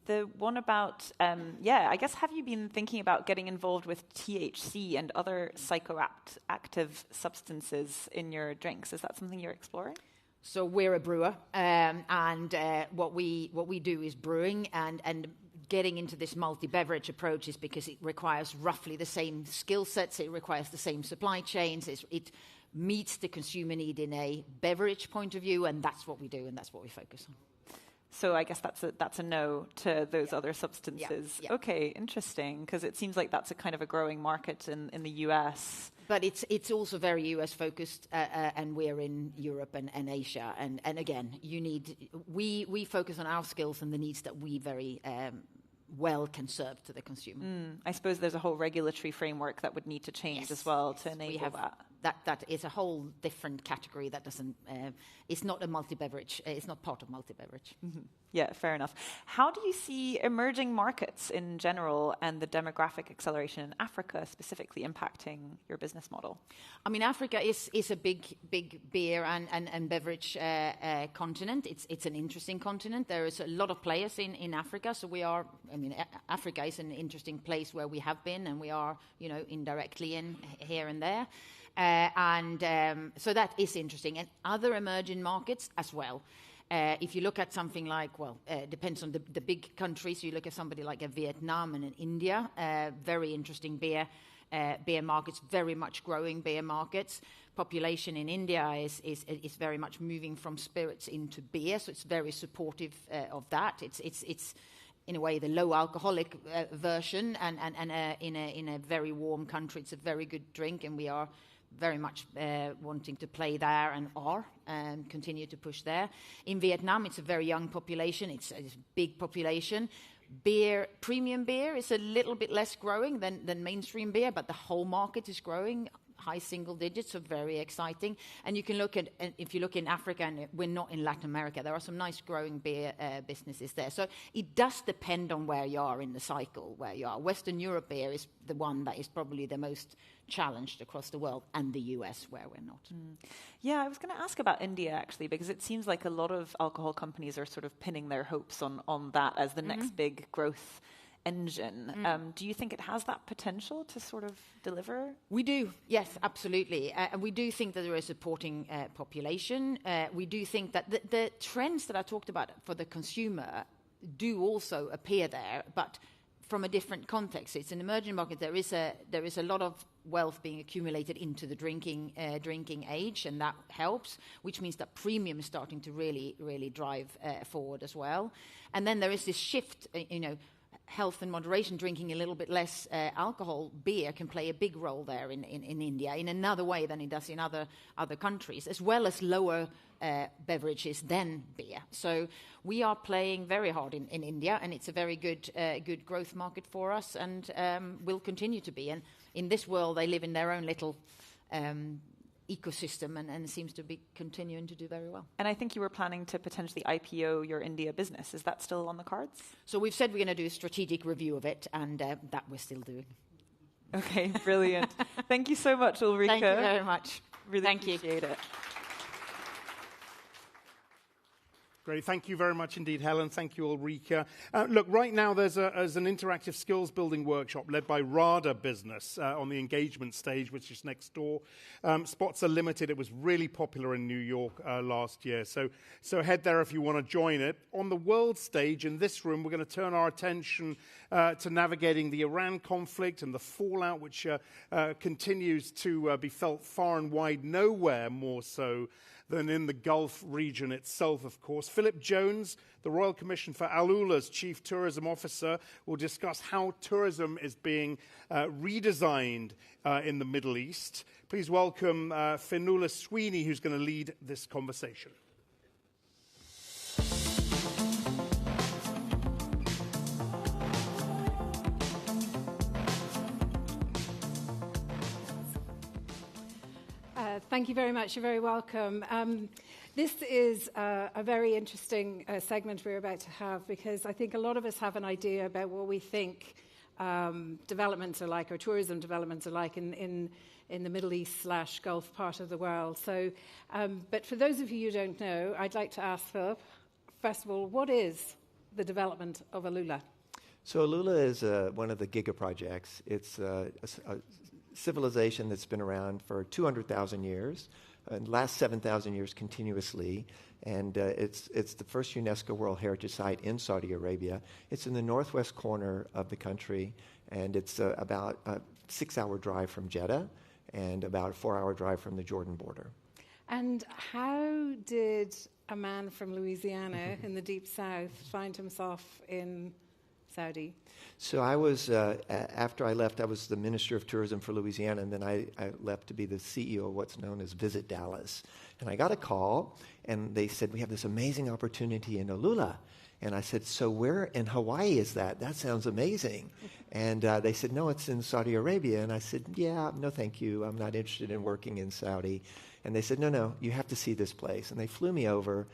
the one about, I guess, have you been thinking about getting involved with THC and other psychoactive substances in your drinks? Is that something you're exploring? So we're a brewer, and what we do is brewing, and getting into this multi-beverage approach is because it requires roughly the same skill sets, it requires the same supply chains, it meets the consumer need in a beverage point of view, and that's what we do, and that's what we focus on. So I guess that's a no to those other substances. Yeah. Okay, interesting, because it seems like that's a kind of a growing market in the US. But it's also very US focused, and we're in Europe and Asia. And again, we focus on our skills and the needs that we very well can serve to the consumer. I suppose there's a whole regulatory framework that would need to change as well to enable that. That is a whole different category that doesn't. It's not a multi-beverage. It's not part of multi-beverage. Yeah, fair enough. How do you see emerging markets in general and the demographic acceleration in Africa specifically impacting your business model? I mean, Africa is a big beer and beverage continent. It's an interesting continent. There is a lot of players in Africa. So Africa is an interesting place where we have been, and we are, indirectly in here and there. So that is interesting. And other emerging markets as well. If you look at something like, depends on the big countries. You look at somebody like a Vietnam and an India, very interesting beer markets, very much growing beer markets. Population in India is very much moving from spirits into beer, so it's very supportive of that. It's in a way the low alcoholic version, and in a very warm country, it's a very good drink, and we are very much wanting to play there and continue to push there. In Vietnam, it's a very young population. It's a big population. Premium beer is a little bit less growing than mainstream beer, but the whole market is growing, high single digits, so very exciting. And you can if you look in Africa, and we're not in Latin America, there are some nice growing beer businesses there. So it does depend on where you are in the cycle, where you are. Western Europe beer is the one that is probably the most challenged across the world, and the US, where we're not. Yeah, I was going to ask about India, actually, because it seems like a lot of alcohol companies are sort of pinning their hopes on that as the next big growth engine. Do you think it has that potential to sort of deliver? We do, yes, absolutely. And we do think that there is a supporting population. We do think that the trends that I talked about for the consumer do also appear there, but from a different context. It's an emerging market. There is a lot of wealth being accumulated into the drinking age, and that helps, which means that premium is starting to really drive forward as well. And then there is this shift, health and moderation, drinking a little bit less alcohol. Beer can play a big role there in India in another way than it does in other countries, as well as lower beverages than beer. So we are playing very hard in India, and it's a very good growth market for us, and will continue to be. And in this world, they live in their own little ecosystem, and seems to be continuing to do very well. And I think you were planning to potentially IPO your India business. Is that still on the cards? So we've said we're going to do a strategic review of it, and that we're still doing. Okay, brilliant. Thank you so much, Ulrika. Thank you very much. Really appreciate it. Great. Thank you very much indeed, Helen. Thank you, Ulrika. Look, right now there's an interactive skills building workshop led by RADA Business on the engagement stage, which is next door. Spots are limited. It was really popular in New York last year. So head there if you want to join it. On the world stage in this room, we're going to turn our attention to navigating the Iran conflict and the fallout, which continues to be felt far and wide, nowhere more so than in the Gulf region itself, of course. Philip Jones, the Royal Commission for Al Ula's Chief Tourism Officer, will discuss how tourism is being redesigned in the Middle East. Please welcome Fionnuala Sweeney, who's going to lead this conversation. Thank you very much. You're very welcome. This is a very interesting segment we're about to have, because I think a lot of us have an idea about what we think developments are like, or tourism developments are like in the Middle East / Gulf part of the world. So, but for those of you who don't know, I'd like to ask Philip, first of all, what is the development of Al Ula? So Al Ula is one of the giga projects. It's a civilization that's been around for 200,000 years, and last 7,000 years continuously, and it's the first UNESCO World Heritage Site in Saudi Arabia. It's in the northwest corner of the country, and it's about a 6-hour drive from Jeddah. and about a 4-hour drive from the Jordan border. And how did a man from Louisiana in the deep south find himself in Saudi? So I was, after I left, I was the Minister of Tourism for Louisiana, and then I left to be the CEO of what's known as Visit Dallas. And I got a call, and they said, we have this amazing opportunity in Alula. And I said, so where in Hawaii is that? That sounds amazing. And they said, no, it's in Saudi Arabia. And I said, yeah, no, thank you. I'm not interested in working in Saudi. And they said, no, you have to see this place. And they flew me over.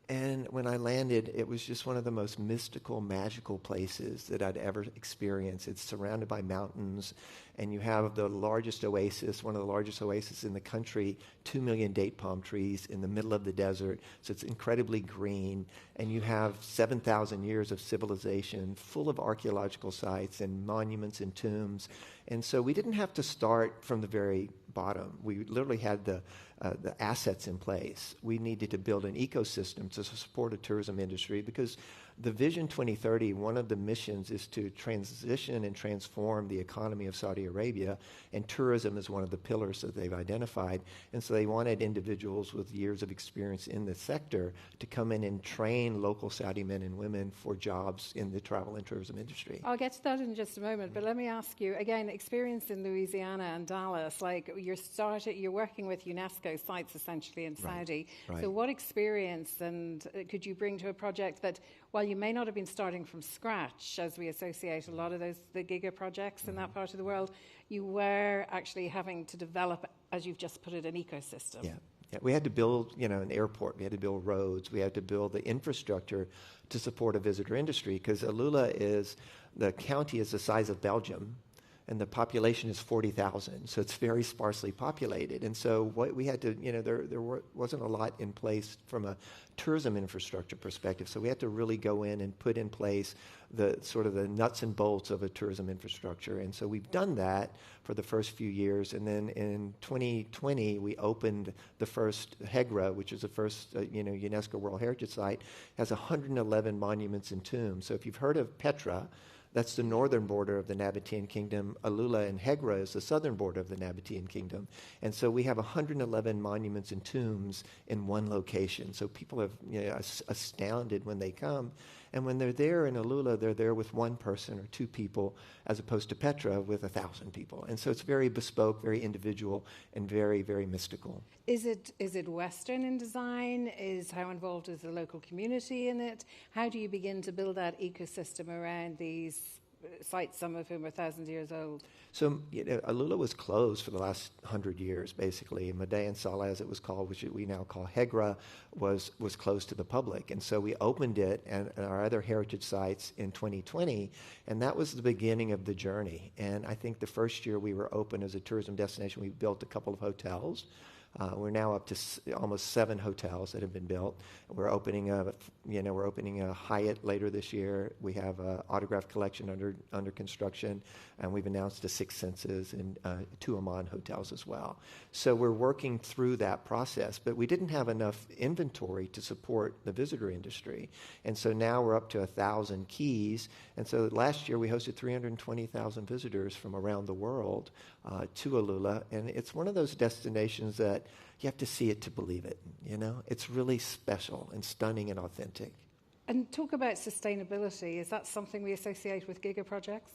And when I landed, it was just one of the most mystical, magical places that I'd ever experienced. It's surrounded by mountains, and you have the largest oasis, one of the largest oases in the country, 2 million date palm trees in the middle of the desert. So it's incredibly green, and you have 7,000 years of civilization full of archaeological sites and monuments and tombs. And so we didn't have to start from the very bottom. We literally had the assets in place. We needed to build an ecosystem to support a tourism industry because the Vision 2030, one of the missions is to transition and transform the economy of Saudi Arabia, and tourism is one of the pillars that they've identified. And so they wanted individuals with years of experience in the sector to come in and train local Saudi men and women for jobs in the travel and tourism industry. I'll get to that in just a moment, but let me ask you, again, experience in Louisiana and Dallas, like you're working with UNESCO sites essentially in Saudi. Right. So what experience and could you bring to a project that, while you may not have been starting from scratch, as we associate a lot of the giga projects in that part of the world, you were actually having to develop, as you've just put it, an ecosystem. Yeah, we had to build, an airport. We had to build roads. We had to build the infrastructure to support a visitor industry because the county is the size of Belgium, and the population is 40,000, so it's very sparsely populated. And so what we had to, there wasn't a lot in place from a tourism infrastructure perspective, so we had to really go in and put in place the sort of the nuts and bolts of a tourism infrastructure. And so we've done that for the first few years, and then in 2020 we opened the first Hegra, which is the first UNESCO World Heritage Site, has 111 monuments and tombs. So if you've heard of Petra, that's the northern border of the Nabatean Kingdom. Alula and Hegra is the southern border of the Nabatean Kingdom. And so we have 111 monuments and tombs in one location. So people are astounded when they come. And when they're there in Alula, they're there with one person or two people, as opposed to Petra with 1,000 people. And so it's very bespoke, very individual, and very, very mystical. Is it Western in design? How involved is the local community in it? How do you begin to build that ecosystem around these sites, some of whom are 1,000 years old? So Alula was closed for the last 100 years, basically. Madain Salah, as it was called, which we now call Hegra, was closed to the public. And so we opened it and our other heritage sites in 2020, and that was the beginning of the journey. And I think the first year we were open as a tourism destination, we built a couple of hotels. We're now up to almost 7 hotels that have been built. We're opening a Hyatt later this year. We have an Autograph Collection under construction, and we've announced the 6 Senses and 2 Amman hotels as well. So we're working through that process, but we didn't have enough inventory to support the visitor industry, and so now we're up to 1,000 keys. And so last year we hosted 320,000 visitors from around the world to Alula, and it's one of those destinations that you have to see it to believe it. It's really special and stunning and authentic. And talk about sustainability. Is that something we associate with giga projects?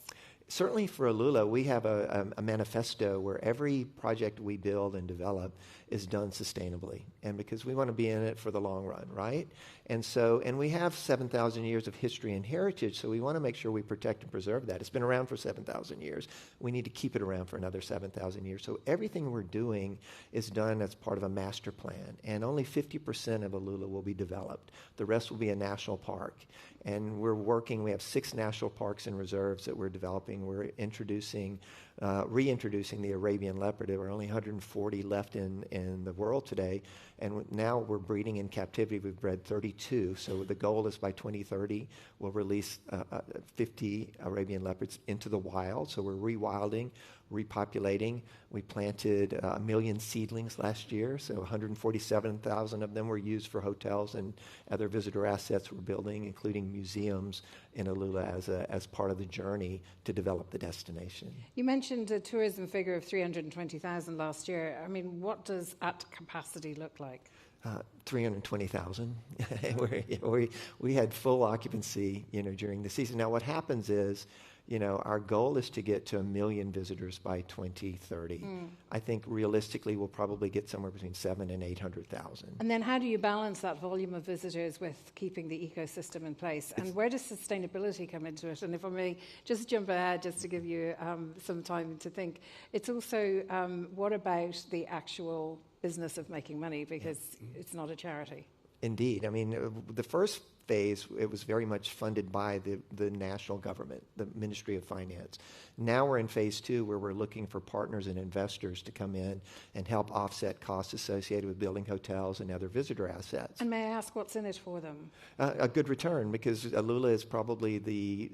Certainly for Alula, we have a manifesto where every project we build and develop is done sustainably, and because we want to be in it for the long run, right? And we have 7,000 years of history and heritage, so we want to make sure we protect and preserve that. It's been around for 7,000 years. We need to keep it around for another 7,000 years. So everything we're doing is done as part of a master plan, and only 50% of Alula will be developed. The rest will be a national park. And we have 6 national parks and reserves that we're developing. We're reintroducing the Arabian leopard. There are only 140 left in the world today. And now we're breeding in captivity. We've bred 32. So the goal is by 2030, we'll release 50 Arabian leopards into the wild. So we're rewilding, repopulating. We planted 1 million seedlings last year, so 147,000 of them were used for hotels and other visitor assets we're building, including museums in Alula as part of the journey to develop the destination. You mentioned mentioned a tourism figure of 320,000 last year. I mean, what does at capacity look like? 320,000. we had full occupancy, during the season. Now, what happens is, our goal is to get to 1 million visitors by 2030. I think realistically we'll probably get somewhere between 700,000 and 800,000. And then how do you balance that volume of visitors with keeping the ecosystem in place? And where does sustainability come into it? And if I may just jump ahead, just to give you some time to think, it's also what about the actual business of making money, because it's not a charity. Indeed. I mean, the first phase, it was very much funded by the national government, the Ministry of Finance. Now we're in phase 2, where we're looking for partners and investors to come in and help offset costs associated with building hotels and other visitor assets. And may I ask what's in it for them? A good return, because Alula is probably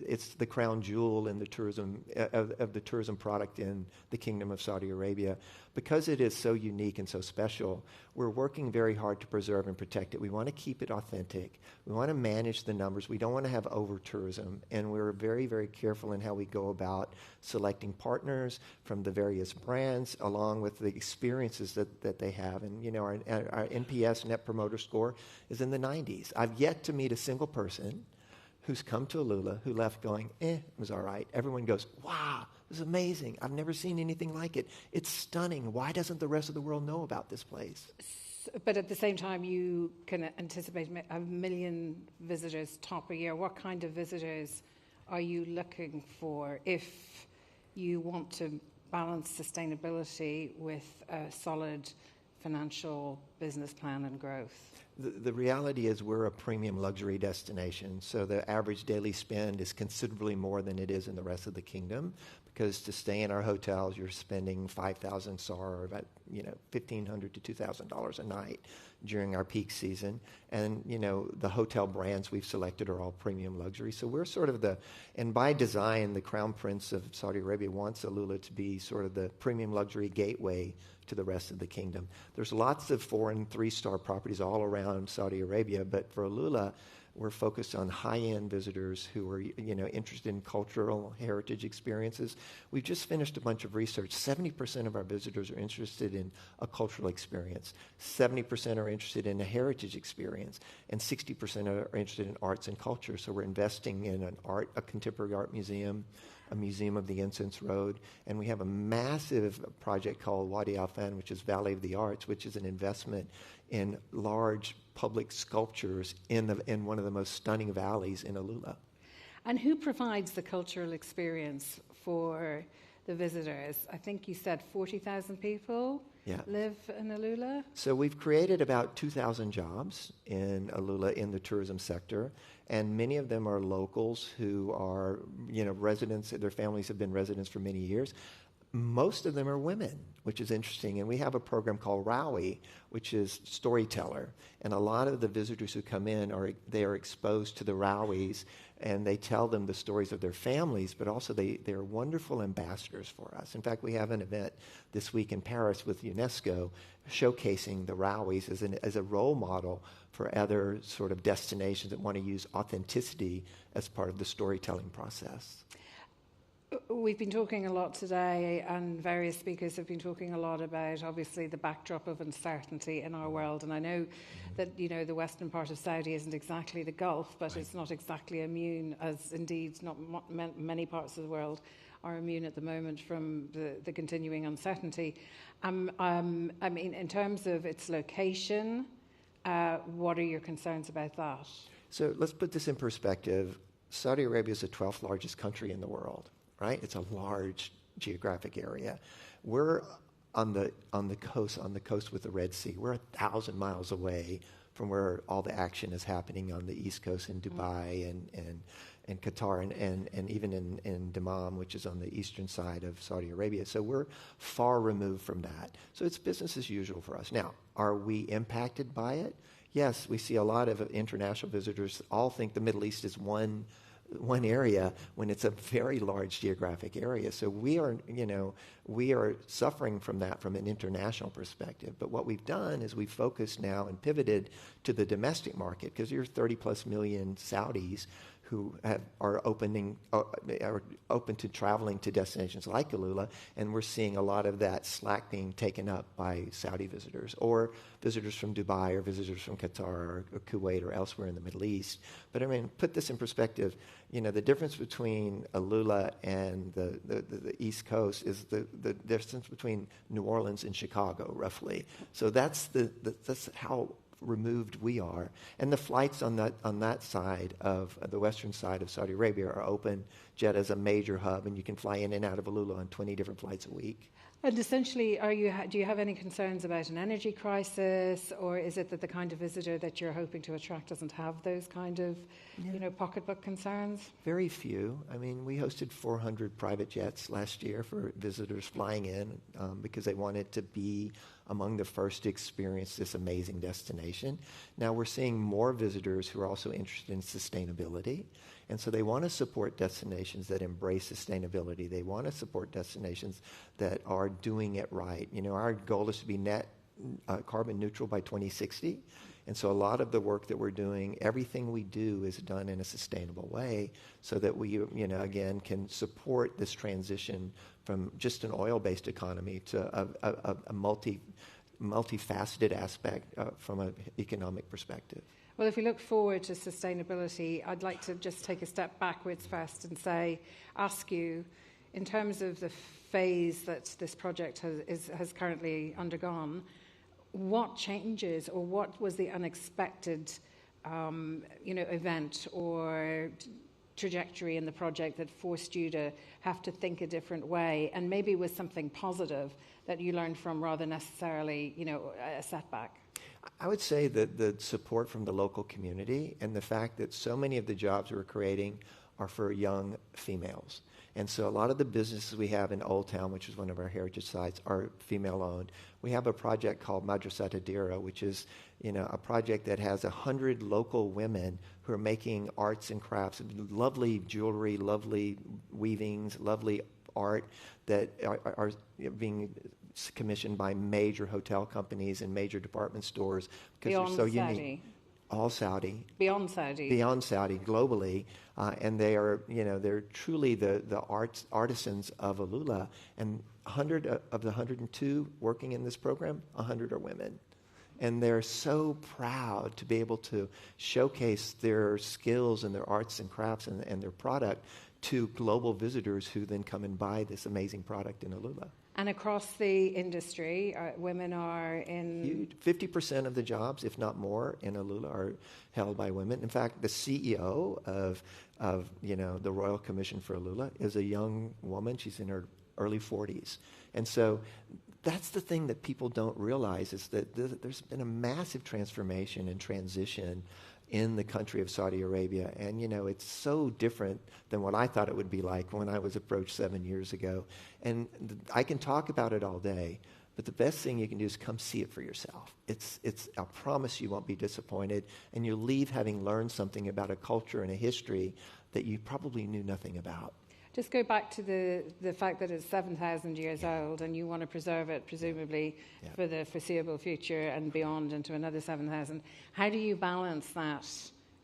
it's the crown jewel in the tourism of the tourism product in the Kingdom of Saudi Arabia. Because it is so unique and so special, we're working very hard to preserve and protect it. We want to keep it authentic. We want to manage the numbers. We don't want to have over-tourism. And we're very, very careful in how we go about selecting partners from the various brands, along with the experiences that they have. And, our NPS, Net Promoter Score, is in the 90s. I've yet to meet a single person who's come to Alula who left going, it was all right. Everyone goes, wow, this is amazing. I've never seen anything like it. It's stunning. Why doesn't the rest of the world know about this place? But at the same time, you can anticipate 1 million visitors top a year. What kind of visitors are you looking for if you want to balance sustainability with a solid financial business plan and growth? The reality is we're a premium luxury destination, so the average daily spend is considerably more than it is in the rest of the kingdom, because to stay in our hotels, you're spending 5,000 SAR, or about $1,500 to $2,000 a night during our peak season. And the hotel brands we've selected are all premium luxury. So we're sort of and by design, the Crown Prince of Saudi Arabia wants Alula to be sort of the premium luxury gateway to the rest of the kingdom. There's lots of 4- and 3-star properties all around Saudi Arabia, but for Alula, we're focused on high-end visitors who are, interested in cultural heritage experiences. We've just finished a bunch of research. 70% of our visitors are interested in a cultural experience. 70% are interested in a heritage experience, and 60% are interested in arts and culture. So we're investing in a contemporary art museum, a museum of the Incense Road, and we have a massive project called Wadi Al Fan, which is Valley of the Arts, which is an investment in large public sculptures in one of the most stunning valleys in Alula. And who provides the cultural experience for the visitors? I think you said 40,000 people live in Alula? So we've created about 2,000 jobs in Alula in the tourism sector, and many of them are locals who are, residents. Their families have been residents for many years. Most of them are women, which is interesting. And we have a program called Rawi, which is storyteller. And a lot of the visitors who come in they are exposed to the Rawis, and they tell them the stories of their families, but also they're wonderful ambassadors for us. In fact, we have an event this week in Paris with UNESCO showcasing the Rawis as a role model for other sort of destinations that want to use authenticity as part of the storytelling process. We've been talking a lot today, and various speakers have been talking a lot about, obviously, the backdrop of uncertainty in our world. And I know that, the western part of Saudi isn't exactly the Gulf, but it's not exactly immune, as indeed not many parts of the world are immune at the moment from the continuing uncertainty. I mean, in terms of its location, what are your concerns about that? So let's put this in perspective. Saudi Arabia is the 12th largest country in the world. Right? It's a large geographic area. We're on the coast with the Red Sea. We're 1,000 miles away from where all the action is happening on the East Coast in Dubai and Qatar and even in Dammam, which is on the eastern side of Saudi Arabia. So we're far removed from that. So it's business as usual for us. Now, are we impacted by it? Yes, we see a lot of international visitors all think the Middle East is one area when it's a very large geographic area. So we are suffering from that from an international perspective. But what we've done is we've focused now and pivoted to the domestic market, because you're 30 plus million Saudis who are open to traveling to destinations like Alula, and we're seeing a lot of that slack being taken up by Saudi visitors or visitors from Dubai or visitors from Qatar or Kuwait or elsewhere in the Middle East. But I mean, put this in perspective, the difference between Alula and the East Coast is the distance between New Orleans and Chicago, roughly. So that's how removed we are, and the flights on that side of the western side of Saudi Arabia are open. Jeddah is a major hub, and you can fly in and out of Alula on 20 different flights a week. And essentially, do you have any concerns about an energy crisis, or is it that the kind of visitor that you're hoping to attract doesn't have those kind of, pocketbook concerns? Very few. I mean, we hosted 400 private jets last year for visitors flying in because they wanted to be among the first to experience this amazing destination. Now we're seeing more visitors who are also interested in sustainability. And so they want to support destinations that embrace sustainability. They want to support destinations that are doing it right. Our goal is to be net carbon neutral by 2060. And so a lot of the work that we're doing, everything we do is done in a sustainable way so that we, again, can support this transition from just an oil-based economy to a multifaceted aspect from an economic perspective. Well, if we look forward to sustainability, I'd like to just take a step backwards first and ask you, in terms of the phase that this project has currently undergone, what changes or what was the unexpected, event or trajectory in the project that forced you to have to think a different way, and maybe was something positive that you learned from rather necessarily, a setback? I would say that the support from the local community and the fact that so many of the jobs we're creating are for young females. And so a lot of the businesses we have in Old Town, which is one of our heritage sites, are female-owned. We have a project called Madrasat Adira, which is a project that has 100 local women who are making arts and crafts, lovely jewelry, lovely weavings, lovely art that are being commissioned by major hotel companies and major department stores because they're so unique. All Saudi. Beyond Saudi. Beyond Saudi, globally. And they are, they're truly the artisans of Alula. And 100 of the 102 working in this program, 100 are women. And they're so proud to be able to showcase their skills and their arts and crafts and their product to global visitors who then come and buy this amazing product in Alula. And across the industry, women are in... 50% of the jobs, if not more, in Alula are held by women. In fact, the CEO of the Royal Commission for Alula is a young woman. She's in her early 40s. And so that's the thing that people don't realize is that there's been a massive transformation and transition in the country of Saudi Arabia. And, it's so different than what I thought it would be like when I was approached 7 years ago. And I can talk about it all day, but the best thing you can do is come see it for yourself. I promise you won't be disappointed, and you'll leave having learned something about a culture and a history that you probably knew nothing about. Just go back to the fact that it's 7,000 years old and you want to preserve it, presumably, for the foreseeable future and beyond into another 7,000. How do you balance that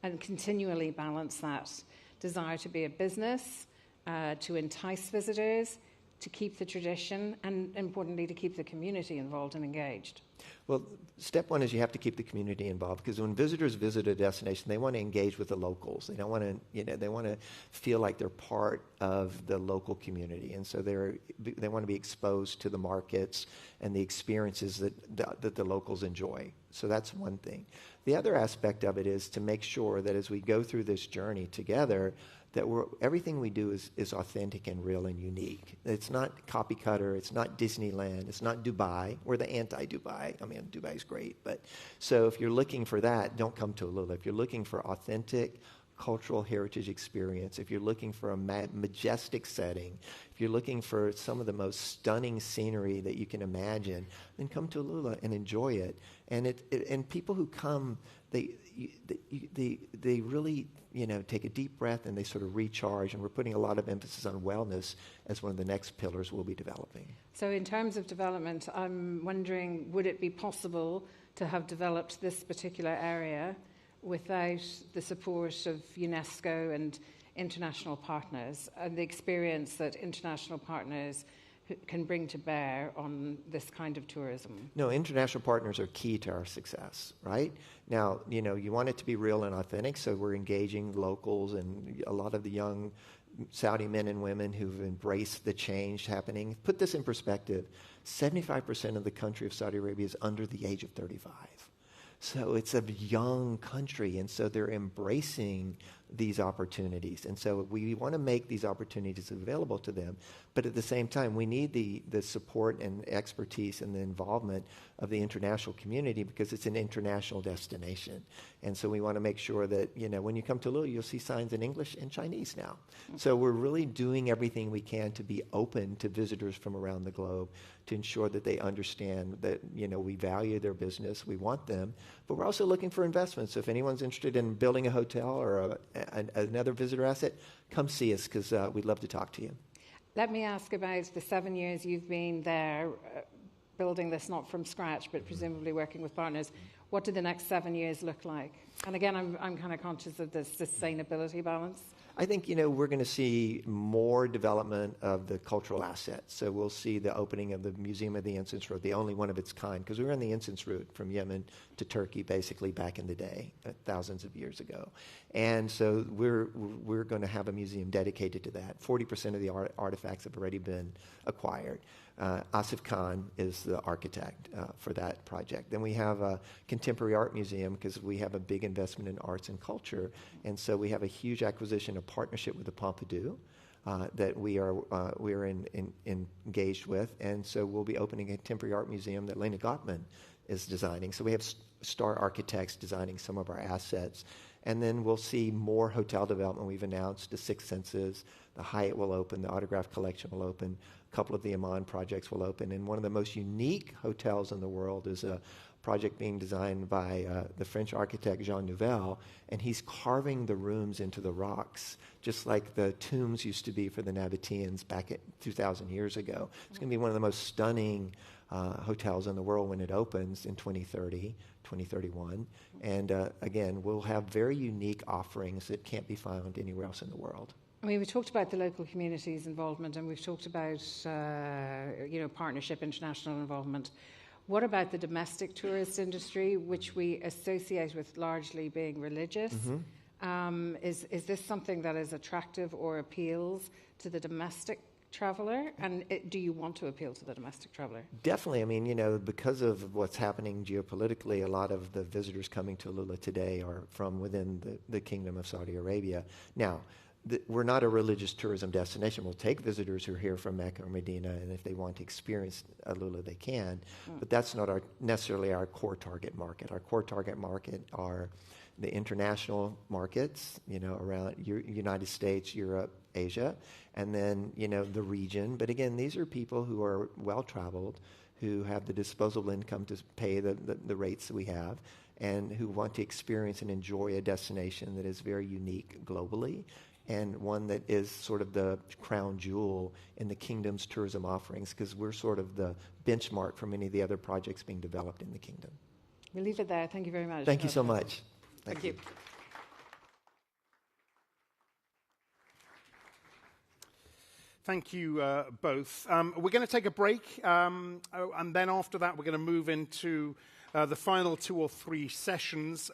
and continually balance that desire to be a business, to entice visitors, to keep the tradition, and importantly, to keep the community involved and engaged? Well, step one is you have to keep the community involved, because when visitors visit a destination, they want to engage with the locals. They don't want to, they want to feel like they're part of the local community, and so they want to be exposed to the markets and the experiences that the locals enjoy. So that's one thing. The other aspect of it is to make sure that as we go through this journey together, that everything we do is authentic and real and unique. It's not copy cutter. It's not Disneyland. It's not Dubai. We're the anti-Dubai. I mean, Dubai's great. So if you're looking for that, don't come to Alula. If you're looking for authentic cultural heritage experience, if you're looking for a majestic setting, if you're looking for some of the most stunning scenery that you can imagine, then come to Alula and enjoy it. And people who come, they really, take a deep breath and they sort of recharge. And we're putting a lot of emphasis on wellness as one of the next pillars we'll be developing. So in terms of development, I'm wondering, would it be possible to have developed this particular area without the support of UNESCO and international partners and the experience that international partners can bring to bear on this kind of tourism? No, international partners are key to our success, right? Now, you want it to be real and authentic, so we're engaging locals and a lot of the young Saudi men and women who've embraced the change happening. Put this in perspective, 75% of the country of Saudi Arabia is under the age of 35. So it's a young country, and so they're embracing these opportunities. And so we want to make these opportunities available to them. But at the same time, we need the support and expertise and the involvement of the international community because it's an international destination. And so we want to make sure that, when you come to Lula, you'll see signs in English and Chinese now. So we're really doing everything we can to be open to visitors from around the globe to ensure that they understand that, we value their business, we want them, but we're also looking for investments. So if anyone's interested in building a hotel or another visitor asset, come see us because we'd love to talk to you. Let me ask about the 7 years you've been there, building this not from scratch, but presumably working with partners. What do the next 7 years look like? And again, I'm kind of conscious of the sustainability balance. I think, we're going to see more development of the cultural assets. So we'll see the opening of the Museum of the Incense Road, the only one of its kind, because we were on the incense route from Yemen to Turkey basically back in the day, thousands of years ago. And so we're going to have a museum dedicated to that. 40% of the artifacts have already been acquired. Asif Khan is the architect for that project. Then we have a contemporary art museum because we have a big investment in arts and culture. And so we have a huge acquisition, a partnership with the Pompidou that we are engaged with. And so we'll be opening a contemporary art museum that Lena Gottman is designing. So we have star architects designing some of our assets. And then we'll see more hotel development. We've announced the Six Senses, the Hyatt will open, the Autograph Collection will open, a couple of the Amman projects will open. And one of the most unique hotels in the world is a project being designed by the French architect Jean Nouvel, and he's carving the rooms into the rocks, just like the tombs used to be for the Nabateans back at 2,000 years ago. It's going to be one of the most stunning hotels in the world when it opens in 2030, 2031. And again, we'll have very unique offerings that can't be found anywhere else in the world. I mean, we talked about the local community's involvement, and we've talked about, partnership, international involvement. What about the domestic tourist industry, which we associate with largely being religious? Mm-hmm. Is this something that is attractive or appeals to the domestic traveler? And do you want to appeal to the domestic traveler? Definitely. I mean, because of what's happening geopolitically, a lot of the visitors coming to Lula today are from within the Kingdom of Saudi Arabia. Now, we're not a religious tourism destination. We'll take visitors who are here from Mecca or Medina, and if they want to experience Lula, they can. But that's not necessarily our core target market. Our core target market are the international markets, around United States, Europe, Asia, and then, the region. But again, these are people who are well-traveled, who have the disposable income to pay the rates that we have, and who want to experience and enjoy a destination that is very unique globally, and one that is sort of the crown jewel in the kingdom's tourism offerings, because we're sort of the benchmark for many of the other projects being developed in the kingdom. We'll leave it there. Thank you very much. Thank you so much. Thank you. Thank you both. We're going to take a break, and then after that we're going to move into the final 2 or 3 sessions.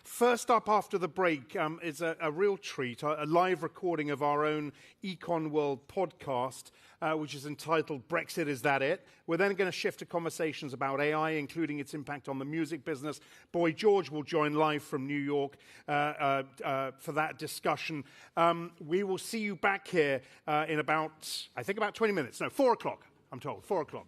First up after the break is a real treat, a live recording of our own Econ World podcast, which is entitled Brexit, Is That It? We're then going to shift to conversations about AI, including its impact on the music business. Boy George will join live from New York for that discussion. We will see you back here in about 20 minutes. No, 4 o'clock, I'm told, 4 o'clock.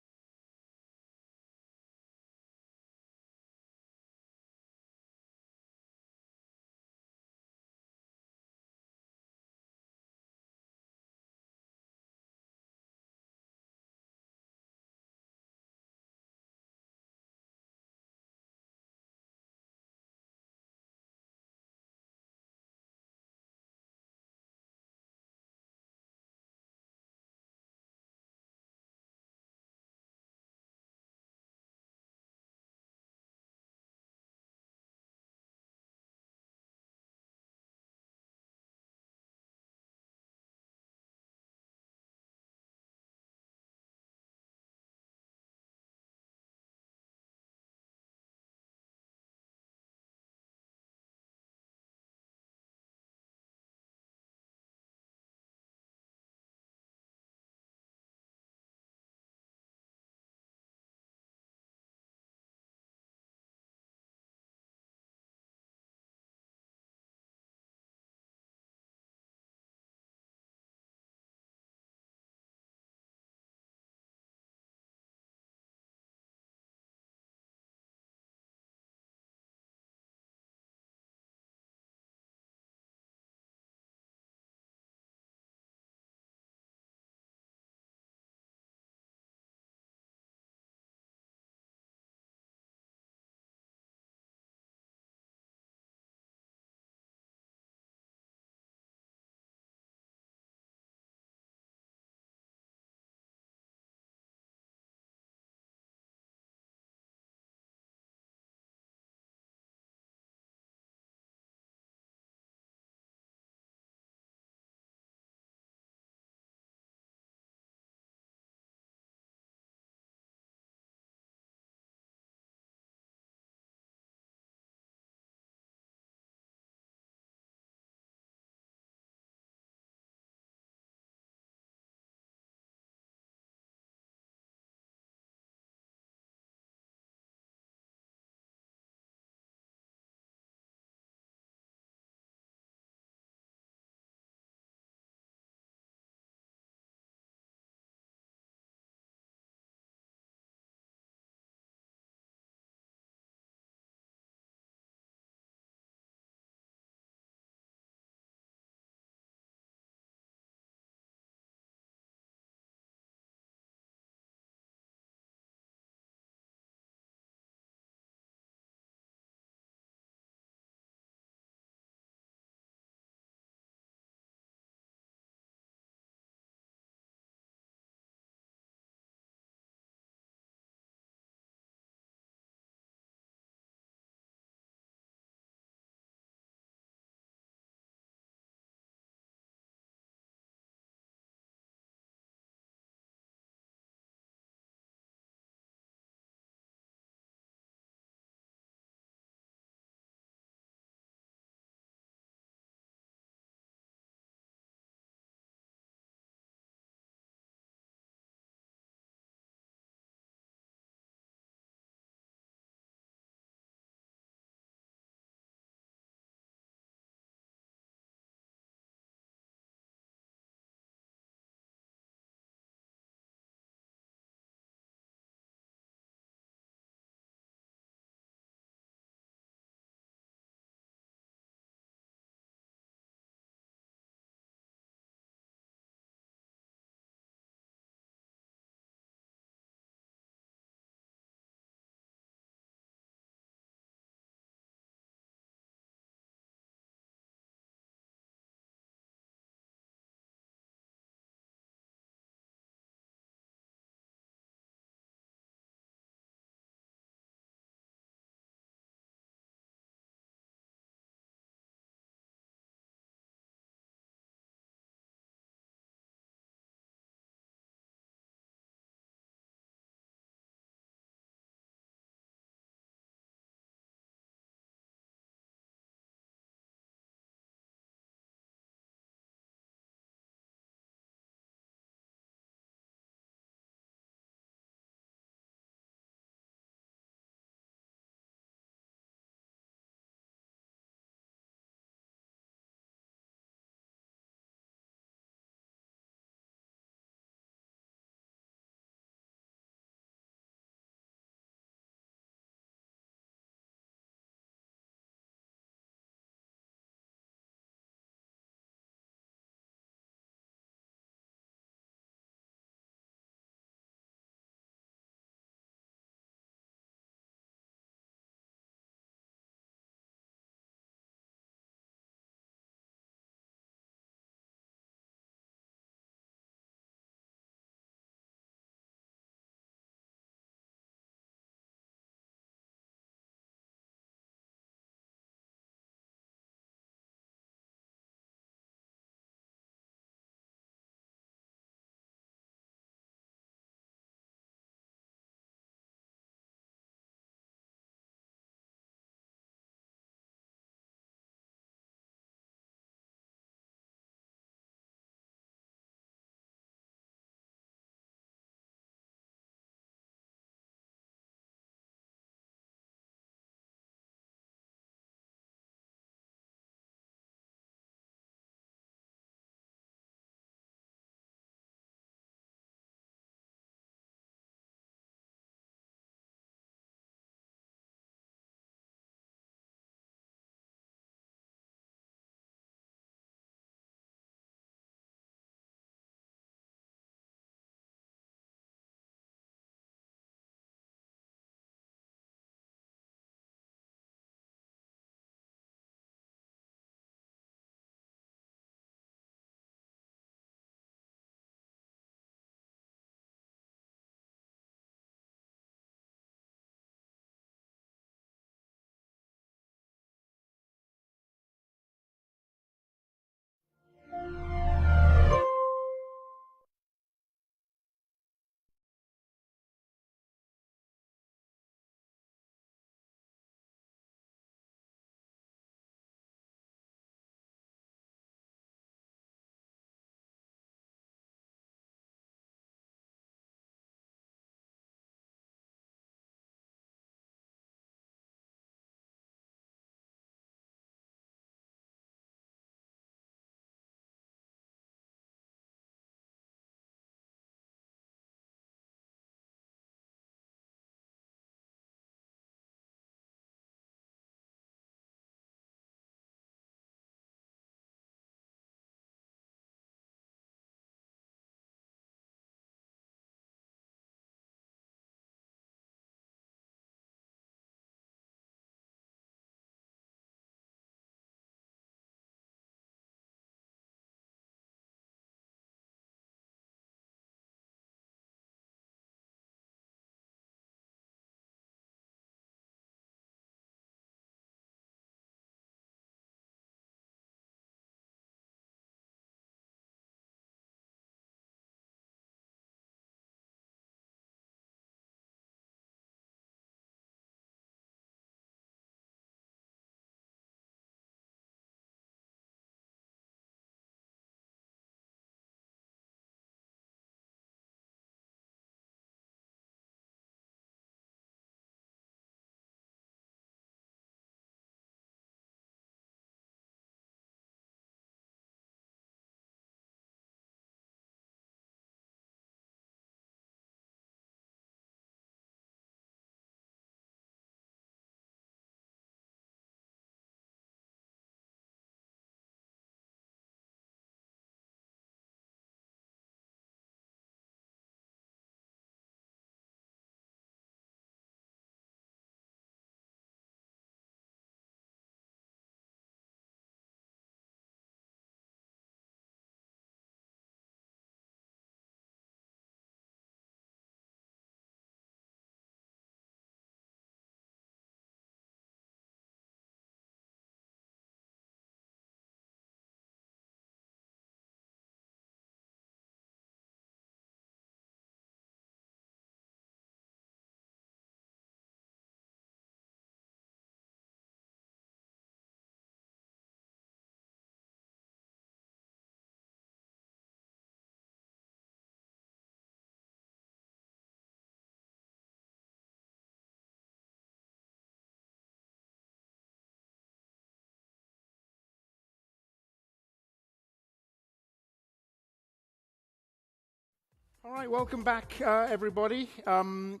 All right, welcome back, everybody. 2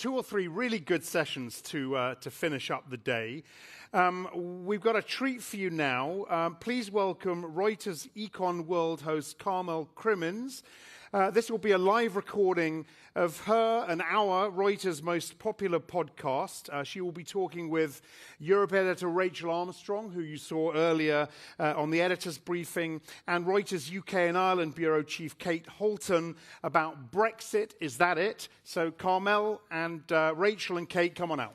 or 3 really good sessions to finish up the day. We've got a treat for you now. Please welcome Reuters Econ World host Carmel Crimmins. This will be a live recording of her and our Reuters most popular podcast. She will be talking with Europe editor Rachel Armstrong, who you saw earlier on the editor's briefing, and Reuters UK and Ireland bureau chief Kate Holton about Brexit. Is that it? So Carmel and Rachel and Kate, come on out.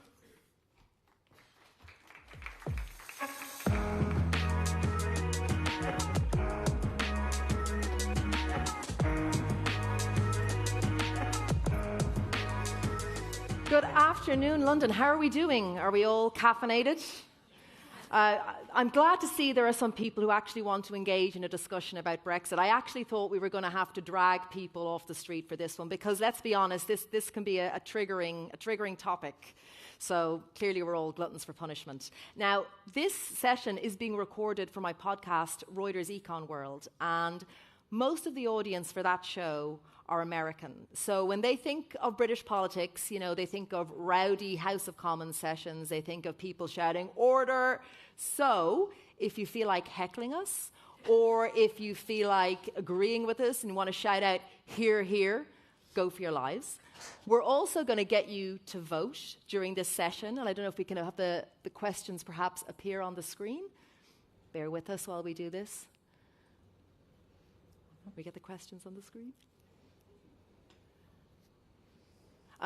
Good afternoon, London. How are we doing? Are we all caffeinated? I'm glad to see there are some people who actually want to engage in a discussion about Brexit. I actually thought we were going to have to drag people off the street for this one because, let's be honest, this can be a triggering topic. So clearly we're all gluttons for punishment. Now, this session is being recorded for my podcast, Reuters Econ World, and most of the audience for that show are American. So when they think of British politics, they think of rowdy House of Commons sessions. They think of people shouting, "Order!" So if you feel like heckling us, or if you feel like agreeing with us and you want to shout out, "Hear, hear," go for your lives. We're also going to get you to vote during this session. And I don't know if we can have the questions perhaps appear on the screen. Bear with us while we do this. We get the questions on the screen.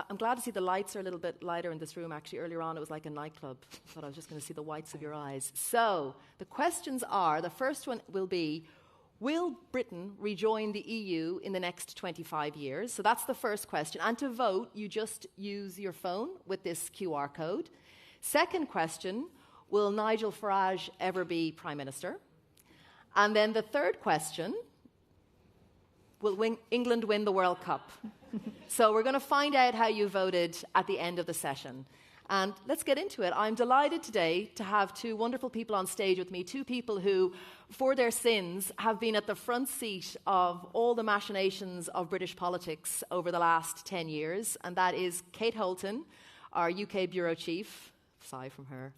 I'm glad to see the lights are a little bit lighter in this room. Actually, earlier on, it was like a nightclub. I thought I was just going to see the whites of your eyes. So the questions are, the first one will be, will Britain rejoin the EU in the next 25 years? So that's the first question. And to vote, you just use your phone with this QR code. Second question, will Nigel Farage ever be Prime Minister? And then the third question, will England win the World Cup? So we're going to find out how you voted at the end of the session. And let's get into it. I'm delighted today to have 2 wonderful people on stage with me, 2 people who, for their sins, have been at the front seat of all the machinations of British politics over the last 10 years. And that is Kate Holton, our UK bureau chief. Sigh from her.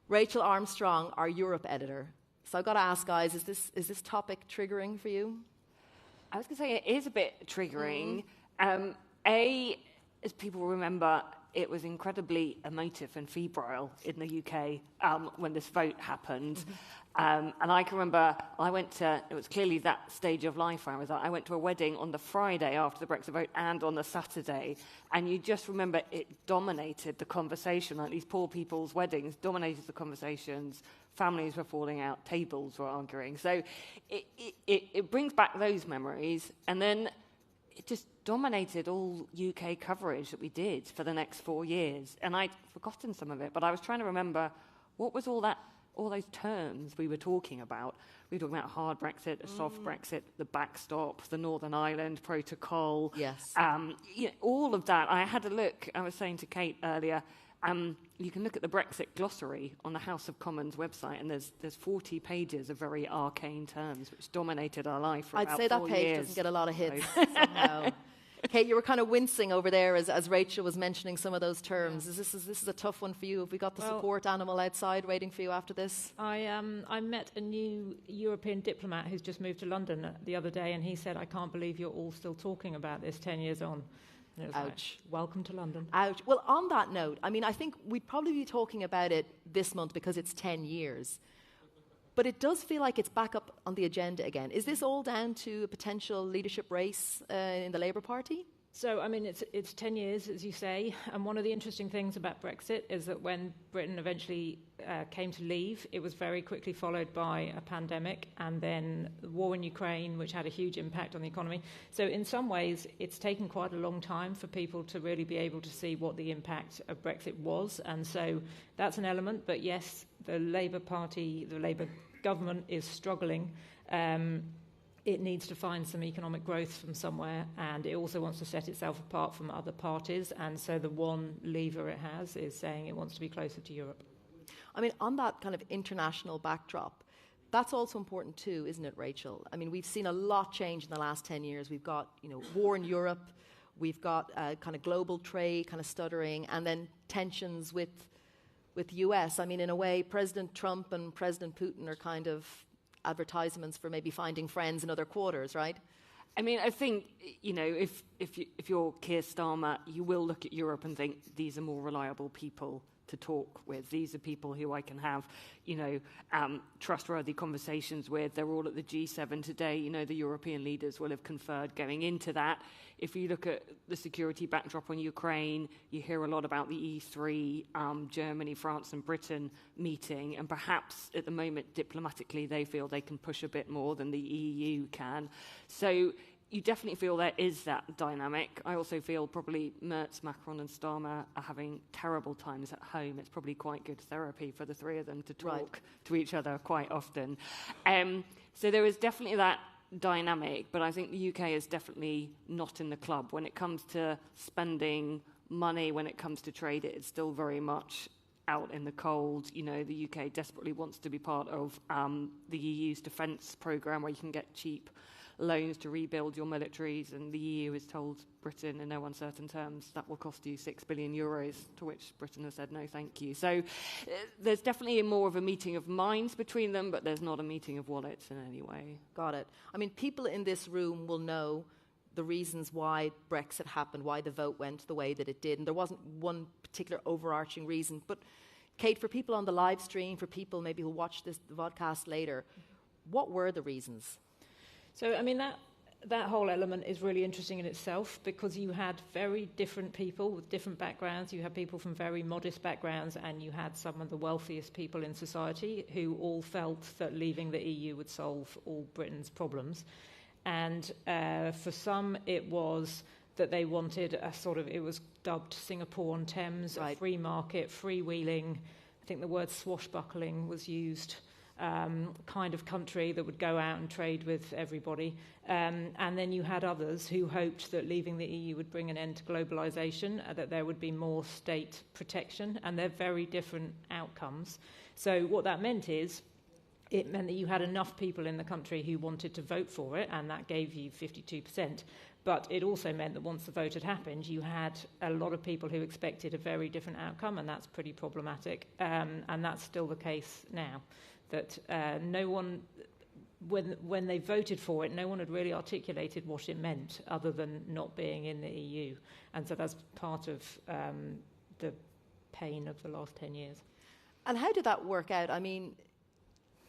Rachel Armstrong, our Europe editor. So I've got to ask, guys, is this topic triggering for you? I was going to say it is a bit triggering. As people remember, it was incredibly emotive and febrile in the UK when this vote happened. And I can remember it was clearly that stage of life where I went to a wedding on the Friday after the Brexit vote and on the Saturday. And you just remember it dominated the conversation, like these poor people's weddings dominated the conversations. Families were falling out, tables were arguing. So it brings back those memories. And then it just dominated all UK coverage that we did for the next 4 years. And I'd forgotten some of it, but I was trying to remember what was all those terms we were talking about. We were talking about hard Brexit, a soft Brexit, the backstop, the Northern Ireland Protocol. Yes. All of that. I had a look, I was saying to Kate earlier, you can look at the Brexit glossary on the House of Commons website, and there's 40 pages of very arcane terms which dominated our life for about 4 years. I'd say that page doesn't get a lot of hits somehow. Kate, you were kind of wincing over there as Rachel was mentioning some of those terms. Yeah. This is a tough one for you. Have we got the support animal outside waiting for you after this? I met a new European diplomat who's just moved to London the other day, and he said, "I can't believe you're all still talking about this 10 years on." And it was Ouch. Like, welcome to London. Ouch. Well, on that note, I think we'd probably be talking about it this month because it's 10 years. But it does feel like it's back up on the agenda again. Is this all down to a potential leadership race in the Labour Party? So, it's 10 years, as you say, and one of the interesting things about Brexit is that when Britain eventually came to leave, it was very quickly followed by a pandemic and then the war in Ukraine, which had a huge impact on the economy. So in some ways, it's taken quite a long time for people to really be able to see what the impact of Brexit was, and so that's an element. But yes, the Labour Party, the Labour government is struggling. It needs to find some economic growth from somewhere, and it also wants to set itself apart from other parties, and so the one lever it has is saying it wants to be closer to Europe. On that kind of international backdrop, that's also important too, isn't it, Rachel? I mean, we've seen a lot change in the last 10 years. We've got, war in Europe, we've got kind of global trade kind of stuttering, and then tensions with the US. I mean, in a way, President Trump and President Putin are kind of advertisements for maybe finding friends in other quarters, right? I mean, I think, if you're Keir Starmer, you will look at Europe and think, these are more reliable people to talk with. These are people who I can have, trustworthy conversations with. They're all at the G7 today. The European leaders will have conferred going into that. If you look at the security backdrop on Ukraine, you hear a lot about the E3, Germany, France and Britain meeting, and perhaps at the moment, diplomatically, they feel they can push a bit more than the EU can. So you definitely feel there is that dynamic. I also feel probably Merz, Macron and Starmer are having terrible times at home. It's probably quite good therapy for the three of them to talk to each other quite often. So there is definitely that dynamic, but I think the UK is definitely not in the club. When it comes to spending money, when it comes to trade, it is still very much out in the cold. The UK desperately wants to be part of the EU's defence programme, where you can get cheap loans to rebuild your militaries, and the EU has told Britain in no uncertain terms that will cost you €6 billion, to which Britain has said no thank you. So there's definitely more of a meeting of minds between them, but there's not a meeting of wallets in any way. Got it. I mean, people in this room will know the reasons why Brexit happened, why the vote went the way that it did, and there wasn't one particular overarching reason. But Kate, for people on the live stream, for people maybe who watch this podcast later, what were the reasons? So, I mean, that whole element is really interesting in itself, because you had very different people with different backgrounds. You had people from very modest backgrounds, and you had some of the wealthiest people in society who all felt that leaving the EU would solve all Britain's problems. And for some, it was that they wanted it was dubbed Singapore on Thames, a free market, freewheeling. I think the word swashbuckling was used. Kind of country that would go out and trade with everybody. And then you had others who hoped that leaving the EU would bring an end to globalisation, that there would be more state protection, and they're very different outcomes. So what that meant is, it meant that you had enough people in the country who wanted to vote for it, and that gave you 52%. But it also meant that once the vote had happened, you had a lot of people who expected a very different outcome, and that's pretty problematic. And that's still the case now. That no one, when they voted for it, no one had really articulated what it meant other than not being in the EU. And so that's part of the pain of the last 10 years. And how did that work out? I mean,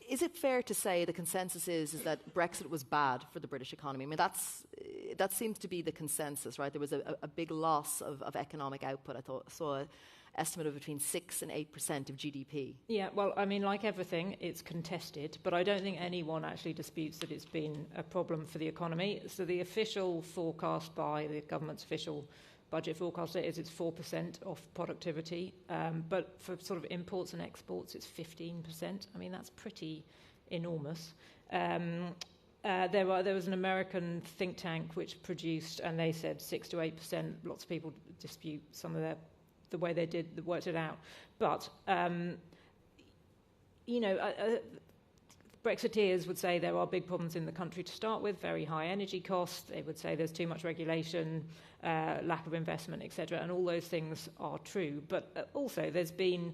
is it fair to say the consensus is that Brexit was bad for the British economy? I mean, that seems to be the consensus, right? There was a big loss of economic output. I saw an estimate of between 6 and 8% of GDP. Yeah, well, I mean, like everything, it's contested, but I don't think anyone actually disputes that it's been a problem for the economy. So the official forecast by the government's official budget forecast is it's 4% of productivity, but for sort of imports and exports, it's 15%. I mean, that's pretty enormous. There was an American think tank which produced, and they said 6 to 8%. Lots of people dispute some of the way they worked it out. But, Brexiteers would say there are big problems in the country to start with, very high energy costs. They would say there's too much regulation, lack of investment, etc. And all those things are true. But also there's been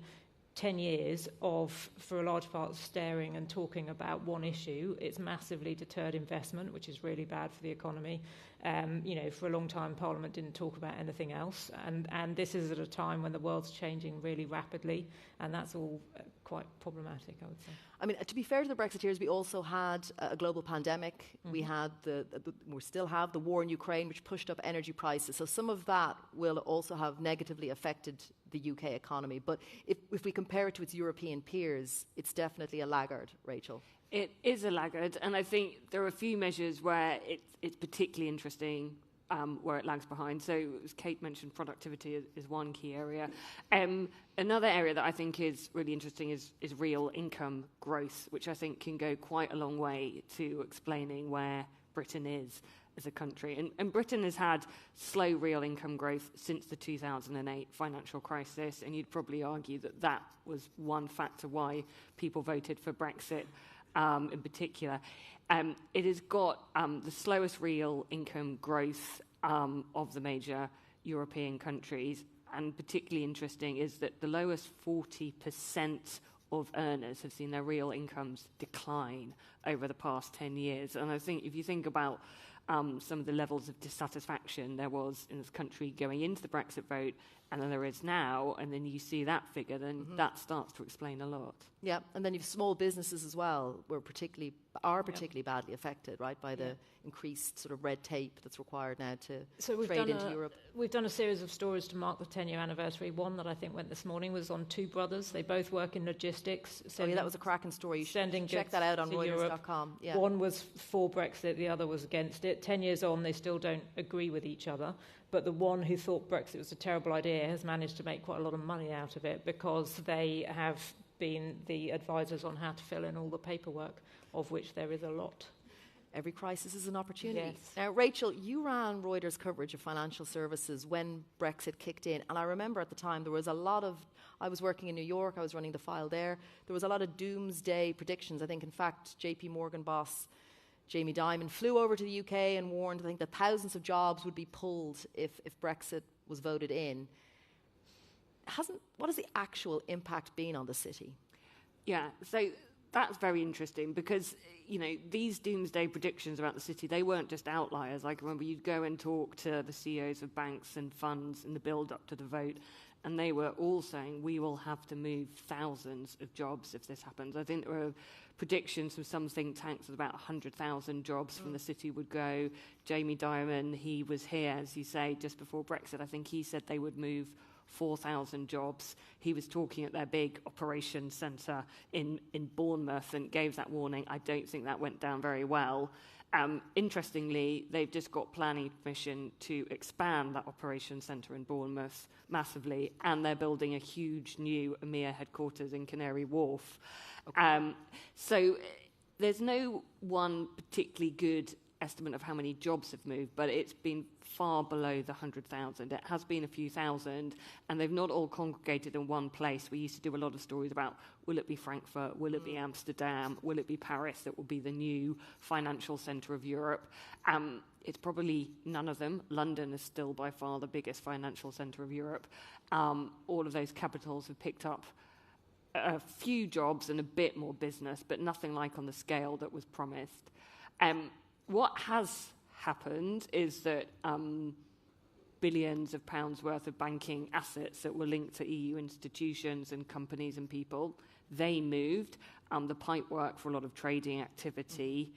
10 years of, for a large part, staring and talking about one issue. It's massively deterred investment, which is really bad for the economy. For a long time, Parliament didn't talk about anything else. And this is at a time when the world's changing really rapidly, and that's all quite problematic, I would say. I mean, to be fair to the Brexiteers, we also had a global pandemic. Mm-hmm. We had we still have the war in Ukraine, which pushed up energy prices. So some of that will also have negatively affected the UK economy. But if we compare it to its European peers, it's definitely a laggard, Rachel. It is a laggard, and I think there are a few measures where it's particularly interesting where it lags behind. So, as Kate mentioned, productivity is one key area. Another area that I think is really interesting is real income growth, which I think can go quite a long way to explaining where Britain is as a country. And Britain has had slow real income growth since the 2008 financial crisis, and you'd probably argue that was one factor why people voted for Brexit in particular. It has got the slowest real income growth of the major European countries. And particularly interesting is that the lowest 40% of earners have seen their real incomes decline over the past 10 years. And I think if you think about some of the levels of dissatisfaction there was in this country going into the Brexit vote, and then there is now, and then you see that figure, then that starts to explain a lot. Yeah, and then you've small businesses as well, are particularly badly affected, right, by the increased sort of red tape that's required now to trade into Europe. We've done a series of stories to mark the 10-year anniversary. One that I think went this morning was on two brothers. They both work in logistics. That was a cracking story. You should check that out on Reuters.com. Yeah. One was for Brexit, the other was against it. 10 years on, they still don't agree with each other. But the one who thought Brexit was a terrible idea has managed to make quite a lot of money out of it because they have been the advisors on how to fill in all the paperwork, of which there is a lot. Every crisis is an opportunity. Yes. Now, Rachel, you ran Reuters coverage of financial services when Brexit kicked in. And I remember at the time there was a lot of... I was working in New York. I was running the file there. There was a lot of doomsday predictions. I think, in fact, JP Morgan boss Jamie Dimon flew over to the UK and warned, I think, that thousands of jobs would be pulled if Brexit was voted in. What has the actual impact been on the city? Yeah, so that's very interesting because, these doomsday predictions about the city, they weren't just outliers. I can remember you'd go and talk to the CEOs of banks and funds in the build-up to the vote, and they were all saying, we will have to move thousands of jobs if this happens. I think there were predictions from some think tanks that about 100,000 jobs from the city would go. Jamie Dimon, he was here, as you say, just before Brexit. I think he said they would move 4,000 jobs. He was talking at their big operations centre in Bournemouth and gave that warning. I don't think that went down very well. Interestingly, they've just got planning permission to expand that operations centre in Bournemouth massively, and they're building a huge new EMEA headquarters in Canary Wharf. Okay. So there's no one particularly good estimate of how many jobs have moved, but it's been far below the 100,000. It has been a few thousand, and they've not all congregated in one place. We used to do a lot of stories about, will it be Frankfurt, will it be Amsterdam, will it be Paris that will be the new financial centre of Europe? It's probably none of them. London is still by far the biggest financial centre of Europe. All of those capitals have picked up a few jobs and a bit more business, but nothing like on the scale that was promised. What has happened is that billions of pounds worth of banking assets that were linked to EU institutions and companies and people, they moved. The pipework for a lot of trading activity,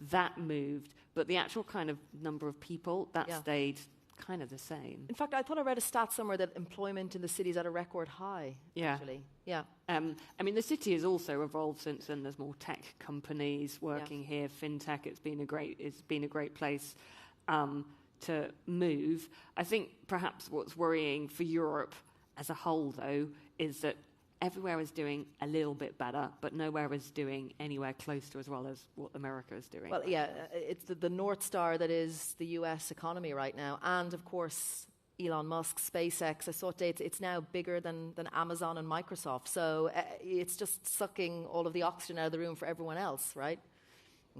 that moved. But the actual kind of number of people, that stayed kind of the same. In fact, I thought I read a stat somewhere that employment in the city is at a record high, actually. Yeah. I mean, the city has also evolved since then. There's more tech companies working here, fintech. It's been a great place to move. I think perhaps what's worrying for Europe as a whole, though, is that everywhere is doing a little bit better, but nowhere is doing anywhere close to as well as what America is doing. Well, yeah, it's the North Star that is the US economy right now. And, of course, Elon Musk, SpaceX, I saw it, it's now bigger than Amazon and Microsoft. So it's just sucking all of the oxygen out of the room for everyone else, right?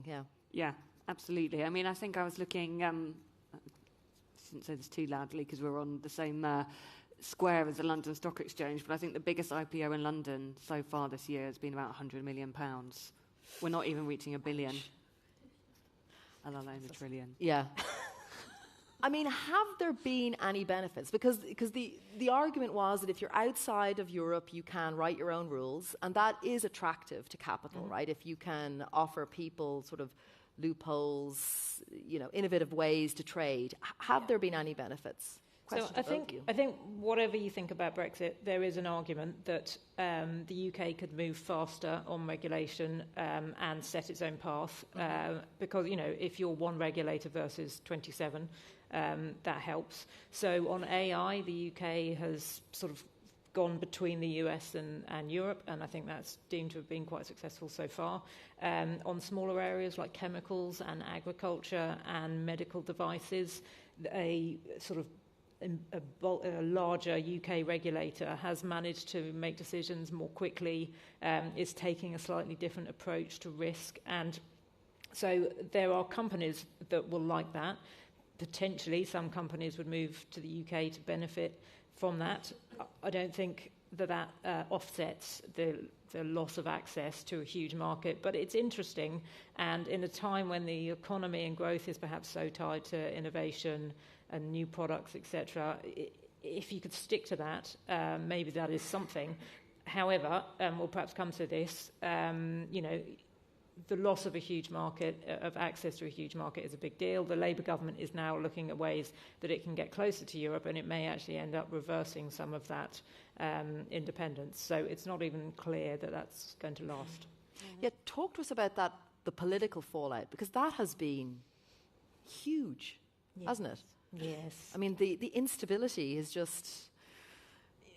Yeah. Yeah, absolutely. I mean, I think I was looking, I shouldn't say this too loudly because we're on the same square as the London Stock Exchange, but I think the biggest IPO in London so far this year has been about £100 million. We're not even reaching £1 billion, let alone £1 trillion. Yeah. I mean, have there been any benefits? Because the argument was that if you're outside of Europe, you can write your own rules, and that is attractive to capital, right? If you can offer people sort of loopholes, innovative ways to trade. Have there been any benefits? So I think whatever you think about Brexit, there is an argument that the UK could move faster on regulation and set its own path because, if you're one regulator versus 27, that helps. So on AI, the UK has sort of gone between the US and Europe, and I think that's deemed to have been quite successful so far. On smaller areas like chemicals and agriculture and medical devices, a sort of a larger UK regulator has managed to make decisions more quickly, is taking a slightly different approach to risk. And so there are companies that will like that. Potentially, some companies would move to the UK to benefit from that. I don't think that offsets the loss of access to a huge market, but it's interesting. And in a time when the economy and growth is perhaps so tied to innovation and new products, etc., if you could stick to that, maybe that is something. However, we'll perhaps come to this, the loss of a huge market, of access to a huge market, is a big deal. The Labour government is now looking at ways that it can get closer to Europe, and it may actually end up reversing some of that independence. So it's not even clear that that's going to last. Yeah, talk to us about that, the political fallout, because that has been huge, hasn't it? Yes. I mean, the instability is just...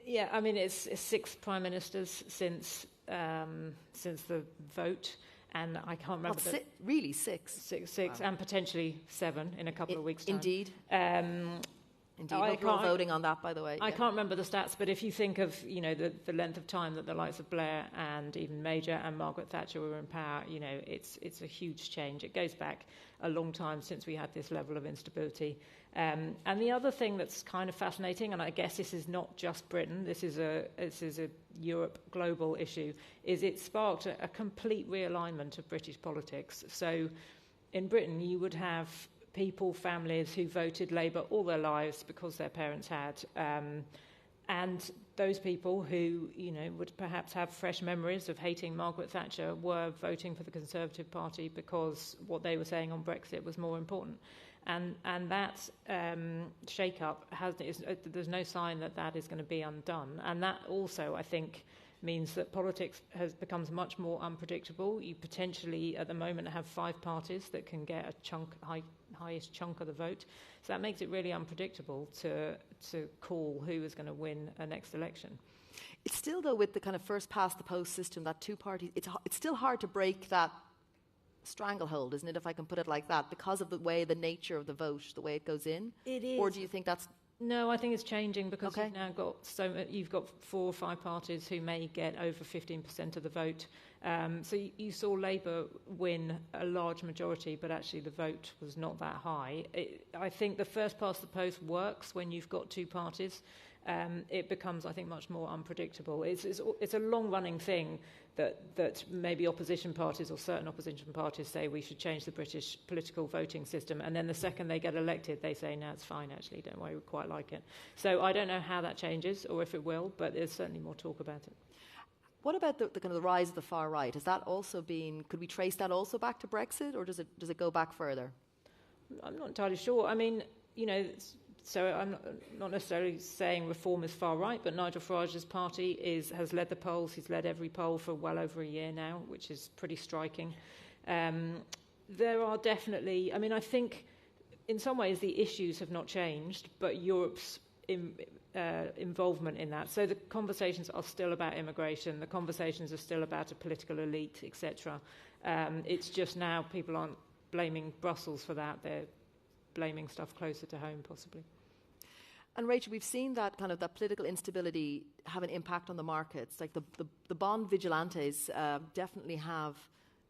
Yeah, I mean, it's 6 prime ministers since the vote. And I can't remember. Really, 6? 6, wow. And potentially 7 in a couple of weeks' time. Indeed. Indeed. Hope you're all voting on that, by the way. I can't remember the stats, but if you think of the length of time that the likes of Blair and even Major and Margaret Thatcher were in power, it's a huge change. It goes back a long time since we had this level of instability. And the other thing that's kind of fascinating, and I guess this is not just Britain, this is a Europe global issue, is it sparked a complete realignment of British politics. So in Britain, you would have people, families who voted Labour all their lives because their parents had. And those people who, would perhaps have fresh memories of hating Margaret Thatcher were voting for the Conservative Party because what they were saying on Brexit was more important. And that shake-up, there's no sign that is going to be undone. And that also, I think, means that politics becomes much more unpredictable. You potentially, at the moment, have 5 parties that can get a highest chunk of the vote. So that makes it really unpredictable to call who is going to win a next election. It's still, though, with the kind of first-past-the-post system, that 2 parties, it's still hard to break that stranglehold, isn't it, if I can put it like that, because of the nature of the vote, the way it goes in? It is. Or do you think that's... No, I think it's changing because you've now got you've got 4 or 5 parties who may get over 15% of the vote. So you saw Labour win a large majority, but actually the vote was not that high. I think the first past the post works when you've got 2 parties. It becomes, I think, much more unpredictable. It's a long-running thing that maybe opposition parties or certain opposition parties say we should change the British political voting system, and then the second they get elected, they say, no, it's fine, actually, don't worry, we quite like it. So I don't know how that changes or if it will, but there's certainly more talk about it. What about the kind of the rise of the far right? Has that also been? Could we trace that also back to Brexit, or does it go back further? I'm not entirely sure. I mean, so I'm not necessarily saying Reform is far right, but Nigel Farage's party has led the polls. He's led every poll for well over a year now, which is pretty striking. There are definitely, I mean, I think in some ways the issues have not changed, but Europe's involvement in that. So the conversations are still about immigration. The conversations are still about a political elite, etc. It's just now people aren't blaming Brussels for that. They're blaming stuff closer to home, possibly. And Rachel, we've seen that kind of that political instability have an impact on the markets. Like the bond vigilantes definitely have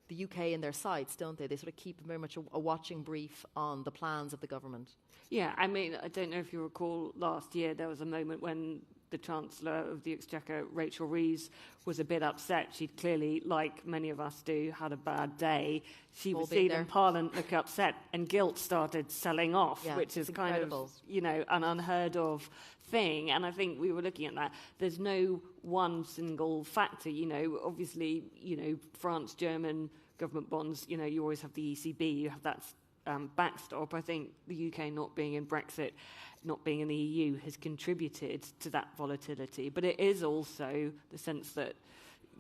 the UK in their sights, don't they? They sort of keep very much a watching brief on the plans of the government. Yeah, I mean, I don't know if you recall last year there was a moment when the Chancellor of the Exchequer, Rachel Reeves, was a bit upset. She'd clearly, like many of us do, had a bad day. She was seen in Parliament look upset, and gilt started selling off, which is kind of, an unheard of thing. And I think we were looking at that. There's no one single factor. Obviously, France, German government bonds, you always have the ECB, you have that backstop. I think the UK not being in Brexit, not being in the EU, has contributed to that volatility. But it is also the sense that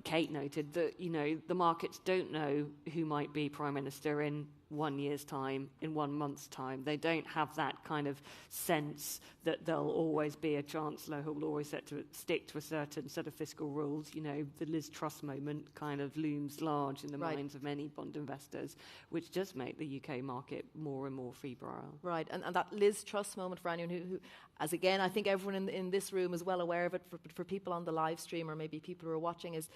Kate noted that, the markets don't know who might be Prime Minister in 1 year's time, in 1 month's time. They don't have that kind of sense that there'll always be a chancellor who will always stick to a certain set of fiscal rules. You know, the Liz Truss moment kind of looms large in the minds of many bond investors, which does make the UK market more and more febrile. Right, and that Liz Truss moment, for anyone who as again, I think everyone in this room is well aware of it, for people on the live stream or maybe people who are watching, is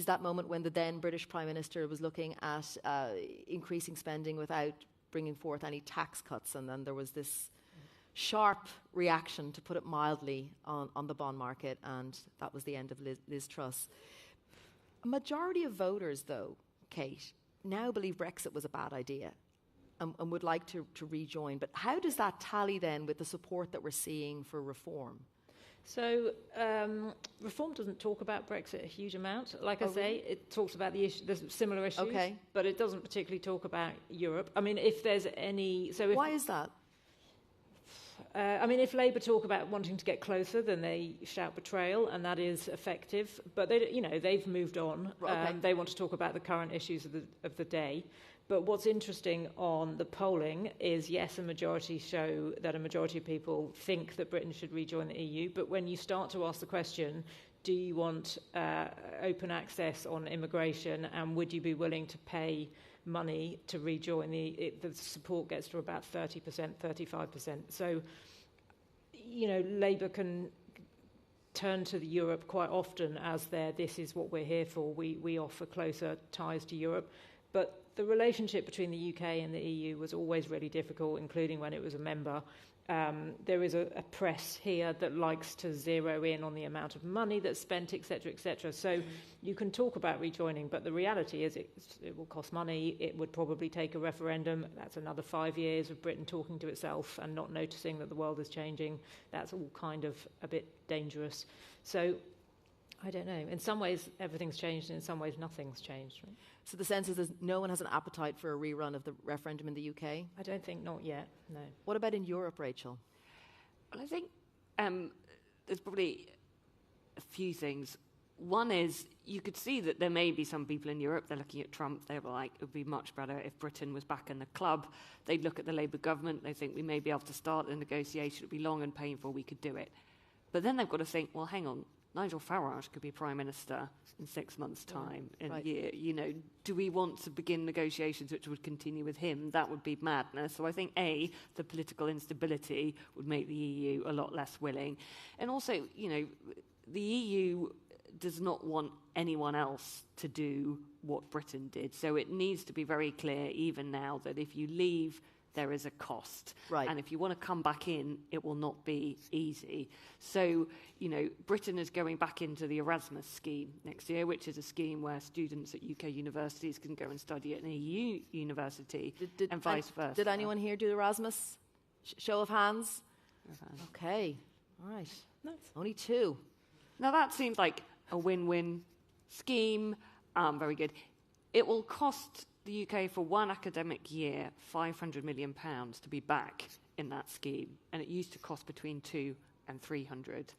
that moment when the then British Prime Minister was looking at increasing spending without bringing forth any tax cuts, and then there was this sharp reaction, to put it mildly, on the bond market, and that was the end of Liz Truss. A majority of voters, though, Kate, now believe Brexit was a bad idea and would like to rejoin. But how does that tally then with the support that we're seeing for reform? So reform doesn't talk about Brexit a huge amount. Like I say, it talks about the similar issues, but it doesn't particularly talk about Europe. I mean, if there's any... Why is that? I mean, if Labour talk about wanting to get closer, then they shout betrayal, and that is effective. But they've moved on. They want to talk about the current issues of the day. But what's interesting on the polling is, yes, a majority show that a majority of people think that Britain should rejoin the EU. But when you start to ask the question, do you want open access on immigration, and would you be willing to pay money to rejoin, the support gets to about 30%, 35%. So, Labour can turn to Europe quite often as this is what we're here for. We offer closer ties to Europe. But the relationship between the UK and the EU was always really difficult, including when it was a member. There is a press here that likes to zero in on the amount of money that's spent, etc., etc. So you can talk about rejoining, but the reality is it will cost money. It would probably take a referendum. That's another 5 years of Britain talking to itself and not noticing that the world is changing. That's all kind of a bit dangerous. So I don't know. In some ways, everything's changed, and in some ways, nothing's changed. Right? So the sense is that no one has an appetite for a rerun of the referendum in the UK? I don't think, not yet, no. What about in Europe, Rachel? Well, I think there's probably a few things. One is, you could see that there may be some people in Europe, they're looking at Trump, they were like, it would be much better if Britain was back in the club. They'd look at the Labour government, they think we may be able to start the negotiation, it would be long and painful, we could do it. But then they've got to think, well, hang on, Nigel Farage could be Prime Minister in 6 months' time, in a year. Do we want to begin negotiations which would continue with him? That would be madness. So I think, A, the political instability would make the EU a lot less willing. And also, the EU does not want anyone else to do what Britain did. So it needs to be very clear, even now, that if you leave, there is a cost. Right. And if you want to come back in, it will not be easy. So, Britain is going back into the Erasmus scheme next year, which is a scheme where students at UK universities can go and study at an EU university and vice versa. Did anyone here do Erasmus? Show of hands? Okay. All right. Nice. Only 2. Now, that seems like a win-win scheme. Very good. It will cost the UK for one academic year £500 million to be back in that scheme, and it used to cost between 2 and 300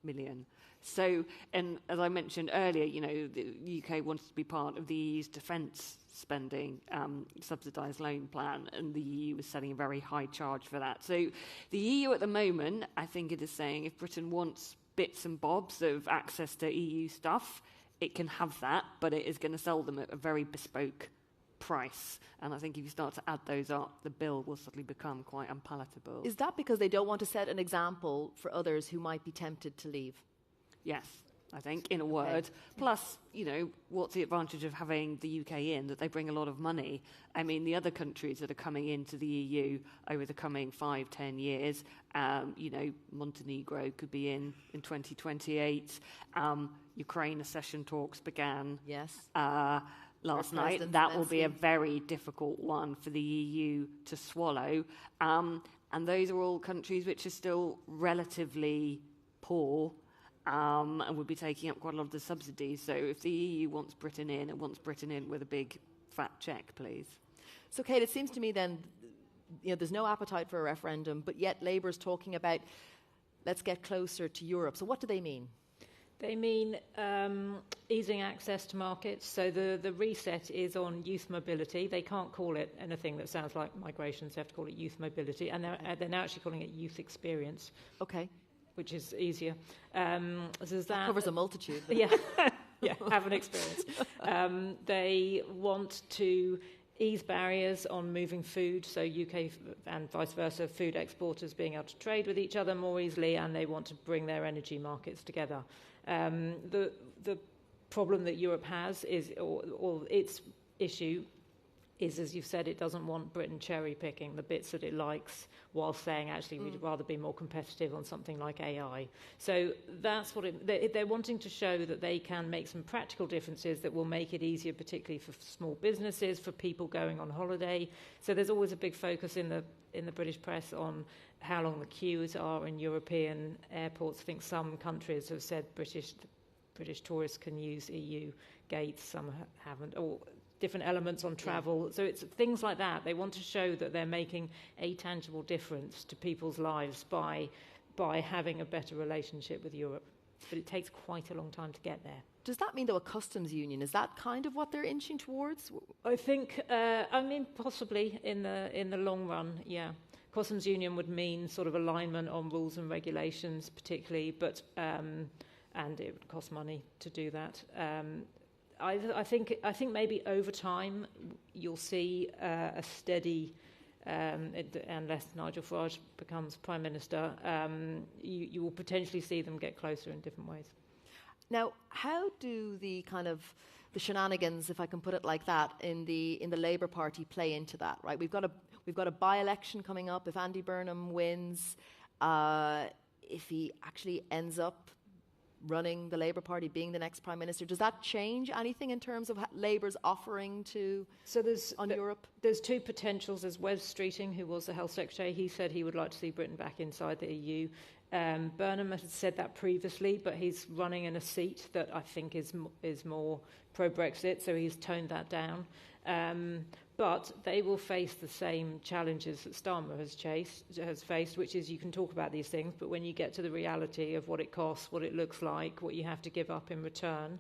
million. So, and as I mentioned earlier, the UK wanted to be part of the EU's defence spending subsidised loan plan, and the EU was setting a very high charge for that. So the EU at the moment, I think it is saying, if Britain wants bits and bobs of access to EU stuff, it can have that, but it is going to sell them at a very bespoke price. And I think if you start to add those up, the bill will suddenly become quite unpalatable. Is that because they don't want to set an example for others who might be tempted to leave? Yes, I think, in a word. Plus, what's the advantage of having the UK in? That they bring a lot of money. I mean, the other countries that are coming into the EU over the coming 5-10 years, Montenegro could be in 2028. Ukraine accession talks began. Yes. Last night. That will be a very difficult one for the EU to swallow. And those are all countries which are still relatively poor and would be taking up quite a lot of the subsidies. So if the EU wants Britain in, it wants Britain in with a big fat check, please. So, Kate, it seems to me then, there's no appetite for a referendum, but yet Labour's talking about let's get closer to Europe. So what do they mean? They mean easing access to markets. So the reset is on youth mobility. They can't call it anything that sounds like migration, so they have to call it youth mobility. And they're now actually calling it youth experience. Okay. Which is easier. So that covers a multitude. Yeah, yeah, have an experience. They want to ease barriers on moving food, so UK and vice versa, food exporters being able to trade with each other more easily, and they want to bring their energy markets together. The problem that Europe has is, or its issue is, as you've said, it doesn't want Britain cherry-picking the bits that it likes while saying, actually, we'd rather be more competitive on something like AI. So that's what they're wanting to show that they can make some practical differences that will make it easier, particularly for small businesses, for people going on holiday. So there's always a big focus in the British press on how long the queues are in European airports. I think some countries have said British tourists can use EU gates, some haven't, or different elements on travel. Yeah. So it's things like that. They want to show that they're making a tangible difference to people's lives by having a better relationship with Europe. But it takes quite a long time to get there. Does that mean, though, a customs union? Is that kind of what they're inching towards? I think, possibly in the long run, yeah. Customs union would mean sort of alignment on rules and regulations, particularly, but and it would cost money to do that. I think maybe over time you'll see a steady, unless Nigel Farage becomes Prime Minister, you will potentially see them get closer in different ways. Now, how do the kind of the shenanigans, if I can put it like that, in the Labour Party play into that? Right, we've got a by-election coming up. If Andy Burnham wins, if he actually ends up running the Labour Party, being the next Prime Minister, does that change anything in terms of Labour's offering on Europe? There's two potentials. There's Wes Streeting, who was the Health Secretary. He said he would like to see Britain back inside the EU. Burnham had said that previously, but he's running in a seat that I think is more pro-Brexit, so he's toned that down. But they will face the same challenges that Starmer has faced, which is you can talk about these things, but when you get to the reality of what it costs, what it looks like, what you have to give up in return,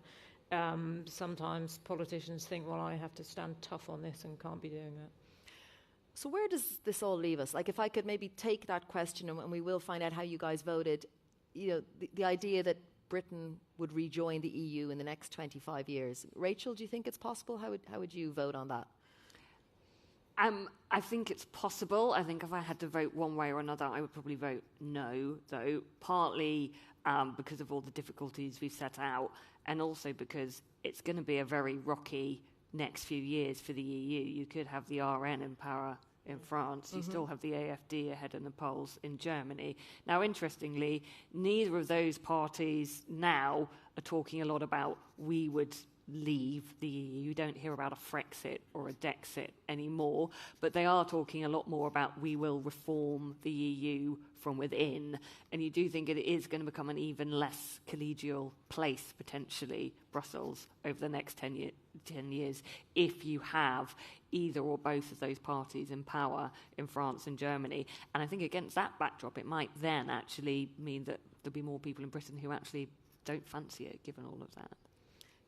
sometimes politicians think, well, I have to stand tough on this and can't be doing that. So where does this all leave us? Like, if I could maybe take that question, and we will find out how you guys voted, the idea that Britain would rejoin the EU in the next 25 years. Rachel, do you think it's possible? How would you vote on that? I think it's possible. I think if I had to vote one way or another, I would probably vote no, though, partly because of all the difficulties we've set out, and also because it's going to be a very rocky next few years for the EU. You could have the RN in power in France. You still have the AfD ahead in the polls in Germany. Now, interestingly, neither of those parties now are talking a lot about we would leave the EU. You don't hear about a Frexit or a Dexit anymore, but they are talking a lot more about we will reform the EU from within, and you do think it is going to become an even less collegial place, potentially, Brussels, over the next 10 years, if you have either or both of those parties in power in France and Germany. And I think against that backdrop, it might then actually mean that there'll be more people in Britain who actually don't fancy it, given all of that.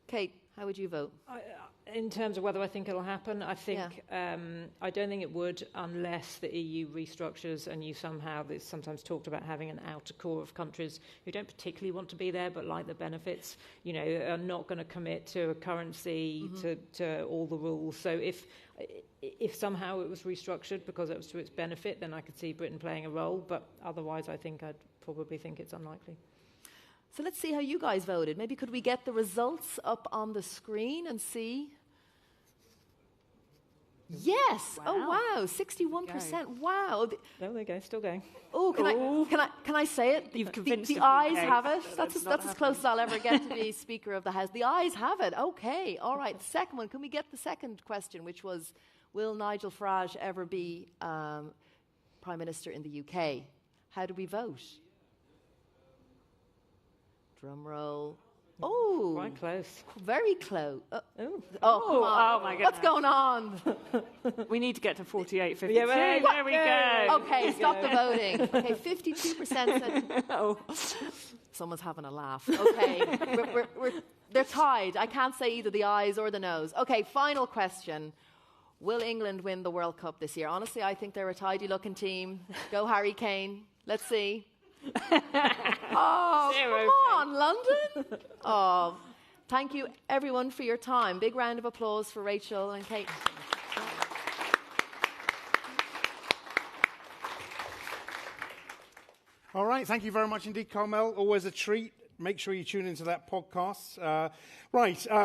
Kate, how would you vote? In terms of whether I think it'll happen, I think I don't think it would unless the EU restructures and you somehow, there's sometimes talked about having an outer core of countries who don't particularly want to be there but like the benefits, are not going to commit to a currency, to all the rules. So if somehow it was restructured because it was to its benefit, then I could see Britain playing a role, but otherwise I'd probably think it's unlikely. So let's see how you guys voted. Maybe could we get the results up on the screen and see? Yes. Wow. Oh, wow. 61%. Wow. There they go. Still going. Oh, can I say it? You've convinced the ayes have it. That's as close as I'll ever get to be Speaker of the House. The ayes have it. Okay. All right. The second one. Can we get the second question, which was, will Nigel Farage ever be Prime Minister in the UK? How do we vote? Drum roll. Oh, quite close. Very close. Oh, come on. oh my goodness. What's going on? We need to get to 48-52. Yeah, there we go. Okay, stop the voting. Okay, 52% said. Oh. Someone's having a laugh. Okay, they're tied. I can't say either the ayes or the noes. Okay, final question. Will England win the World Cup this year? Honestly, I think they're a tidy-looking team. Go Harry Kane. Let's see. Oh, come on, London. Oh, thank you, everyone, for your time. Big round of applause for Rachel and Kate. All right, thank you very much indeed, Carmel. Always a treat. Make sure you tune into that podcast.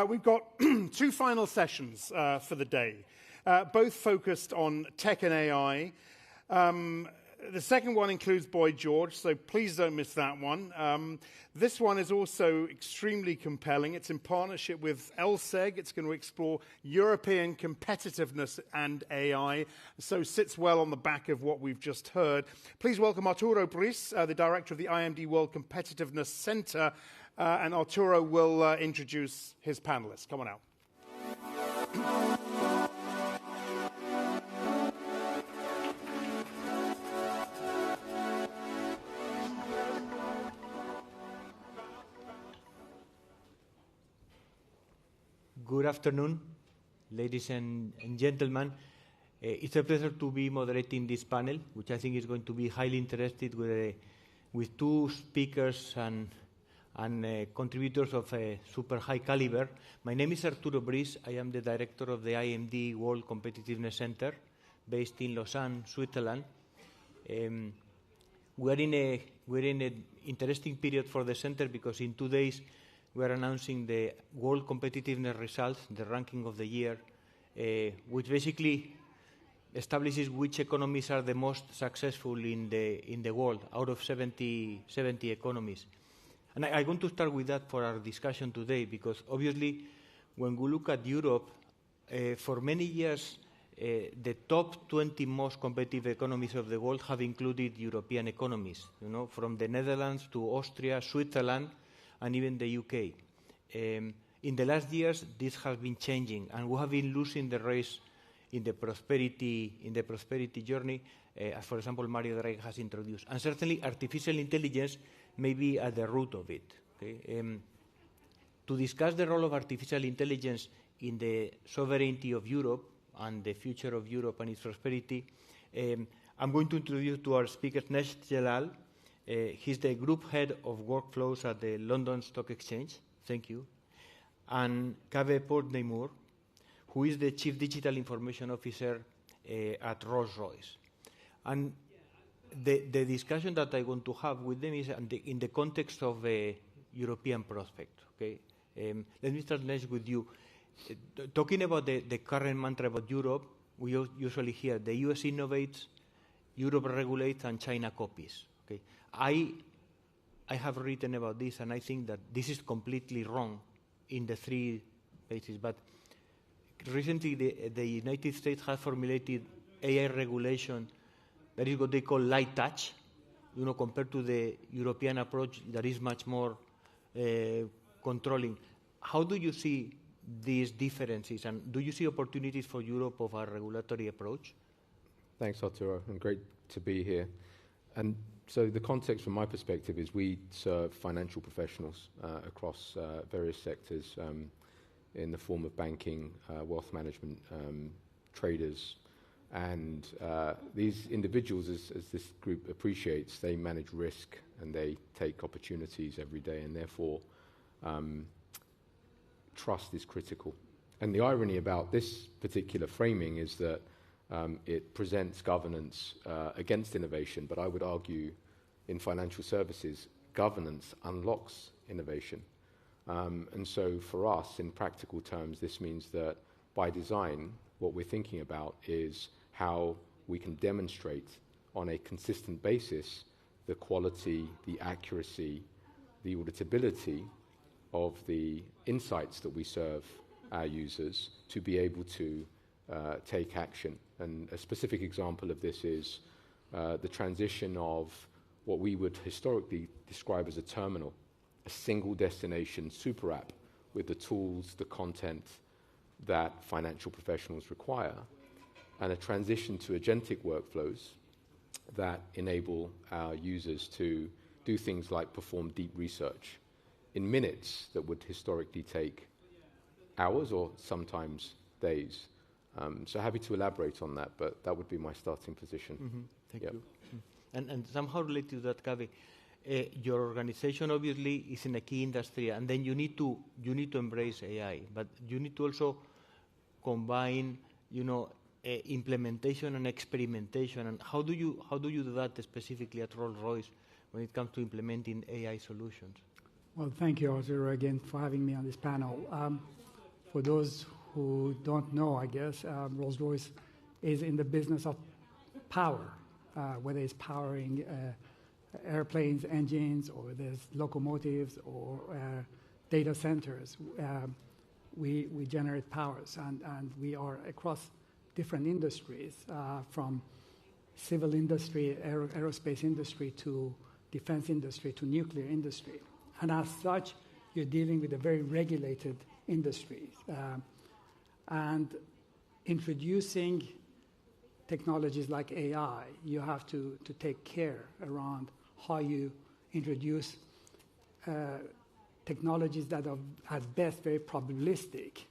We've got two final sessions for the day, both focused on tech and AI. The second one includes Boy George, so please don't miss that one. This one is also extremely compelling. It's in partnership with LSEG. It's going to explore European competitiveness and AI, so sits well on the back of what we've just heard. Please welcome Arturo Briz, the director of the IMD World Competitiveness Center, and Arturo will introduce his panelists. Come on out. Good afternoon, ladies and gentlemen. It's a pleasure to be moderating this panel, which I think is going to be highly interested with two speakers and contributors of a super high caliber. My name is Arturo Briz. I am the director of the IMD World Competitiveness Center, based in Lausanne, Switzerland. We're in an interesting period for the center because in 2 days we are announcing the World Competitiveness results, the ranking of the year, which basically establishes which economies are the most successful in the world, out of 70 economies. And I want to start with that for our discussion today, because obviously when we look at Europe, for many years, the top 20 most competitive economies of the world have included European economies, from the Netherlands to Austria, Switzerland, and even the UK. In the last years, this has been changing, and we have been losing the race in the prosperity journey, as, for example, Mario Draghi has introduced. And certainly, artificial intelligence may be at the root of it. Okay? To discuss the role of artificial intelligence in the sovereignty of Europe and the future of Europe and its prosperity, I'm going to introduce to our speakers Nesh Jalal. He's the group head of workflows at the London Stock Exchange. Thank you. And Kaveh Portneimour, who is the Chief Digital Information Officer at Rolls-Royce. And the discussion that I want to have with them is in the context of a European prospect. Okay? Let me start, Nesh, with you. Talking about the current mantra about Europe, we usually hear the US innovates, Europe regulates, and China copies. Okay? I have written about this, and I think that this is completely wrong in the three places. But recently, the United States has formulated AI regulation that is what they call light touch, compared to the European approach that is much more controlling. How do you see these differences, and do you see opportunities for Europe of our regulatory approach? Thanks, Arturo, and great to be here. And so the context from my perspective is we serve financial professionals across various sectors in the form of banking, wealth management, traders. And these individuals, as this group appreciates, they manage risk and they take opportunities every day, and therefore trust is critical. And the irony about this particular framing is that it presents governance against innovation, but I would argue in financial services, governance unlocks innovation. And so for us, in practical terms, this means that by design, what we're thinking about is how we can demonstrate on a consistent basis the quality, the accuracy, the auditability of the insights that we serve our users to be able to take action. And a specific example of this is the transition of what we would historically describe as a terminal a single destination super app with the tools, the content that financial professionals require, and a transition to agentic workflows that enable our users to do things like perform deep research in minutes that would historically take hours or sometimes days. So happy to elaborate on that, but that would be my starting position. Thank you. And somehow related to that, Kavi, your organization obviously is in a key industry, and then you need to embrace AI, but you need to also combine, implementation and experimentation. And how do you do that specifically at Rolls-Royce when it comes to implementing AI solutions? Well, thank you, Arthur, again for having me on this panel. For those who don't know, I guess, Rolls-Royce is in the business of power, whether it's powering airplanes, engines, or there's locomotives or data centers. We generate powers, and we are across different industries, from civil industry, aerospace industry, to defense industry, to nuclear industry. And as such, you're dealing with a very regulated industry. And introducing technologies like AI, you have to take care around how you introduce technologies that are at best very probabilistic.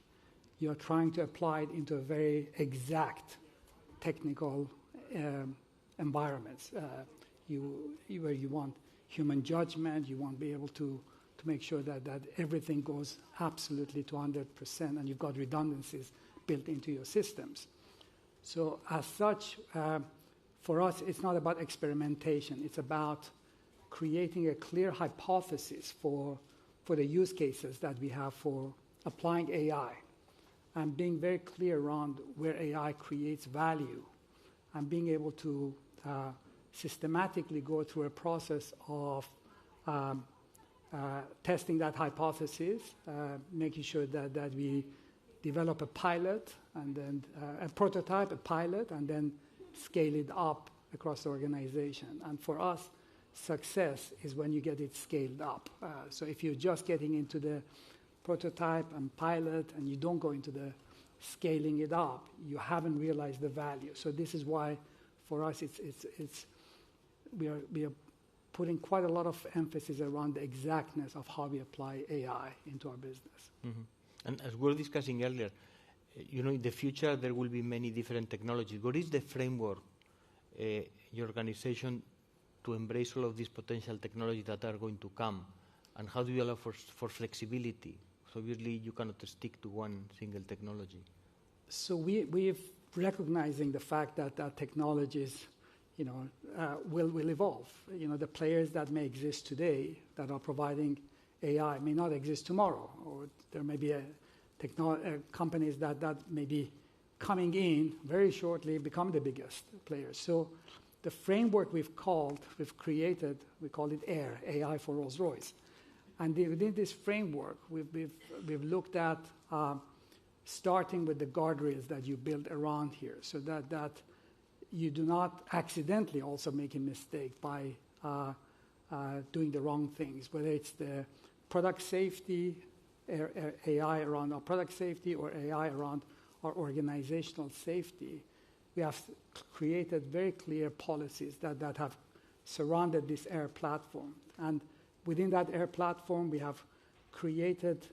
You're trying to apply it into a very exact technical environments. Where you want human judgment, you want to be able to make sure that everything goes absolutely to 100%, and you've got redundancies built into your systems. So as such, for us, it's not about experimentation. It's about creating a clear hypothesis for the use cases that we have for applying AI, and being very clear around where AI creates value, and being able to systematically go through a process of testing that hypothesis, making sure that we develop a pilot, and then a prototype, a pilot, and then scale it up across the organization. And for us, success is when you get it scaled up. So if you're just getting into the prototype and pilot, and you don't go into the scaling it up, you haven't realized the value. So this is why, for us, we are putting quite a lot of emphasis around the exactness of how we apply AI into our business. And as we were discussing earlier, in the future there will be many different technologies. What is the framework, your organization, to embrace all of these potential technologies that are going to come? And how do you allow for flexibility? So obviously you cannot stick to one single technology. So we've recognizing the fact that technologies, will evolve. The players that may exist today that are providing AI may not exist tomorrow, or there may be companies that may be coming in very shortly, become the biggest players. So the framework we've created, we call it AIR, AI for Rolls-Royce. And within this framework, we've looked at starting with the guardrails that you build around here, so that you do not accidentally also make a mistake by doing the wrong things, whether it's the product safety, AI around our product safety, or AI around our organizational safety. We have created very clear policies that have surrounded this AIR platform. And within that AIR platform, we have created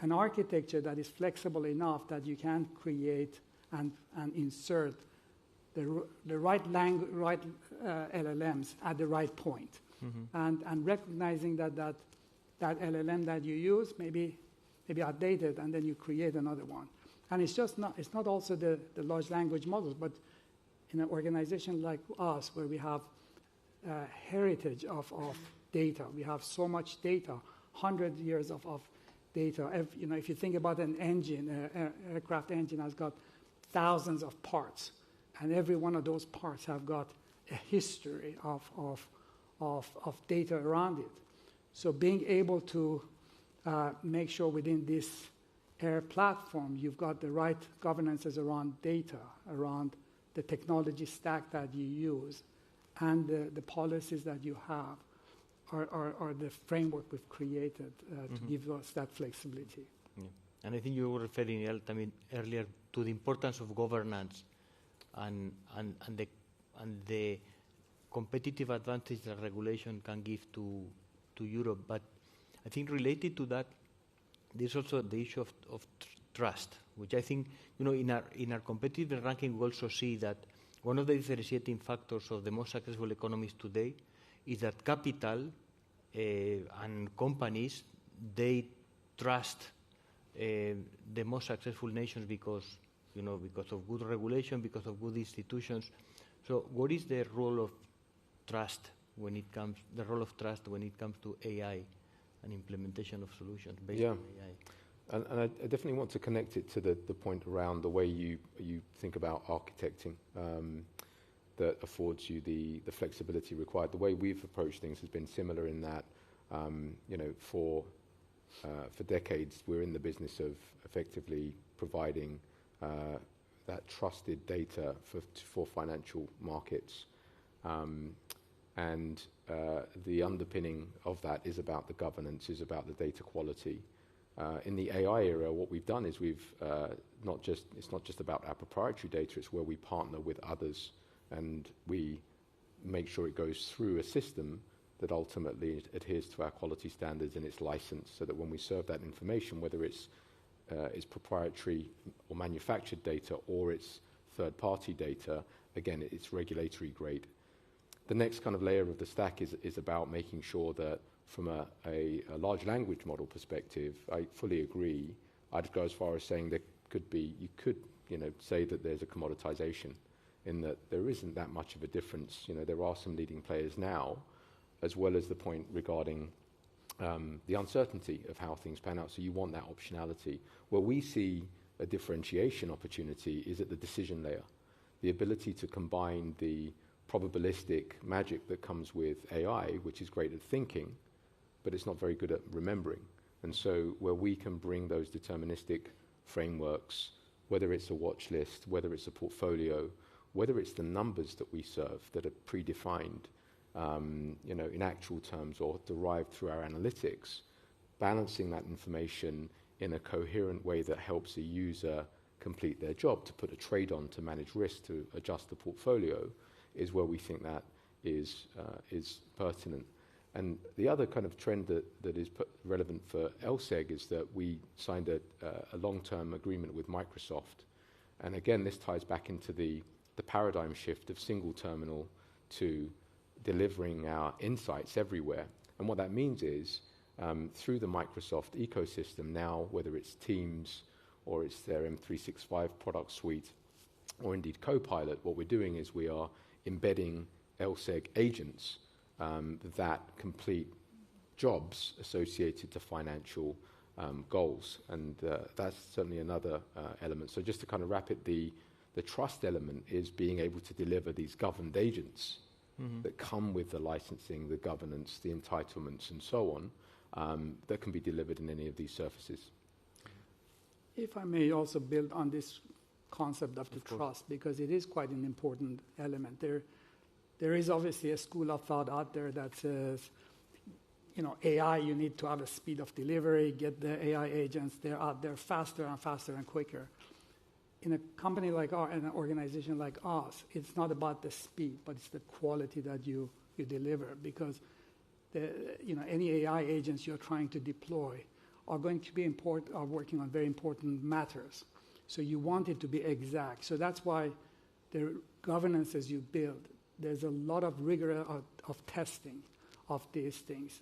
an architecture that is flexible enough that you can create and insert the right LLMs at the right point. And recognizing that LLM that you use maybe outdated, and then you create another one. And it's not also the large language models, but in an organization like us, where we have a heritage of data, we have so much data, 100 years of data. If you think about an engine, an aircraft engine has got thousands of parts, and every one of those parts have got a history of data around it. So being able to make sure within this AIR platform, you've got the right governances around data, around the technology stack that you use, and the policies that you have are the framework we've created to give us that flexibility. Yeah. And I think you were referring, earlier to the importance of governance and the competitive advantage that regulation can give to Europe. But I think related to that, there's also the issue of trust, which I think, in our competitive ranking, we also see that one of the differentiating factors of the most successful economies today is that capital and companies, they trust the most successful nations because of good regulation, because of good institutions. So what is the role of trust when it comes to AI and implementation of solutions based on AI? And I definitely want to connect it to the point around the way you think about architecting that affords you the flexibility required. The way we've approached things has been similar in that, for decades we're in the business of effectively providing that trusted data for financial markets. And the underpinning of that is about the governance, is about the data quality. In the AI era, what we've done is it's not just about our proprietary data, it's where we partner with others and we make sure it goes through a system that ultimately adheres to our quality standards and its license, so that when we serve that information, whether it's proprietary or manufactured data or it's third-party data, again, it's regulatory grade. The next kind of layer of the stack is about making sure that from a large language model perspective, I fully agree. I'd go as far as saying you could say that there's a commoditization in that there isn't that much of a difference. There are some leading players now, as well as the point regarding the uncertainty of how things pan out. So you want that optionality. Where we see a differentiation opportunity is at the decision layer. The ability to combine the probabilistic magic that comes with AI, which is great at thinking, but it's not very good at remembering. And so where we can bring those deterministic frameworks, whether it's a watch list, whether it's a portfolio, whether it's the numbers that we serve that are predefined, in actual terms or derived through our analytics, balancing that information in a coherent way that helps a user complete their job, to put a trade on, to manage risk, to adjust the portfolio, is where we think that is pertinent. And the other kind of trend that is relevant for LSEG is that we signed a long-term agreement with Microsoft. And again, this ties back into the paradigm shift of single terminal to delivering our insights everywhere. And what that means is, through the Microsoft ecosystem now, whether it's Teams or it's their M365 product suite, or indeed Copilot, what we're doing is we are embedding LSEG agents that complete jobs associated to financial goals. And that's certainly another element. So just to kind of wrap it, the trust element is being able to deliver these governed agents that come with the licensing, the governance, the entitlements, and so on, that can be delivered in any of these surfaces. If I may also build on this concept of the trust, because it is quite an important element. There is obviously a school of thought out there that says, AI, you need to have a speed of delivery, get the AI agents, they're out there faster and faster and quicker. In a company like ours, in an organization like us, it's not about the speed, but it's the quality that you deliver, because any AI agents you're trying to deploy are going to be are working on very important matters. So you want it to be exact. So that's why the governance as you build, there's a lot of rigor of testing of these things.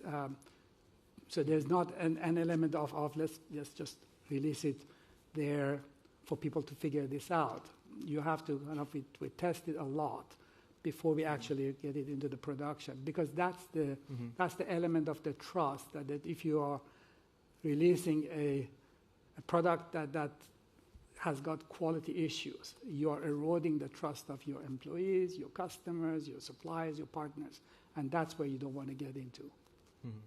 So there's not an element of let's just release it there for people to figure this out. You have to we test it a lot before we actually get it into the production, because that's the element of the trust, that if you are releasing a product that has got quality issues, you are eroding the trust of your employees, your customers, your suppliers, your partners, and that's where you don't want to get into.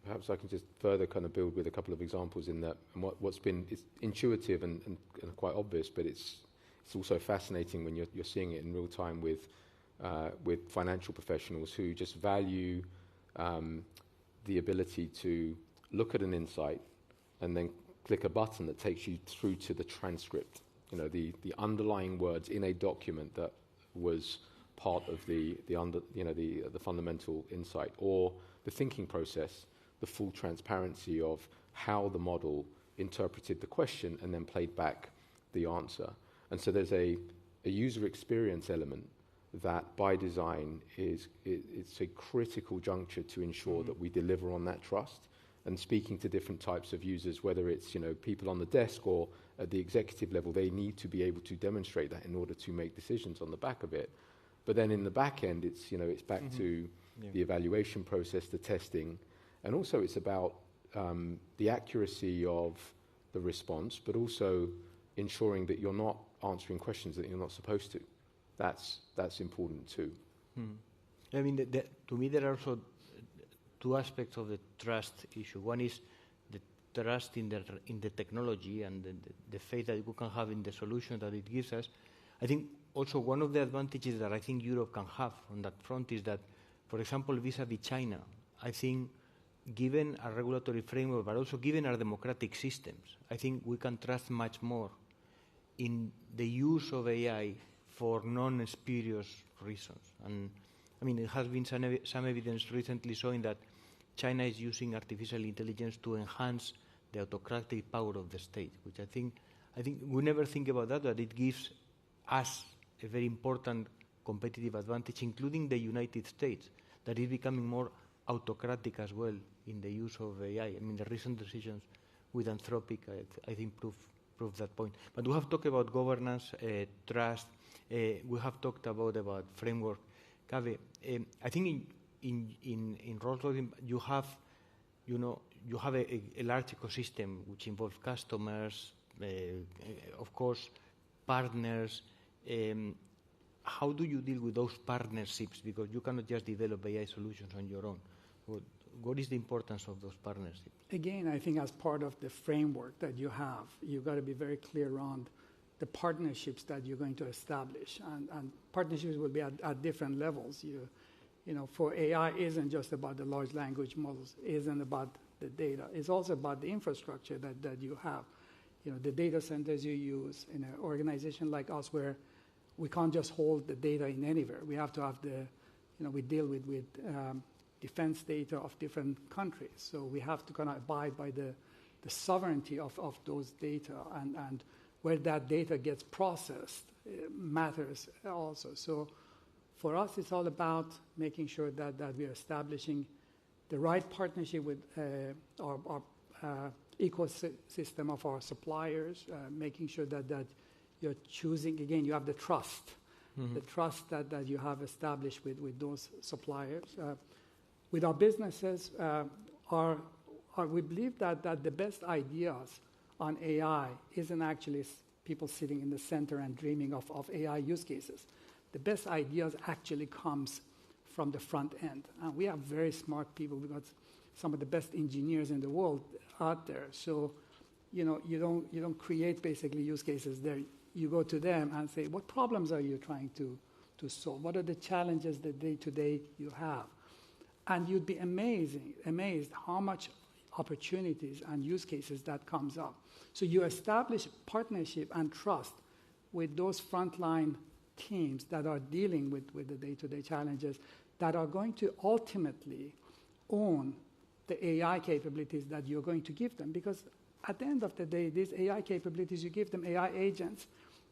Perhaps I can just further kind of build with a couple of examples in that. And what's been it's intuitive and quite obvious, but it's also fascinating when you're seeing it in real time with financial professionals who just value the ability to look at an insight and then click a button that takes you through to the transcript, the underlying words in a document that was part of the fundamental insight, or the thinking process, the full transparency of how the model interpreted the question and then played back the answer. And so there's a user experience element that by design it's a critical juncture to ensure that we deliver on that trust. And speaking to different types of users, whether it's people on the desk or at the executive level, they need to be able to demonstrate that in order to make decisions on the back of it. But then in the back end, it's back to the evaluation process, the testing, and also it's about the accuracy of the response, but also ensuring that you're not answering questions that you're not supposed to. That's important too. I mean, to me, there are also two aspects of the trust issue. One is the trust in the technology and the faith that we can have in the solution that it gives us. I think also one of the advantages that I think Europe can have on that front is that, for example, vis-à-vis China, I think given a regulatory framework, but also given our democratic systems, I think we can trust much more in the use of AI for non-spurious reasons. And I mean, it has been some evidence recently showing that China is using artificial intelligence to enhance the autocratic power of the state, which I think we never think about that, but it gives us a very important competitive advantage, including the United States, that is becoming more autocratic as well in the use of AI. I mean, the recent decisions with Anthropic, I think, prove that point. But we have talked about governance, trust. We have talked about framework. Kaveh, I think in Rolls-Royce you have a large ecosystem which involves customers, of course, partners. How do you deal with those partnerships? Because you cannot just develop AI solutions on your own. What is the importance of those partnerships? Again, I think as part of the framework that you have, you've got to be very clear on the partnerships that you're going to establish. And partnerships will be at different levels. For AI isn't just about the large language models, isn't about the data. It's also about the infrastructure that you have. The data centers you use in an organization like us where we can't just hold the data in anywhere. We have to have we deal with defense data of different countries. So we have to kind of abide by the sovereignty of those data and where that data gets processed matters also. So for us, it's all about making sure that we are establishing the right partnership with our ecosystem of our suppliers, making sure that you're choosing, again, you have the trust, the trust that you have established with those suppliers. With our businesses, we believe that the best ideas on AI isn't actually people sitting in the center and dreaming of AI use cases. The best ideas actually comes from the front end. We have very smart people. We've got some of the best engineers in the world out there. So, you don't create basically use cases there. You go to them and say, what problems are you trying to solve? What are the challenges that day-to-day you have? And you'd be amazed how much opportunities and use cases that comes up. So you establish partnership and trust with those frontline teams that are dealing with the day-to-day challenges that are going to ultimately own the AI capabilities that you're going to give them. Because at the end of the day, these AI capabilities, you give them AI agents,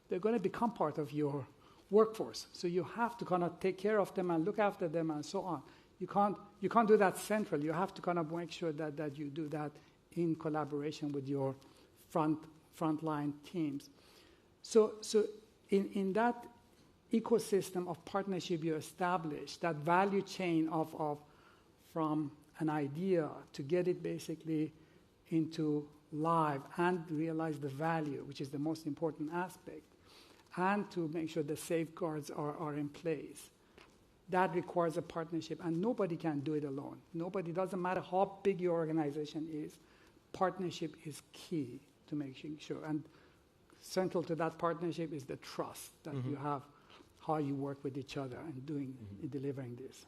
they're going to become part of your workforce. So you have to kind of take care of them and look after them and so on. You can't do that central. You have to kind of make sure that you do that in collaboration with your frontline teams. So in that ecosystem of partnership you establish, that value chain of from an idea to get it basically into live and realize the value, which is the most important aspect, and to make sure the safeguards are in place. That requires a partnership, and nobody can do it alone. Doesn't matter how big your organization is, partnership is key to making sure. And central to that partnership is the trust that you have, how you work with each other and delivering this.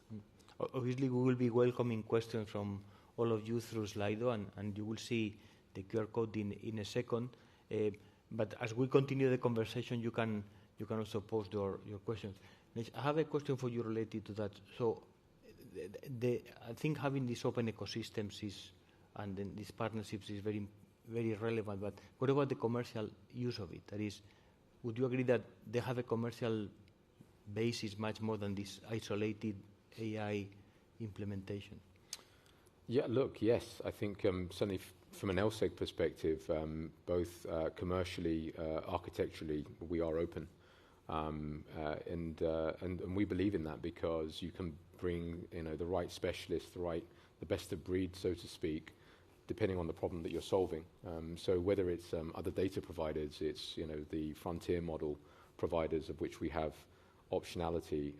Obviously, we will be welcoming questions from all of you through Slido, and you will see the QR code in a second. But as we continue the conversation, you can also pose your questions. I have a question for you related to that. So I think having these open ecosystems and then these partnerships is very, very relevant. But what about the commercial use of it? That is, would you agree that they have a commercial basis much more than this isolated AI implementation? Yeah, look, yes. I think certainly from an LSEG perspective, both commercially, architecturally, we are open. And we believe in that because you can bring the right specialists, the best of breed, so to speak, depending on the problem that you're solving. So whether it's other data providers, it's the frontier model providers of which we have optionality,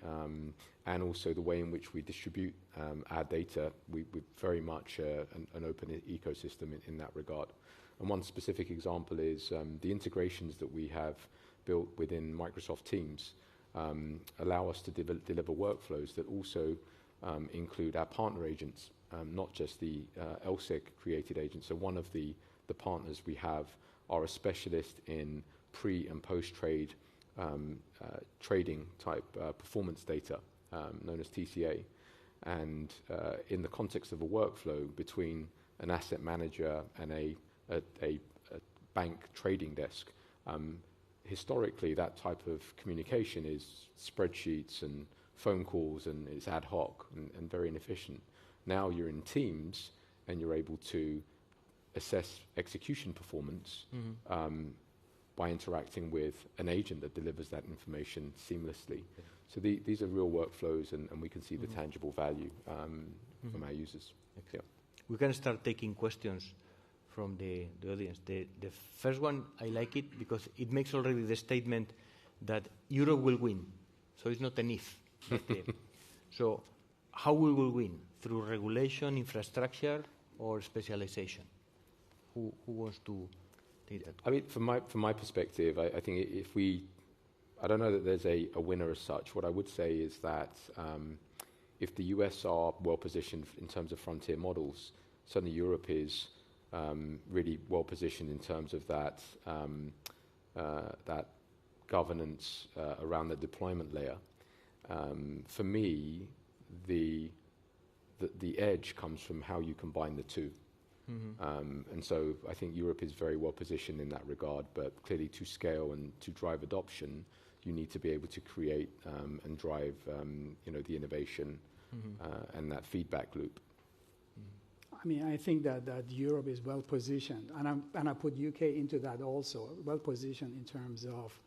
and also the way in which we distribute our data, we're very much an open ecosystem in that regard. And one specific example is the integrations that we have built within Microsoft Teams allow us to deliver workflows that also include our partner agents, not just the LSEG created agents. So one of the partners we have are a specialist in pre and post trade trading type performance data, known as TCA. And in the context of a workflow between an asset manager and a bank trading desk, historically that type of communication is spreadsheets and phone calls, and it's ad hoc and very inefficient. Now you're in Teams and you're able to assess execution performance by interacting with an agent that delivers that information seamlessly. So these are real workflows, and we can see the tangible value from our users. Yeah. We can start taking questions from the audience. The first one, I like it because it makes already the statement that Europe will win. So it's not an if. So how we will win? Through regulation, infrastructure, or specialization? Who wants to take that? I mean, from my perspective, I think I don't know that there's a winner as such. What I would say is that if the US are well positioned in terms of frontier models, certainly Europe is really well positioned in terms of that governance around the deployment layer. For me, the edge comes from how you combine the two. And so I think Europe is very well positioned in that regard, but clearly to scale and to drive adoption, you need to be able to create and drive the innovation and that feedback loop. I mean, I think that Europe is well positioned, and I put UK into that also, well positioned in terms of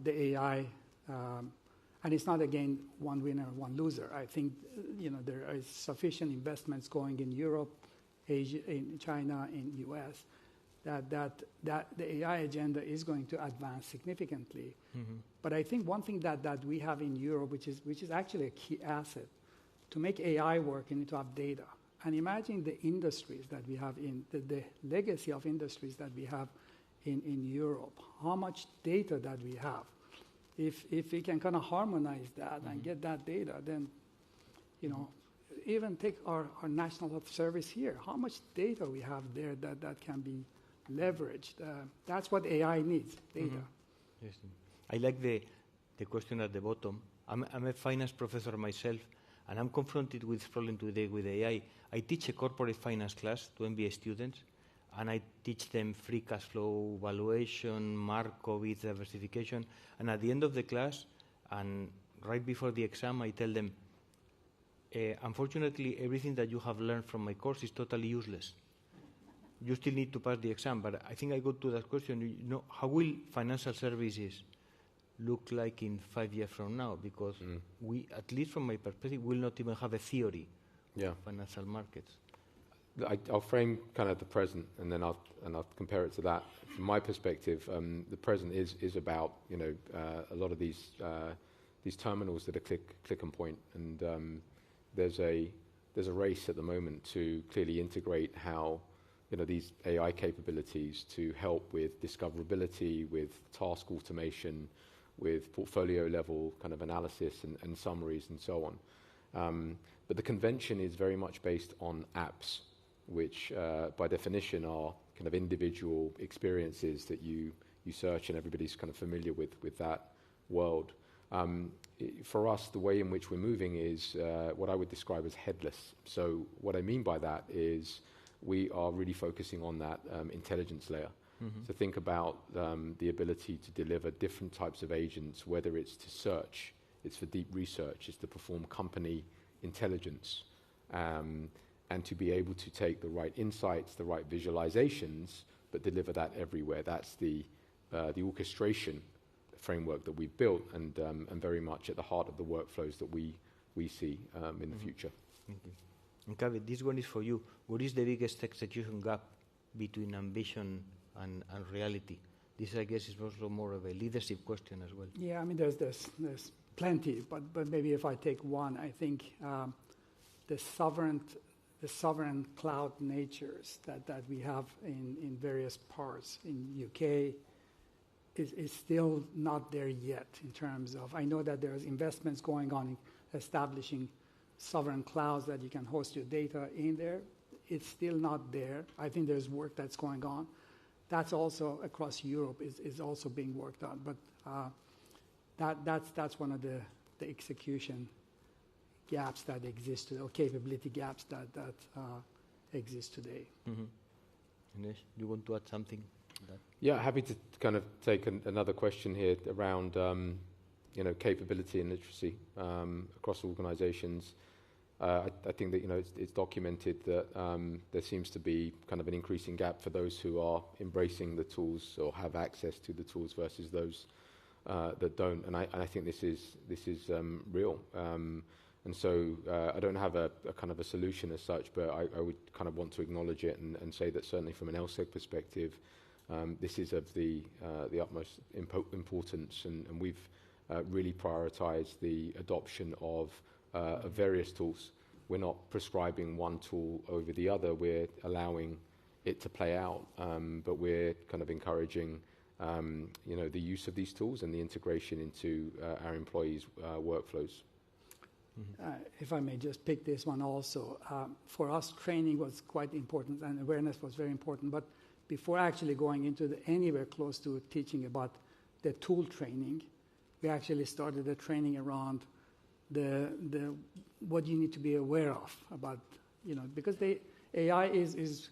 the AI. And it's not, again, one winner, one loser. I think there is sufficient investments going in Europe, Asia, in China, in US, that the AI agenda is going to advance significantly. But I think one thing that we have in Europe, which is actually a key asset, to make AI work, you need to have data. And imagine the industries that we have in the legacy of industries that we have in Europe. How much data that we have. If we can kind of harmonize that and get that data, then, even take our national health service here, how much data we have there that can be leveraged. That's what AI needs, data. Yes. I like the question at the bottom. I'm a finance professor myself, and I'm confronted with this problem today with AI. I teach a corporate finance class to MBA students, and I teach them free cash flow valuation, Markowitz, diversification. And at the end of the class, and right before the exam, I tell them, unfortunately, everything that you have learned from my course is totally useless. You still need to pass the exam. But I think I go to that question, how will financial services look like in 5 years from now? Because we, at least from my perspective, will not even have a theory of financial markets. I'll frame kind of the present, and then I'll compare it to that. From my perspective, the present is about a lot of these terminals that are click and point, and there's a race at the moment to clearly integrate how these AI capabilities to help with discoverability, with task automation, with portfolio level kind of analysis and summaries and so on. But the convention is very much based on apps, which by definition are kind of individual experiences that you search, and everybody's kind of familiar with that world. For us, the way in which we're moving is what I would describe as headless. So what I mean by that is we are really focusing on that intelligence layer. So think about the ability to deliver different types of agents, whether it's to search, it's for deep research, it's to perform company intelligence, and to be able to take the right insights, the right visualizations, but deliver that everywhere. That's the orchestration framework that we've built, and very much at the heart of the workflows that we see in the future. Thank you. And Kaveh, this one is for you. What is the biggest execution gap between ambition and reality? This, I guess, is also more of a leadership question as well. Yeah, I mean, there's plenty, but maybe if I take one, I think the sovereign cloud natures that we have in various parts in UK is still not there yet in terms of, I know that there's investments going on in establishing sovereign clouds that you can host your data in there. It's still not there. I think there's work that's going on. That's also across Europe is also being worked on. But that's one of the execution gaps that exist today, or capability gaps that exist today. Ines, do you want to add something? Yeah, happy to kind of take another question here around capability and literacy across organizations. I think that it's documented that there seems to be kind of an increasing gap for those who are embracing the tools or have access to the tools versus those that don't. And I think this is real. And so I don't have a kind of a solution as such, but I would kind of want to acknowledge it and say that certainly from an LSEG perspective, this is of the utmost importance, and we've really prioritized the adoption of various tools. We're not prescribing one tool over the other. We're allowing it to play out, but we're kind of encouraging the use of these tools and the integration into our employees' workflows. If I may just pick this one also, for us training was quite important and awareness was very important, but before actually going into anywhere close to teaching about the tool training, we actually started the training around the what you need to be aware of about, because the AI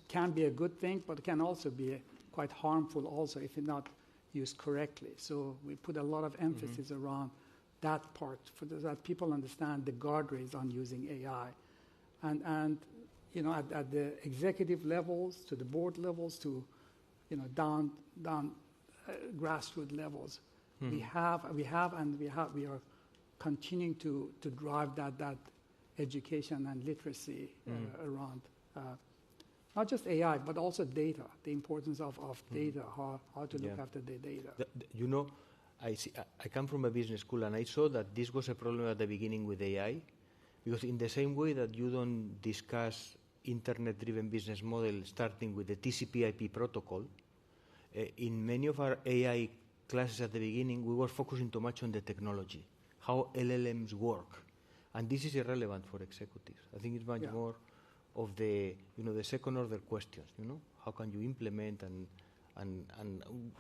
can be a good thing, but it can also be quite harmful also if it's not used correctly. So we put a lot of emphasis around that part that people understand the guardrails on using AI, and at the executive levels, to the board levels, to down grassroots levels. We are continuing to drive that education and literacy around not just AI but also data, the importance of data, how to look after the data. I come from a business school, and I saw that this was a problem at the beginning with AI, because in the same way that you don't discuss internet-driven business model starting with the TCP/IP protocol, in many of our AI classes at the beginning, we were focusing too much on the technology, how LLMs work, and this is irrelevant for executives. I think it's much more of the second-order questions. How can you implement and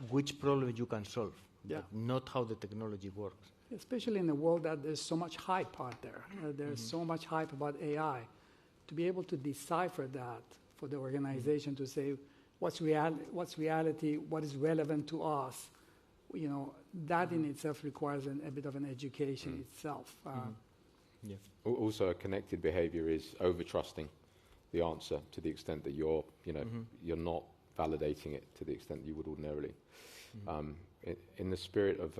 which problems you can solve, but not how the technology works. Especially in a world that there's so much hype out there. There's so much hype about AI. To be able to decipher that for the organization to say what's reality, what is relevant to us, that in itself requires a bit of an education itself. Also, a connected behavior is over-trusting the answer to the extent that you're not validating it to the extent you would ordinarily. In the spirit of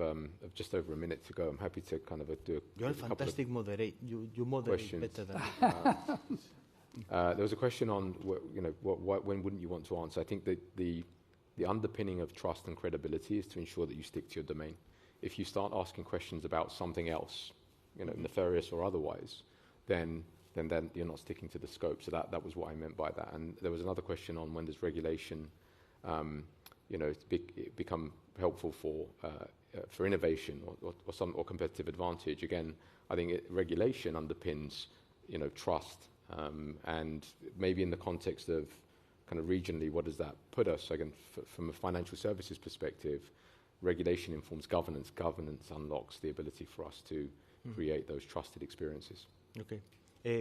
just over a minute to go, I'm happy to kind of do You're a fantastic moderator. You moderate questions. Better than there was a question on when wouldn't you want to answer. I think that the underpinning of trust and credibility is to ensure that you stick to your domain. If you start asking questions about something else, nefarious or otherwise, then you're not sticking to the scope. So that was what I meant by that. And there was another question on when does regulation become helpful for innovation or competitive advantage. Again, I think regulation underpins trust, and maybe in the context of kind of regionally, what does that put us? Again, from a financial services perspective, regulation informs governance. Governance unlocks the ability for us to create those trusted experiences. Okay.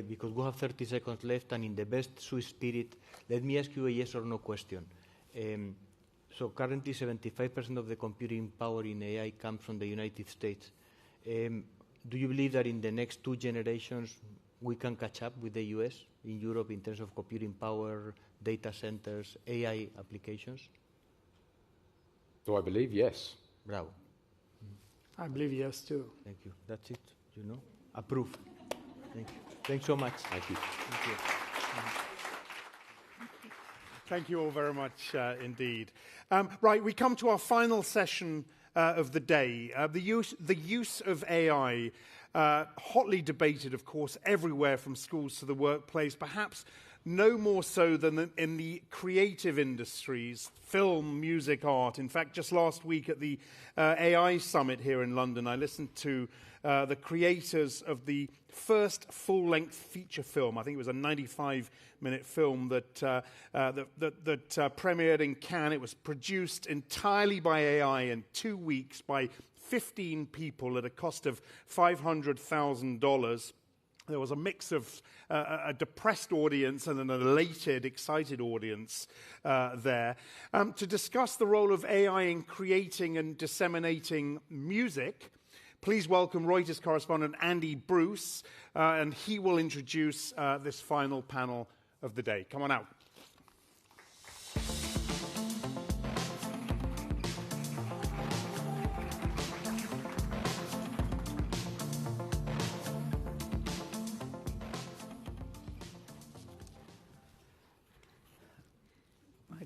Because we have 30 seconds left, and in the best Swiss spirit, let me ask you a yes or no question. So currently 75% of the computing power in AI comes from the United States. Do you believe that in the next 2 generations we can catch up with the US in Europe in terms of computing power, data centers, AI applications? Do I believe? Yes. Bravo. I believe yes too. Thank you. That's it. Approve. Thank you. Thanks so much. Thank you. Thank you. Thank you all very much indeed. Right, we come to our final session of the day. The use of AI, hotly debated, of course, everywhere from schools to the workplace, perhaps no more so than in the creative industries, film, music, art. In fact, just last week at the AI Summit here in London, I listened to the creators of the first full-length feature film. I think it was a 95-minute film that premiered in Cannes. It was produced entirely by AI in 2 weeks by 15 people at a cost of $500,000. There was a mix of a depressed audience and an elated, excited audience there. To discuss the role of AI in creating and disseminating music, please welcome Reuters correspondent Andy Bruce, and he will introduce this final panel of the day. Come on out.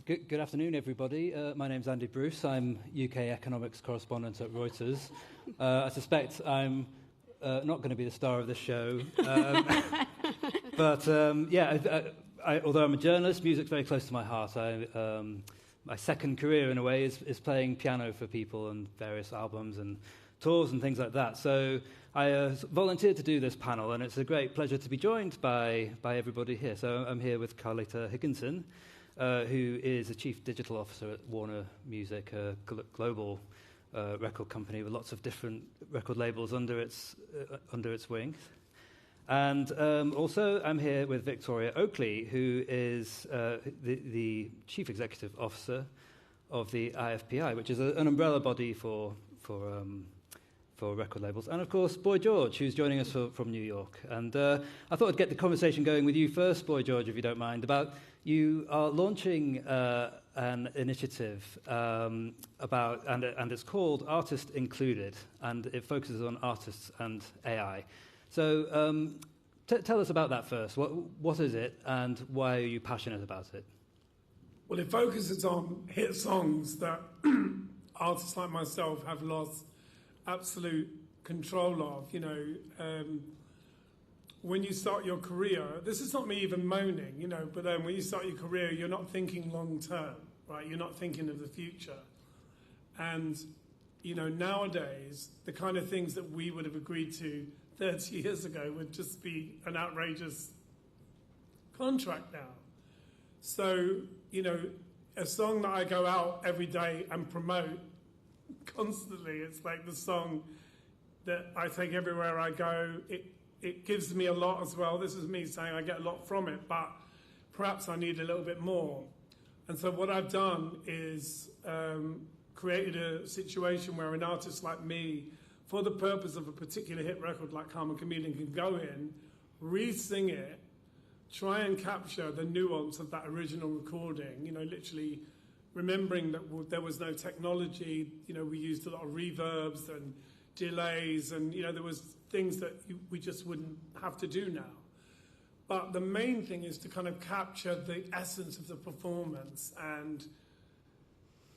Good afternoon, everybody. My name's Andy Bruce. I'm UK economics correspondent at Reuters. I suspect I'm not going to be the star of this show. But although I'm a journalist, music's very close to my heart. My second career, in a way, is playing piano for people and various albums and tours and things like that. So I volunteered to do this panel, and it's a great pleasure to be joined by everybody here. So I'm here with Carlita Higginson, who is the Chief Digital Officer at Warner Music, a global record company with lots of different record labels under its wing. And also I'm here with Victoria Oakley, who is the Chief Executive Officer of the IFPI, which is an umbrella body for record labels. And, of course, Boy George, who's joining us from New York. And I thought I'd get the conversation going with you first, Boy George, if you don't mind, about you are launching an initiative about, and it's called Artist Included, and it focuses on artists and AI. So tell us about that first. What is it, and why are you passionate about it? Well, it focuses on hit songs that artists like myself have lost absolute control of. When you start your career, this is not me even moaning, but when you start your career, you're not thinking long term, right? You're not thinking of the future. And, nowadays, the kind of things that we would have agreed to 30 years ago would just be an outrageous contract now. So, a song that I go out every day and promote constantly, it's like the song that I take everywhere I go. It gives me a lot as well. This is me saying I get a lot from it, but perhaps I need a little bit more. And so what I've done is created a situation where an artist like me, for the purpose of a particular hit record like Carmen Chameleon, can go in, re-sing it, try and capture the nuance of that original recording, literally remembering that there was no technology. We used a lot of reverbs and delays, and there was things that we just wouldn't have to do now. But the main thing is to kind of capture the essence of the performance, and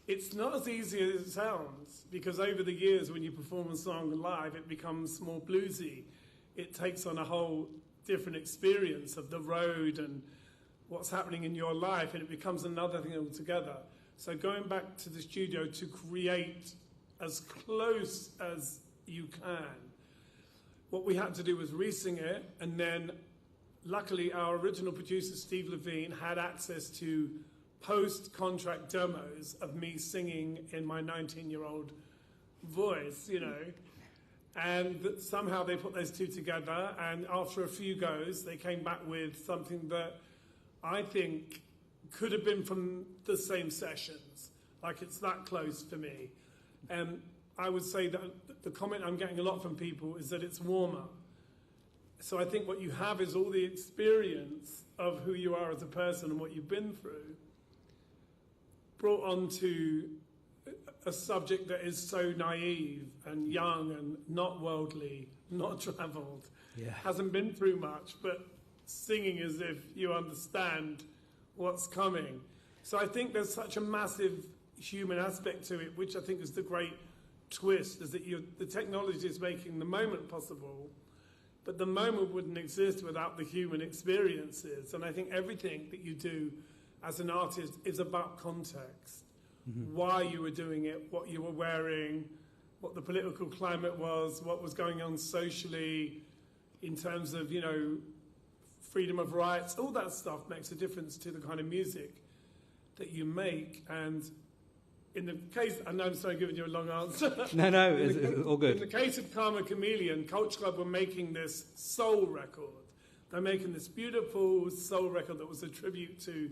it's not as easy as it sounds, because over the years when you perform a song live, it becomes more bluesy. It takes on a whole different experience of the road and what's happening in your life, and it becomes another thing altogether. So going back to the studio to create as close as you can, what we had to do was re-sing it and then luckily, our original producer, Steve Levine, had access to post-contract demos of me singing in my 19-year-old voice, you know. And somehow they put those two together, and after a few goes, they came back with something that I think could have been from the same sessions. Like, it's that close for me. And I would say that the comment I'm getting a lot from people is that it's warmer. So I think what you have is all the experience of who you are as a person and what you've been through, brought onto a subject that is so naive and young and not worldly, not travelled, hasn't been through much, but singing as if you understand what's coming. So I think there's such a massive human aspect to it, which I think is the great twist, is that the technology is making the moment possible, but the moment wouldn't exist without the human experiences. And I think everything that you do as an artist is about context. Why you were doing it, what you were wearing, what the political climate was, what was going on socially in terms of, you know, freedom of rights. All that stuff makes a difference to the kind of music that you make. And in the case, I know I'm sorry giving you a long answer. No, it's all good. In the case of Karma Chameleon, Culture Club were making this soul record. They're making this beautiful soul record that was a tribute to,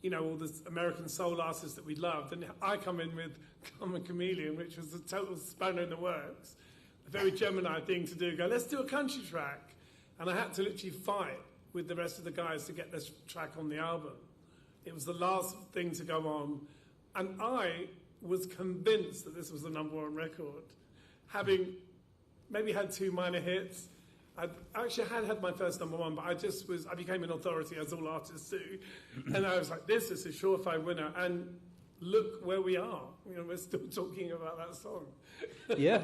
you know, all the American soul artists that we loved. And I come in with Karma Chameleon, which was a total spanner in the works. A very Gemini thing to do, go, let's do a country track. And I had to literally fight with the rest of the guys to get this track on the album. It was the last thing to go on. And I was convinced that this was the #1 record. Having maybe had 2 minor hits, I actually had my first #1, but I became an authority, as all artists do. And I was like, this is a surefire winner. And look where we are. You know, we're still talking about that song. Yeah,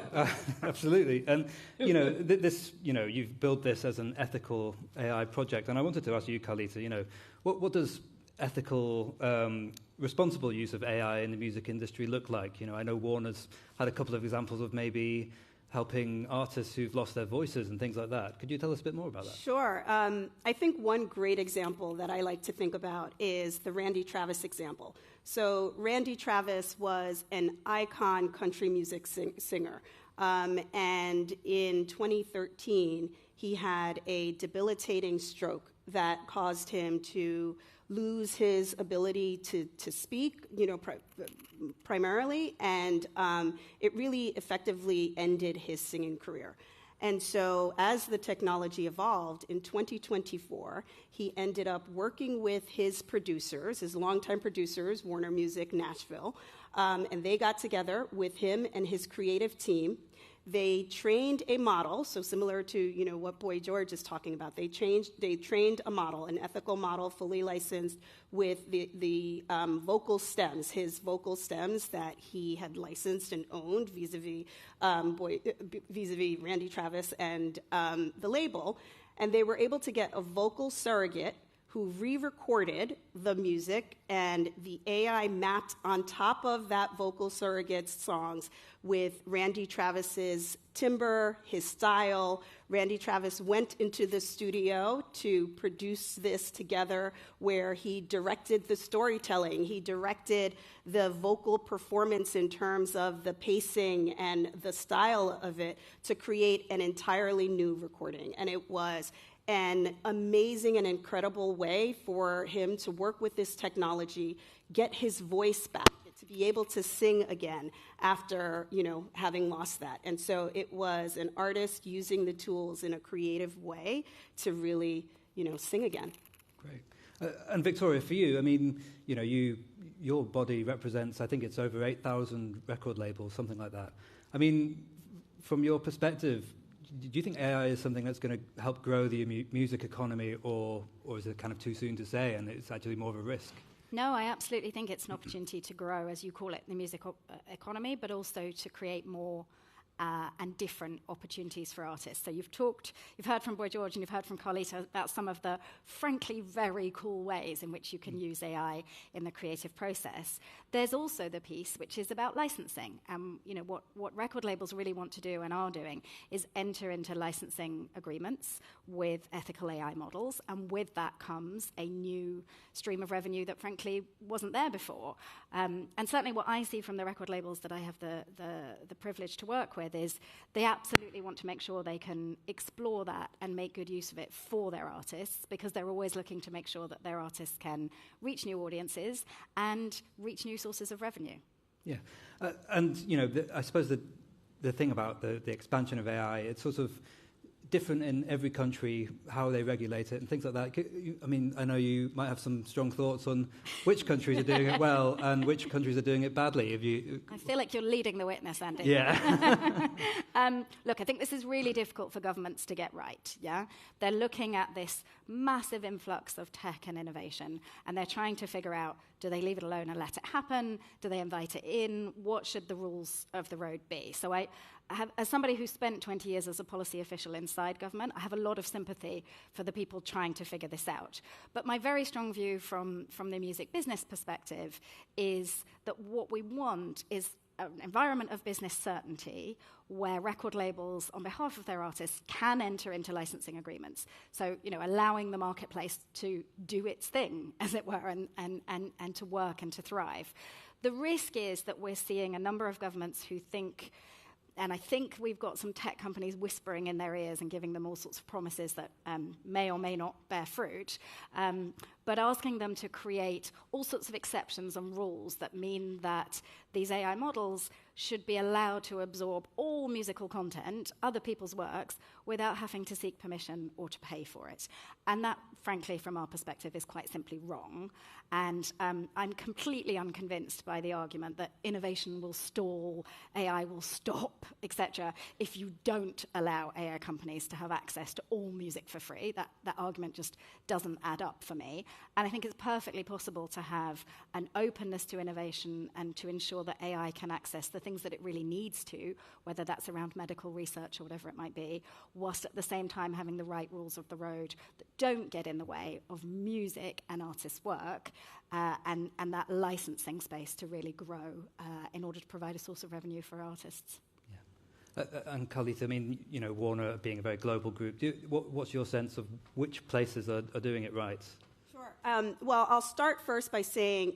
absolutely. And, you know, this, you know, you've built this as an ethical AI project. And I wanted to ask you, Carlita, you know, what does ethical, responsible use of AI in the music industry look like? You know, I know Warner's had a couple of examples of maybe helping artists who've lost their voices and things like that. Could you tell us a bit more about that? Sure. I think one great example that I like to think about is the Randy Travis example. So Randy Travis was an icon country music singer. And in 2013, he had a debilitating stroke that caused him to lose his ability to speak, you know, primarily, and it really effectively ended his singing career. And so as the technology evolved, in 2024, he ended up working with his producers, his longtime producers, Warner Music Nashville, and they got together with him and his creative team. They trained a model, so similar to, you know, what Boy George is talking about. They trained a model, an ethical model, fully licensed, with the vocal stems, his vocal stems that he had licensed and owned vis-a-vis Randy Travis and the label. And they were able to get a vocal surrogate who re-recorded the music, and the AI mapped on top of that vocal surrogate's songs with Randy Travis's timbre, his style. Randy Travis went into the studio to produce this together, where he directed the storytelling. He directed the vocal performance in terms of the pacing and the style of it to create an entirely new recording. And it was an amazing and incredible way for him to work with this technology, get his voice back, to be able to sing again after, you know, having lost that. And so it was an artist using the tools in a creative way to really, you know, sing again. Great. And Victoria, for you, I mean, you know, your body represents, I think it's over 8,000 record labels, something like that. I mean, from your perspective, do you think AI is something that's going to help grow the music economy, or is it kind of too soon to say and it's actually more of a risk? No, I absolutely think it's an opportunity to grow, as you call it, the music economy, but also to create more and different opportunities for artists. So you've heard from Boy George and you've heard from Carlita about some of the frankly very cool ways in which you can use AI in the creative process. There's also the piece which is about licensing. What record labels really want to do and are doing is enter into licensing agreements with ethical AI models, and with that comes a new stream of revenue that frankly wasn't there before. And certainly what I see from the record labels that I have the privilege to work with is they absolutely want to make sure they can explore that and make good use of it for their artists, because they're always looking to make sure that their artists can reach new audiences and reach new sources of revenue. Yeah, and I suppose the thing about the expansion of AI, it's sort of different in every country, how they regulate it and things like that. I mean, I know you might have some strong thoughts on which countries are doing it well and which countries are doing it badly. I feel like you're leading the witness, Andy. Yeah. Look, I think this is really difficult for governments to get right, yeah? They're looking at this massive influx of tech and innovation, and they're trying to figure out, do they leave it alone and let it happen? Do they invite it in? What should the rules of the road be? So I have, as somebody who spent 20 years as a policy official inside government, I have a lot of sympathy for the people trying to figure this out. But my very strong view from the music business perspective is that what we want is an environment of business certainty where record labels, on behalf of their artists, can enter into licensing agreements. So, allowing the marketplace to do its thing, as it were, and to work and to thrive. The risk is that we're seeing a number of governments who think, and I think we've got some tech companies whispering in their ears and giving them all sorts of promises that may or may not bear fruit, but asking them to create all sorts of exceptions and rules that mean that these AI models should be allowed to absorb all musical content, other people's works, without having to seek permission or to pay for it. And that, frankly, from our perspective, is quite simply wrong. And I'm completely unconvinced by the argument that innovation will stall, AI will stop, etc., if you don't allow AI companies to have access to all music for free. That argument just doesn't add up for me. And I think it's perfectly possible to have an openness to innovation and to ensure that AI can access the things that it really needs to, whether that's around medical research or whatever it might be, whilst at the same time having the right rules of the road that don't get in the way of music and artists' work, and that licensing space to really grow in order to provide a source of revenue for artists. And Carlita, I mean, Warner being a very global group, what's your sense of which places are doing it right? Sure. Well, I'll start first by saying,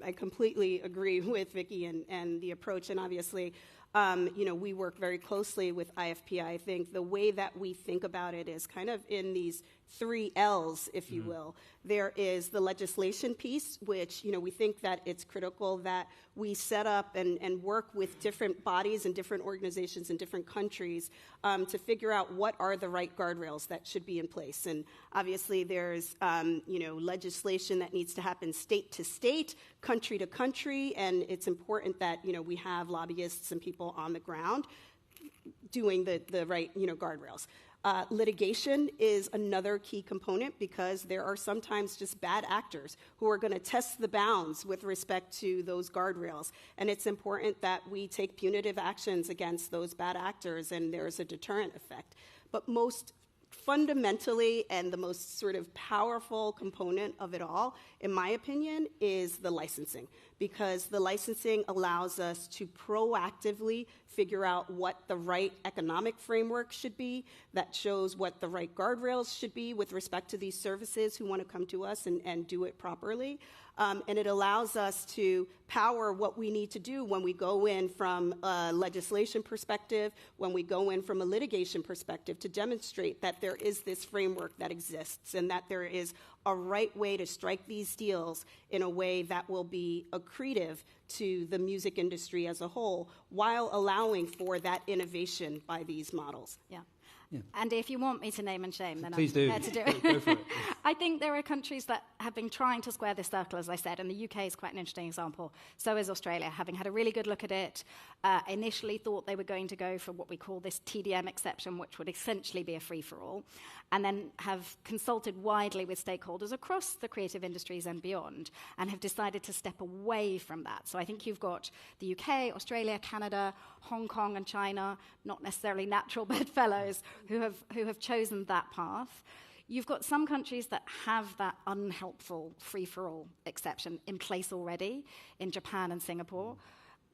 I completely agree with Vicky and the approach, and obviously, we work very closely with IFPI. I think the way that we think about it is kind of in these 3 L's, if you will. There is the legislation piece, which, we think that it's critical that we set up and work with different bodies and different organizations in different countries to figure out what are the right guardrails that should be in place. And obviously there's, legislation that needs to happen state to state, country to country, and it's important that, we have lobbyists and people on the ground doing the right, guardrails. Litigation is another key component because there are sometimes just bad actors who are going to test the bounds with respect to those guardrails. And it's important that we take punitive actions against those bad actors, and there's a deterrent effect. But most fundamentally, and the most sort of powerful component of it all, in my opinion, is the licensing. Because the licensing allows us to proactively figure out what the right economic framework should be, that shows what the right guardrails should be with respect to these services who want to come to us and do it properly. And it allows us to power what we need to do when we go in from a legislation perspective, when we go in from a litigation perspective, to demonstrate that there is this framework that exists and that there is a right way to strike these deals in a way that will be accretive to the music industry as a whole, while allowing for that innovation by these models. Yeah. And if you want me to name and shame, then Please I'm do. there to do it. Go for it. I think there are countries that have been trying to square this circle, as I said, and the UK is quite an interesting example. So is Australia, having had a really good look at it. Initially thought they were going to go for what we call this TDM exception, which would essentially be a free-for-all, and then have consulted widely with stakeholders across the creative industries and beyond, and have decided to step away from that. So I think you've got the UK, Australia, Canada, Hong Kong and China, not necessarily natural bedfellows, who have chosen that path. You've got some countries that have that unhelpful free-for-all exception in place already, in Japan and Singapore.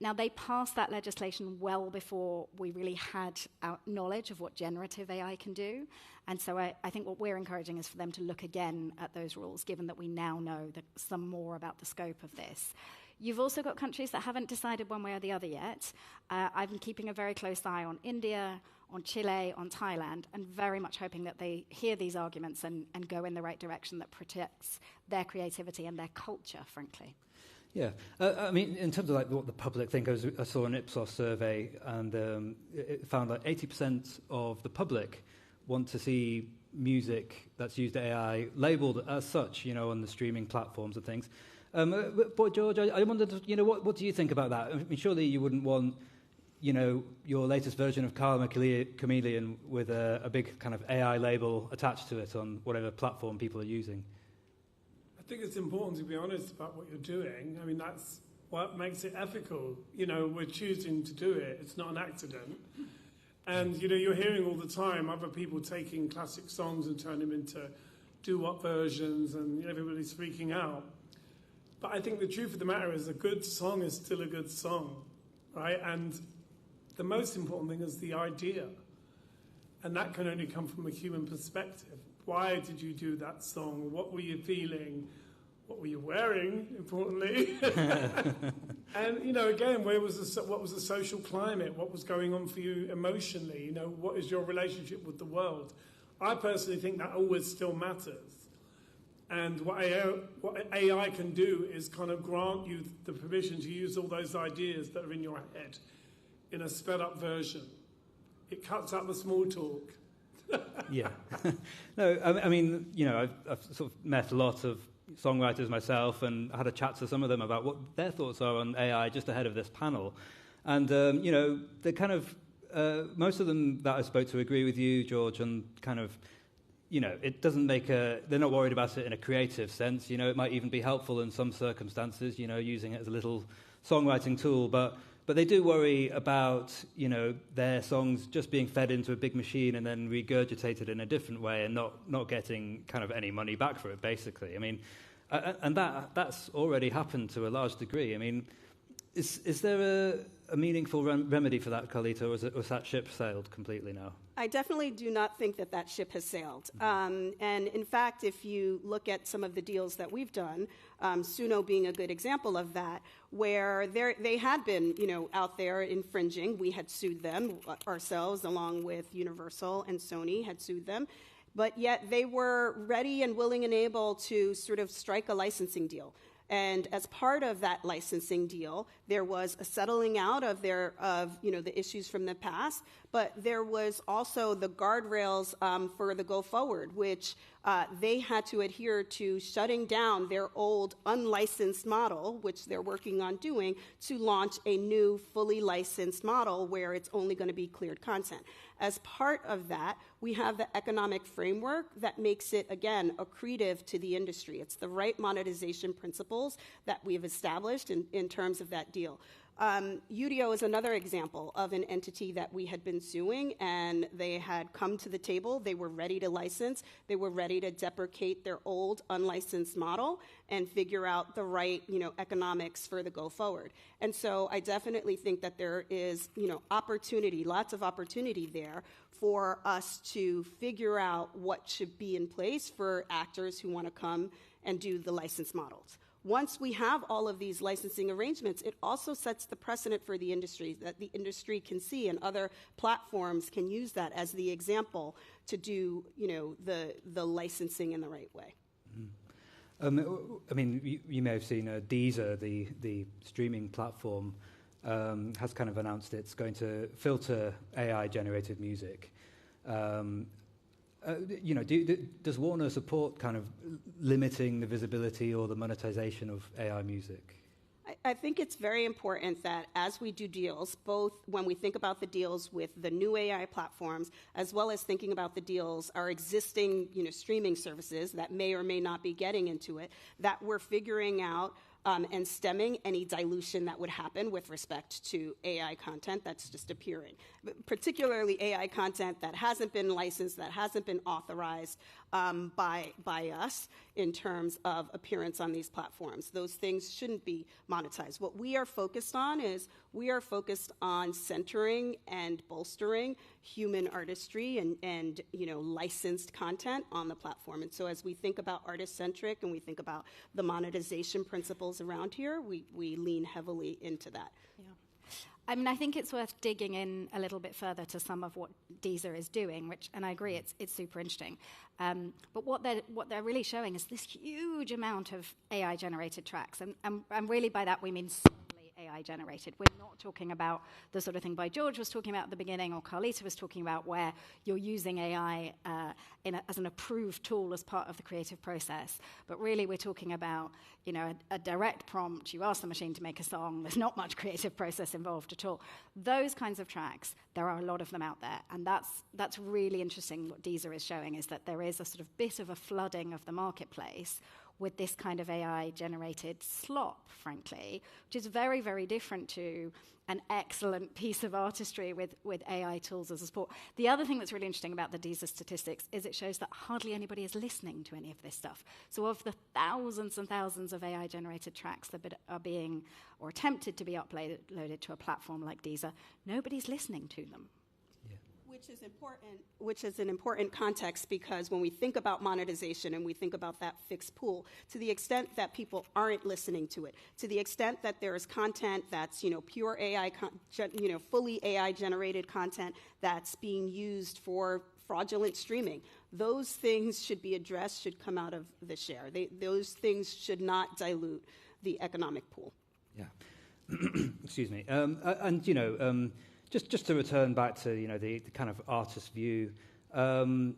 Now, they passed that legislation well before we really had our knowledge of what generative AI can do. And so I think what we're encouraging is for them to look again at those rules, given that we now know some more about the scope of this. You've also got countries that haven't decided one way or the other yet. I've been keeping a very close eye on India, on Chile, on Thailand, and very much hoping that they hear these arguments and go in the right direction that protects their creativity and their culture, frankly. Yeah, I mean, in terms of like what the public think, I saw an Ipsos survey, and it found that 80% of the public want to see music that's used AI labelled as such, on the streaming platforms and things. But George, I wondered, what do you think about that? I mean, surely you wouldn't want, your latest version of Karma Chameleon with a big kind of AI label attached to it on whatever platform people are using. I think it's important to be honest about what you're doing. I mean, that's what makes it ethical. We're choosing to do it. It's not an accident. And, you're hearing all the time other people taking classic songs and turning them into doo-wop versions, and everybody's freaking out. But I think the truth of the matter is a good song is still a good song, right? And the most important thing is the idea. And that can only come from a human perspective. Why did you do that song? What were you feeling? What were you wearing, importantly? And, again, what was the social climate? What was going on for you emotionally? What is your relationship with the world? I personally think that always still matters. And what AI can do is kind of grant you the permission to use all those ideas that are in your head in a sped-up version. It cuts out the small talk. Yeah. No, I mean, I've sort of met a lot of songwriters myself and had a chat to some of them about what their thoughts are on AI just ahead of this panel. And, they're kind of, most of them that I spoke to agree with you, George, and kind of, it doesn't they're not worried about it in a creative sense. It might even be helpful in some circumstances, using it as a little songwriting tool, but they do worry about, their songs just being fed into a big machine and then regurgitated in a different way and not getting kind of any money back for it, basically. I mean, and that's already happened to a large degree. I mean, is there a meaningful remedy for that, Carlita, or was that ship sailed completely now? I definitely do not think that ship has sailed. And in fact, if you look at some of the deals that we've done, Suno being a good example of that, where they had been, out there infringing. We had sued them ourselves, along with Universal and Sony had sued them. But yet they were ready and willing and able to sort of strike a licensing deal. And as part of that licensing deal, there was a settling out of the issues from the past, but there was also the guardrails for the go forward, which they had to adhere to shutting down their old unlicensed model, which they're working on doing, to launch a new fully licensed model where it's only going to be cleared content. As part of that, we have the economic framework that makes it, again, accretive to the industry. It's the right monetization principles that we've established in terms of that deal. Udio is another example of an entity that we had been suing, and they had come to the table. They were ready to license. They were ready to deprecate their old unlicensed model and figure out the right, economics for the go forward. And so I definitely think that there is, opportunity, lots of opportunity there for us to figure out what should be in place for actors who want to come and do the licensed models. Once we have all of these licensing arrangements, it also sets the precedent for the industry that the industry can see, and other platforms can use that as the example to do, the licensing in the right way. I mean, you may have seen Deezer, the streaming platform, has kind of announced it's going to filter AI-generated music. Does Warner support kind of limiting the visibility or the monetization of AI music? I think it's very important that as we do deals, both when we think about the deals with the new AI platforms, as well as thinking about the deals, our existing streaming services that may or may not be getting into it, that we're figuring out and stemming any dilution that would happen with respect to AI content that's just appearing, particularly AI content that hasn't been licensed, that hasn't been authorized by us in terms of appearance on these platforms. Those things shouldn't be monetized. What we are focused on is we are focused on centering and bolstering human artistry and licensed content on the platform. And so as we think about artist-centric and we think about the monetization principles around here, we lean heavily into that. Yeah. I mean, I think it's worth digging in a little bit further to some of what Deezer is doing, and I agree, it's super interesting. But what they're really showing is this huge amount of AI-generated tracks, and really by that we mean solely AI-generated. We're not talking about the sort of thing Boy George was talking about at the beginning, or Carlita was talking about, where you're using AI as an approved tool as part of the creative process. But really, we're talking about a direct prompt. You ask the machine to make a song. There's not much creative process involved at all. Those kinds of tracks, there are a lot of them out there, and that's really interesting. What Deezer is showing is that there is a sort of bit of a flooding of the marketplace with this kind of AI-generated slop, frankly, which is very, very different to an excellent piece of artistry with AI tools as a support. The other thing that's really interesting about the Deezer statistics is it shows that hardly anybody is listening to any of this stuff. So of the thousands and thousands of AI-generated tracks that are being or attempted to be uploaded to a platform like Deezer, nobody's listening to them. Which is an important context, because when we think about monetization and we think about that fixed pool, to the extent that people aren't listening to it, to the extent that there is content that's pure AI, fully AI generated content that's being used for fraudulent streaming, those things should be addressed, should come out of the share. Those things should not dilute the economic pool. Yeah. Excuse me. Just to return back to the kind of artist view, the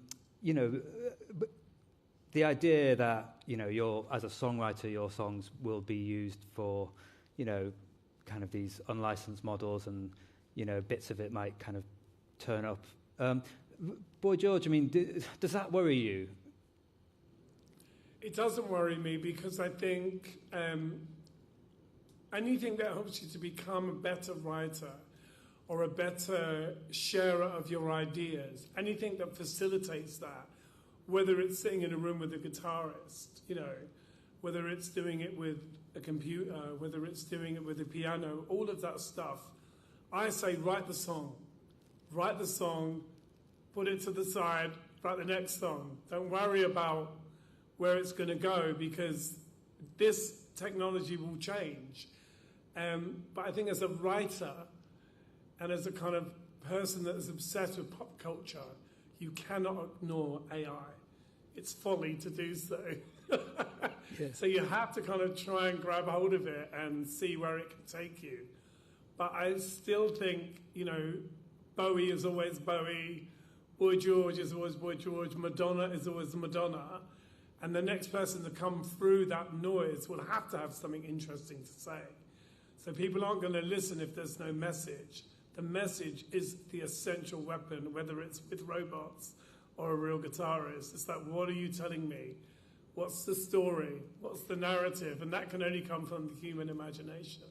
idea that as a songwriter your songs will be used for kind of these unlicensed models, and bits of it might kind of turn up. Boy George, I mean, does that worry you? It doesn't worry me, because I think anything that helps you to become a better writer or a better sharer of your ideas, anything that facilitates that, whether it's sitting in a room with a guitarist, whether it's doing it with a computer, whether it's doing it with a piano, all of that stuff, I say write the song, put it to the side, write the next song. Don't worry about where it's going to go, because this technology will change. But I think as a writer, and as a kind of person that is obsessed with pop culture, you cannot ignore AI. It's folly to do so. Yeah. So you have to kind of try and grab hold of it and see where it can take you. But I still think, Bowie is always Bowie, Boy George is always Boy George, Madonna is always Madonna, and the next person to come through that noise will have to have something interesting to say. So people aren't going to listen if there's no message. The message is the essential weapon, whether it's with robots or a real guitarist. It's like, what are you telling me? What's the story? What's the narrative? And that can only come from the human imagination.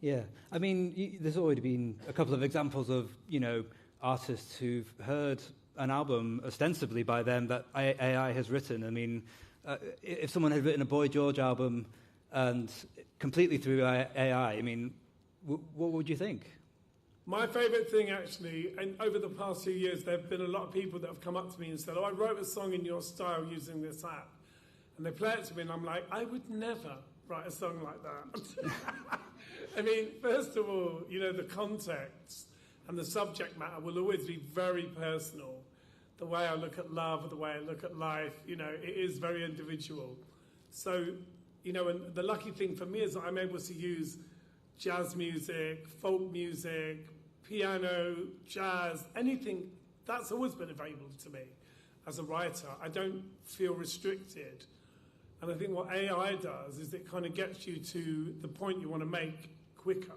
Yeah. I mean, there's already been a couple of examples of, artists who've heard an album ostensibly by them that AI has written. I mean, if someone had written a Boy George album and completely through AI, I mean, what would you think? My favourite thing, actually, and over the past few years, there have been a lot of people that have come up to me and said, I wrote a song in your style using this app. And they play it to me, and I'm like, I would never write a song like that. I mean, first of all, the context and the subject matter will always be very personal. The way I look at love, the way I look at life, it is very individual. So, and the lucky thing for me is that I'm able to use jazz music, folk music, piano, jazz, anything that's always been available to me as a writer. I don't feel restricted. And I think what AI does is it kind of gets you to the point you want to make quicker.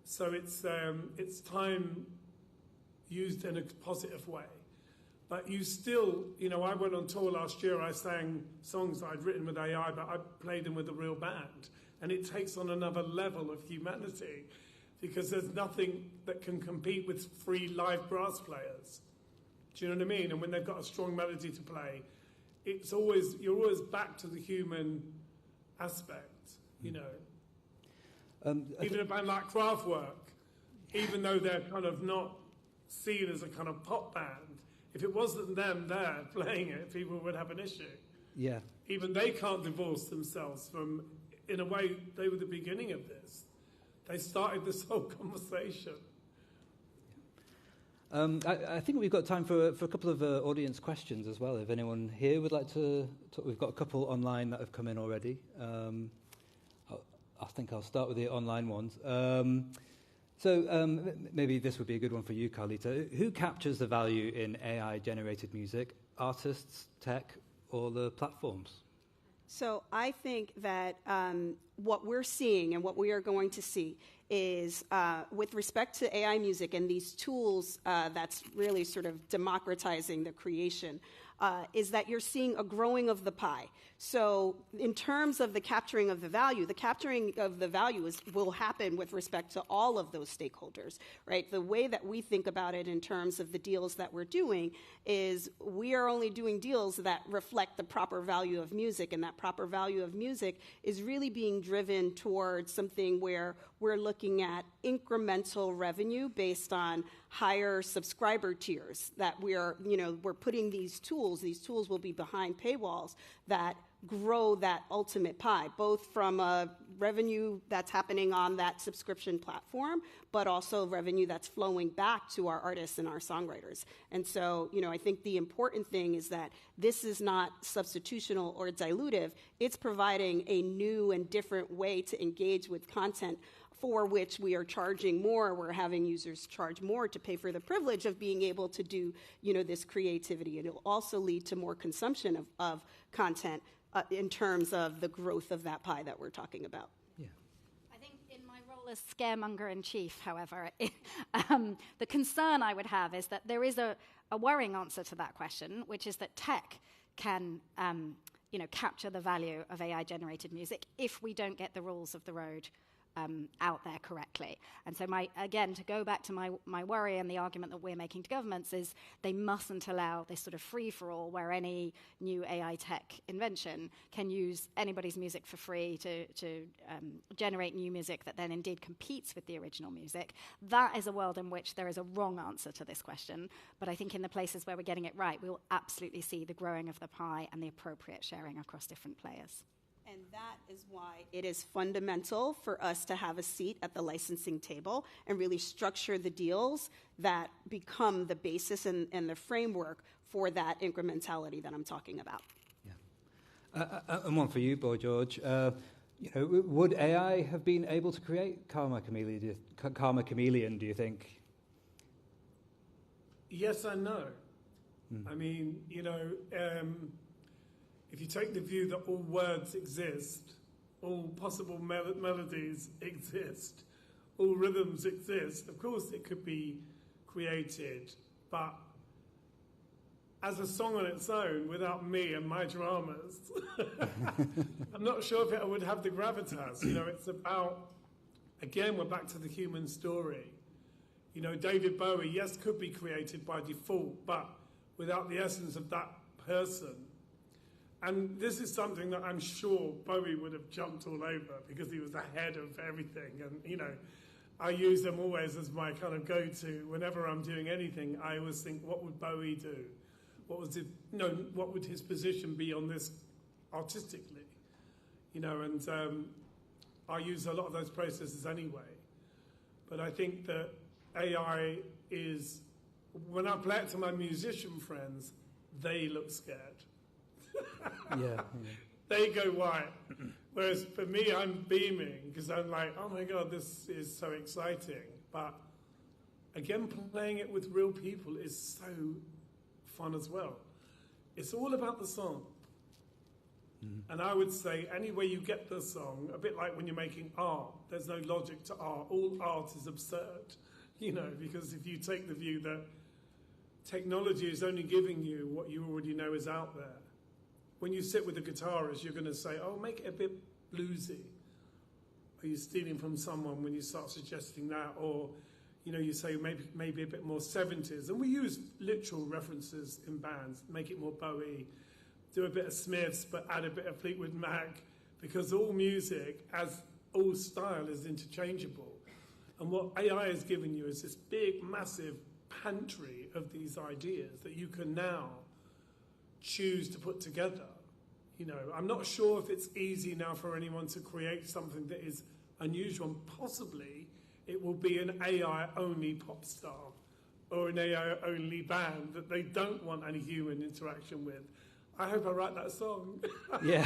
So it's time used in a positive way. But you still, I went on tour last year, I sang songs that I'd written with AI, but I played them with a real band. And it takes on another level of humanity because there's nothing that can compete with free live brass players. Do you know what I mean? And when they've got a strong melody to play, you're always back to the human aspect, Even a band like Kraftwerk, even though they're kind of not seen as a kind of pop band, if it wasn't them there playing it, people would have an issue. Yeah. Even they can't divorce themselves from, in a way, they were the beginning of this. They started this whole conversation. I think we've got time for a couple of audience questions as well. If anyone here would like to talk, we've got a couple online that have come in already. I think I'll start with the online ones. So maybe this would be a good one for you, Carlita. Who captures the value in AI-generated music? Artists, tech, or the platforms? So I think that what we're seeing and what we are going to see is with respect to AI music and these tools that's really sort of democratizing the creation, is that you're seeing a growing of the pie. So in terms of the capturing of the value will happen with respect to all of those stakeholders, right? The way that we think about it in terms of the deals that we're doing is we are only doing deals that reflect the proper value of music, and that proper value of music is really being driven towards something where we're looking at incremental revenue based on higher subscriber tiers that we're putting these tools will be behind paywalls that grow that ultimate pie, both from a revenue that's happening on that subscription platform, but also revenue that's flowing back to our artists and our songwriters. And so, I think the important thing is that this is not substitutional or dilutive. It's providing a new and different way to engage with content for which we are charging more. We're having users charge more to pay for the privilege of being able to do, this creativity. And it'll also lead to more consumption of content in terms of the growth of that pie that we're talking about. I think in my role as scaremonger in chief, however, the concern I would have is that there is a worrying answer to that question, which is that tech can capture the value of AI-generated music if we don't get the rules of the road out there correctly. And so again, to go back to my worry and the argument that we're making to governments is they mustn't allow this sort of free-for-all where any new AI tech invention can use anybody's music for free to generate new music that then indeed competes with the original music. That is a world in which there is a wrong answer to this question, but I think in the places where we're getting it right, we will absolutely see the growing of the pie and the appropriate sharing across different players. And that is why it is fundamental for us to have a seat at the licensing table and really structure the deals that become the basis and the framework for that incrementality that I'm talking about. Yeah. And one for you, Boy George. Would AI have been able to create Karma Chameleon, do you think? Yes and no. I mean, if you take the view that all words exist, all possible melodies exist, all rhythms exist, of course it could be created, but as a song on its own, without me and my dramas, I'm not sure if it would have the gravitas. It's about, again, we're back to the human story. David Bowie, yes, could be created by default, but without the essence of that person. And this is something that I'm sure Bowie would have jumped all over because he was ahead of everything. And, I use them always as my kind of go-to. Whenever I'm doing anything, I always think, what would Bowie do? What would his position be on this artistically? And I use a lot of those processes anyway. But I think that AI is, when I play it to my musician friends, they look scared. Yeah. They go white. Whereas for me, I'm beaming because I'm like, oh my God, this is so exciting. But again, playing it with real people is so fun as well. It's all about the song. And I would say any way you get the song, a bit like when you're making art, there's no logic to art. All art is absurd, because if you take the view that technology is only giving you what you already know is out there, when you sit with a guitarist, you're going to say, oh, make it a bit bluesy. Are you stealing from someone when you start suggesting that? Or, you say maybe a bit more 70s. And we use literal references in bands, make it more Bowie, do a bit of Smiths, but add a bit of Fleetwood Mac, because all music, as all style, is interchangeable. And what AI has given you is this big, massive pantry of these ideas that you can now choose to put together. I'm not sure if it's easy now for anyone to create something that is unusual, and possibly it will be an AI-only pop star or an AI-only band that they don't want any human interaction with. I hope I write that song. Yeah.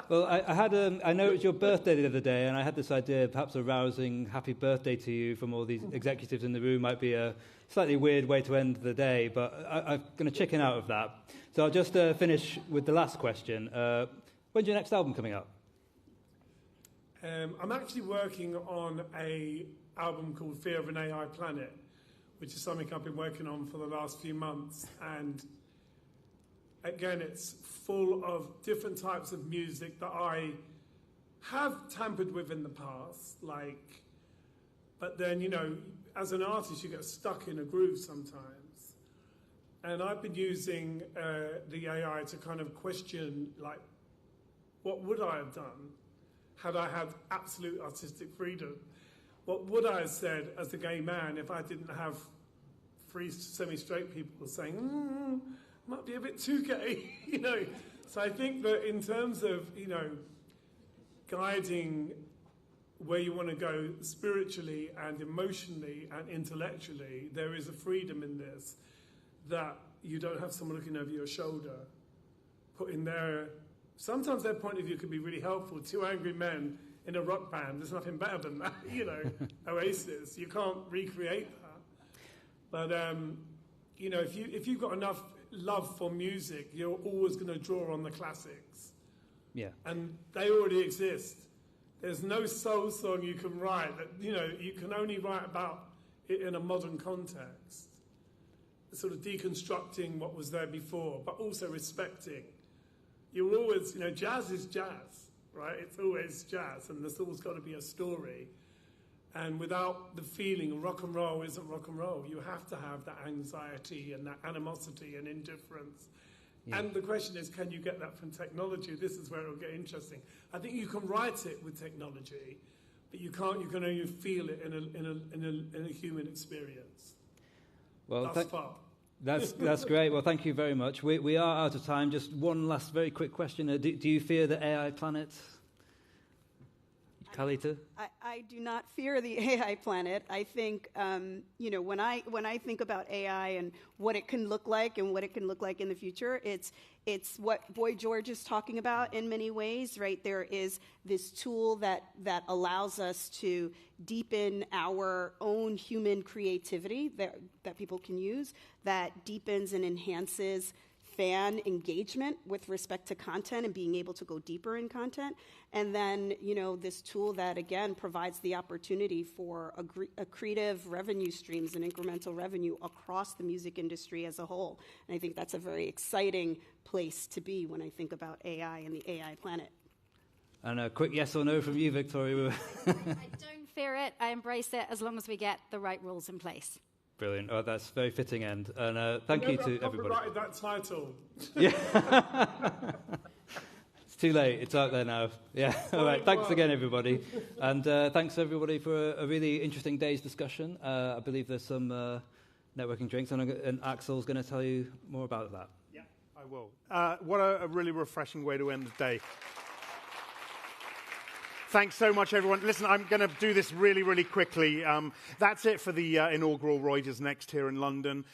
Well, I know it was your birthday the other day, and I had this idea, perhaps a rousing happy birthday to you from all these executives in the room might be a slightly weird way to end the day, but I'm going to chicken out of that. So I'll just finish with the last question. When's your next album coming up? I'm actually working on an album called Fear of an AI Planet, which is something I've been working on for the last few months. And again, it's full of different types of music that I have tampered with in the past, but then, as an artist, you get stuck in a groove sometimes. And I've been using the AI to kind of question, what would I have done had I had absolute artistic freedom? What would I have said as a gay man if I didn't have three semi-straight people saying, might be a bit too gay, So I think that in terms of, guiding where you want to go spiritually and emotionally and intellectually, there is a freedom in this that you don't have someone looking over your shoulder, putting sometimes their point of view could be really helpful. Two angry men in a rock band, there's nothing better than that, Oasis. You can't recreate that. But, if you've got enough love for music, you're always going to draw on the classics. Yeah. And they already exist. There's no soul song you can write that, you can only write about it in a modern context. Sort of deconstructing what was there before, but also respecting. You're always, jazz is jazz, right? It's always jazz, and there's always got to be a story. And without the feeling, rock and roll isn't rock and roll. You have to have that anxiety and that animosity and indifference. Yeah. And the question is, can you get that from technology? This is where it'll get interesting. I think you can write it with technology, but you can't. You can only feel it in a human experience. Well, thus far. That's great. Well, thank you very much. We are out of time. Just one last very quick question. Do you fear the AI planet? Kalita? I do not fear the AI planet. I think, when I think about AI and what it can look like and what it can look like in the future, it's what Boy George is talking about in many ways, right? There is this tool that allows us to deepen our own human creativity that people can use, that deepens and enhances fan engagement with respect to content and being able to go deeper in content. And then, this tool that, again, provides the opportunity for accretive revenue streams and incremental revenue across the music industry as a whole. And I think that's a very exciting place to be when I think about AI and the AI planet. And a quick yes or no from you, Victoria. I don't fear it. I embrace it as long as we get the right rules in place. Brilliant. Oh, that's a very fitting end. And thank you to everybody. I copyrighted that title. Yeah. It's too late. It's out there now. Yeah. All right. Thanks again, everybody. And thanks, everybody, for a really interesting day's discussion. I believe there's some networking drinks, and Axel's going to tell you more about that. Yeah, I will. What a really refreshing way to end the day. Thanks so much, everyone. Listen, I'm going to do this really, really quickly. That's it for the inaugural Reuters Next here in London.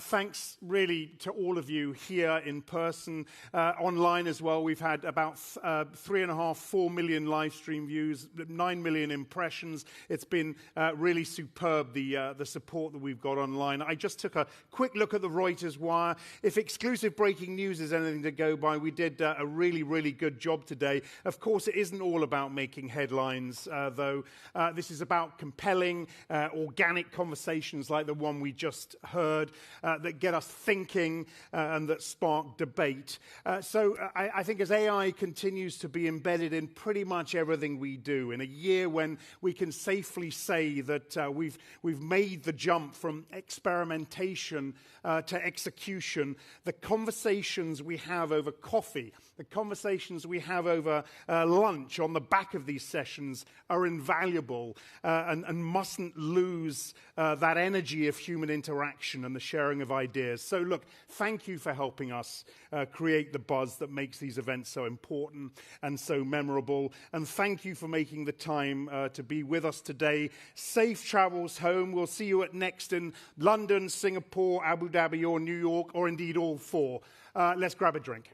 Thanks really to all of you here in person, online as well. We've had about 3.5, 4 million live stream views, 9 million impressions. It's been really superb, the support that we've got online. I just took a quick look at the Reuters wire. If exclusive breaking news is anything to go by, we did a really, really good job today. Of course, it isn't all about making headlines, though. This is about compelling, organic conversations like the one we just heard that get us thinking and that spark debate. So I think as AI continues to be embedded in pretty much everything we do, in a year when we can safely say that we've made the jump from experimentation to execution, the conversations we have over coffee, the conversations we have over lunch on the back of these sessions are invaluable and mustn't lose that energy of human interaction and the sharing of ideas. So look, thank you for helping us create the buzz that makes these events so important and so memorable. And thank you for making the time to be with us today. Safe travels home. We'll see you at Next in London, Singapore, Abu Dhabi or New York, or indeed all four. Let's grab a drink.